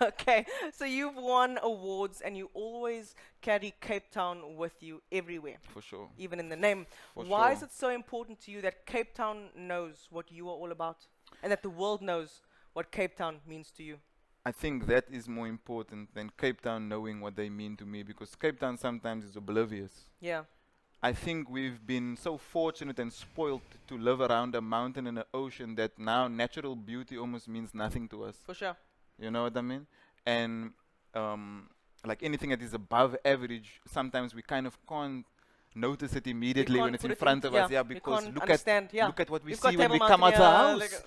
Okay. So you've won awards and you always carry Cape Town with you everywhere, For sure. even in the name. For Why is sure. it so important to you that Cape Town knows what you are all about and that the world knows what Cape Town means to you? I think that is more important than Cape Town knowing what they mean to me, because Cape Town sometimes is oblivious. Yeah. I think we've been so fortunate and spoiled to live around a mountain and an ocean that now natural beauty almost means nothing to us. For sure. You know what I mean? And like anything that is above average, sometimes we kind of can't notice it immediately when can't it's put in it front in- of yeah, us. Yeah, you because can't look understand, yeah. at what we You've got see when we Table come out Mountain, the yeah, house. like,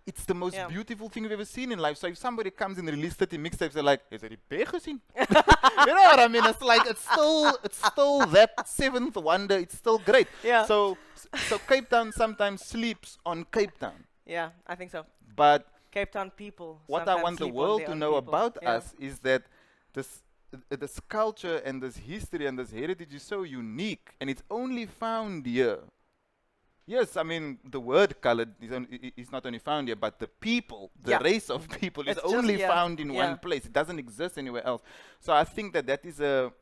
It's the most Yeah. beautiful thing we've ever seen in life. So if somebody comes and releases 30 mixtapes, they're like, "Is it beer gezien?" You know what I mean? It's like it's still that seventh wonder. It's still great. Yeah. So Cape Town sometimes sleeps on Cape Town. Yeah, I think so. But Cape Town people. what I sometimes want the sleep on world their to own know people. about Yeah. us is that this culture and this history and this heritage is so unique, and it's only found here. Yes, I mean, the word colored is not only found here, but the people, the Yeah. race of people is It's just- only yeah, found in yeah. one place. It doesn't exist anywhere else. So I think that is a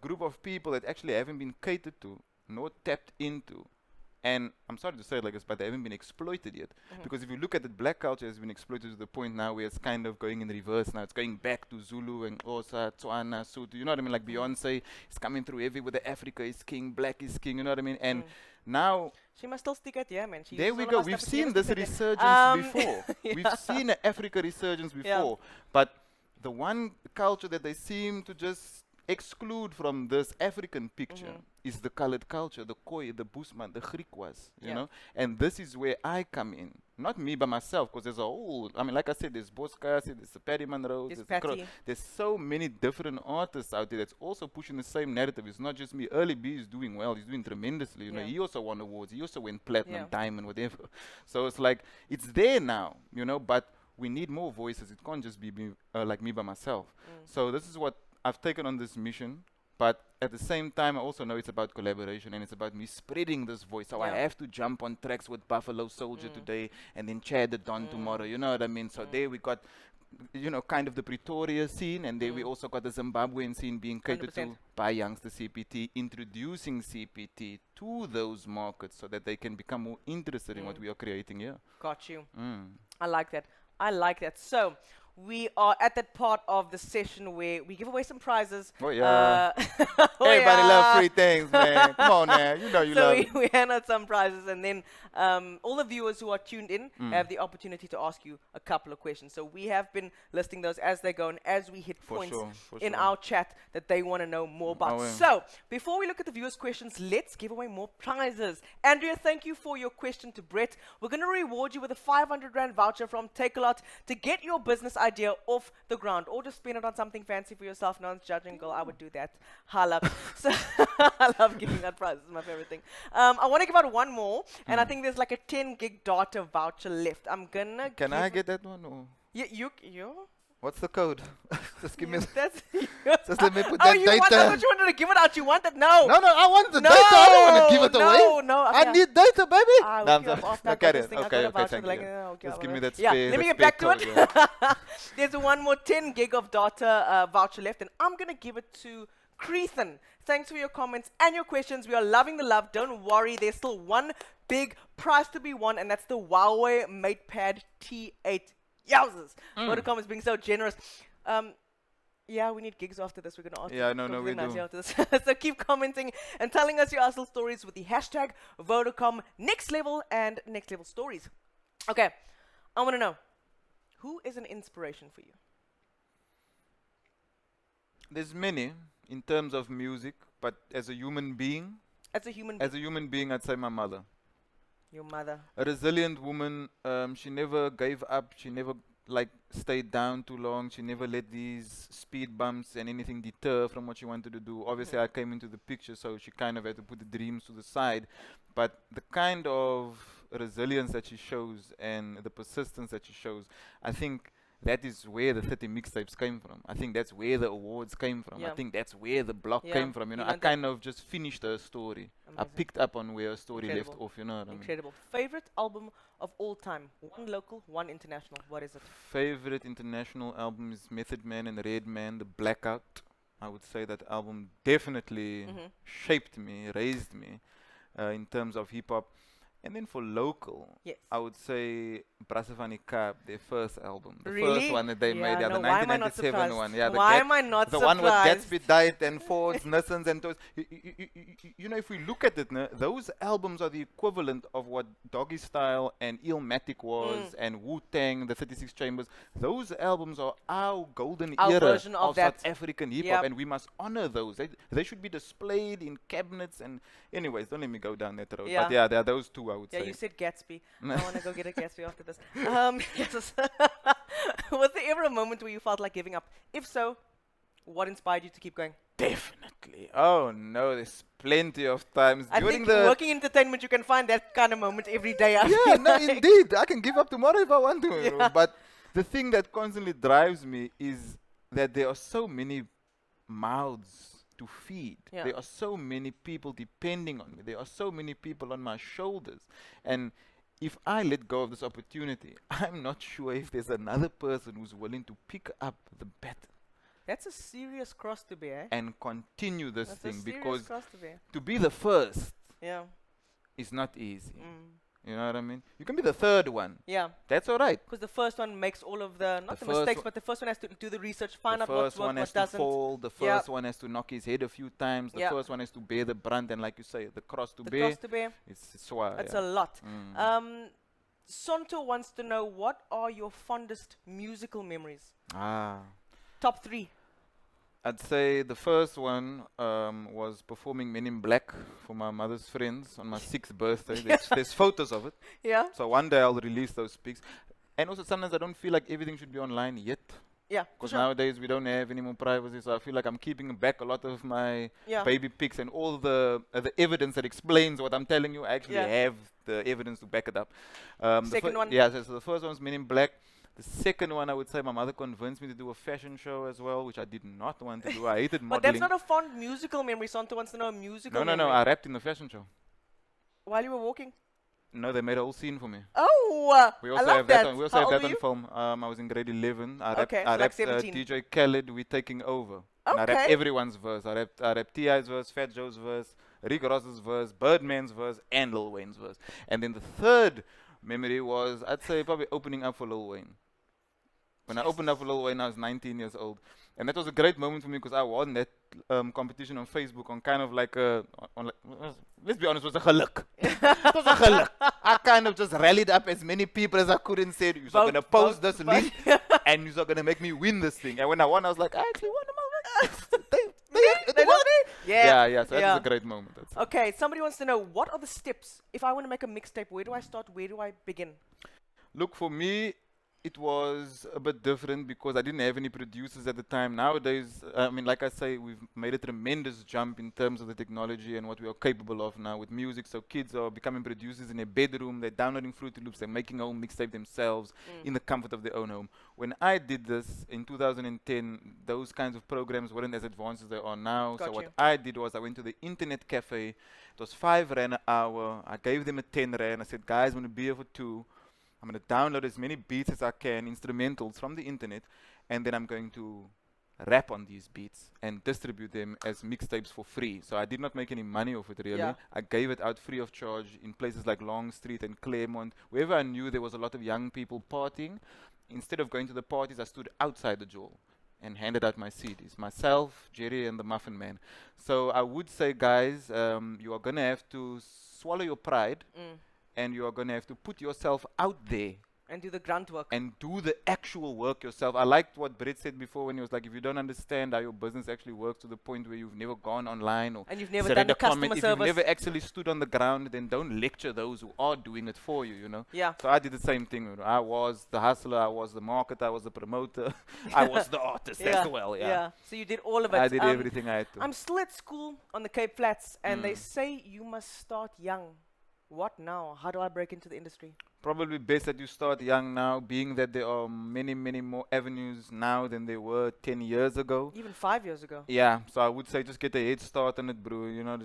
group of people that actually haven't been catered to, nor tapped into. And I'm sorry to say it like this, but they haven't been exploited yet. Because if you look at it, black culture has been exploited to the point now where it's kind of going in reverse now. It's going back to Zulu and Xhosa, Tswana, Sotho. You know what I mean? Like Beyonce is coming through everywhere. The Africa is king, black is king. You know what I mean? And now, She must still stick it, yeah, man. She there uses we all go. of our We've stuff, seen she this stick it, yeah. resurgence before. Yeah. We've seen an Africa resurgence before. But the one culture that they seem to just exclude from this African picture is the colored culture, the Khoi, the Boesman, the Griekwas, you Yeah. know? And this is where I come in. Not me by myself, because there's a whole, I mean, like I said, there's Kyeezi, there's Patty Monroe, There's there's Patty. there's so many different artists out there that's also pushing the same narrative. It's not just me. Early B is doing well. He's doing tremendously. You know, Yeah. he also won awards. He also went platinum, Yeah. diamond, whatever. So it's like, it's there now, you know, but we need more voices. It can't just be me, like me by myself. So this is what I've taken on this mission. But at the same time, I also know it's about collaboration and it's about me spreading this voice. So I Yeah. have to jump on tracks with Buffalo Soldier today and then Chad the Don tomorrow. You know what I mean? So there we got, you know, kind of the Pretoria scene, and there we also got the Zimbabwean scene being catered to 100%. by Youngster CPT, introducing CPT to those markets so that they can become more interested in what we are creating here. Got you. Mm. I like that. I like that. So, we are at that part of the session where we give away some prizes. Oh, yeah. Oh, Everybody yeah. love free things, man. Come on, man. You know you So love we, it. we hand out some prizes, and then all the viewers who are tuned in have the opportunity to ask you a couple of questions. So we have been listing those as they go and as we hit For points sure, for in sure. our chat that they want to know more about. Oh, yeah. So before we look at the viewers' questions, let's give away more prizes. Andrea, thank you for your question to Brett. We're going to reward you with a 500 Rand voucher from Takealot to get your business idea off the ground, or just spend it on something fancy for yourself. No one's judging, girl. I would do that. Holla. So I love giving out prizes. It's my favorite thing. I want to give out one more, and I think there's like a 10 gig data voucher left. I'm gonna. Can I get that one? Or You. what's the code? Just give me. That's. Just let me put Oh, that you want? I data. thought you wanted to give it out. You wanted no. No, I want the data. I don't want to give it away. No. I Okay. need data, baby. I No, will I'm give sorry. off No, that carry this on. thing. I Okay, got a voucher, thank like, you. okay, Just give me whatever. that Yeah, spare. let me that get back spare to code, it. yeah. There's one more 10 gig of data voucher left, and I'm going to give it to Creethan. Thanks for your comments and your questions. We are loving the love. Don't worry, there's still one big prize to be won, and that's the Huawei MatePad T8. Yowzers! Vodacom is being so generous. Yeah, we need gigs after this. We're going to ask Yeah, you no, to talk we to them do. after this. So keep commenting and telling us your hustle stories with the hashtag Vodacom Next Level and Next Level Stories. Okay, I want to know, who is an inspiration for you? There's many in terms of music, but as a human being, As a human being, I'd say my mother. your mother. A resilient woman. She never gave up. She never stayed down too long. She never let these speed bumps and anything deter from what she wanted to do. Obviously, I came into the picture, so she kind of had to put the dreams to the side. But the kind of resilience that she shows and the persistence that she shows, I think that is where the 30 mixtapes came from. I think that's where the awards came from. I Yeah. think that's where the block Yeah, came from. you I learned that. kind of just finished her story. I Amazing. picked up on where her story left Incredible. off, you know what I mean? Incredible. Favorite album of all time? One local, one international. What is it? Favorite international album is Method Man and Redman, The Blackout. I would say that album definitely shaped me, raised me in terms of hip hop. And then for local, Yes. I would say Brasavani Kaap, their first album. The Really? first one that they made, Yeah, the no, why am I not 1997 surprised? one. Yeah, Why am I not the one with surprised? Gatsby Diet and Fords, Nissans and those. You know, if we look at it, those albums are the equivalent of what Doggy Style and Illmatic was and Wu-Tang, the 36 Chambers. Those albums are our golden Our era version of that. South African hip-hop, Yep. and we must honor those. They should be displayed in cabinets. And anyways, don't let me go down that road. Yeah. But yeah, there are those two, I would Yeah, say. you said Gatsby. I want to go get a Gatsby after this. Yes. Was there ever a moment where you felt like giving up? If so, what inspired you to keep going? Definitely. Oh no, there's plenty of times I during think the. working in entertainment, you can find that kind of moment every day. I Yeah, feel no, like. indeed. I can give up tomorrow if I want to. You know, Yeah. but the thing that constantly drives me is that there are so many mouths to feed. Yeah. There are so many people depending on me. There are so many people on my shoulders. And if I let go of this opportunity, I'm not sure if there's another person who's willing to pick up the baton That's a serious cross to bear. Eh? and continue this That's a thing, serious because cross to bear. to be the first Yeah. is not easy. Mm. You know what I mean? You can be the third one. Yeah. That's all right. Because the first one makes all of the, not The the first mistakes, one- but the first one has to do the research, find The out what's first worked, one what has to doesn't. fall. The Yeah. first one has to knock his head a few times. The Yeah. first one has to bear the brunt, and like you say, the cross to The bear. cross to bear. It's why. That's yeah. a lot. Mm. Sonto wants to know, what are your fondest musical memories? Ah, Top 3. I'd say the first one was performing Men in Black for my mother's friends on my 6th birthday. There's photos of it. Yeah. So one day I'll release those pics. And also sometimes I don't feel like everything should be online yet. Yeah. for Because sure. nowadays we don't have any more privacy, so I feel like I'm keeping back a lot of my Yeah. baby pics and all the evidence that explains what I'm telling you. I actually Yeah. have the evidence to back it up. Second one? Yeah, so the first one was Men in Black. The second one, I would say, my mother convinced me to do a fashion show as well, which I did not want to do. I hated But modeling. that's not a fond musical memory. Sonto wants to know a musical No, memory. I rapped in the fashion show. While you were walking? No, they made a whole scene for me. Oh, We I also love have that. that. On, we also How have old that were on you? film. I was in grade 11. I Okay, so I like rapped 17. DJ Khaled, We Taking Over. And I rapped Okay. everyone's verse. I rapped T.I.'s verse, Fat Joe's verse, Rick Ross's verse, Birdman's verse, and Lil Wayne's verse. And then the third memory was, I'd say, probably opening up for Lil Wayne. When I opened up for Lil Wayne, I was 19 years old. And that was a great moment for me because I won that competition on Facebook on kind of like a, let's be honest, it was a geluk. It was a geluk. I kind of just rallied up as many people as I could and said, you're going to post this link and you're going to make me win this thing. And when I won, I was like, I actually won They love me? Yeah. Yeah, so that was a great moment. That's Okay, somebody wants to know, what are the steps? If I want to make a mixtape, where do I start? Where do I begin? Look, for me, it was a bit different because I didn't have any producers at the time. Nowadays, I mean, like I say, we've made a tremendous jump in terms of the technology and what we are capable of now with music. So kids are becoming producers in a bedroom, they're downloading Fruity Loops, they're making a home mixtape themselves in the comfort of their own home. When I did this in 2010, those kinds of programs weren't as advanced as they are now. Got So what you. I did was I went to the internet cafe. It was 5 rand an hour. I gave them a 10 rand. I said, guys, I'm going to be here for 2. I'm going to download as many beats as I can, instrumentals from the internet, and then I'm going to rap on these beats and distribute them as mixtapes for free. So I did not make any money off it really. Yeah. I gave it out free of charge in places like Long Street and Claremont. Wherever I knew there was a lot of young people partying, instead of going to the parties, I stood outside the jail and handed out my CDs. Myself, Jerry, and the Muffin Man. So I would say, guys, you are going to have to swallow your pride and you are going to have to put yourself out there And do the grunt work. and do the actual work yourself. I liked what Brett said before when he was like, if you don't understand how your business actually works to the point where you've never gone online or And you've never said done a the customer comment, if service. you've never actually stood on the ground, then don't lecture those who are doing it for you, you know. Yeah. So I did the same thing. You know. I was the hustler, I was the marketer, I was the promoter, I was the artist as well, yeah. So you did all of it. I did everything I had to. I'm still at school on the Cape Flats, and they say you must start young. What now? How do I break into the industry? Probably best that you start young now, being that there are many, many more avenues now than there were 10 years ago. Even 5 years ago. Yeah, so I would say just get a head start on it, bro. You know,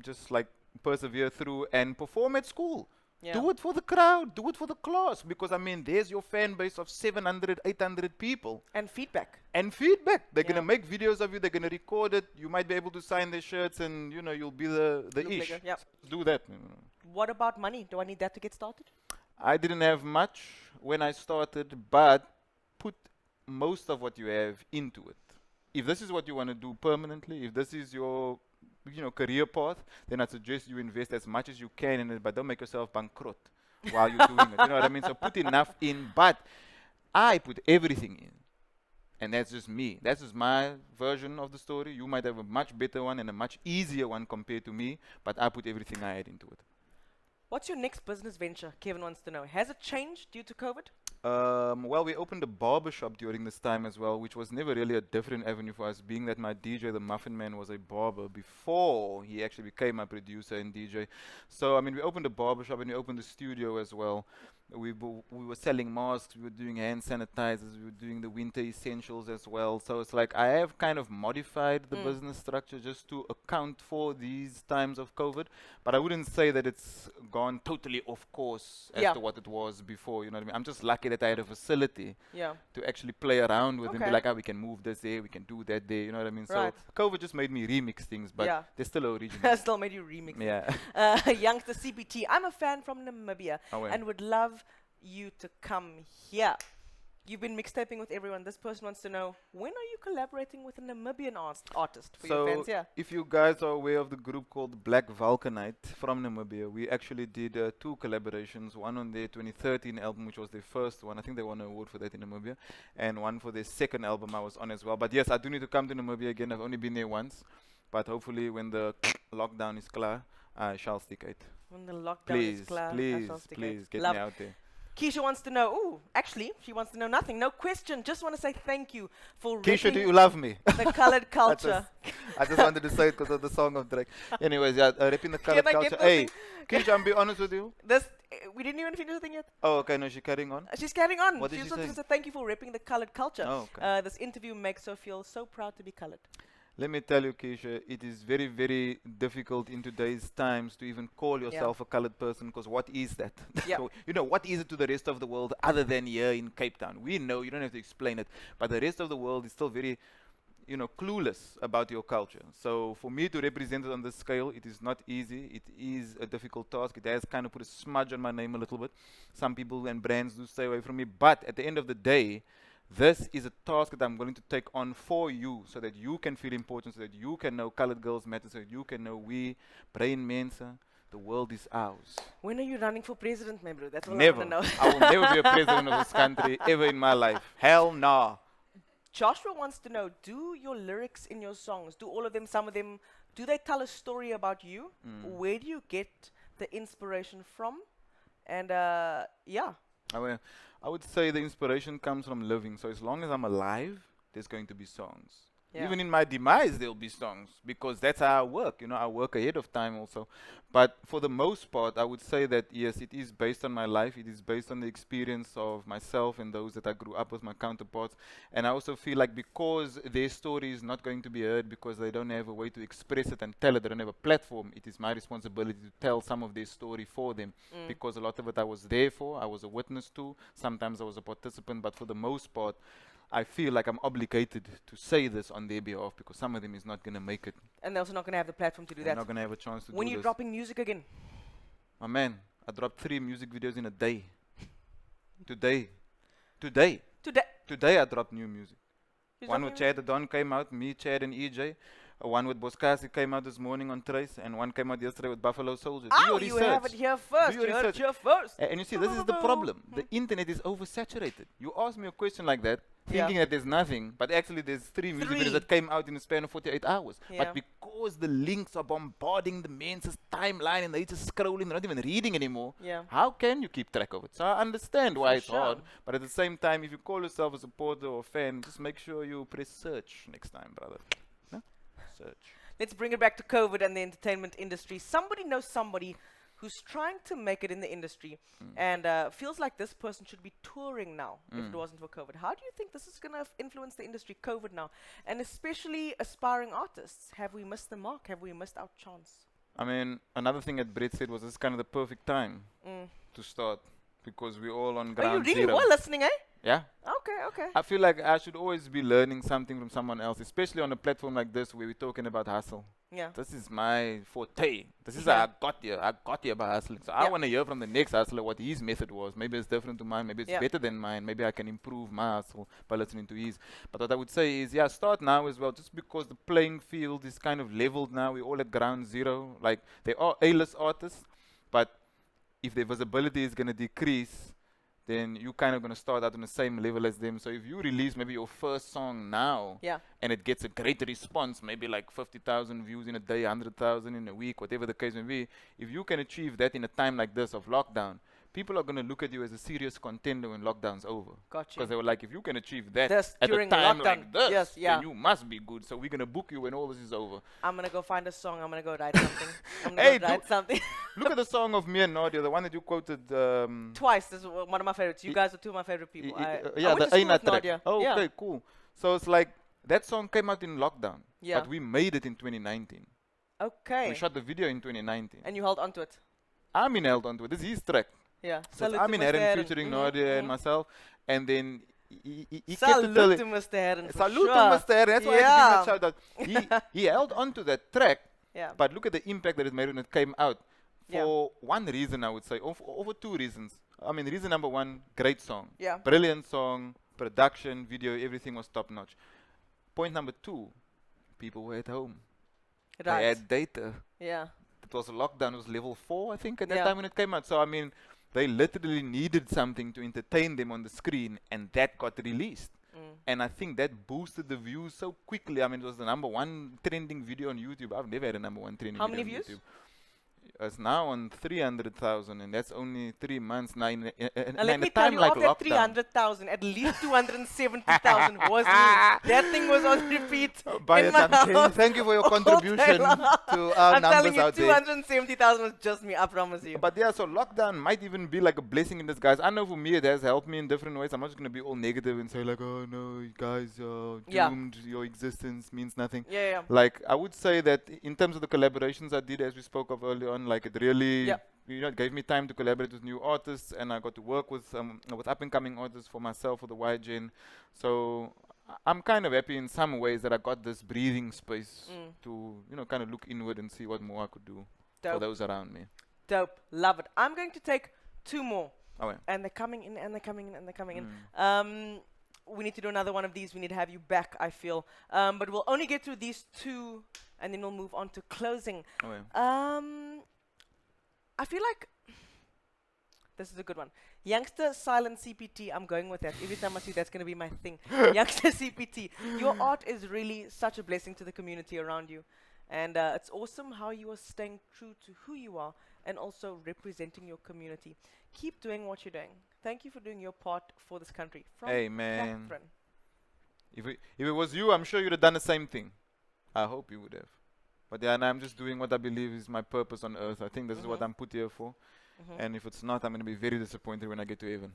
just like persevere through and perform at school. Yeah. Do it for the crowd, do it for the class, because I mean, there's your fan base of 700, 800 people. And feedback. And feedback. They're Yeah. gonna make videos of you. They're gonna record it. You might be able to sign their shirts, and you know you'll be the Look ish. bigger, yep. Do that. You know. What about money? Do I need that to get started? I didn't have much when I started, but put most of what you have into it. If this is what you want to do permanently, if this is your career path, then I suggest you invest as much as you can in it, but don't make yourself bankrupt while you're doing it. You know what I mean? So put enough in, but I put everything in. And that's just me. That's just my version of the story. You might have a much better one and a much easier one compared to me, but I put everything I had into it. What's your next business venture? Kevin wants to know. Has it changed due to COVID? Well, we opened a barber shop during this time as well, which was never really a different avenue for us, being that my DJ, the Muffin Man, was a barber before he actually became my producer and DJ. So, I mean, we opened a barber shop and we opened a studio as well. We were selling masks, we were doing hand sanitizers, we were doing the winter essentials as well. So it's like I have kind of modified the business structure just to account for these times of COVID. But I wouldn't say that it's gone totally off course as Yeah. to what it was before. You know what I mean? I'm just lucky that I had a facility Yeah. to actually play around with and Okay. be like, we can move this there, we can do that there. You know what I mean? Right. So COVID just made me remix things, but Yeah. they're still original. That still made you remix it. Yeah. Youngster CBT. I'm a fan from Namibia Oh, yeah. and would love you to come here. You've been mixtaping with everyone. This person wants to know, when are you collaborating with a Namibian artist for your fans here? If you guys are aware of the group called Black Vulcanite from Namibia, we actually did 2 collaborations, one on their 2013 album, which was their first one. I think they won an award for that in Namibia, and one for their second album I was on as well. But yes, I do need to come to Namibia again. I've only been there once, but hopefully when the lockdown is clear, I shall stick it. When the lockdown Please, is clear, I please, shall stick please it. get Love. me out there. Keisha wants to know, actually, she wants to know nothing. No question. Just want to say thank you for Keisha, do repping you love me? the colored culture. I just wanted to say it because of the song of Drake. Anyways, yeah, repping the colored I get culture. the Hey, thing? Keisha, I'm be honest with you. This, we didn't even finish the thing yet. Oh, okay, no, she's carrying on. She's carrying on. What did She she just wanted say? to say thank you for repping the colored culture. Oh, okay. This interview makes her feel so proud to be colored. Let me tell you, Keisha, it is very, very difficult in today's times to even call yourself a colored person, because what is that? Yeah. So, you know, what is it to the rest of the world other than here in Cape Town? We know, you don't have to explain it, but the rest of the world is still very, clueless about your culture. So for me to represent it on this scale, it is not easy. It is a difficult task. It has kind of put a smudge on my name a little bit. Some people and brands do stay away from me, but at the end of the day, this is a task that I'm willing to take on for you, so that you can feel important, so that you can know Colored Girls Matter, so that you can know we, Brain Mensa, the world is ours. When are you running for president, my bro? That's all Never. I want to know. I will never be a president of this country ever in my life. Hell nah. Joshua wants to know, do your lyrics in your songs, do all of them, some of them, do they tell a story about you? Where do you get the inspiration from? And yeah. I would say the inspiration comes from living. So as long as I'm alive, there's going to be songs. Yeah. Even in my demise, there'll be songs because that's how I work. You know, I work ahead of time also. But for the most part, I would say that yes, it is based on my life. It is based on the experience of myself and those that I grew up with, my counterparts. And I also feel like because their story is not going to be heard because they don't have a way to express it and tell it, they don't have a platform, it is my responsibility to tell some of their story for them. Because a lot of it I was there for, I was a witness to. Sometimes I was a participant, but for the most part, I feel like I'm obligated to say this on their behalf because some of them is not going to make it. And they're also not going to have the platform to do They're that. not going to have a chance to When do you're this. dropping music again? My man, I dropped 3 music videos in a day. Today. Today. Today. Today I dropped new music. You One dropping with Chad the Don came out, me, Chad and EJ. One with Boskasi came out this morning on Trace, and one came out yesterday with Buffalo Soldier. Do your you have it research. here first. Do your You heard it research. here first. And you see, this is the problem. The internet is oversaturated. You ask me a question like that, Yeah. thinking that there's nothing, but actually there's 3 music videos that came out in the span of 48 hours. Yeah. But because the links are bombarding the men's timeline and they're just scrolling, they're not even reading anymore, Yeah. how can you keep track of it? So I understand why For it's sure. hard, but at the same time, if you call yourself a supporter or fan, just make sure you press search next time, brother. No? Search. Let's bring it back to COVID and the entertainment industry. Somebody knows somebody who's trying to make it in the industry and feels like this person should be touring now if it wasn't for COVID. How do you think this is going to influence the industry, COVID now? And especially aspiring artists. Have we missed the mark? Have we missed our chance? I mean, another thing that Brett said was this is kind of the perfect time to start because we're all on Are you ground really zero. all listening, eh? Yeah. Okay. I feel like I should always be learning something from someone else, especially on a platform like this where we're talking about hustle. Yeah. This is my forte. This is Yeah. how I got here. I got here by hustling. So I Yeah. want to hear from the next hustler what his method was. Maybe it's different to mine. Maybe it's Yeah. better than mine. Maybe I can improve my hustle by listening to his. But what I would say is, yeah, start now as well. Just because the playing field is kind of leveled now. We're all at ground zero. Like, they are A-list artists. But if their visibility is going to decrease, then you kind of going to start out on the same level as them. So if you release maybe your first song now, Yeah. and it gets a great response, maybe like 50,000 views in a day, 100,000 in a week, whatever the case may be, if you can achieve that in a time like this of lockdown, people are going to look at you as a serious contender when lockdown's over. Got you. Because they were like, if you can achieve that This at a during time lockdown, like this, yes, yeah. then you must be good. So we're going to book you when all this is over. I'm going to go find a song. I'm going to go write something. I'm Hey, going to write something. Look at the song of me and Nadia, the one that you quoted. Twice. This is one of my favorites. You I- guys are two of my favorite people. I yeah, went the to school Aina with track. Nadia. Oh, Yeah. okay, cool. So it's like, that song came out in lockdown. Yeah. But we made it in 2019. Okay. We shot the video in 2019. And you held onto it. Amin held onto it. This is his track. Yeah. So it's Salute to Amin Mr. Herren Herren. featuring Mhm, Nadia and mhm. myself. And then he kept Salute telling... to Mr. Herren. for Salute sure. to Mr. Herren. That's why I Yeah. had to give him a shout out. He held onto that track. Yeah. But look at the impact that it made when it came out. Yeah. For one reason, I would say, over 2 reasons. I mean, reason number 1, great song. Yeah. Brilliant song, production, video, everything was top notch. Point number 2, people were at home. They Right. had data. Yeah. It was lockdown, it was level 4, I think, at that Yeah. time when it came out. So, I mean, they literally needed something to entertain them on the screen, and that got released. And I think that boosted the views so quickly. I mean, it was the number 1 trending video on YouTube. I've never had a number 1 trending How video many on views? YouTube. It's now on 300,000, and that's only 3 months now. Now In let a me tell time you, like of that lockdown. 300,000, at least 270,000 was me. That thing was on repeat Buy in it, my Tamke. house. Thank you for your all day contribution long. to our I'm telling numbers you, out there. 270,000 was just me, I promise you. But yeah, so lockdown might even be like a blessing in disguise. I know for me it has helped me in different ways. I'm not just going to be all negative and say like, oh no, you guys are Yeah. doomed, your existence means nothing. Yeah. Like, I would say that in terms of the collaborations I did, as we spoke of earlier on, like it really, Yeah. you know, it gave me time to collaborate with new artists, and I got to work with up and coming artists for myself, for the Y Gen. So I'm kind of happy in some ways that I got this breathing space to, you know, kind of look inward and see what more I could do for Dope. those around me. Dope. Love it. I'm going to take 2 more. Oh, yeah. And they're coming in, and they're coming in, and they're coming in. We need to do another one of these. We need to have you back, I feel. But we'll only get through these 2, and then we'll move on to closing. Oh, yeah. I feel like this is a good one. Youngster silent CPT. I'm going with that. Every time I see that's going to be my thing. Youngster CPT. Your art is really such a blessing to the community around you. And it's awesome how you are staying true to who you are and also representing your community. Keep doing what you're doing. thank you for doing your part for this country. From Hey, man. Catherine. If it was you, I'm sure you'd have done the same thing. I hope you would have. But yeah, and I'm just doing what I believe is my purpose on earth. I think this is what I'm put here for. And if it's not, I'm going to be very disappointed when I get to heaven.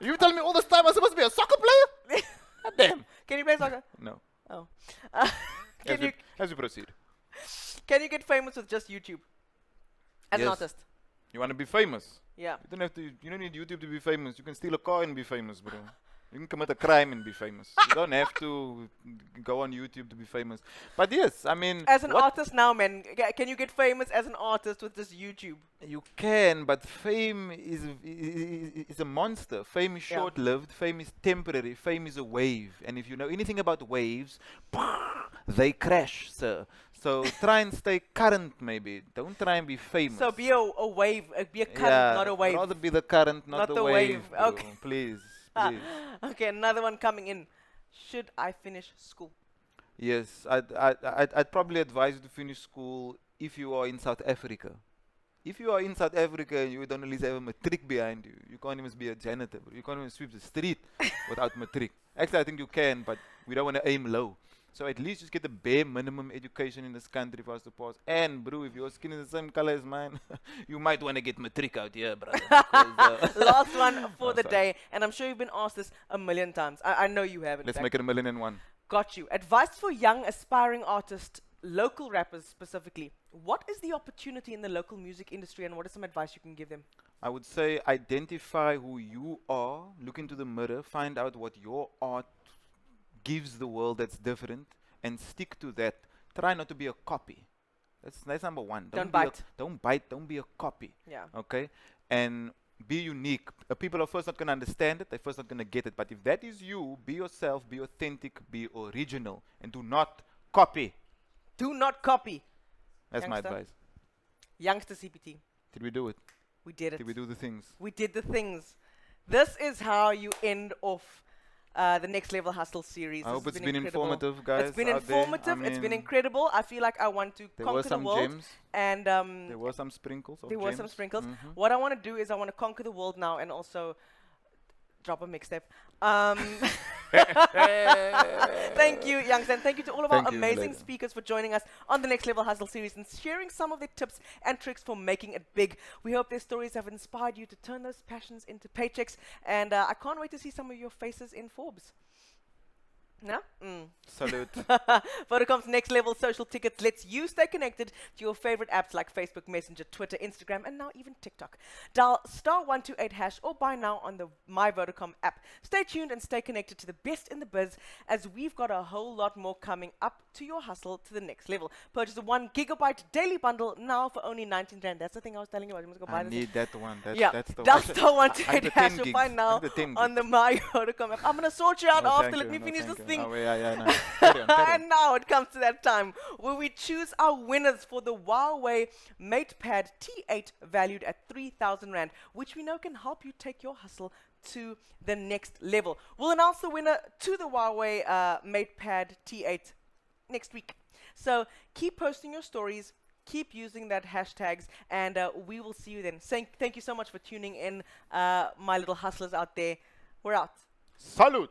You tell me all this time I'm supposed to be a soccer player? God damn. Can you play soccer? No. Oh. As we proceed. Can you get famous with just YouTube? As an Yes. artist? You want to be famous? Yeah. You don't have to. You don't need YouTube to be famous. You can steal a car and be famous, bro. You can commit a crime and be famous. You don't have to go on YouTube to be famous. But yes, I mean, As an what- artist now, man, can you get famous as an artist with just YouTube? you can, but fame is a monster. Fame is Yeah. short-lived. Fame is temporary. Fame is a wave. And if you know anything about waves, they crash, sir. So try and stay current, maybe. Don't try and be famous. So be a wave, be a current, not a wave. Rather be the current, not, Not the the wave. wave. Bro. Okay. Please, Ah, please. Okay, another one coming in. Should I finish school? Yes, I'd probably advise you to finish school if you are in South Africa. If you are in South Africa and you don't at least have a matric behind you, you can't even be a janitor, bro. You can't even sweep the street without matric. Actually, I think you can, but we don't want to aim low. So at least just get the bare minimum education in this country for us to pass. And, bro, if your skin is the same color as mine, you might want to get matric out here, brother. because, Last one for Oh, the sorry. day, and I'm sure you've been asked this a million times. I know you have. In let's fact. make it 1,000,001. Got you. Advice for young aspiring artists, local rappers specifically. What is the opportunity in the local music industry, and what is some advice you can give them? I would say identify who you are, look into the mirror, find out what your art gives the world that's different, and stick to that. Try not to be a copy. That's number one. Don't be a- bite. don't bite. Don't be a copy. Yeah. Okay? And be unique. People are first not going to understand it. They're first not going to get it. But if that is you, be yourself, be authentic, be original, and do not copy. Do not copy. That's my Youngster? advice. Youngster CPT. Did we do it? We did it. Did we do the things? We did the things. This is how you end off the Next Level Hustle series. I This hope has it's been incredible. informative, guys. It's been out there. I informative. It's been mean, incredible. I feel like I want to There were conquer the some world. gems. And There were some sprinkles of there were some gems. sprinkles. Mhm. What I want to do is I want to conquer the world now and also drop a mixtape. Thank you, youngster, and thank you to all of our Thank you, amazing Milena. speakers for joining us on the Next Level Hustle series and sharing some of their tips and tricks for making it big. We hope their stories have inspired you to turn those passions into paychecks, and I can't wait to see some of your faces in Forbes. No? Salute. Vodacom's Next Level social tickets lets you stay connected to your favorite apps like Facebook Messenger, Twitter, Instagram, and now even TikTok. Dial *128# or buy now on the My Vodacom app. Stay tuned and stay connected to the best in the biz, as we've got a whole lot more coming up to your hustle to the next level. Purchase a 1 gigabyte daily bundle now for only 19 Rand. That's the thing I was telling you about. You must go buy I this. need that one. Yeah, That's the dial one. I have the 10 *128# or gigs. buy I now have the 10 on the gigs. My Vodacom app. I'm going to sort you out No, after. thank Let you, me no, finish thank this you. thing. Oh, yeah, no. Carry on, carry on. And now it comes to that time where we choose our winners for the Huawei MatePad T8 valued at 3,000 Rand, which we know can help you take your hustle to the next level. We'll announce the winner to the Huawei MatePad T8 next week. So keep posting your stories, keep using that hashtags, and we will see you then. Thank you so much for tuning in, my little hustlers out there. We're out. Salute.